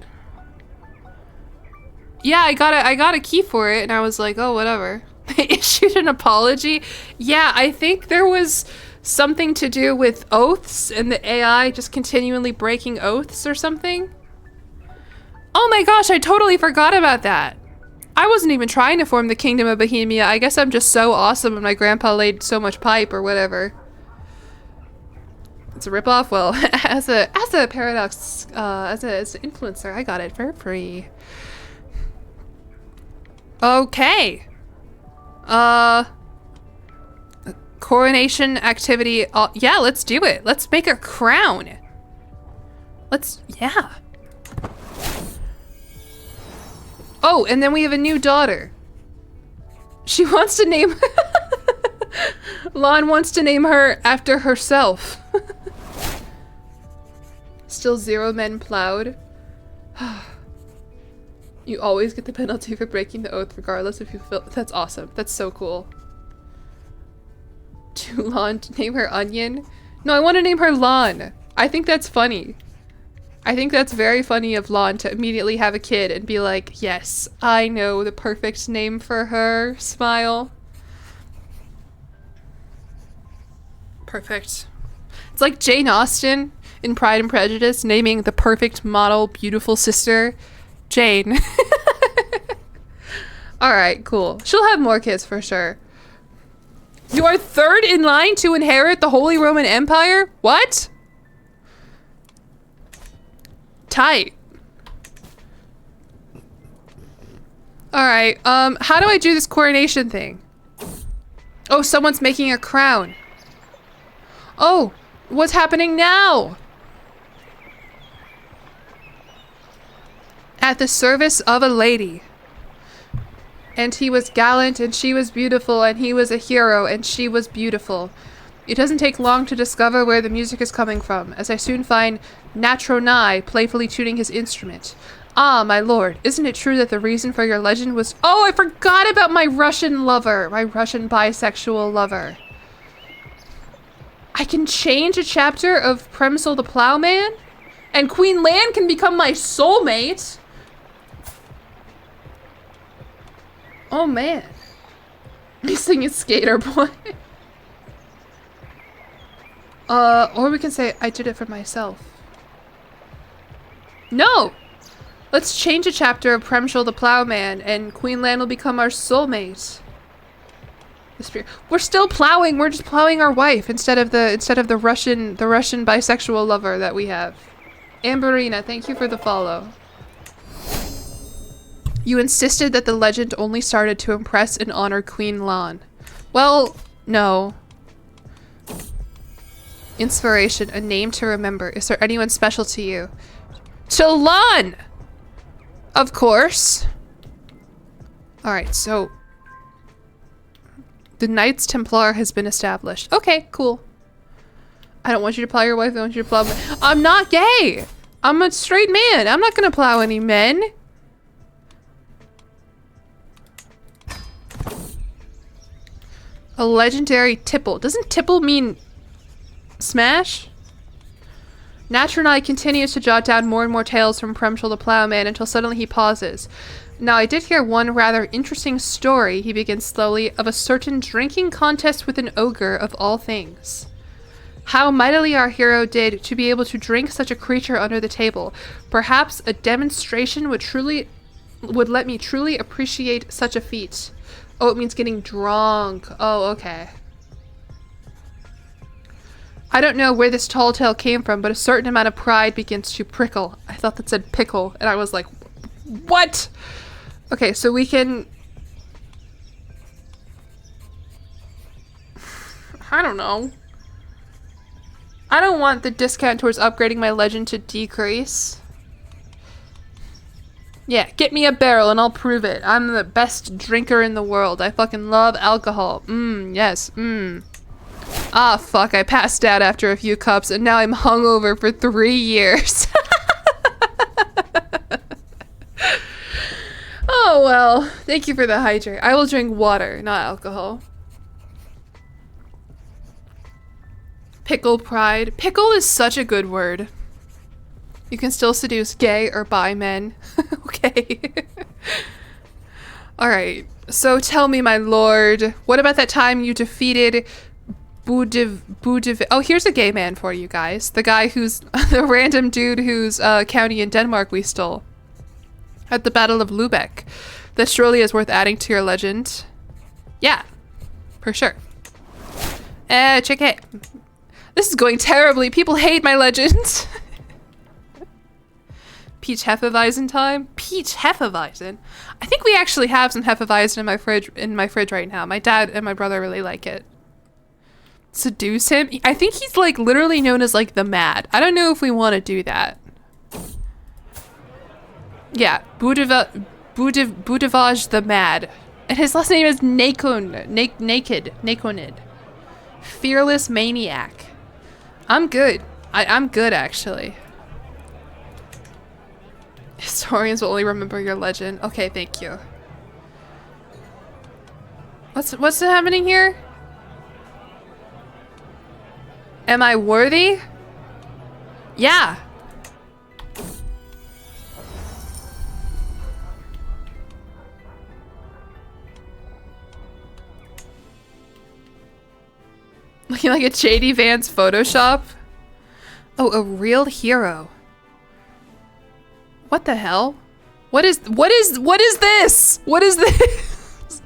A: Yeah, I got a key for it and I was like, oh, whatever. They issued an apology. Yeah, I think there was something to do with oaths and the AI just continually breaking oaths or something. Oh my gosh, I totally forgot about that. I wasn't even trying to form the Kingdom of Bohemia. I guess I'm just so awesome and my grandpa laid so much pipe or whatever. It's a ripoff. Well, as a Paradox, as an influencer, I got it for free. Okay. Coronation activity. Yeah, let's do it. Let's make a crown. Yeah. Oh, and then we have a new daughter. She wants to name... Lon wants to name her after herself. Still 0 men plowed. You always get the penalty for breaking the oath regardless if you feel... That's awesome. That's so cool. To Lon to name her Onion? No, I want to name her Lon. I think that's funny. I think that's very funny of Lon to immediately have a kid and be like, yes, I know the perfect name for her. Smile. Perfect. It's like Jane Austen in Pride and Prejudice naming the perfect model beautiful sister Jane. Alright, cool. She'll have more kids for sure. You are 3rd in line to inherit the Holy Roman Empire? What? Tight. Alright, how do I do this coronation thing? Oh, someone's making a crown. Oh, what's happening now? At the service of a lady. And he was gallant, and she was beautiful, and he was a hero, and she was beautiful. It doesn't take long to discover where the music is coming from, as I soon find Natronai playfully tuning his instrument. Ah, my lord, isn't it true that the reason for your legend was— Oh, I forgot about my Russian lover, my Russian bisexual lover. I can change a chapter of Premsel the Plowman? And Queen Lan can become my soulmate? Oh man. He's singing Skater Boy. Or we can say, I did it for myself. No! Let's change a chapter of Premsel the Plowman and Queen Lan will become our soulmate. We're still plowing, we're just plowing our wife instead of the Russian bisexual lover that we have. Amberina, thank you for the follow. You insisted that the legend only started to impress and honor Queen Lan. Well, no. Inspiration, a name to remember. Is there anyone special to you? To Lan! Of course. Alright, so... The Knights Templar has been established. Okay, cool. I don't want you to plow your wife, I want you to plow me. I'm not gay! I'm a straight man. I'm not gonna plow any men. A legendary tipple. Doesn't tipple mean smash? Natronai continues to jot down more and more tales from Premshel the Plowman until suddenly he pauses. Now, I did hear one rather interesting story, he begins slowly, of a certain drinking contest with an ogre of all things. How mightily our hero did to be able to drink such a creature under the table. Perhaps a demonstration would let me truly appreciate such a feat. Oh, it means getting drunk. Oh, okay. I don't know where this tall tale came from, but a certain amount of pride begins to prickle. I thought that said pickle, and I was like, what? Okay, so we can... I don't know. I don't want the discount towards upgrading my legend to decrease. Yeah, get me a barrel and I'll prove it. I'm the best drinker in the world. I fucking love alcohol. Yes, Ah, fuck, I passed out after a few cups and now I'm hungover for 3 years. Oh, well. Thank you for the hydrate. I will drink water, not alcohol. Pickle pride. Pickle is such a good word. You can still seduce gay or bi men. Okay. Alright. So tell me, my lord, what about that time you defeated Budiv- Oh, here's a gay man for you guys. The guy who's the random dude whose county in Denmark we stole. At the Battle of Lübeck. That surely is worth adding to your legend. Yeah. For sure. Check. This is going terribly. People hate my legend. Peach Hefeweizen time? Peach Hefeweizen? I think we actually have some Hefeweizen in my fridge right now. My dad and my brother really like it. Seduce him? I think he's like literally known as like the Mad. I don't know if we want to do that. Yeah, Budivaj the Mad. And his last name is Nakonid. Fearless Maniac. I'm good. I'm good, actually. Historians will only remember your legend. Okay, thank you. What's happening here? Am I worthy? Yeah. Looking like a JD Vance Photoshop? Oh, a real hero. What the hell? What is this? What is this?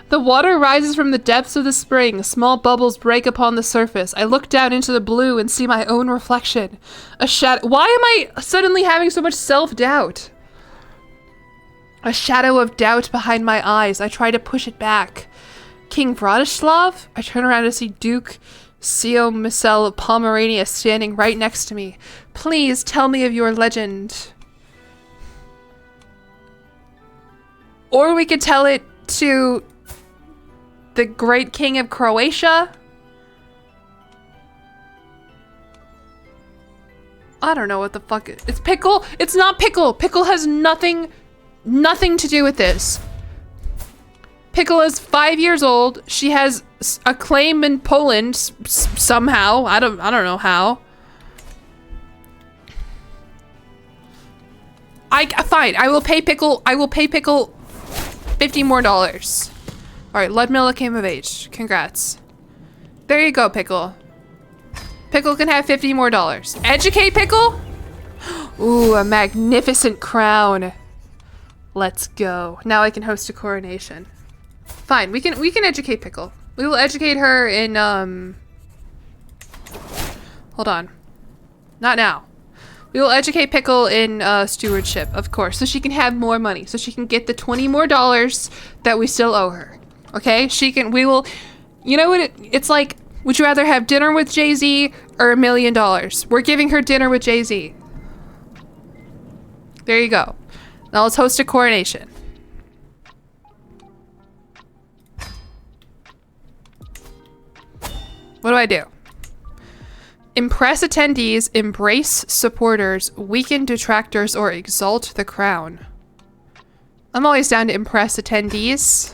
A: The water rises from the depths of the spring. Small bubbles break upon the surface. I look down into the blue and see my own reflection. A shadow. Why am I suddenly having so much self-doubt? A shadow of doubt behind my eyes. I try to push it back. King Vratislav? I turn around to see Duke Siomysel of Pomerania standing right next to me. Please tell me of your legend. Or we could tell it to the great king of Croatia. I don't know what the fuck it's Pickle. It's not Pickle. Pickle has nothing to do with this. Pickle is 5 years old. She has a claim in Poland somehow. I don't know how. Fine. I will pay Pickle. $50 more. All right, Ludmilla came of age. Congrats. There you go, Pickle. Pickle can have $50 more. Educate Pickle? Ooh, a magnificent crown. Let's go. Now I can host a coronation. Fine, we can educate Pickle. We will educate her in hold on. Not now. We will educate Pickle in stewardship, of course, so she can have more money, so she can get the $20 more that we still owe her. Okay? We will, you know what it's like, would you rather have dinner with Jay-Z or $1 million? We're giving her dinner with Jay-Z. There you go. Now let's host a coronation. What do I do? Impress attendees, embrace supporters, weaken detractors, or exalt the crown. I'm always down to impress attendees.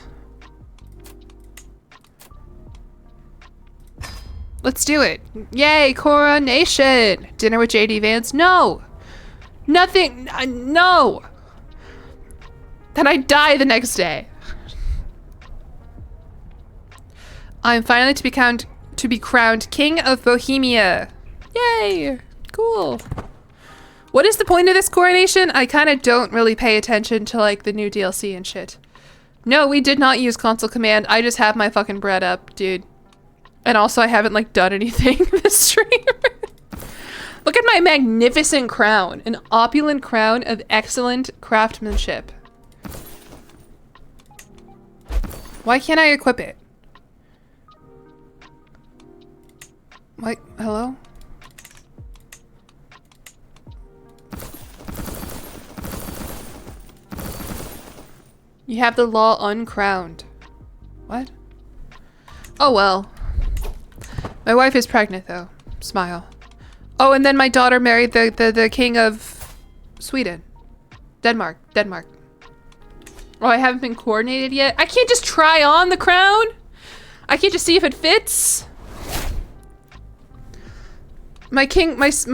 A: Let's do it. Yay, coronation. Dinner with JD Vance? No. Nothing. No. Then I die the next day. I'm finally to be crowned King of Bohemia. Yay. Cool. What is the point of this coronation? I kind of don't really pay attention to like the new DLC and shit. No, we did not use console command. I just have my fucking bread up, dude. And also I haven't like done anything this stream. Look at my magnificent crown. An opulent crown of excellent craftsmanship. Why can't I equip it? What? Hello? You have the law uncrowned. What? Oh well. My wife is pregnant though. Smile. Oh, and then my daughter married the king of Sweden. Denmark. Oh, I haven't been coordinated yet. I can't just try on the crown. I can't just see if it fits. My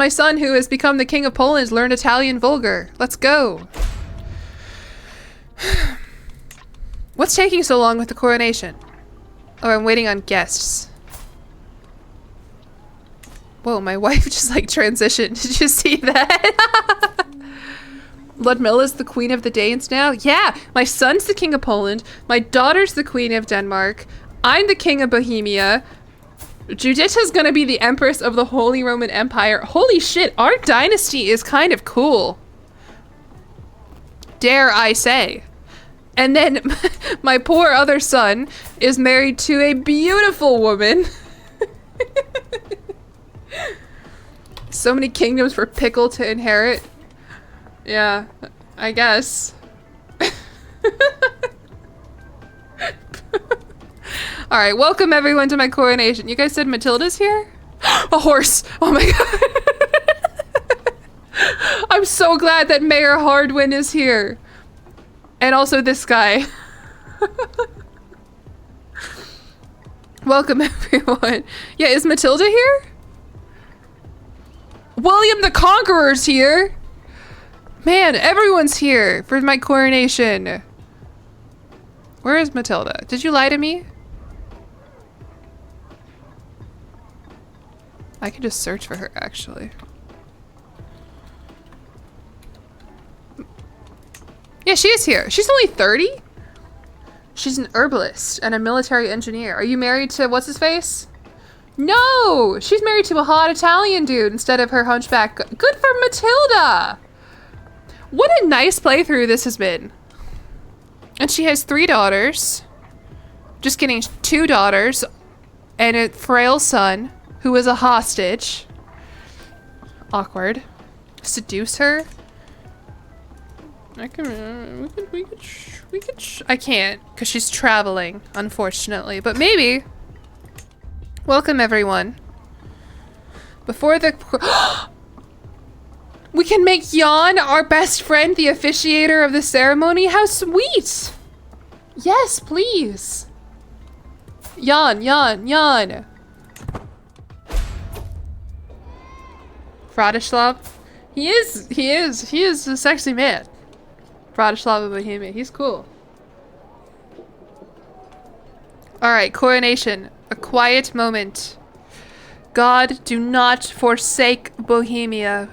A: son who has become the king of Poland has learned Italian vulgar. Let's go. What's taking so long with the coronation? Oh, I'm waiting on guests. Whoa, my wife just like transitioned. Did you see that? Ludmilla's the queen of the Danes now? Yeah, my son's the king of Poland. My daughter's the queen of Denmark. I'm the king of Bohemia. Juditha's gonna be the empress of the Holy Roman Empire. Holy shit, our dynasty is kind of cool. Dare I say. And then my poor other son is married to a beautiful woman. So many kingdoms for Pickle to inherit. Yeah, I guess. Alright, welcome everyone to my coronation. You guys said Matilda's here? A horse! Oh my god. I'm so glad that Mayor Hardwin is here. And also this guy. Welcome everyone. Yeah, is Matilda here? William the Conqueror's here. Man, everyone's here for my coronation. Where is Matilda? Did you lie to me? I can just search for her, actually. Yeah, she is here. She's only 30? She's an herbalist and a military engineer. Are you married to what's-his-face? No! She's married to a hot Italian dude instead of her hunchback. Good for Matilda! What a nice playthrough this has been. And she has 3 daughters. Just kidding, 2 daughters. And a frail son who is a hostage. Awkward. Seduce her? I can, we could, I can't, because she's traveling, unfortunately, but maybe. Welcome, everyone. Before the, we can make Jan, our best friend, the officiator of the ceremony. How sweet! Yes, please. Jan. Bratislav. He is a sexy man. Bratislav of Bohemia. He's cool. Alright, coronation. A quiet moment. God, do not forsake Bohemia.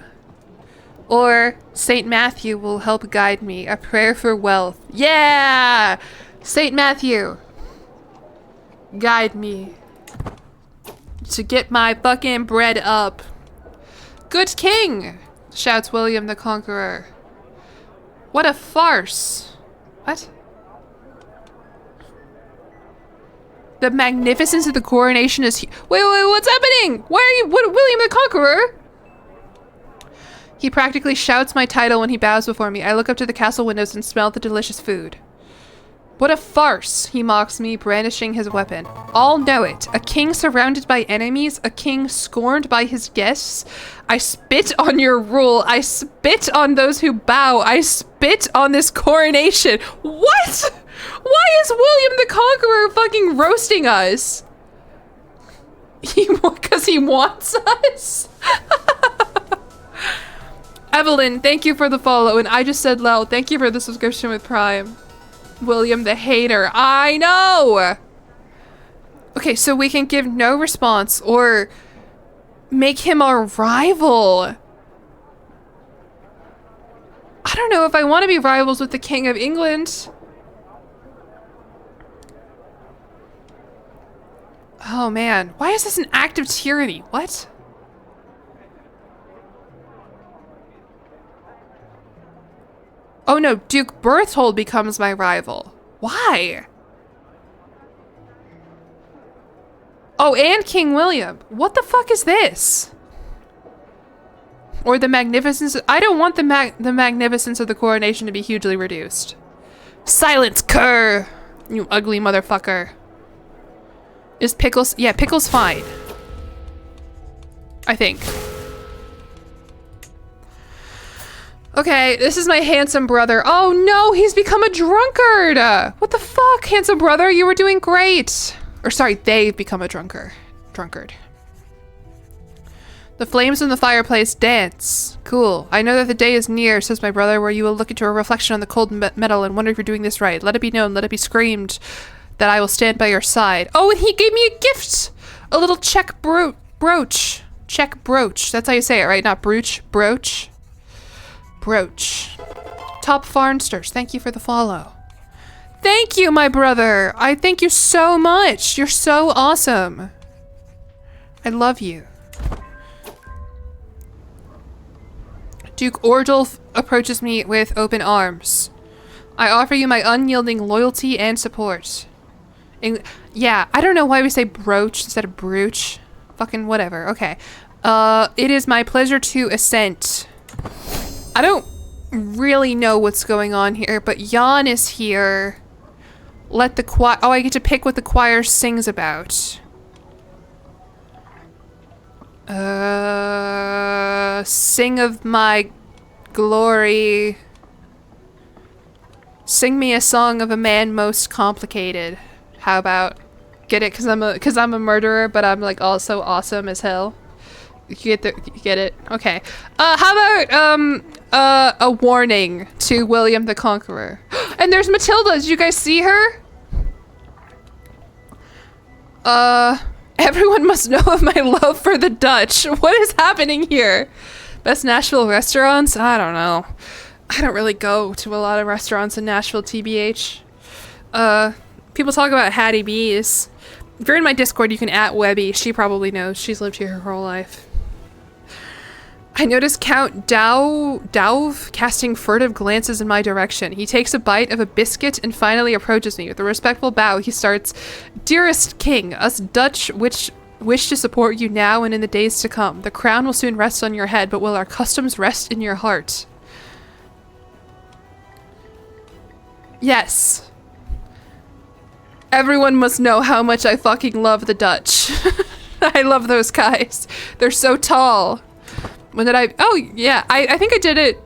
A: Or Saint Matthew will help guide me. A prayer for wealth. Yeah! Saint Matthew. Guide me. To get my fucking bread up. Good king! Shouts William the Conqueror. What a farce. What? The magnificence of the coronation is wait, what's happening? Why are you, William the Conqueror? He practically shouts my title when he bows before me. I look up to the castle windows and smell the delicious food. What a farce, he mocks me, brandishing his weapon. All know it. A king surrounded by enemies, a king scorned by his guests. I spit on your rule. I spit on those who bow. I spit on this coronation. What? Why is William the Conqueror fucking roasting us? Because he wants us? Evelyn, thank you for the follow. And I just said, Lel, thank you for the subscription with Prime. William the hater. I know! Okay, so we can give no response or make him our rival. I don't know if I want to be rivals with the King of England. Oh man, why is this an act of tyranny? What? Oh no, Duke Berthold becomes my rival. Why? Oh, and King William. What the fuck is this? Or the magnificence. I don't want the magnificence of the coronation to be hugely reduced. Silence, cur! You ugly motherfucker. Is Pickles? Yeah, Pickles fine. I think. Okay, this is my handsome brother. Oh no, he's become a drunkard! What the fuck, handsome brother? You were doing great! Or sorry, they've become a drunkard. The flames in the fireplace dance. Cool. I know that the day is near, says my brother, where you will look into a reflection on the cold metal and wonder if you're doing this right. Let it be known, let it be screamed that I will stand by your side. Oh, and he gave me a gift! A little Czech brooch. Czech brooch. That's how you say it, right? Not brooch. Brooch. Brooch. Top Farnsters, thank you for the follow. Thank you, my brother! I thank you so much! You're so awesome. I love you. Duke Ordulf approaches me with open arms. I offer you my unyielding loyalty and support. Yeah, I don't know why we say brooch instead of brooch. Fucking whatever. Okay. It is my pleasure to assent. I don't really know what's going on here, but Jan is here. Let the choir... Oh, I get to pick what the choir sings about. Sing of my glory. Sing me a song of a man most complicated. How about... Get it? Cause I'm a murderer, but I'm like also awesome as hell. You get it? Okay. How about, a warning to William the Conqueror. And there's Matilda! Did you guys see her? Everyone must know of my love for the Dutch. What is happening here? Best Nashville restaurants? I don't know. I don't really go to a lot of restaurants in Nashville, TBH. People talk about Hattie B's. If you're in my Discord, you can @Webby. She probably knows. She's lived here her whole life. I notice Count Dauv casting furtive glances in my direction. He takes a bite of a biscuit and finally approaches me. With a respectful bow, he starts, Dearest King, us Dutch wish to support you now and in the days to come. The crown will soon rest on your head, but will our customs rest in your heart? Yes. Everyone must know how much I fucking love the Dutch. I love those guys. They're so tall. When did I... Oh, yeah. I think I did it...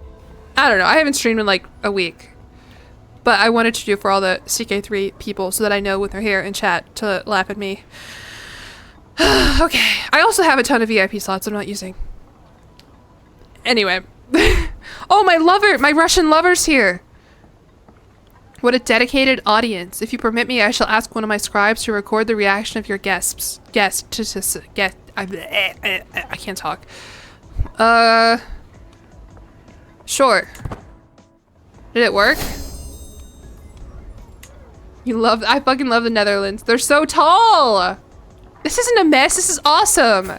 A: I don't know. I haven't streamed in like a week. But I wanted to do it for all the ck3 people so that I know when they're here in chat to laugh at me. Okay. I also have a ton of VIP slots I'm not using. Anyway. Oh, my lover! My Russian lover's here! What a dedicated audience. If you permit me, I shall ask one of my scribes to record the reaction of your guests. I can't talk. Sure. Did it work? I fucking love the Netherlands. They're so tall! This isn't a mess, this is awesome!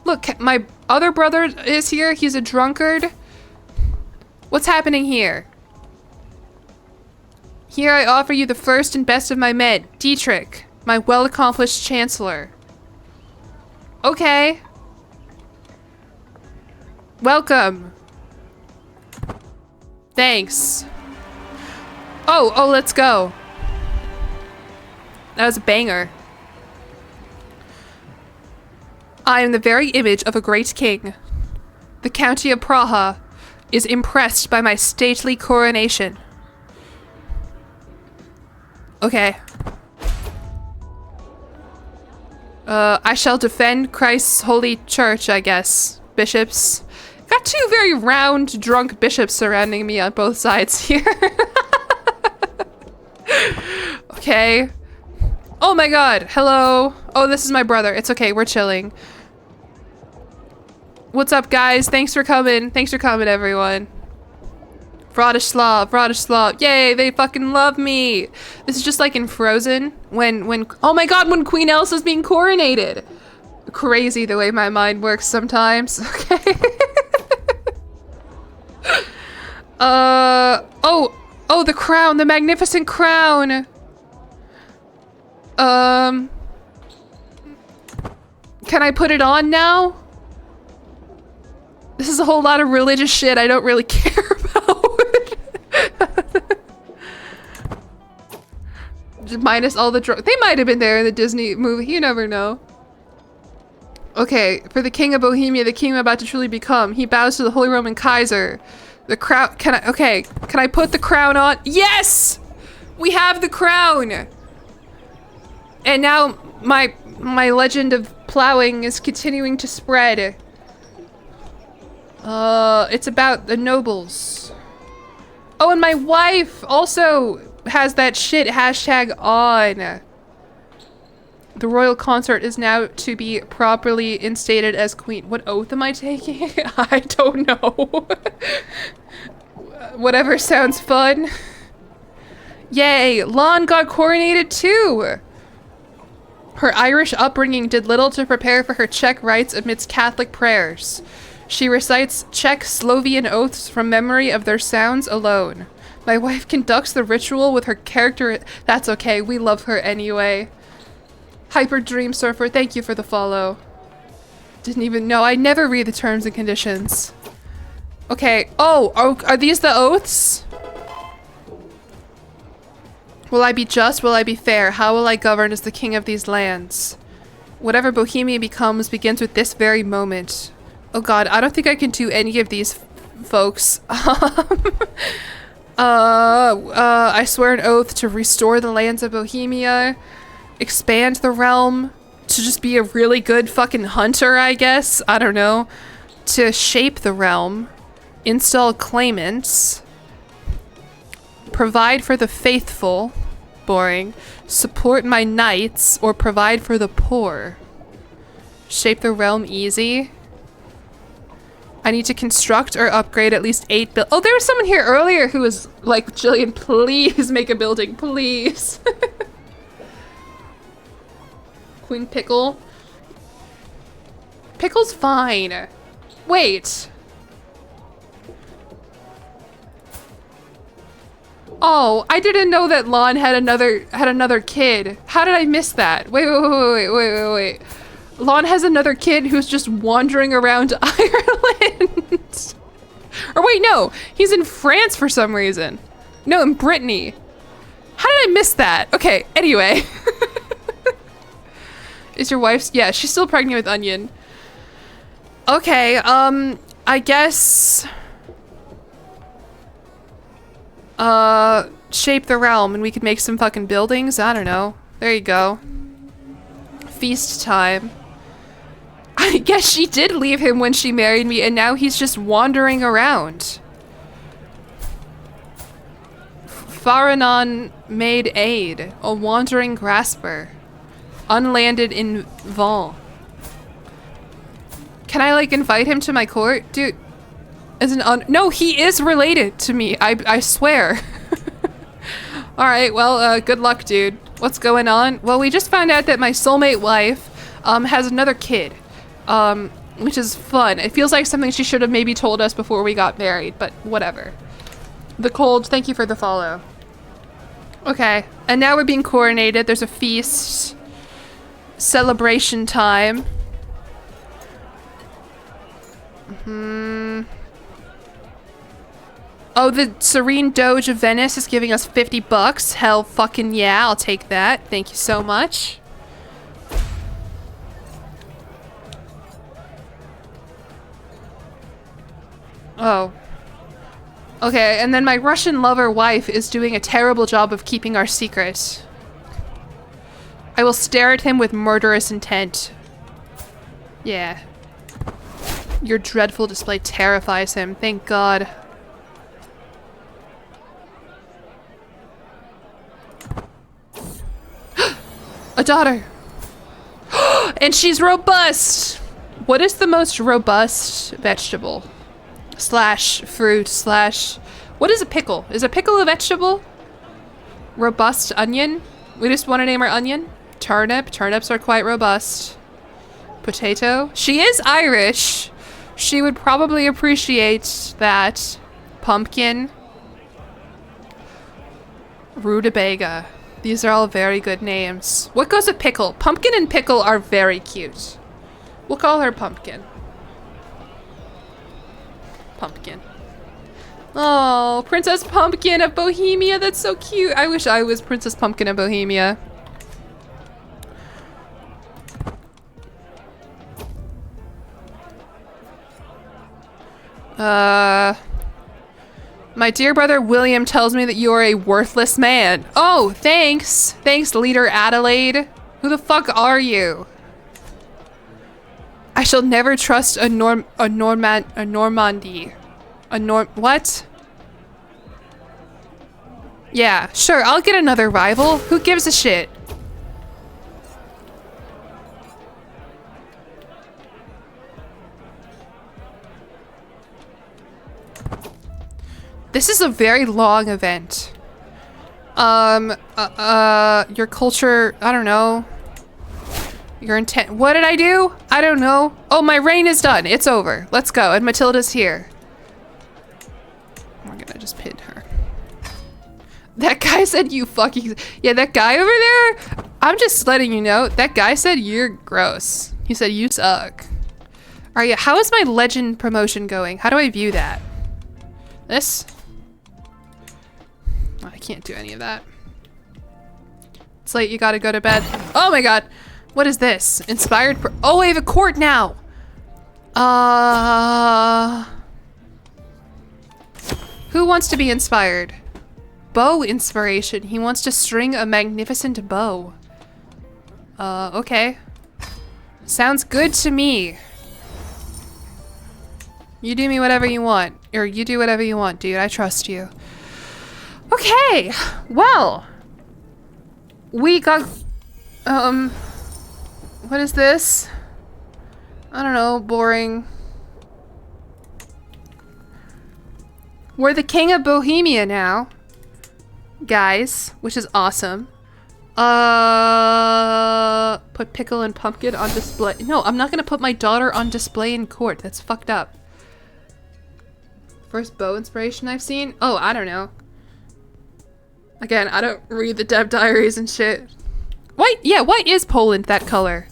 A: Look, my other brother is here, he's a drunkard. What's happening here? Here I offer you the first and best of my men, Dietrich, my well-accomplished chancellor. Okay. Welcome. Thanks. Oh, let's go. That was a banger. I am the very image of a great king. The County of Praha is impressed by my stately coronation. Okay. I shall defend Christ's holy church, I guess. Bishops. Got two very round, drunk bishops surrounding me on both sides here. Okay. Oh my god. Hello. Oh, this is my brother. It's okay. We're chilling. What's up, guys? Thanks for coming. Thanks for coming, everyone. Vratislav. Yay, they fucking love me. This is just like in Frozen when oh my god, when Queen Elsa's being coronated. Crazy the way my mind works sometimes. Okay. Oh, the crown, the magnificent crown. Can I put it on now? This is a whole lot of religious shit I don't really care about. Minus all the they might have been there in the Disney movie, you never know. Okay, for the King of Bohemia, the king I'm about to truly become, he bows to the Holy Roman Kaiser. The crown, can I put the crown on? Yes! We have the crown! And now my legend of plowing is continuing to spread. It's about the nobles. Oh, and my wife also has that shit hashtag on. The royal consort is now to be properly instated as queen. What oath am I taking? I don't know. Whatever sounds fun. Yay, Lon got coronated too. Her Irish upbringing did little to prepare for her Czech rites amidst Catholic prayers. She recites Czech Slovian oaths from memory of their sounds alone. My wife conducts the ritual with her character. That's okay, we love her anyway. Hyper Dream Surfer, thank you for the follow. Didn't even know. I never read the terms and conditions. Okay. Oh, are these the oaths? Will I be just? Will I be fair? How will I govern as the king of these lands? Whatever Bohemia becomes begins with this very moment. Oh god, I don't think I can do any of these folks. I swear an oath to restore the lands of Bohemia, expand the realm, to just be a really good fucking hunter, I guess. I don't know. To shape the realm, install claimants, provide for the faithful, boring, support my knights, or provide for the poor. Shape the realm easy. I need to construct or upgrade at least 8 Oh, there was someone here earlier who was like, Jillian, please make a building, please. Queen Pickle. Pickle's fine. Wait. Oh, I didn't know that Lon had another kid. How did I miss that? Wait. Lon has another kid who's just wandering around Ireland. Or wait, no. He's in France for some reason. No, in Brittany. How did I miss that? Okay, anyway. Is your wife's? Yeah, she's still pregnant with Onion. Okay, I guess... shape the realm and we could make some fucking buildings? I don't know. There you go. Feast time. I guess she did leave him when she married me and now he's just wandering around. Faranon made aid, a wandering grasper. Unlanded in Val. Can I like invite him to my court? Dude, as an no, he is related to me. I swear. All right, well, good luck, dude. What's going on? Well, we just found out that my soulmate wife has another kid, which is fun. It feels like something she should have maybe told us before we got married, but whatever. The Cold, thank you for the follow. Okay, and now we're being coronated. There's a feast. Celebration time. Oh, the Serene Doge of Venice is giving us $50. Hell fucking yeah, I'll take that. Thank you so much. Oh. Okay, and then my Russian lover wife is doing a terrible job of keeping our secret. I will stare at him with murderous intent. Yeah. Your dreadful display terrifies him. Thank God. A daughter. And she's robust. What is the most robust vegetable? Slash fruit slash... What is a pickle? Is a pickle a vegetable? Robust onion? We just want to name our onion? Turnip. Turnips are quite robust. Potato. She is Irish. She would probably appreciate that. Pumpkin. Rutabaga. These are all very good names. What goes with pickle? Pumpkin and pickle are very cute. We'll call her Pumpkin. Pumpkin. Oh, Princess Pumpkin of Bohemia. That's so cute. I wish I was Princess Pumpkin of Bohemia. My dear brother William tells me that you are a worthless man. Oh, thanks. Thanks, Leader Adelaide. Who the fuck are you? I shall never trust what? Yeah, sure, I'll get another rival. Who gives a shit? This is a very long event. Your culture, I don't know. Your intent, what did I do? I don't know. Oh, my reign is done. It's over. Let's go. And Matilda's here. We're gonna just pin her. That guy said you fucking, yeah, that guy over there, I'm just letting you know, that guy said you're gross. He said you suck. All right, how is my legend promotion going? How do I view that? This? I can't do any of that. It's late, you gotta go to bed. Oh my God. What is this? Inspired oh, I have a court now. Who wants to be inspired? Bow inspiration. He wants to string a magnificent bow. Okay. Sounds good to me. You do me whatever you want. Or you do whatever you want, dude. I trust you. Okay. Well. We got... What is this? I don't know. Boring. We're the king of Bohemia now. Guys. Which is awesome. Put pickle and pumpkin on display. No, I'm not gonna put my daughter on display in court. That's fucked up. First bow inspiration I've seen? Oh, I don't know. Again, I don't read the dev diaries and shit. White? Yeah, white is Poland that color?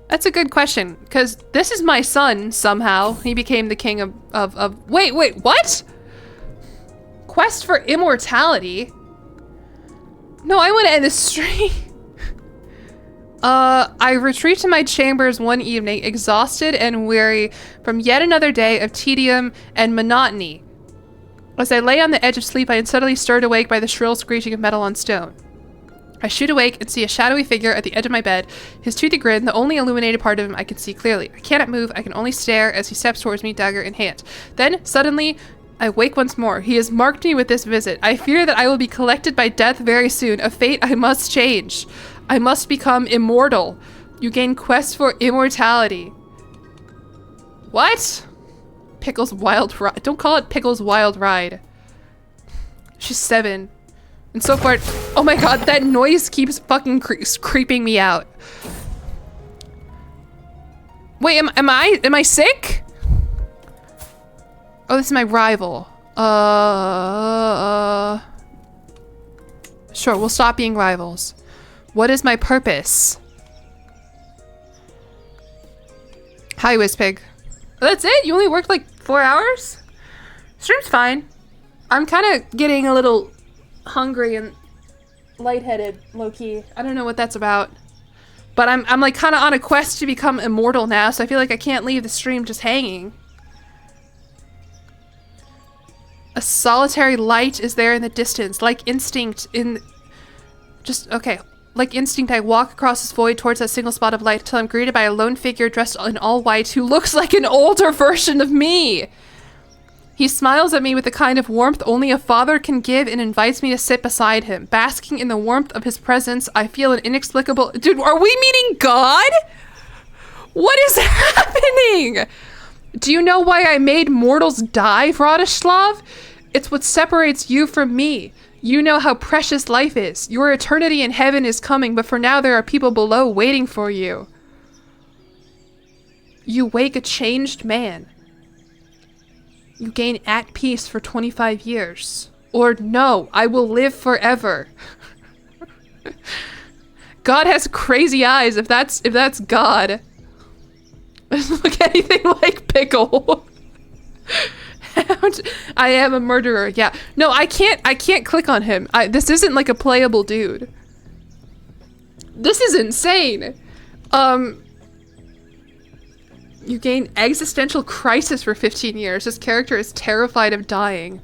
A: That's a good question, because this is my son somehow. He became the king of wait, what? Quest for immortality? No, I want to end the stream. I retreat to my chambers one evening, exhausted and weary from yet another day of tedium and monotony. As I lay on the edge of sleep, I am suddenly stirred awake by the shrill screeching of metal on stone. I shoot awake and see a shadowy figure at the edge of my bed, his toothy grin, the only illuminated part of him I can see clearly. I cannot move, I can only stare as he steps towards me, dagger in hand. Then, suddenly, I wake once more. He has marked me with this visit. I fear that I will be collected by death very soon, a fate I must change. I must become immortal. You gain quest for immortality. What? Pickle's Wild Ride. Don't call it Pickle's Wild Ride. She's 7. And so far, oh my God, that noise keeps fucking creeping me out. Wait, am I sick? Oh, this is my rival. Sure, we'll stop being rivals. What is my purpose? Hi, Whispig. That's it? You only worked like 4 hours? Stream's fine. I'm kind of getting a little hungry and lightheaded, low-key. I don't know what that's about. But I'm like kind of on a quest to become immortal now, so I feel like I can't leave the stream just hanging. A solitary light is there in the distance, like instinct in... Just, okay. Like instinct, I walk across this void towards that single spot of light until I'm greeted by a lone figure dressed in all white who looks like an older version of me. He smiles at me with the kind of warmth only a father can give and invites me to sit beside him. Basking in the warmth of his presence, I feel an inexplicable... Dude, are we meeting God? What is happening? Do you know why I made mortals die, Vratislav? It's what separates you from me. You know how precious life is. Your eternity in heaven is coming, but for now there are people below waiting for you. You wake a changed man. You gain at peace for 25 years. Or no, I will live forever. God has crazy eyes if that's God. Doesn't look anything like Pickle. I am a murderer. Yeah. No, I can't click on him. This isn't like a playable dude. This is insane. You gain existential crisis for 15 years. This character is terrified of dying.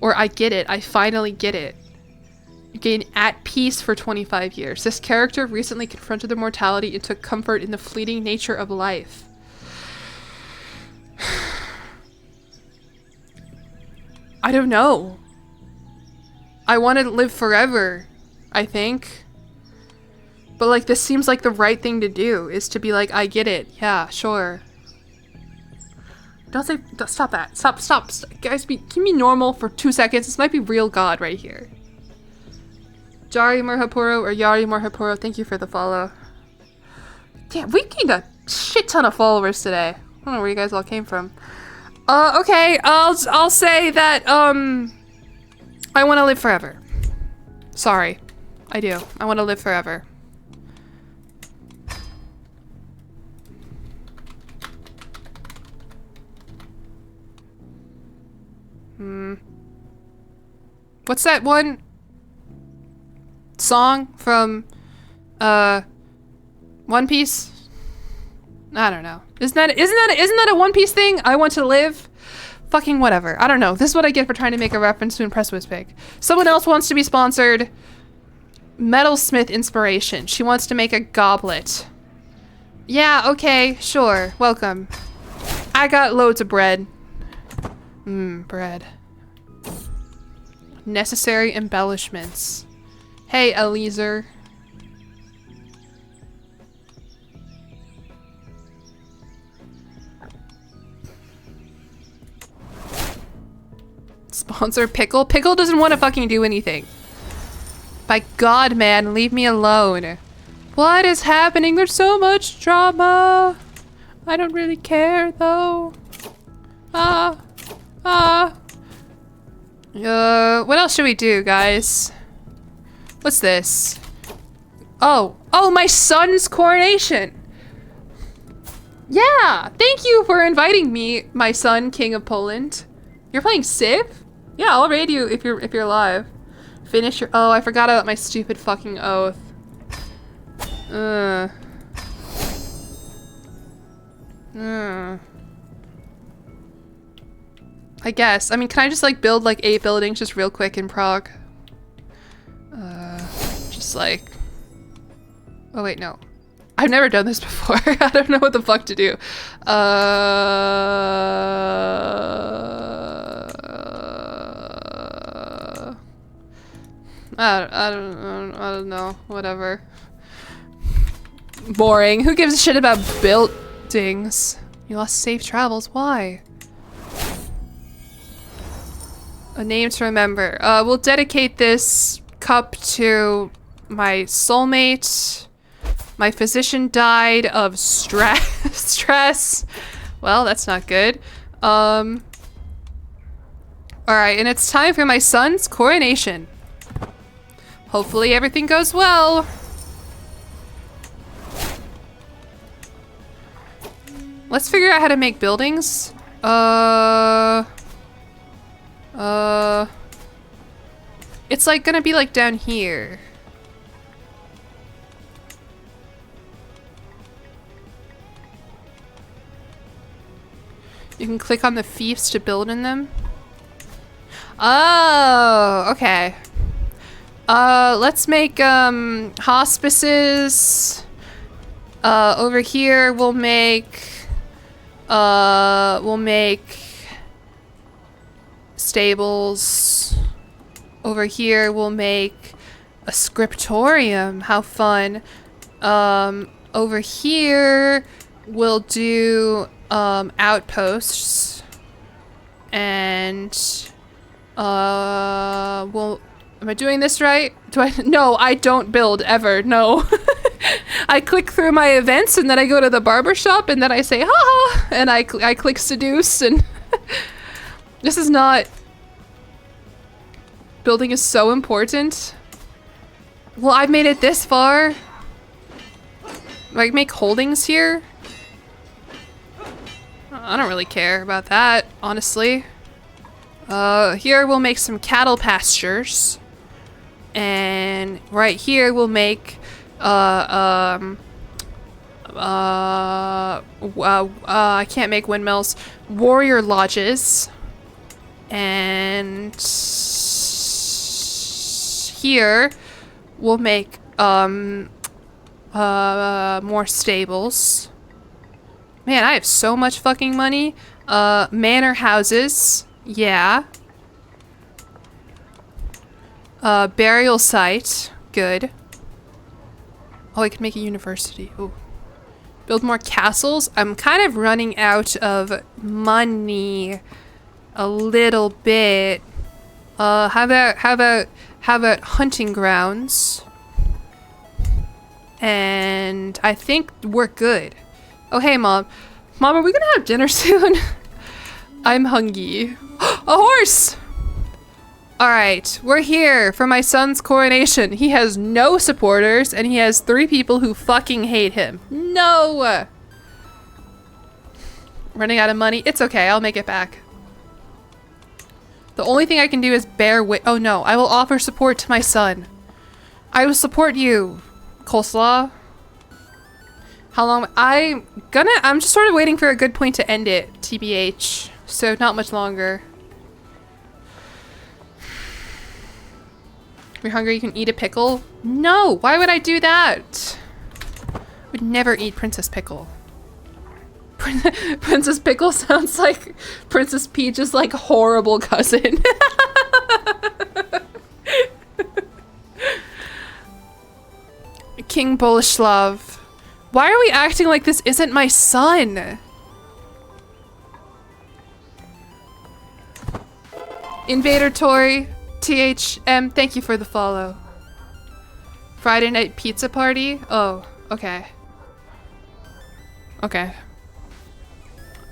A: Or I get it. I finally get it. You gain at peace for 25 years. This character recently confronted their mortality and took comfort in the fleeting nature of life. I don't know. I want to live forever, I think. But like, this seems like the right thing to do, is to be like, I get it. Yeah, sure. Don't say, stop that. Stop. Guys, keep me normal for 2 seconds. This might be real God right here. Jari Morhapuro or Yari Morhapuro, thank you for the follow. Damn, we gained a shit ton of followers today. I don't know where you guys all came from. Okay, I'll say that, I want to live forever. Sorry. I do. I want to live forever. What's that one song from, One Piece? I don't know. Isn't that a One Piece thing? I want to live? Fucking whatever. I don't know. This is what I get for trying to make a reference to Impress Wizpig. Someone else wants to be sponsored. Metalsmith Inspiration. She wants to make a goblet. Yeah, okay, sure. Welcome. I got loads of bread. Bread. Necessary embellishments. Hey, Eliezer. Sponsor Pickle? Pickle doesn't want to fucking do anything. By God, man, leave me alone. What is happening? There's so much drama. I don't really care, though. What else should we do, guys? What's this? Oh, my son's coronation. Yeah, thank you for inviting me, my son, King of Poland. You're playing Civ? Yeah, I'll raid you if you're live. Finish your— oh, I forgot about my stupid fucking oath. I guess. I mean, can I just like build like 8 buildings just real quick in Prague? Just like— oh wait, no. I've never done this before. I don't know what the fuck to do. I don't know. Whatever. Boring. Who gives a shit about buildings? You lost safe travels. Why? A name to remember. We'll dedicate this cup to my soulmate. My physician died of stress. Well, that's not good. Alright, and it's time for my son's coronation. Hopefully everything goes well. Let's figure out how to make buildings. It's like gonna be like down here. You can click on the fiefs to build in them. Oh, okay. Let's make, hospices. Over here we'll make stables. Over here we'll make a scriptorium. How fun. Over here we'll do, outposts. And, we'll... Am I doing this right? No, I don't build ever. No. I click through my events and then I go to the barber shop and then I say, ha, and I click seduce and this is not... Building is so important. Well, I've made it this far. Do I make holdings here? I don't really care about that, honestly. Here we'll make some cattle pastures. And right here we'll make, I can't make windmills. Warrior lodges. And here we'll make, more stables. Man, I have so much fucking money. Manor houses. Yeah. Burial site. Good. Oh, I could make a university. Ooh. Build more castles. I'm kind of running out of money a little bit. How about hunting grounds? And I think we're good. Oh, hey, Mom. Mom, are we gonna have dinner soon? I'm hungry. A horse! Alright, we're here for my son's coronation. He has no supporters, and he has 3 people who fucking hate him. No! Running out of money. It's okay, I'll make it back. The only thing I can do is bear wit. Oh no, I will offer support to my son. I will support you, coleslaw. How long? I'm just sort of waiting for a good point to end it, TBH. So not much longer. You're hungry, you can eat a pickle? No, why would I do that? I would never eat Princess Pickle. Princess Pickle sounds like Princess Peach's like horrible cousin. King Boleslav. Why are we acting like this isn't my son? Invader Tori, THM, thank you for the follow. Friday night pizza party? Oh, okay. Okay.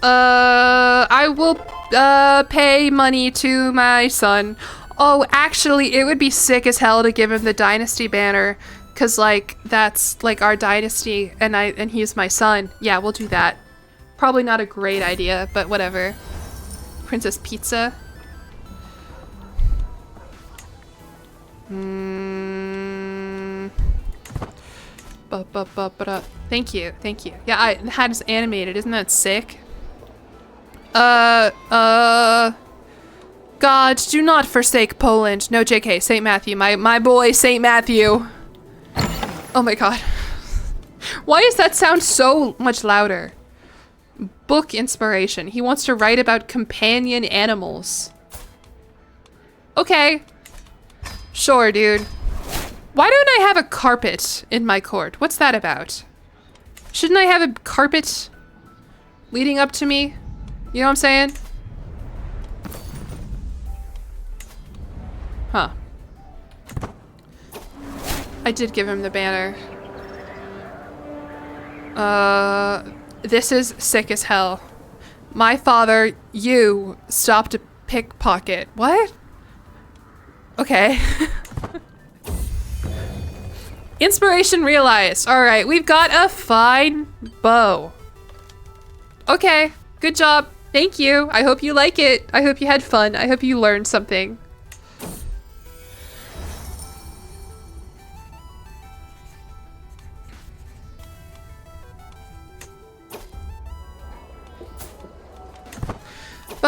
A: I will, pay money to my son. Oh, actually, it would be sick as hell to give him the dynasty banner. Cause like, that's like our dynasty and he's my son. Yeah, we'll do that. Probably not a great idea, but whatever. Princess Pizza. Thank you, thank you. Yeah, I had this animated, isn't that sick? God, do not forsake Poland. No, JK, St. Matthew, my boy, St. Matthew. Oh my god. Why does that sound so much louder? Book inspiration. He wants to write about companion animals. Okay. Sure, dude. Why don't I have a carpet in my court? What's that about? Shouldn't I have a carpet leading up to me? You know what I'm saying? Huh. I did give him the banner. This is sick as hell. My father, you, stopped a pickpocket. What? Okay. Inspiration realized. All right, we've got a fine bow. Okay, good job. Thank you. I hope you like it. I hope you had fun. I hope you learned something.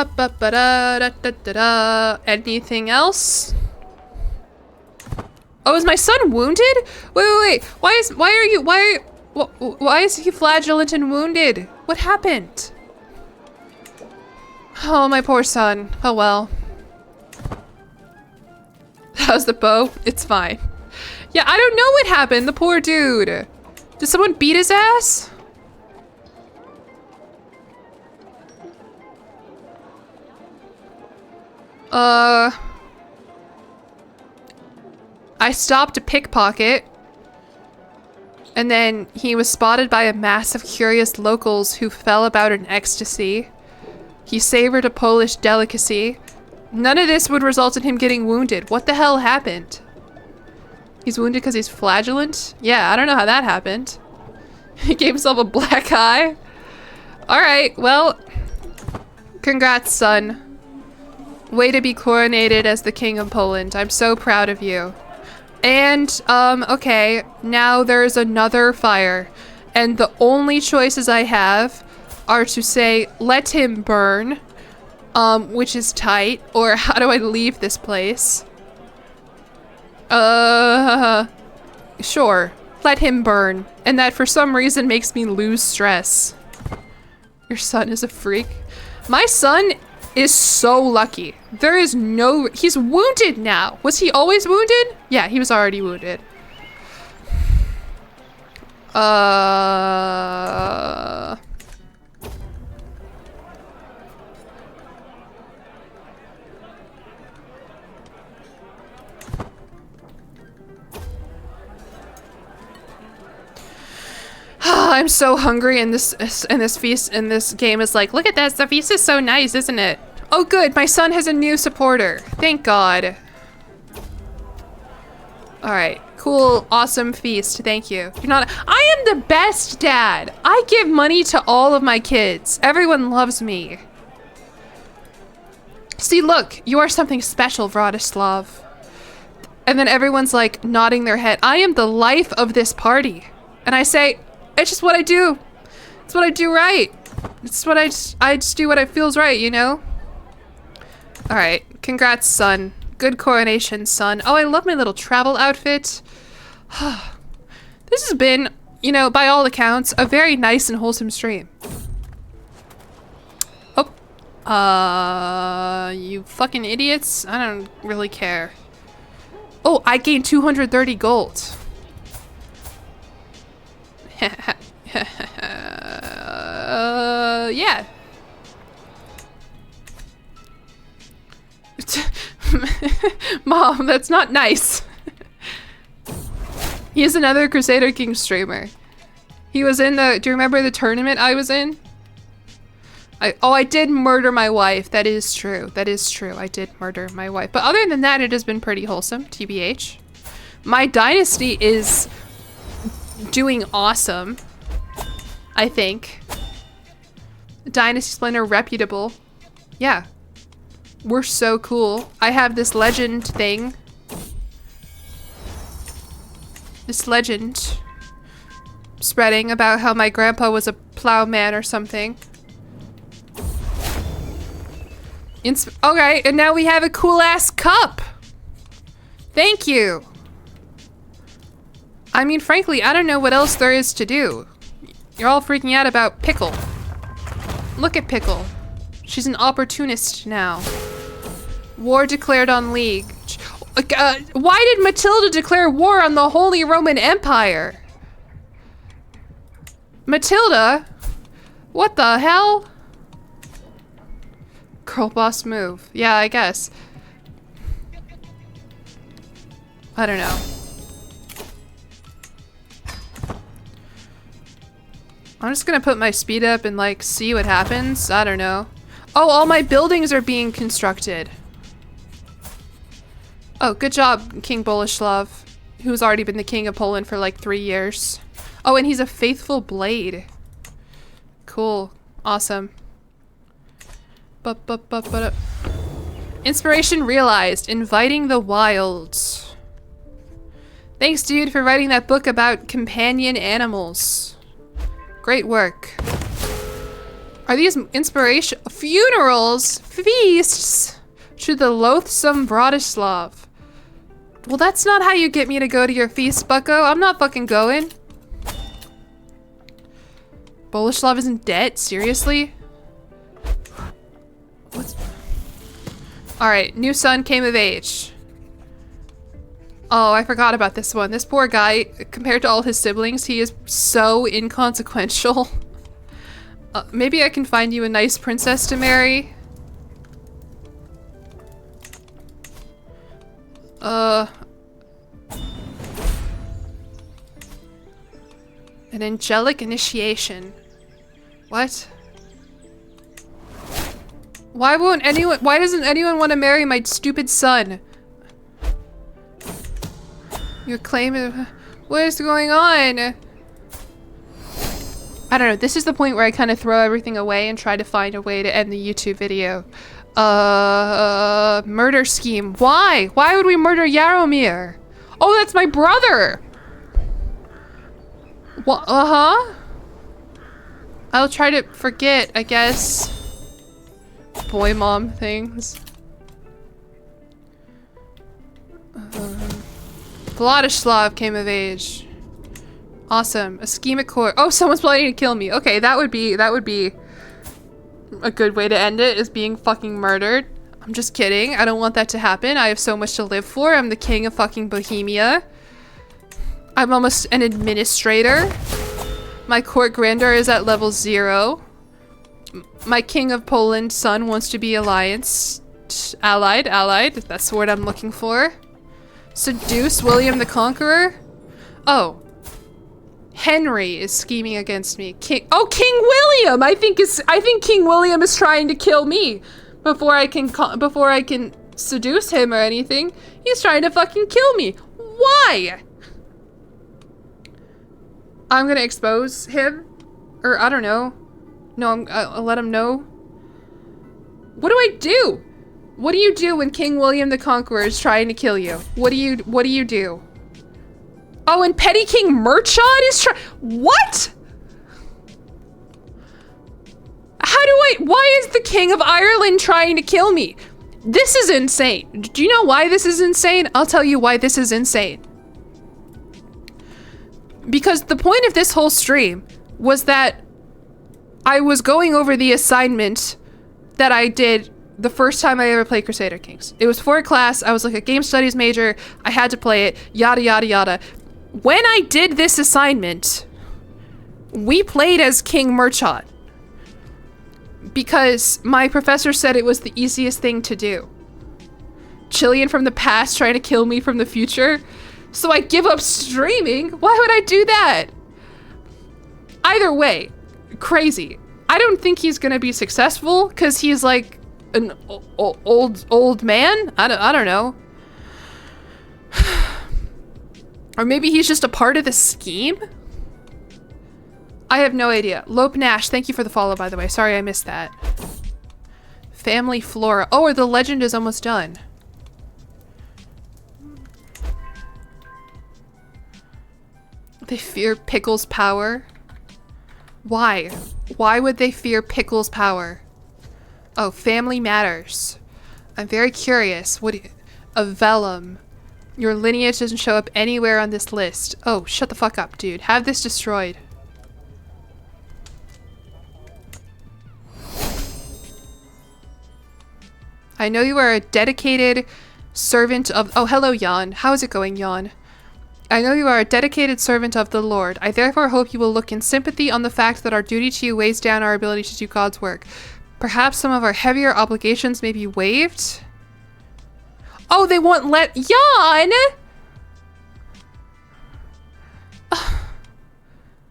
A: Ba-ba-ba-da-da-da-da-da. Anything else? Oh, is my son wounded? Wait. Why is he flagellant and wounded? What happened? Oh, my poor son. Oh well. How's the bow? It's fine. Yeah, I don't know what happened. The poor dude. Did someone beat his ass? I stopped a pickpocket. And then he was spotted by a mass of curious locals who fell about in ecstasy. He savored a Polish delicacy. None of this would result in him getting wounded. What the hell happened? He's wounded because he's flagellant? Yeah, I don't know how that happened. He gave himself a black eye. Alright, well, congrats, son. Way to be coronated as the King of Poland. I'm so proud of you. And, okay, now there's another fire. And the only choices I have are to say, let him burn, which is tight, or how do I leave this place? Sure, let him burn. And that for some reason makes me lose stress. Your son is a freak. My son is so lucky. There is no... He's wounded now. Was he always wounded? Yeah, he was already wounded. I'm so hungry, and this game is like, look at this, the feast is so nice, isn't it? Oh good, my son has a new supporter. Thank God. Alright, cool, awesome feast, thank you. You're not- I am the best dad! I give money to all of my kids. Everyone loves me. See, look, you are something special, Vratislav. And then everyone's like nodding their head. I am the life of this party. And I say, it's just what I do. It's what I do right. It's what I just do what I feels right, you know? All right, congrats, son. Good coronation, son. Oh, I love my little travel outfit. This has been, you know, by all accounts, a very nice and wholesome stream. Oh, you fucking idiots. I don't really care. Oh, I gained 230 gold. Yeah. Mom, that's not nice. He is another Crusader King streamer. He was in the, do you remember the tournament I was in? I did murder my wife. That is true. That is true. I did murder my wife. But other than that, it has been pretty wholesome, TBH. My dynasty is doing awesome, I think. Dynasty Splendor reputable. Yeah. We're so cool. I have this legend thing. This legend spreading about how my grandpa was a plowman or something. Okay, and now we have a cool ass cup. Thank you. I mean, frankly, I don't know what else there is to do. You're all freaking out about Pickle. Look at Pickle. She's an opportunist now. War declared on League. Why did Matilda declare war on the Holy Roman Empire? Matilda? What the hell? Girl boss move. Yeah, I guess. I don't know. I'm just gonna put my speed up and like see what happens. I don't know. Oh, all my buildings are being constructed. Oh, good job, King Boleslav, who's already been the king of Poland for like 3 years. Oh, and he's a faithful blade. Cool. Awesome. Inspiration realized. Inviting the wilds. Thanks, dude, for writing that book about companion animals. Great work. Are these inspiration funerals? Feasts to the loathsome Bratislav. Well, that's not how you get me to go to your feast, bucko. I'm not fucking going. Boleslav is in debt? Seriously? What's... Alright, new son came of age. Oh, I forgot about this one. This poor guy, compared to all his siblings, he is so inconsequential. Maybe I can find you a nice princess to marry. An angelic initiation. What? Why doesn't anyone want to marry my stupid son? Your claim of... What is going on? I don't know. This is the point where I kind of throw everything away and try to find a way to end the YouTube video. Murder scheme. Why? Why would we murder Yaromir? Oh, that's my brother! What? Uh-huh. I'll try to forget, I guess. Boy mom things. Vladislav came of age. Awesome. Ischemic core. Oh, someone's planning to kill me. Okay, that would be a good way to end it, is being fucking murdered. I'm just kidding. I don't want that to happen. I have so much to live for. I'm the king of fucking Bohemia. I'm almost an administrator. My court grandeur is at level 0. My king of Poland son wants to be allied. That's the word I'm looking for. Seduce William the Conqueror? Oh. Henry is scheming against me. King William! I think King William is trying to kill me before I can seduce him or anything. He's trying to fucking kill me. Why? I'm gonna expose him, or I don't know. No, I'll let him know. What do I do? What do you do when King William the Conqueror is trying to kill you? What do you do? Oh, and Petty King Murchad is what? Why is the King of Ireland trying to kill me? This is insane. Do you know why this is insane? I'll tell you why this is insane. Because the point of this whole stream was that I was going over the assignment that I did the first time I ever played Crusader Kings. It was for a class. I was like a game studies major. I had to play it, yada, yada, yada. When I did this assignment, we played as King Murchad because my professor said it was the easiest thing to do. Jillyeon from the past trying to kill me from the future. So I give up streaming? Why would I do that? Either way, crazy. I don't think he's gonna be successful because he's like an old man. I don't know. Or maybe he's just a part of the scheme? I have no idea. Lope Nash, thank you for the follow, by the way. Sorry I missed that. Family Flora. Oh, or the legend is almost done. They fear Pickle's power. Why? Why would they fear Pickle's power? Oh, family matters. I'm very curious. A vellum. Your lineage doesn't show up anywhere on this list. Oh, shut the fuck up, dude. Have this destroyed. I know you are a dedicated servant of... Oh, hello, Jan. How is it going, Jan? I know you are a dedicated servant of the Lord. I therefore hope you will look in sympathy on the fact that our duty to you weighs down our ability to do God's work. Perhaps some of our heavier obligations may be waived? Oh, they won't let... Jan!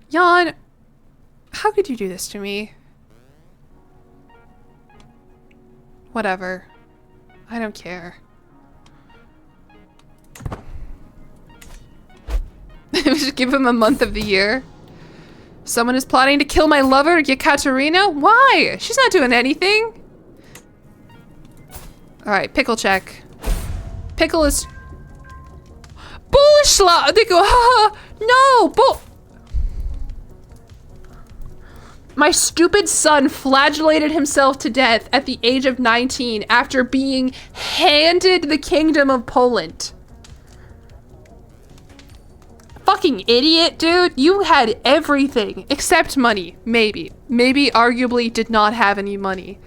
A: Jan, how could you do this to me? Whatever. I don't care. We should give him a month of the year. Someone is plotting to kill my lover, Yekaterina? Why? She's not doing anything. Alright, pickle check. Pickle is... Boleslav! They go, no! My stupid son flagellated himself to death at the age of 19 after being handed the Kingdom of Poland. Fucking idiot, dude. You had everything except money. Maybe. Maybe arguably did not have any money.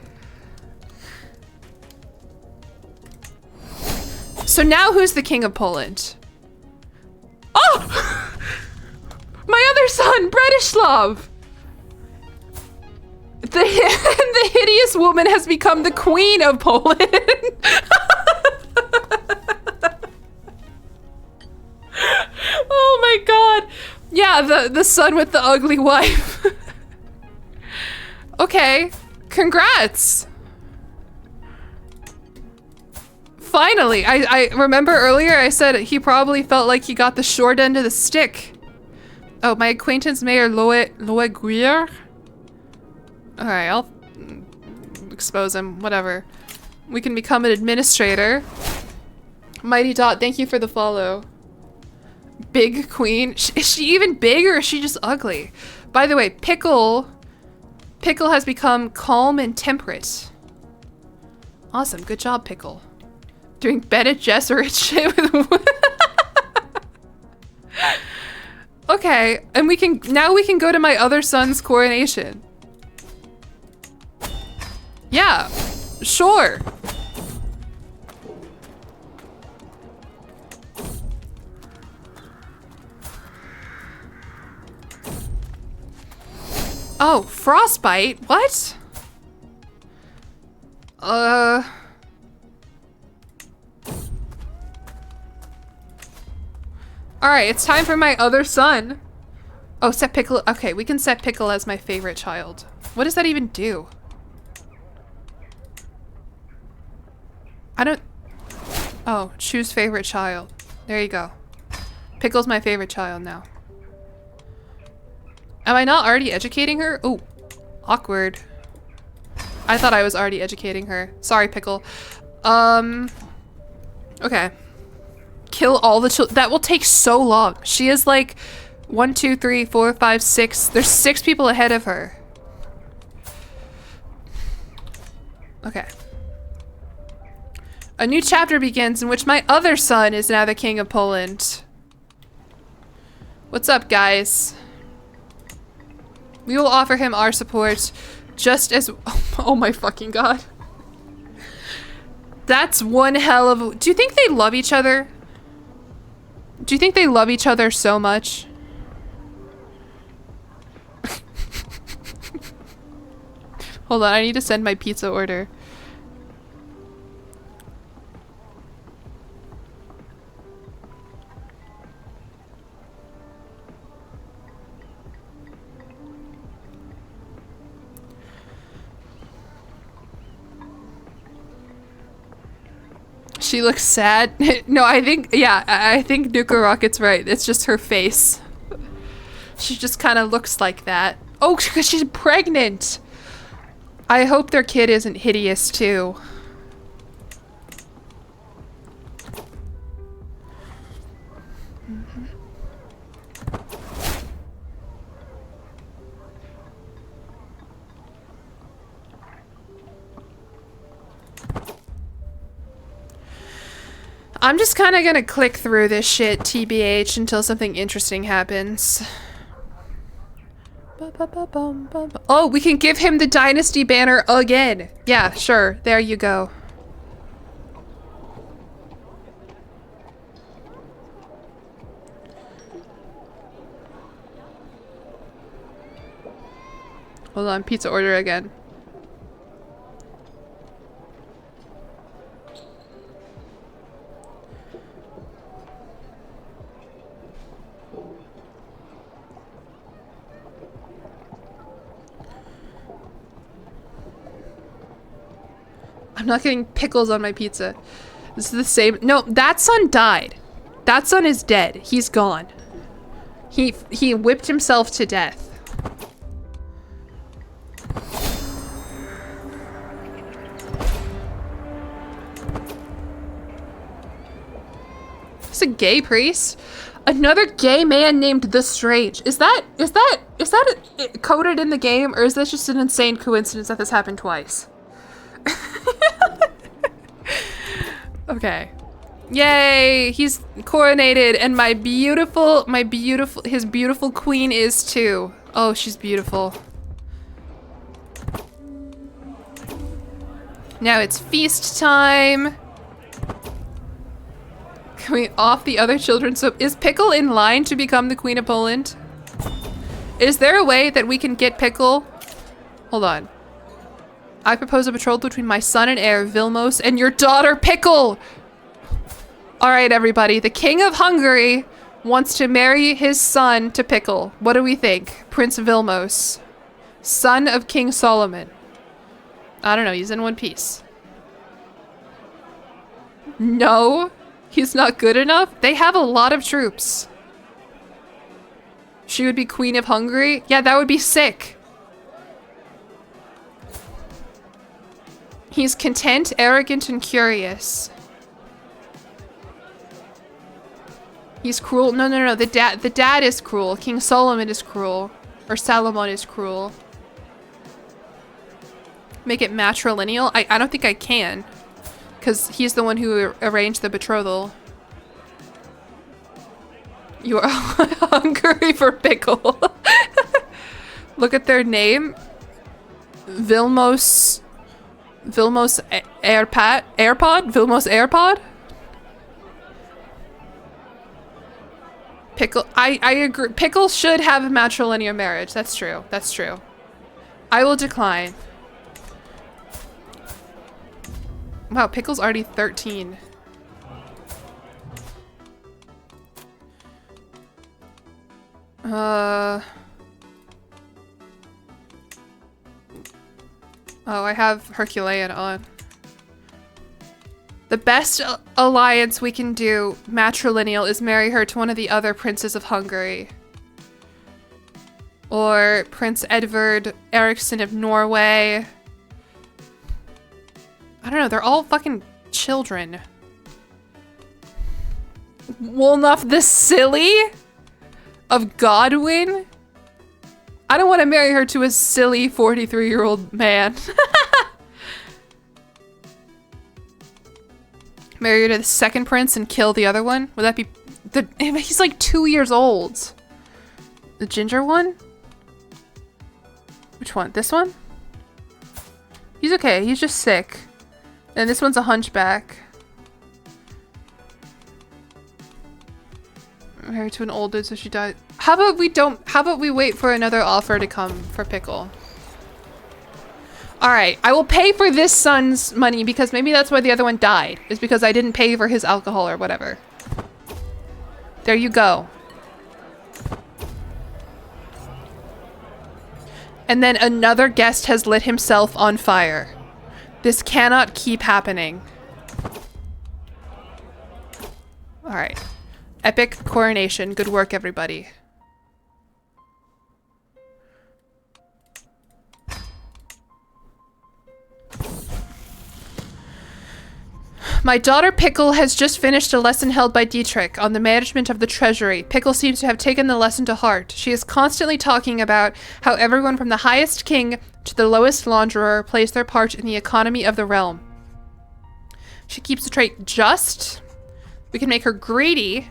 A: So now who's the King of Poland? Oh! My other son, Bretislav! The hideous woman has become the Queen of Poland. Oh my god. Yeah, the son with the ugly wife. Okay, congrats. Finally, I remember earlier I said he probably felt like he got the short end of the stick. Oh, my acquaintance Mayor Loe Guier. Alright, I'll expose him, whatever. We can become an administrator. Mighty Dot, thank you for the follow. Big Queen. Is she even big or is she just ugly? By the way, Pickle has become calm and temperate. Awesome, good job, Pickle. Doing Bene Gesserit shit with Okay, and now we can go to my other son's coronation. Yeah, sure. Oh, frostbite? What? Alright, it's time for my other son. Oh, set Pickle. Okay, we can set Pickle as my favorite child. What does that even do? I don't... Oh, choose favorite child. There you go. Pickle's my favorite child now. Am I not already educating her? Oh, awkward. I thought I was already educating her. Sorry, Pickle. Okay. Kill all the children. That will take so long. She is like 1, 2, 3, 4, 5, 6. There's 6 people ahead of her. Okay. A new chapter begins in which my other son is now the King of Poland. What's up, guys? We will offer him our support just as... Oh my fucking god. That's one hell of... Do you think they love each other? Do you think they love each other so much? Hold on, I need to send my pizza order. She looks sad. No, I think, yeah, I think Nuka Rocket's right. It's just her face. She just kind of looks like that. Oh, because she's pregnant. I hope their kid isn't hideous too. I'm just kind of gonna click through this shit, TBH, until something interesting happens. Oh, we can give him the Dynasty banner again. Yeah, sure. There you go. Hold on, pizza order again. I'm not getting pickles on my pizza. This is the same. No, that son died. That son is dead. He's gone. He whipped himself to death. It's a gay priest. Another gay man named The Strange. Is that coded in the game, or is this just an insane coincidence that this happened twice? Okay. Yay! He's coronated, and his beautiful queen is too. Oh, she's beautiful. Now it's feast time. Can we off the other children? So is Pickle in line to become the Queen of Poland? Is there a way that we can get Pickle? Hold on. I propose a betrothal between my son and heir, Vilmos, and your daughter, Pickle! Alright, everybody. The King of Hungary wants to marry his son to Pickle. What do we think? Prince Vilmos. Son of King Solomon. I don't know. He's in One Piece. No. He's not good enough? They have a lot of troops. She would be Queen of Hungary? Yeah, that would be sick. He's content, arrogant, and curious. He's cruel. No. The dad is cruel. King Solomon is cruel. Or Salomon is cruel. Make it matrilineal? I don't think I can. Because he's the one who arranged the betrothal. You are hungry for Pickle. Look at their name. Vilmos AirPod? Vilmos AirPod? Pickle, I agree. Pickle should have a matrilineal marriage. That's true. That's true. I will decline. Wow, Pickle's already 13. Oh, I have Herculean on. The best alliance we can do, matrilineal, is marry her to one of the other princes of Hungary. Or Prince Edvard Eriksson of Norway. I don't know, they're all fucking children. Wolnoff the Silly? Of Godwin? I don't want to marry her to a silly 43-year-old man. Marry her to the second prince and kill the other one? Would that be... He's like 2 years old. The ginger one? Which one? This one? He's okay. He's just sick. And this one's a hunchback. Married to an old dude, so she died. How about we wait for another offer to come for Pickle? Alright, I will pay for this son's money because maybe that's why the other one died. Is because I didn't pay for his alcohol or whatever. There you go. And then another guest has lit himself on fire. This cannot keep happening. Alright. Epic coronation. Good work, everybody. My daughter Pickle has just finished a lesson held by Dietrich on the management of the treasury. Pickle seems to have taken the lesson to heart. She is constantly talking about how everyone from the highest king to the lowest launderer plays their part in the economy of the realm. She keeps the trait just. We can make her greedy,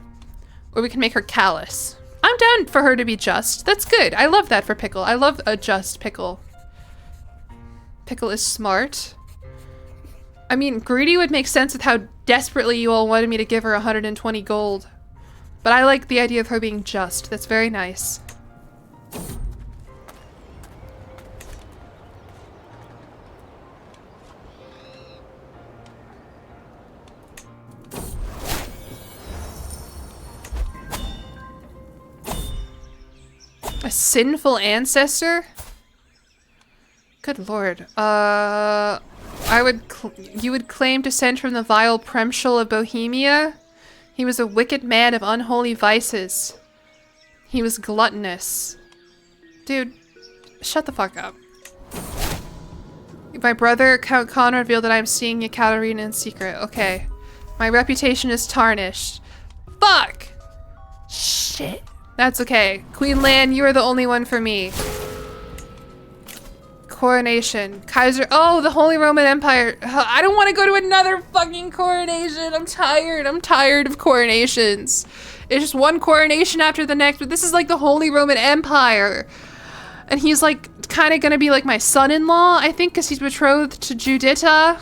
A: or we can make her callous. I'm down for her to be just. That's good. I love that for Pickle. I love a just Pickle. Pickle is smart. I mean, greedy would make sense with how desperately you all wanted me to give her 120 gold. But I like the idea of her being just. That's very nice. A sinful ancestor? Good lord. You would claim descent from the vile Premschel of Bohemia? He was a wicked man of unholy vices. He was gluttonous. Dude, shut the fuck up. My brother, Count Con, revealed that I am seeing Ekaterina in secret. Okay. My reputation is tarnished. Fuck! Shit. That's okay. Queen Lan, you are the only one for me. Coronation. Kaiser. Oh, the Holy Roman Empire. I don't want to go to another fucking coronation. I'm tired. I'm tired of coronations. It's just one coronation after the next, but this is like the Holy Roman Empire. And he's like kind of gonna be like my son-in-law, I think, because he's betrothed to Judita.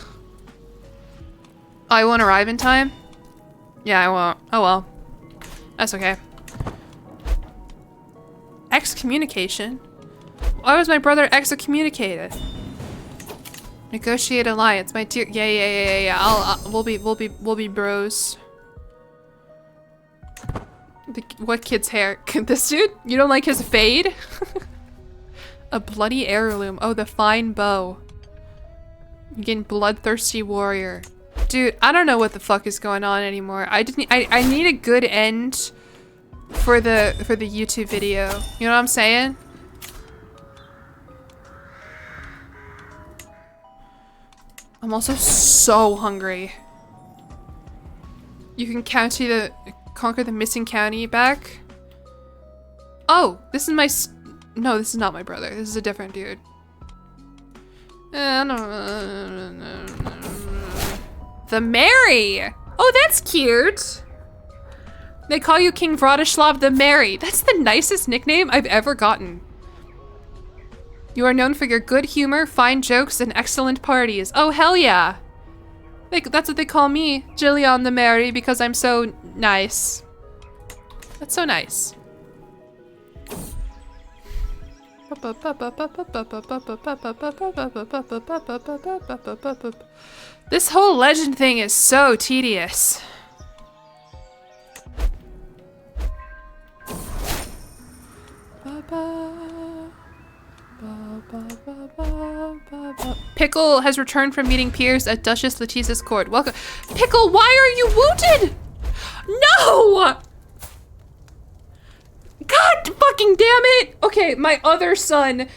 A: Oh, I won't arrive in time? Yeah, I won't. Oh well. That's okay. Excommunication? Why was my brother excommunicated? Negotiate alliance, my dear. Yeah. We'll be bros. What kid's hair? This dude? You don't like his fade? A bloody heirloom. Oh, the fine bow. Again, bloodthirsty warrior. Dude, I don't know what the fuck is going on anymore. I need a good end for the YouTube video. You know what I'm saying? I'm also so hungry. You can conquer the missing county back. Oh, this is my no, this is not my brother. This is a different dude. The Mary! Oh, that's cute! They call you King Vratislav the Merry. That's the nicest nickname I've ever gotten. You are known for your good humor, fine jokes, and excellent parties. Oh, hell yeah! That's what they call me, Jillyeon the Merry, because I'm so nice. That's so nice. This whole legend thing is so tedious. Pickle has returned from meeting peers at Duchess Letitia's court. Welcome. Pickle, why are you wounded? No! God fucking damn it! Okay, my other son,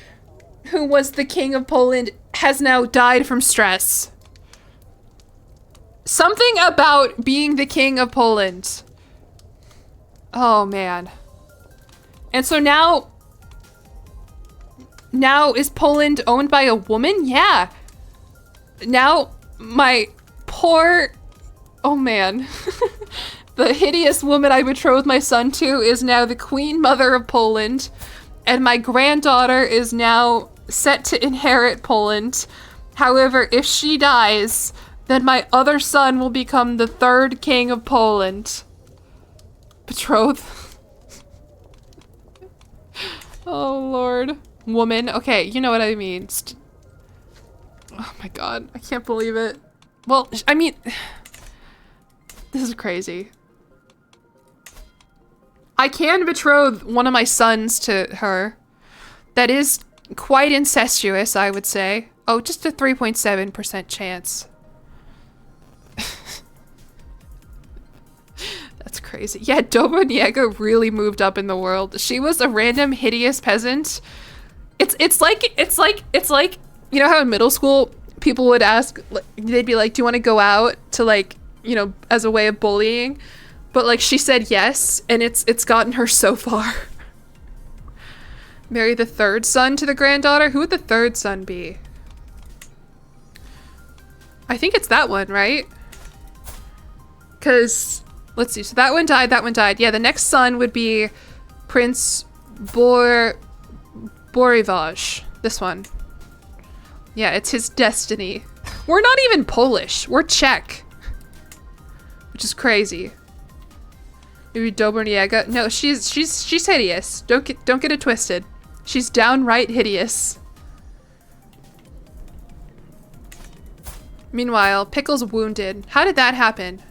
A: who was the king of Poland, has now died from stress. Something about being the king of Poland. Oh, man. And so now is Poland owned by a woman? Yeah. Now my poor, oh man. The hideous woman I betrothed my son to is now the queen mother of Poland. And my granddaughter is now set to inherit Poland. However, if she dies, then my other son will become the third king of Poland. Betrothed. Oh, Lord. Woman. Okay, you know what I mean. Oh my god. I can't believe it. Well, I mean... This is crazy. I can betroth one of my sons to her. That is quite incestuous, I would say. Oh, just a 3.7% chance. That's crazy. Yeah, Doboniega really moved up in the world. She was a random hideous peasant. It's like, you know how in middle school people would ask, they'd be like, do you want to go out to, like, you know, as a way of bullying? But like she said yes, and it's gotten her so far. Marry the third son to the granddaughter? Who would the third son be? I think it's that one, right? Because, let's see, so that one died. Yeah, the next son would be Prince Borivaj. This one. Yeah, it's his destiny. We're not even Polish. We're Czech. Which is crazy. Maybe Dobroniega. No, she's hideous. Don't get it twisted. She's downright hideous. Meanwhile, Pickle's wounded. How did that happen?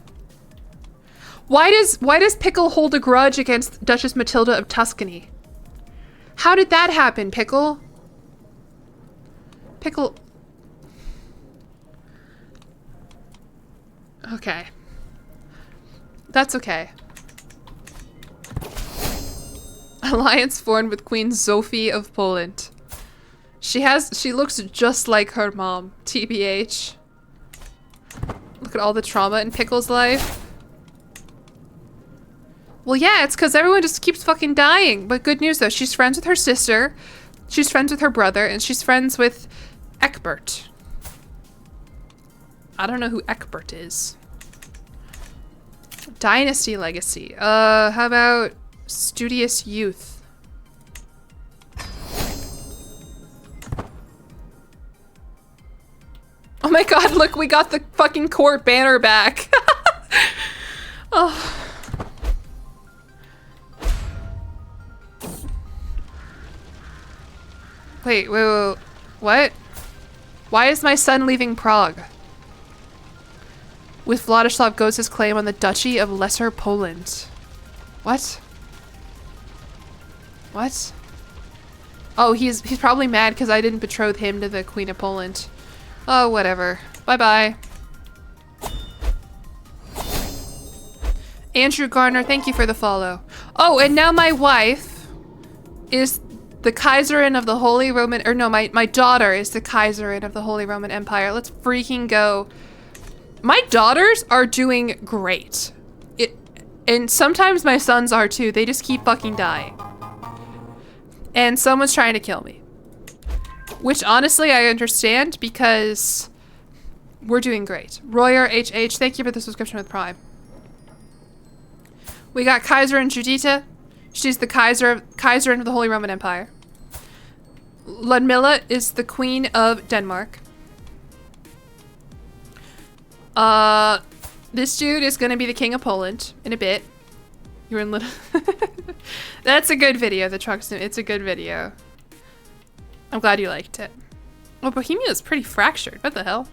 A: Why does Pickle hold a grudge against Duchess Matilda of Tuscany? How did that happen, Pickle? Pickle... Okay. That's okay. Alliance formed with Queen Zofie of Poland. She looks just like her mom, TBH. Look at all the trauma in Pickle's life. Well, yeah, it's because everyone just keeps fucking dying. But good news, though. She's friends with her sister. She's friends with her brother. And she's friends with Eckbert. I don't know who Eckbert is. Dynasty Legacy. How about Studious Youth? Oh my god, look, we got the fucking court banner back. Oh. Wait, what? Why is my son leaving Prague? With Vladislav goes his claim on the Duchy of Lesser Poland. What? What? Oh, he's probably mad because I didn't betroth him to the Queen of Poland. Oh, whatever. Bye-bye. Andrew Garner, thank you for the follow. Oh, and now my wife is the Kaiserin of the Holy Roman... Or no, my daughter is the Kaiserin of the Holy Roman Empire. Let's freaking go. My daughters are doing great. And sometimes my sons are too. They just keep fucking dying. And someone's trying to kill me. Which honestly I understand because we're doing great. Royer HH, thank you for the subscription with Prime. We got Kaiserin Judita. She's the Kaiserin of the Holy Roman Empire. Ludmilla is the Queen of Denmark. This dude is gonna be the King of Poland in a bit. You're in little. That's a good video, the trucks. It's a good video. I'm glad you liked it. Oh, Bohemia is pretty fractured. What the hell?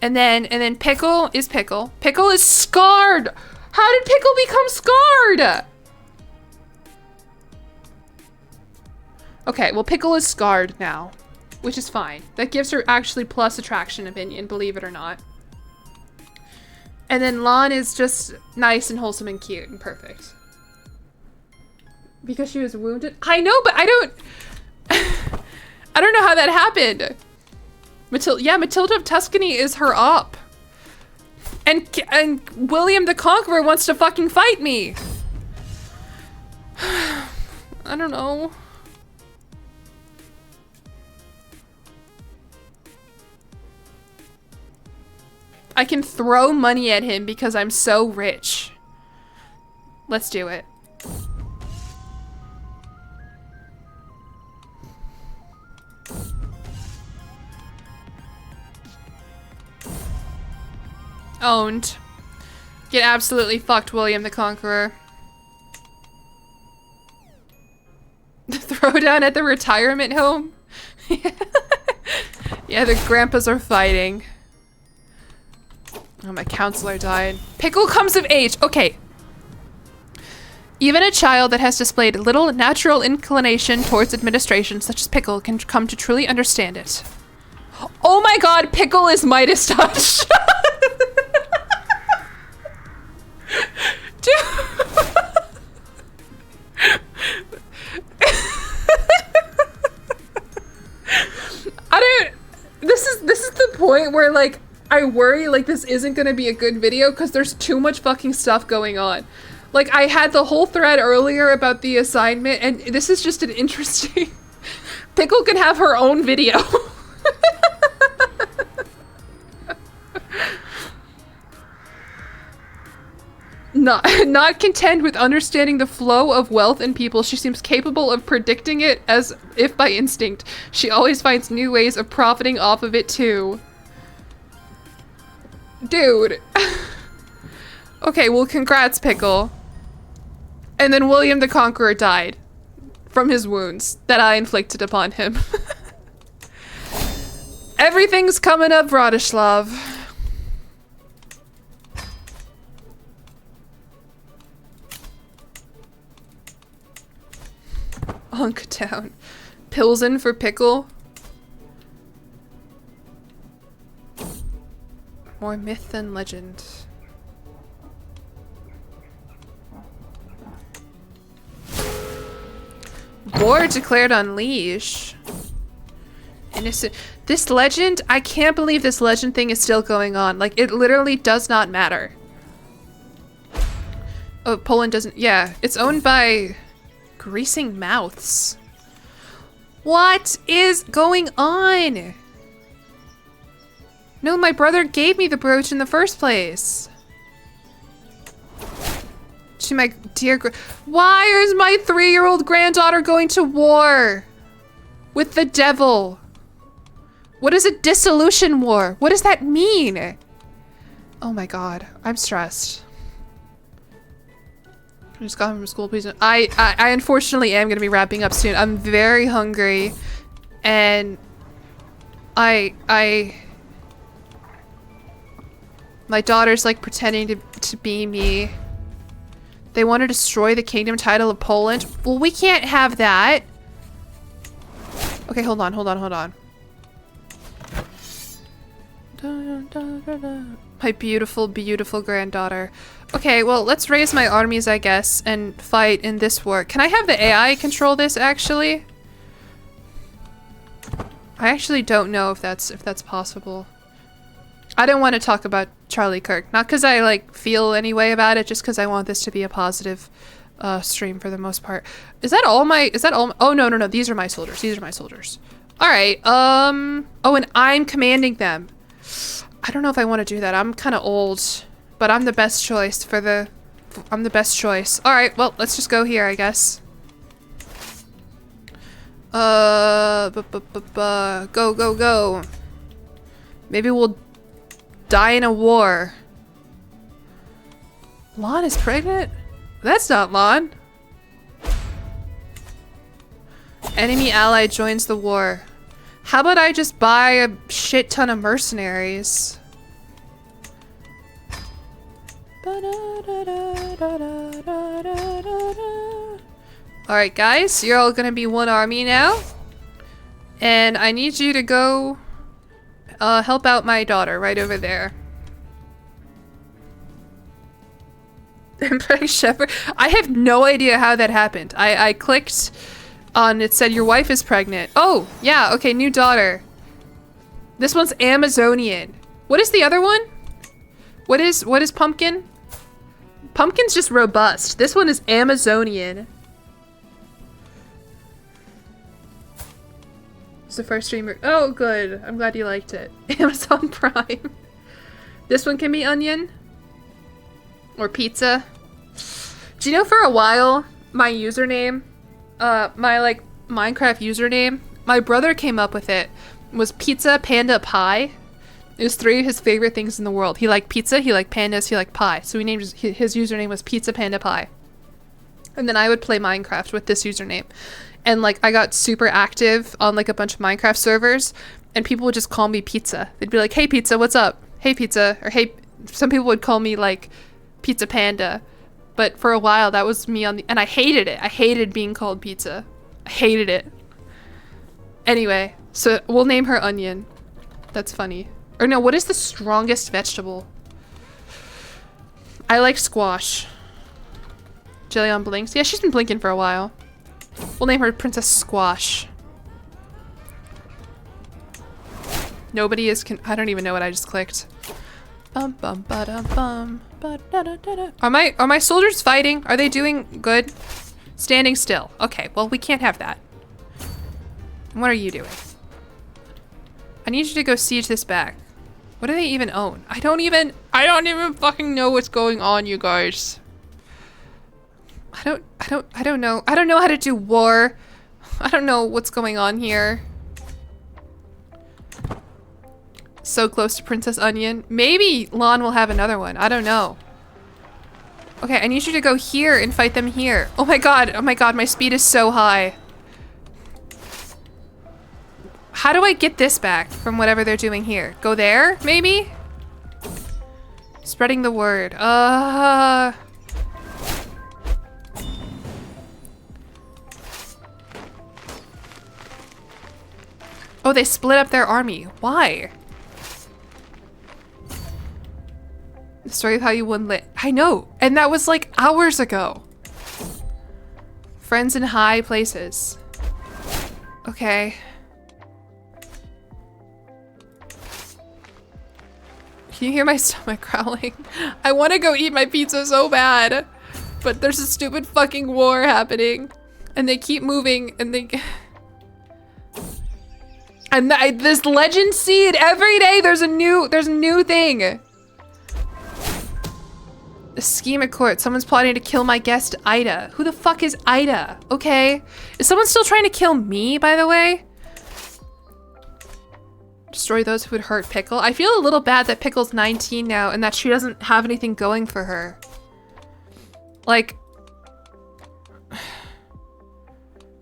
A: And then Pickle is Pickle. Pickle is scarred. How did Pickle become scarred? Okay, well, Pickle is scarred now, which is fine. That gives her actually plus attraction opinion, believe it or not. And then Lon is just nice and wholesome and cute and perfect. Because she was wounded? I know, but I don't... I don't know how that happened. Matilda of Tuscany is her op. And William the Conqueror wants to fucking fight me. I don't know. I can throw money at him because I'm so rich. Let's do it. Owned. Get absolutely fucked, William the Conqueror. The throwdown at the retirement home? Yeah, the grandpas are fighting. Oh, my counselor died. Pickle comes of age. Okay. Even a child that has displayed little natural inclination towards administration, such as Pickle, can come to truly understand it. Oh my god, Pickle is Midas touch. Dude. This is the point where, like, I worry, like, this isn't gonna be a good video because there's too much fucking stuff going on. Like, I had the whole thread earlier about the assignment, and this is just an interesting... Pickle can have her own video. Not content with understanding the flow of wealth in people, she seems capable of predicting it as if by instinct. She always finds new ways of profiting off of it too. Dude. Okay, well, congrats, Pickle. And then William the Conqueror died from his wounds that I inflicted upon him. Everything's coming up, Vladislav. Hunk down. Pilsen for Pickle. More myth than legend. War declared on Liege. Innocent. This legend, I can't believe this legend thing is still going on. Like, it literally does not matter. Oh, Poland doesn't. Yeah, it's owned by Greasing Mouths. What is going on? No, my brother gave me the brooch in the first place. To my dear why is my 3-year-old granddaughter going to war with the devil? What is a dissolution war? What does that mean? Oh my god, I'm stressed. I just got home from school, please. I unfortunately am gonna be wrapping up soon. I'm very hungry, and my daughter's like pretending to be me. They want to destroy the kingdom title of Poland. Well, we can't have that. Okay, hold on. My beautiful, beautiful granddaughter. Okay, well, let's raise my armies, I guess, and fight in this war. Can I have the AI control this, actually? I actually don't know if that's possible. I don't want to talk about Charlie Kirk. Not because I, like, feel any way about it, just because I want this to be a positive stream for the most part. Is that all my... Oh, no. These are my soldiers. Alright, oh, and I'm commanding them. I don't know if I want to do that. I'm kind of old, but I'm the best choice for the... I'm the best choice. Alright, well, let's just go here, I guess. Go. Maybe we'll die in a war. Lon is pregnant? That's not Lon. Enemy ally joins the war. How about I just buy a shit ton of mercenaries? Alright guys, you're all gonna be one army now. And I need you to go help out my daughter right over there. Shepherd. I have no idea how that happened. I clicked on it, said your wife is pregnant. Oh, yeah, okay, new daughter. This one's Amazonian. What is the other one? What is Pumpkin? Pumpkin's just robust. This one is Amazonian. It's the first streamer. Oh, good. I'm glad you liked it. Amazon Prime. This one can be onion. Or pizza. Do you know for a while, my username, my like Minecraft username, my brother came up with it, was Pizza Panda Pie. It was 3 of his favorite things in the world. He liked pizza, he liked pandas, he liked pie. So he named his username was Pizza Panda Pie. And then I would play Minecraft with this username. And like I got super active on like a bunch of Minecraft servers, and people would just call me Pizza. They'd be like, "Hey Pizza, what's up? Hey Pizza," or "Hey." Some people would call me like Pizza Panda, but for a while that was me on the, and I hated it. I hated being called Pizza. I hated it. Anyway, so we'll name her Onion. That's funny. Or no, what is the strongest vegetable? I like squash. Jillyeon blinks. Yeah, she's been blinking for a while. We'll name her Princess Squash. Nobody is I don't even know what I just clicked. Bum bum ba dum bum ba da da da da. Are my soldiers fighting? Are they doing good? Standing still. Okay, well we can't have that. What are you doing? I need you to go siege this back. What do they even own? I don't even fucking know what's going on, you guys. I don't know. I don't know how to do war. I don't know what's going on here. So close to Princess Onion. Maybe Lon will have another one. I don't know. Okay, I need you to go here and fight them here. Oh my god, my speed is so high. How do I get this back from whatever they're doing here? Go there, maybe? Spreading the word. Oh, they split up their army. Why? The story of how you won lit. I know, and that was like hours ago. Friends in high places. Okay. Can you hear my stomach growling? I want to go eat my pizza so bad. But there's a stupid fucking war happening. And they keep moving and they... And this legend seed, every day there's a new thing. The scheme at court. Someone's plotting to kill my guest, Ida. Who the fuck is Ida? Okay. Is someone still trying to kill me, by the way? Destroy those who would hurt Pickle. I feel a little bad that Pickle's 19 now and that she doesn't have anything going for her. Like...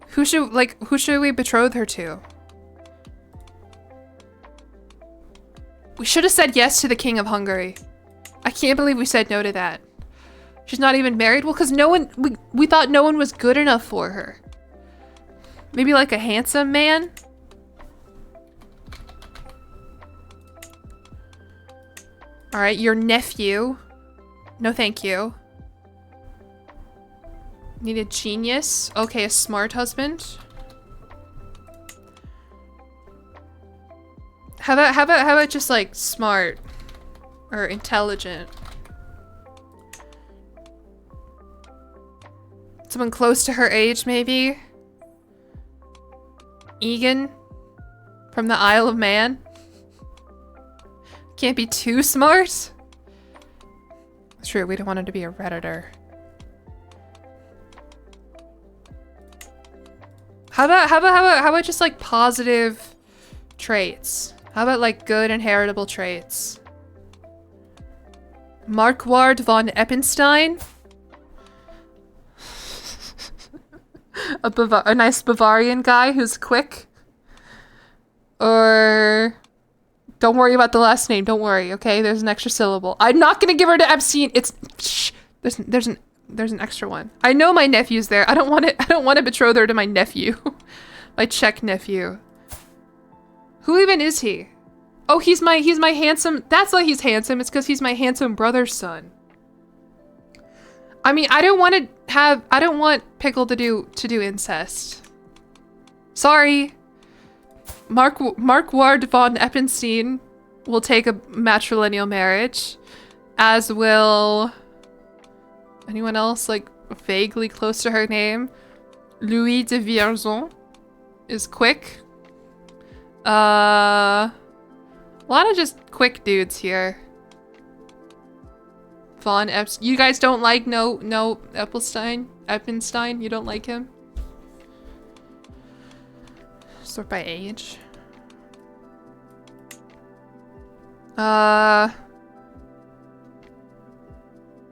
A: Who should we betroth her to? We should have said yes to the King of Hungary. I can't believe we said no to that. She's not even married? Well, because we thought no one was good enough for her. Maybe like a handsome man? All right, your nephew. No, thank you. Need a genius. Okay, a smart husband. How about just like smart or intelligent? Someone close to her age, maybe? Egan from the Isle of Man? Can't be too smart? It's true, we don't want him to be a Redditor. How about just like positive traits? How about like good inheritable traits? Marquard von Eppenstein? A nice Bavarian guy who's quick? Or... Don't worry about the last name, don't worry, okay? There's an extra syllable. I'm not gonna give her to Epstein. It's... Shh. There's an extra one. I know my nephew's there. I don't want to betroth her to my nephew. My Czech nephew. Who even is he? Oh, he's my handsome... That's why he's handsome. It's because he's my handsome brother's son. I mean, I don't want Pickle to do incest. Sorry. Marquard von Eppenstein will take a matrilineal marriage, as will anyone else like vaguely close to her name. Louis de Vierzon is quick. A lot of just quick dudes here. Von Epstein. You guys don't like no Eppenstein? You don't like him? Sort by age.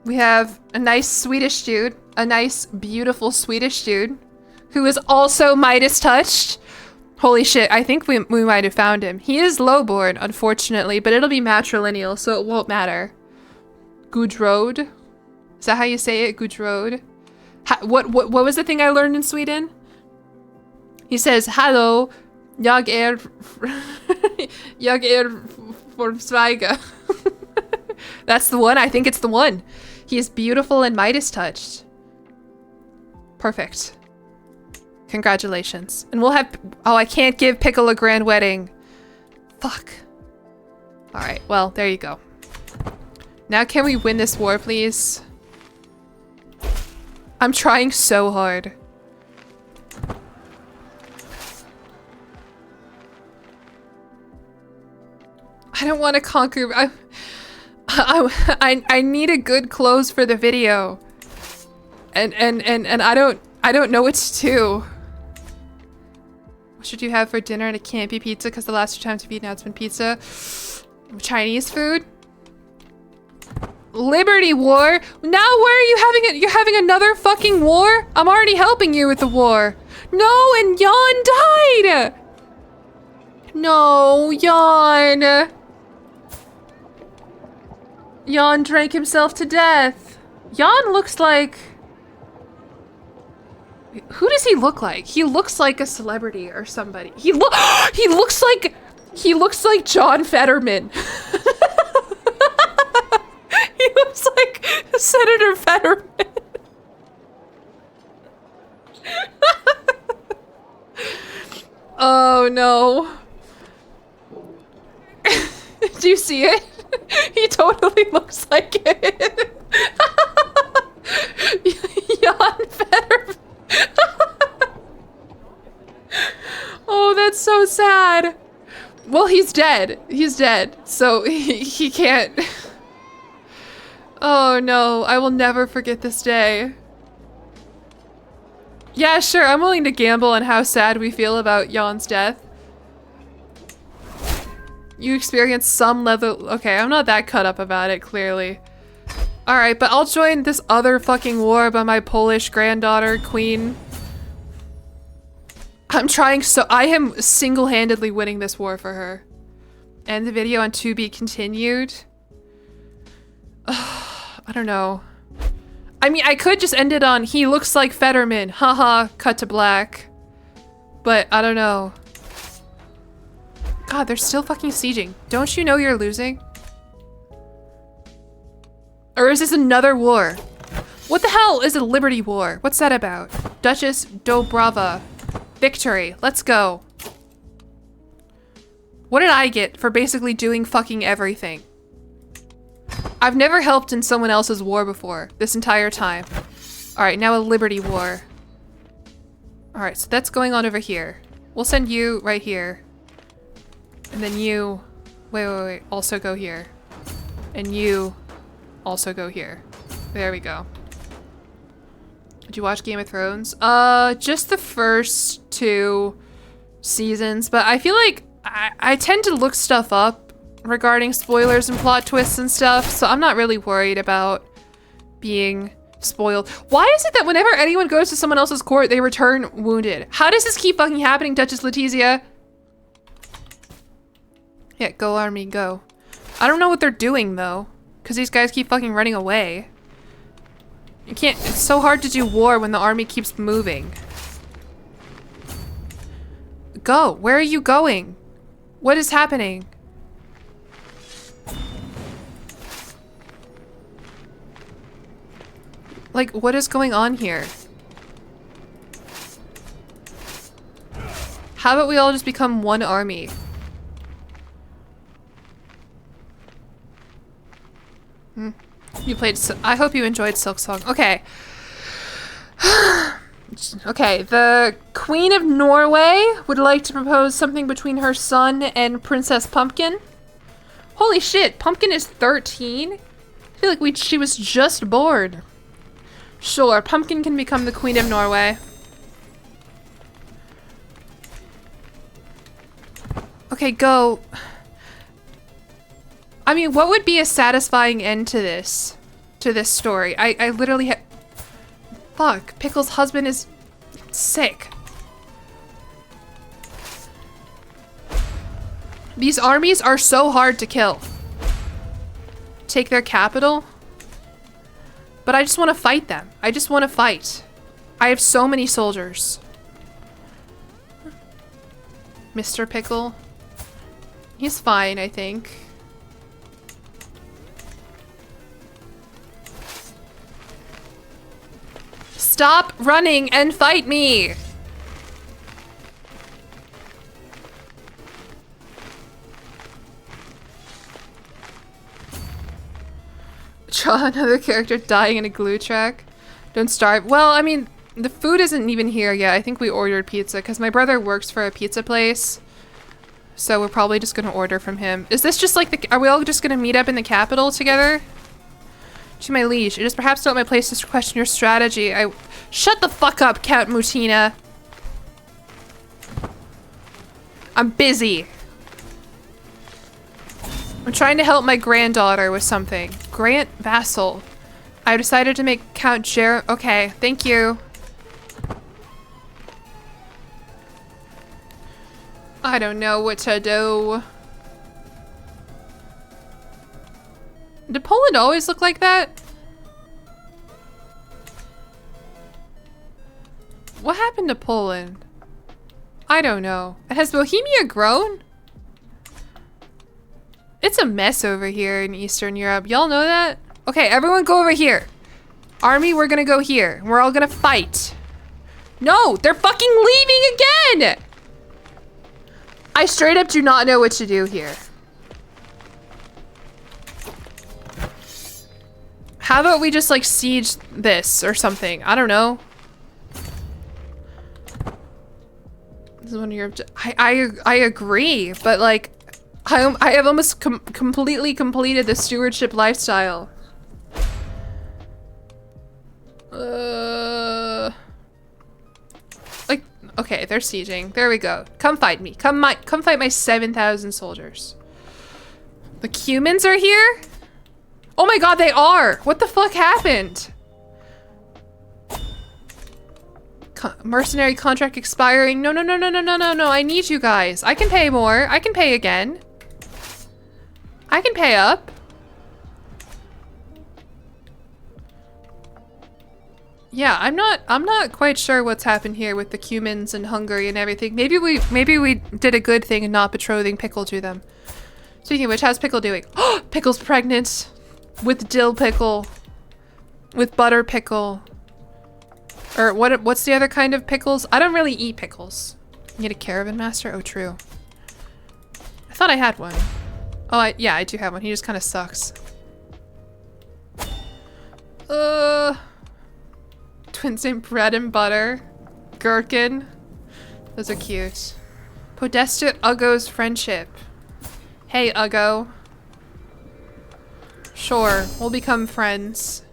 A: We have a nice Swedish dude. A nice, beautiful Swedish dude. Who is also Midas touched. Holy shit, I think we might have found him. He is lowborn, unfortunately, but it'll be matrilineal, so it won't matter. Gudrode? Is that how you say it? Gudrode? What was the thing I learned in Sweden? He says, "Hello, jag är från Sverige." That's the one. I think it's the one. He is beautiful and Midas touched. Perfect. Congratulations. And we'll have... Oh, I can't give Pickle a grand wedding. Fuck. Alright, well, there you go. Now can we win this war, please? I'm trying so hard. I don't want to conquer... I need a good close for the video. And I don't know what to do. What should you have for dinner? And it can't be pizza because the last 2 times we've eaten out it's been pizza. Chinese food? Liberty War? Now where are you having it? You're having another fucking war? I'm already helping you with the war. No, and Jan died! No, Jan. Jan drank himself to death. Jan looks like... Who does he look like? He looks like a celebrity or somebody. He looks like John Fetterman. He looks like Senator Fetterman. Oh no. Do you see it? He totally looks like it. that's so sad. Well, he's dead. He's dead. So he can't. Oh no, I will never forget this day. Yeah, sure, I'm willing to gamble on how sad we feel about Yeon's death. You experience some level. Okay, I'm not that cut up about it, clearly. Alright, but I'll join this other fucking war by my Polish granddaughter, Queen. I'm trying so- I am single-handedly winning this war for her. End the video on to be continued. I don't know. I mean, I could just end it on he looks like Fetterman. Haha, cut to black. But I don't know. God, they're still fucking sieging. Don't you know you're losing? Or is this another war? What the hell is a Liberty War? What's that about? Duchess Dobrava. Victory. Let's go. What did I get for basically doing fucking everything? I've never helped in someone else's war before, this entire time. Alright, now a Liberty War. Alright, so that's going on over here. We'll send you right here. And then you... Wait. Also go here. And you... also go here. There we go. Did you watch Game of Thrones? Just the first 2 seasons, but I feel like I tend to look stuff up regarding spoilers and plot twists and stuff, so I'm not really worried about being spoiled. Why is it that whenever anyone goes to someone else's court, they return wounded? How does this keep fucking happening, Duchess Letizia? Yeah, go army, go. I don't know what they're doing, though, because these guys keep fucking running away. You can't- it's so hard to do war when the army keeps moving. Go! Where are you going? What is happening? Like, what is going on here? How about we all just become one army? You played, I hope you enjoyed Silk Song. Okay. Okay, the Queen of Norway would like to propose something between her son and Princess Pumpkin. Holy shit, Pumpkin is 13? I feel like she was just born. Sure, Pumpkin can become the Queen of Norway. Okay, go. I mean, what would be a satisfying end to this story? I literally fuck, Pickle's husband is sick. These armies are so hard to kill. Take their capital? But I just want to fight them. I just want to fight. I have so many soldiers. Mr. Pickle. He's fine, I think. Stop running and fight me! Draw another character dying in a glue track. Don't starve. Well, I mean, the food isn't even here yet. I think we ordered pizza because my brother works for a pizza place. So we're probably just gonna order from him. Is this just like are we all just gonna meet up in the capital together? To my liege, it is perhaps not my place to question your strategy. Shut the fuck up, Count Mutina. I'm busy. I'm trying to help my granddaughter with something. Grant Vassal. I decided to make Count okay, thank you. I don't know what to do. Did Poland always look like that? What happened to Poland? I don't know. Has Bohemia grown? It's a mess over here in Eastern Europe. Y'all know that? Okay, everyone go over here. Army, we're gonna go here. We're all gonna fight. No, they're fucking leaving again! I straight up do not know what to do here. How about we just like siege this or something? I don't know. This is one of your I agree, but like I have almost completely completed the stewardship lifestyle. Like, okay, they're sieging. There we go. Come fight me. Come fight my 7,000 soldiers. The humans are here? Oh my god, they are! What the fuck happened? Mercenary contract expiring. No, no, no, no, no, no, no, no. I need you guys. I can pay more. I can pay again. I can pay up. Yeah, I'm not quite sure what's happened here with the humans and Hungary and everything. Maybe we did a good thing in not betrothing Pickle to them. Speaking of which, how's Pickle doing? Oh, Pickle's pregnant. With dill pickle. With butter pickle. Or what's the other kind of pickles? I don't really eat pickles. You get a caravan master? Oh, true. I thought I had one. Oh, yeah, I do have one. He just kind of sucks. Twins named Bread and Butter. Gherkin. Those are cute. Podesta Uggo's friendship. Hey, Uggo. Sure, we'll become friends.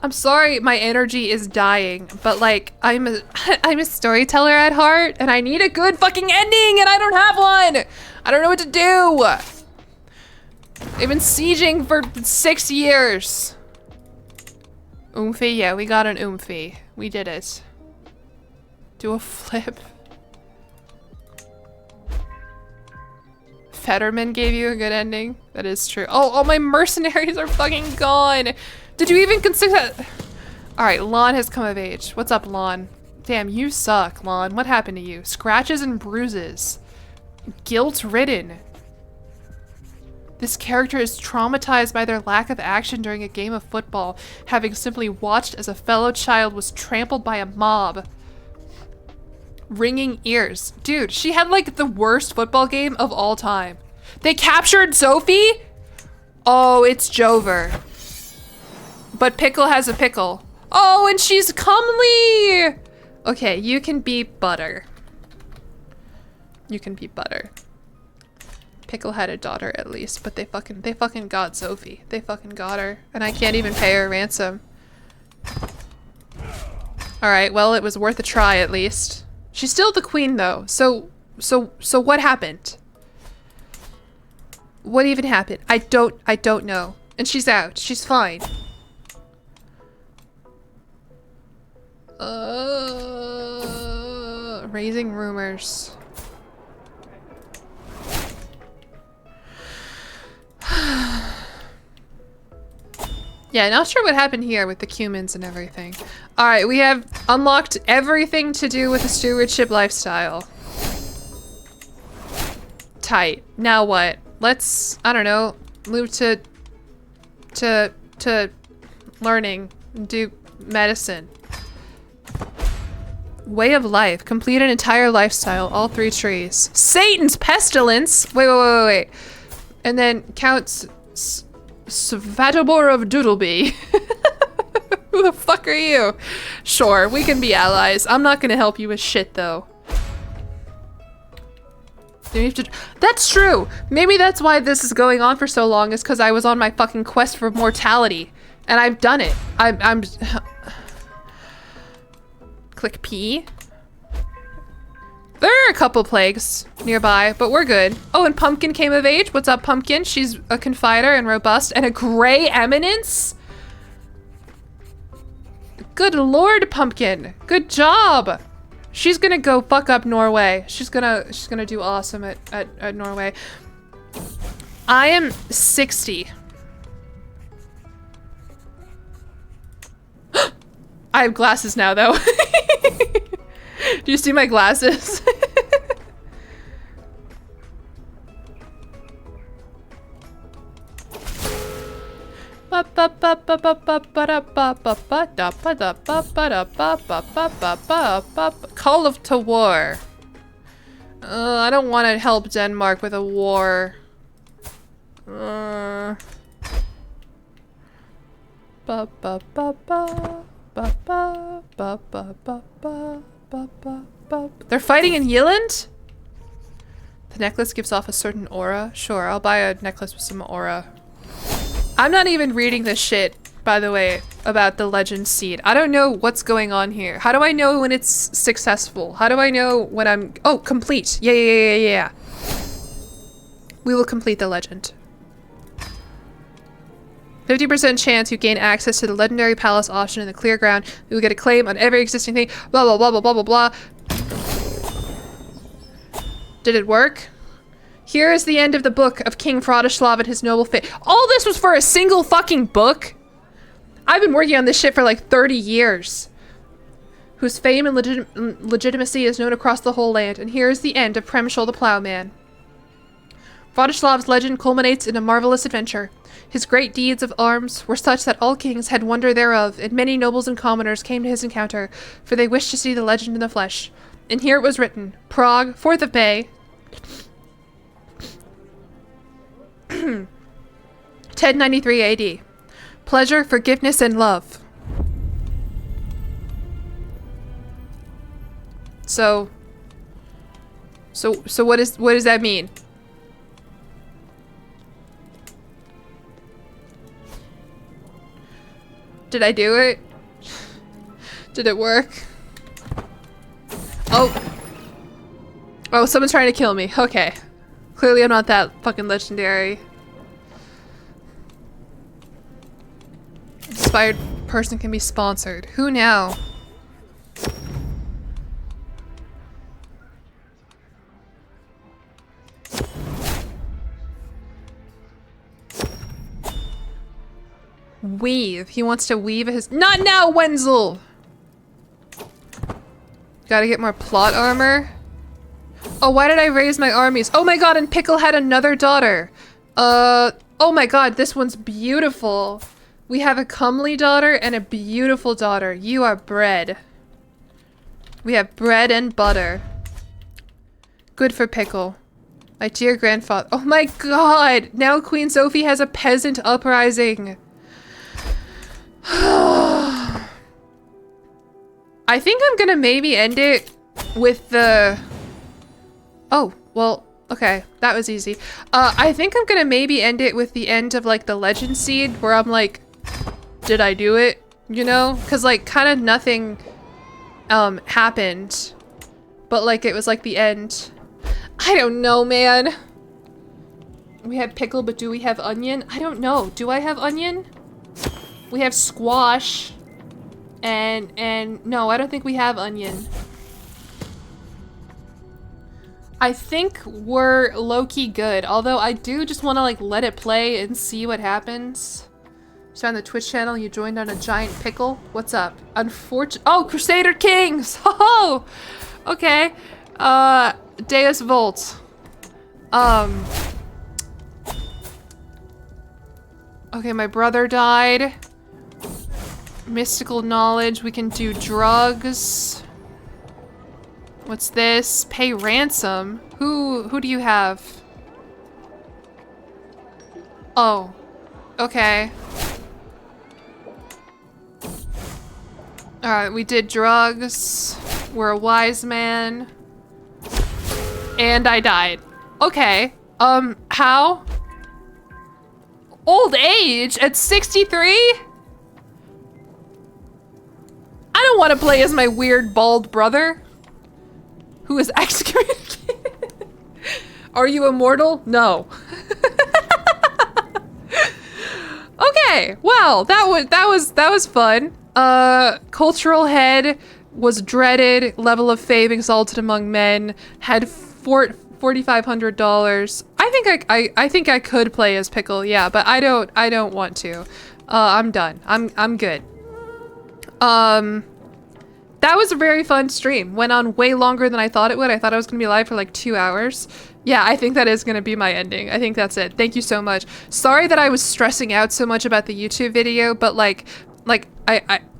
A: I'm sorry my energy is dying, but like, I'm a storyteller at heart, and I need a good fucking ending, and I don't have one! I don't know what to do! They've been sieging for 6 years. Oomphy? Yeah, we got an oomphy. We did it. Do a flip. Fetterman gave you a good ending? That is true. Oh, all my mercenaries are fucking gone! Did you even consider that? Alright, Lon has come of age. What's up, Lon? Damn, you suck, Lon. What happened to you? Scratches and bruises. Guilt-ridden. This character is traumatized by their lack of action during a game of football, having simply watched as a fellow child was trampled by a mob. Ringing ears. Dude, she had like the worst football game of all time. They captured Sophie? Oh, it's Jover. But Pickle has a pickle. Oh, and she's comely! Okay, you can be Butter. You can be Butter. Pickle had a daughter at least, but they fucking got Sophie. They fucking got her. And I can't even pay her ransom. Alright, well, it was worth a try at least. She's still the queen though, so what happened? What even happened? I don't know. And she's out. She's fine. Raising rumors. Yeah, not sure what happened here with the humans and everything. Alright, we have unlocked everything to do with the stewardship lifestyle. Tight. Now what? Let's, I don't know, move to learning and do medicine. Way of life. Complete an entire lifestyle. All 3 trees. Satan's pestilence! Wait. And then Count Svatobor of Doodleby. Who the fuck are you? Sure, we can be allies. I'm not gonna help you with shit though. That's true! Maybe that's why this is going on for so long, is because I was on my fucking quest for mortality. And I've done it. I'm Click P. There are a couple plagues nearby, but we're good. Oh, and Pumpkin came of age. What's up, Pumpkin? She's a confider and robust. And a gray eminence? Good lord, Pumpkin. Good job. She's gonna go fuck up Norway. She's gonna do awesome at Norway. I am 60. I have glasses now, though. Do you see my glasses? Call to war. I don't want to help Denmark with a war. They're fighting in Yeland? The necklace gives off a certain aura. Sure, I'll buy a necklace with some aura. I'm not even reading this shit, by the way, about the legend seed. I don't know what's going on here. How do I know when it's successful? How do I know when I'm... Oh, complete. Yeah. We will complete the legend. 50% chance you gain access to the legendary palace option in the clear ground. You will get a claim on every existing thing. Blah, blah, blah, blah, blah, blah, blah. Did it work? Here is the end of the book of King Frodislav and his noble fate. All this was for a single fucking book? I've been working on this shit for like 30 years. Whose fame and legitimacy is known across the whole land. And here is the end of Premshul the Plowman. Vladislav's legend culminates in a marvelous adventure. His great deeds of arms were such that all kings had wonder thereof, and many nobles and commoners came to his encounter, for they wished to see the legend in the flesh. And here it was written, Prague, 4th of May, 1093 AD. Pleasure, forgiveness, and love. So what does that mean? Did I do it? Did it work? Oh, someone's trying to kill me. Okay. Clearly I'm not that fucking legendary. Inspired person can be sponsored. Who now? Weave. He wants to weave his- Not now, Wenzel! Gotta get more plot armor. Oh, why did I raise my armies? Oh my god, and Pickle had another daughter. Oh my god, this one's beautiful. We have a comely daughter and a beautiful daughter. You are bread. We have bread and butter. Good for Pickle. My dear grandfather. Oh my god! Now Queen Sophie has a peasant uprising. I think I'm gonna maybe end it with the... Oh, well, okay. That was easy. I think I'm gonna maybe end it with the end of, like, the legend seed, where I'm like, did I do it? You know? Because, like, kind of nothing, happened. But, like, it was, like, the end. I don't know, man. We have pickle, but do we have onion? I don't know. Do I have onion? We have squash. And no, I don't think we have onion. I think we're low-key good, although I do just want to, like, let it play and see what happens. Just on the Twitch channel, you joined on a giant pickle. What's up? Oh, Crusader Kings! Oh! Okay. Deus Volt. Okay, my brother died. Mystical knowledge. We can do drugs. What's this? Pay ransom. Who do you have? Oh. Okay. Alright, we did drugs. We're a wise man. And I died. Okay. How? Old age at 63? I don't want to play as my weird bald brother who is excommunicated. Are you immortal? No. Okay, well, that was fun. Cultural head was dreaded, level of fame exalted among men, had $4,500. I think I could play as Pickle, yeah, but I don't want to. I'm done. I'm good. That was a very fun stream. Went on way longer than I thought it would. I thought I was gonna be live for like 2 hours. Yeah, I think that is gonna be my ending. I think that's it. Thank you so much. Sorry that I was stressing out so much about the YouTube video, but like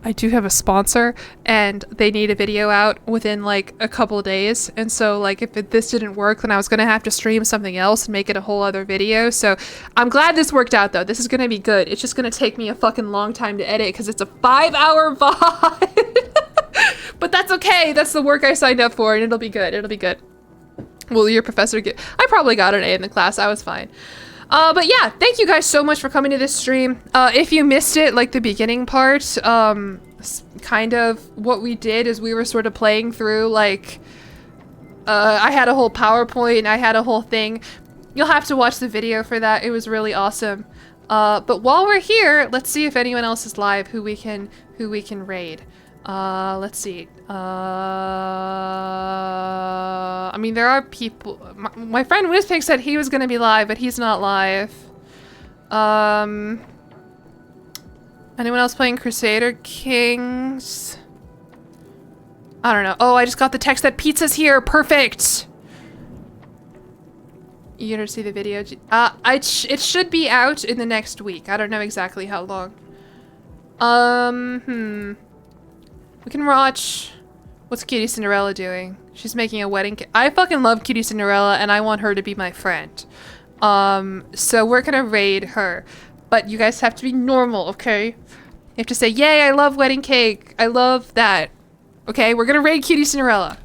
A: I do have a sponsor and they need a video out within like a couple days. And so like if this didn't work, then I was gonna have to stream something else and make it a whole other video. So I'm glad this worked out though. This is gonna be good. It's just gonna take me a fucking long time to edit because it's a 5-hour VOD. But that's okay. That's the work I signed up for, and it'll be good. It'll be good. Will your professor get... I probably got an A in the class. I was fine. But yeah, thank you guys so much for coming to this stream. If you missed it, like the beginning part, kind of what we did is we were sort of playing through, like, I had a whole PowerPoint, I had a whole thing. You'll have to watch the video for that. It was really awesome. But while we're here, let's see if anyone else is live who we can raid. Let's see. I mean, there are people. My friend Wizpig said he was gonna be live, but he's not live. Anyone else playing Crusader Kings? I don't know. Oh, I just got the text that pizza's here. Perfect. You gonna see the video? It should be out in the next week. I don't know exactly how long. We can watch... What's Cutie Cinderella doing? She's making a wedding cake. I fucking love Cutie Cinderella, and I want her to be my friend. So we're gonna raid her. But you guys have to be normal, okay? You have to say, yay, I love wedding cake. I love that. Okay, we're gonna raid Cutie Cinderella.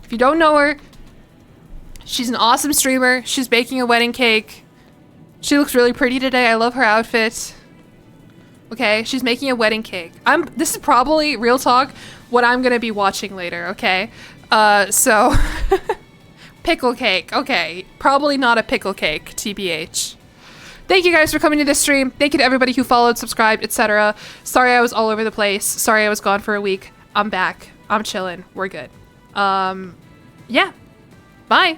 A: If you don't know her, she's an awesome streamer. She's baking a wedding cake. She looks really pretty today. I love her outfit. Okay, she's making a wedding cake. This is probably, real talk, what I'm gonna be watching later, okay? So, pickle cake, okay. Probably not a pickle cake, TBH. Thank you guys for coming to this stream. Thank you to everybody who followed, subscribed, etc. Sorry I was all over the place. Sorry I was gone for a week. I'm back. I'm chilling. We're good. Yeah. Bye.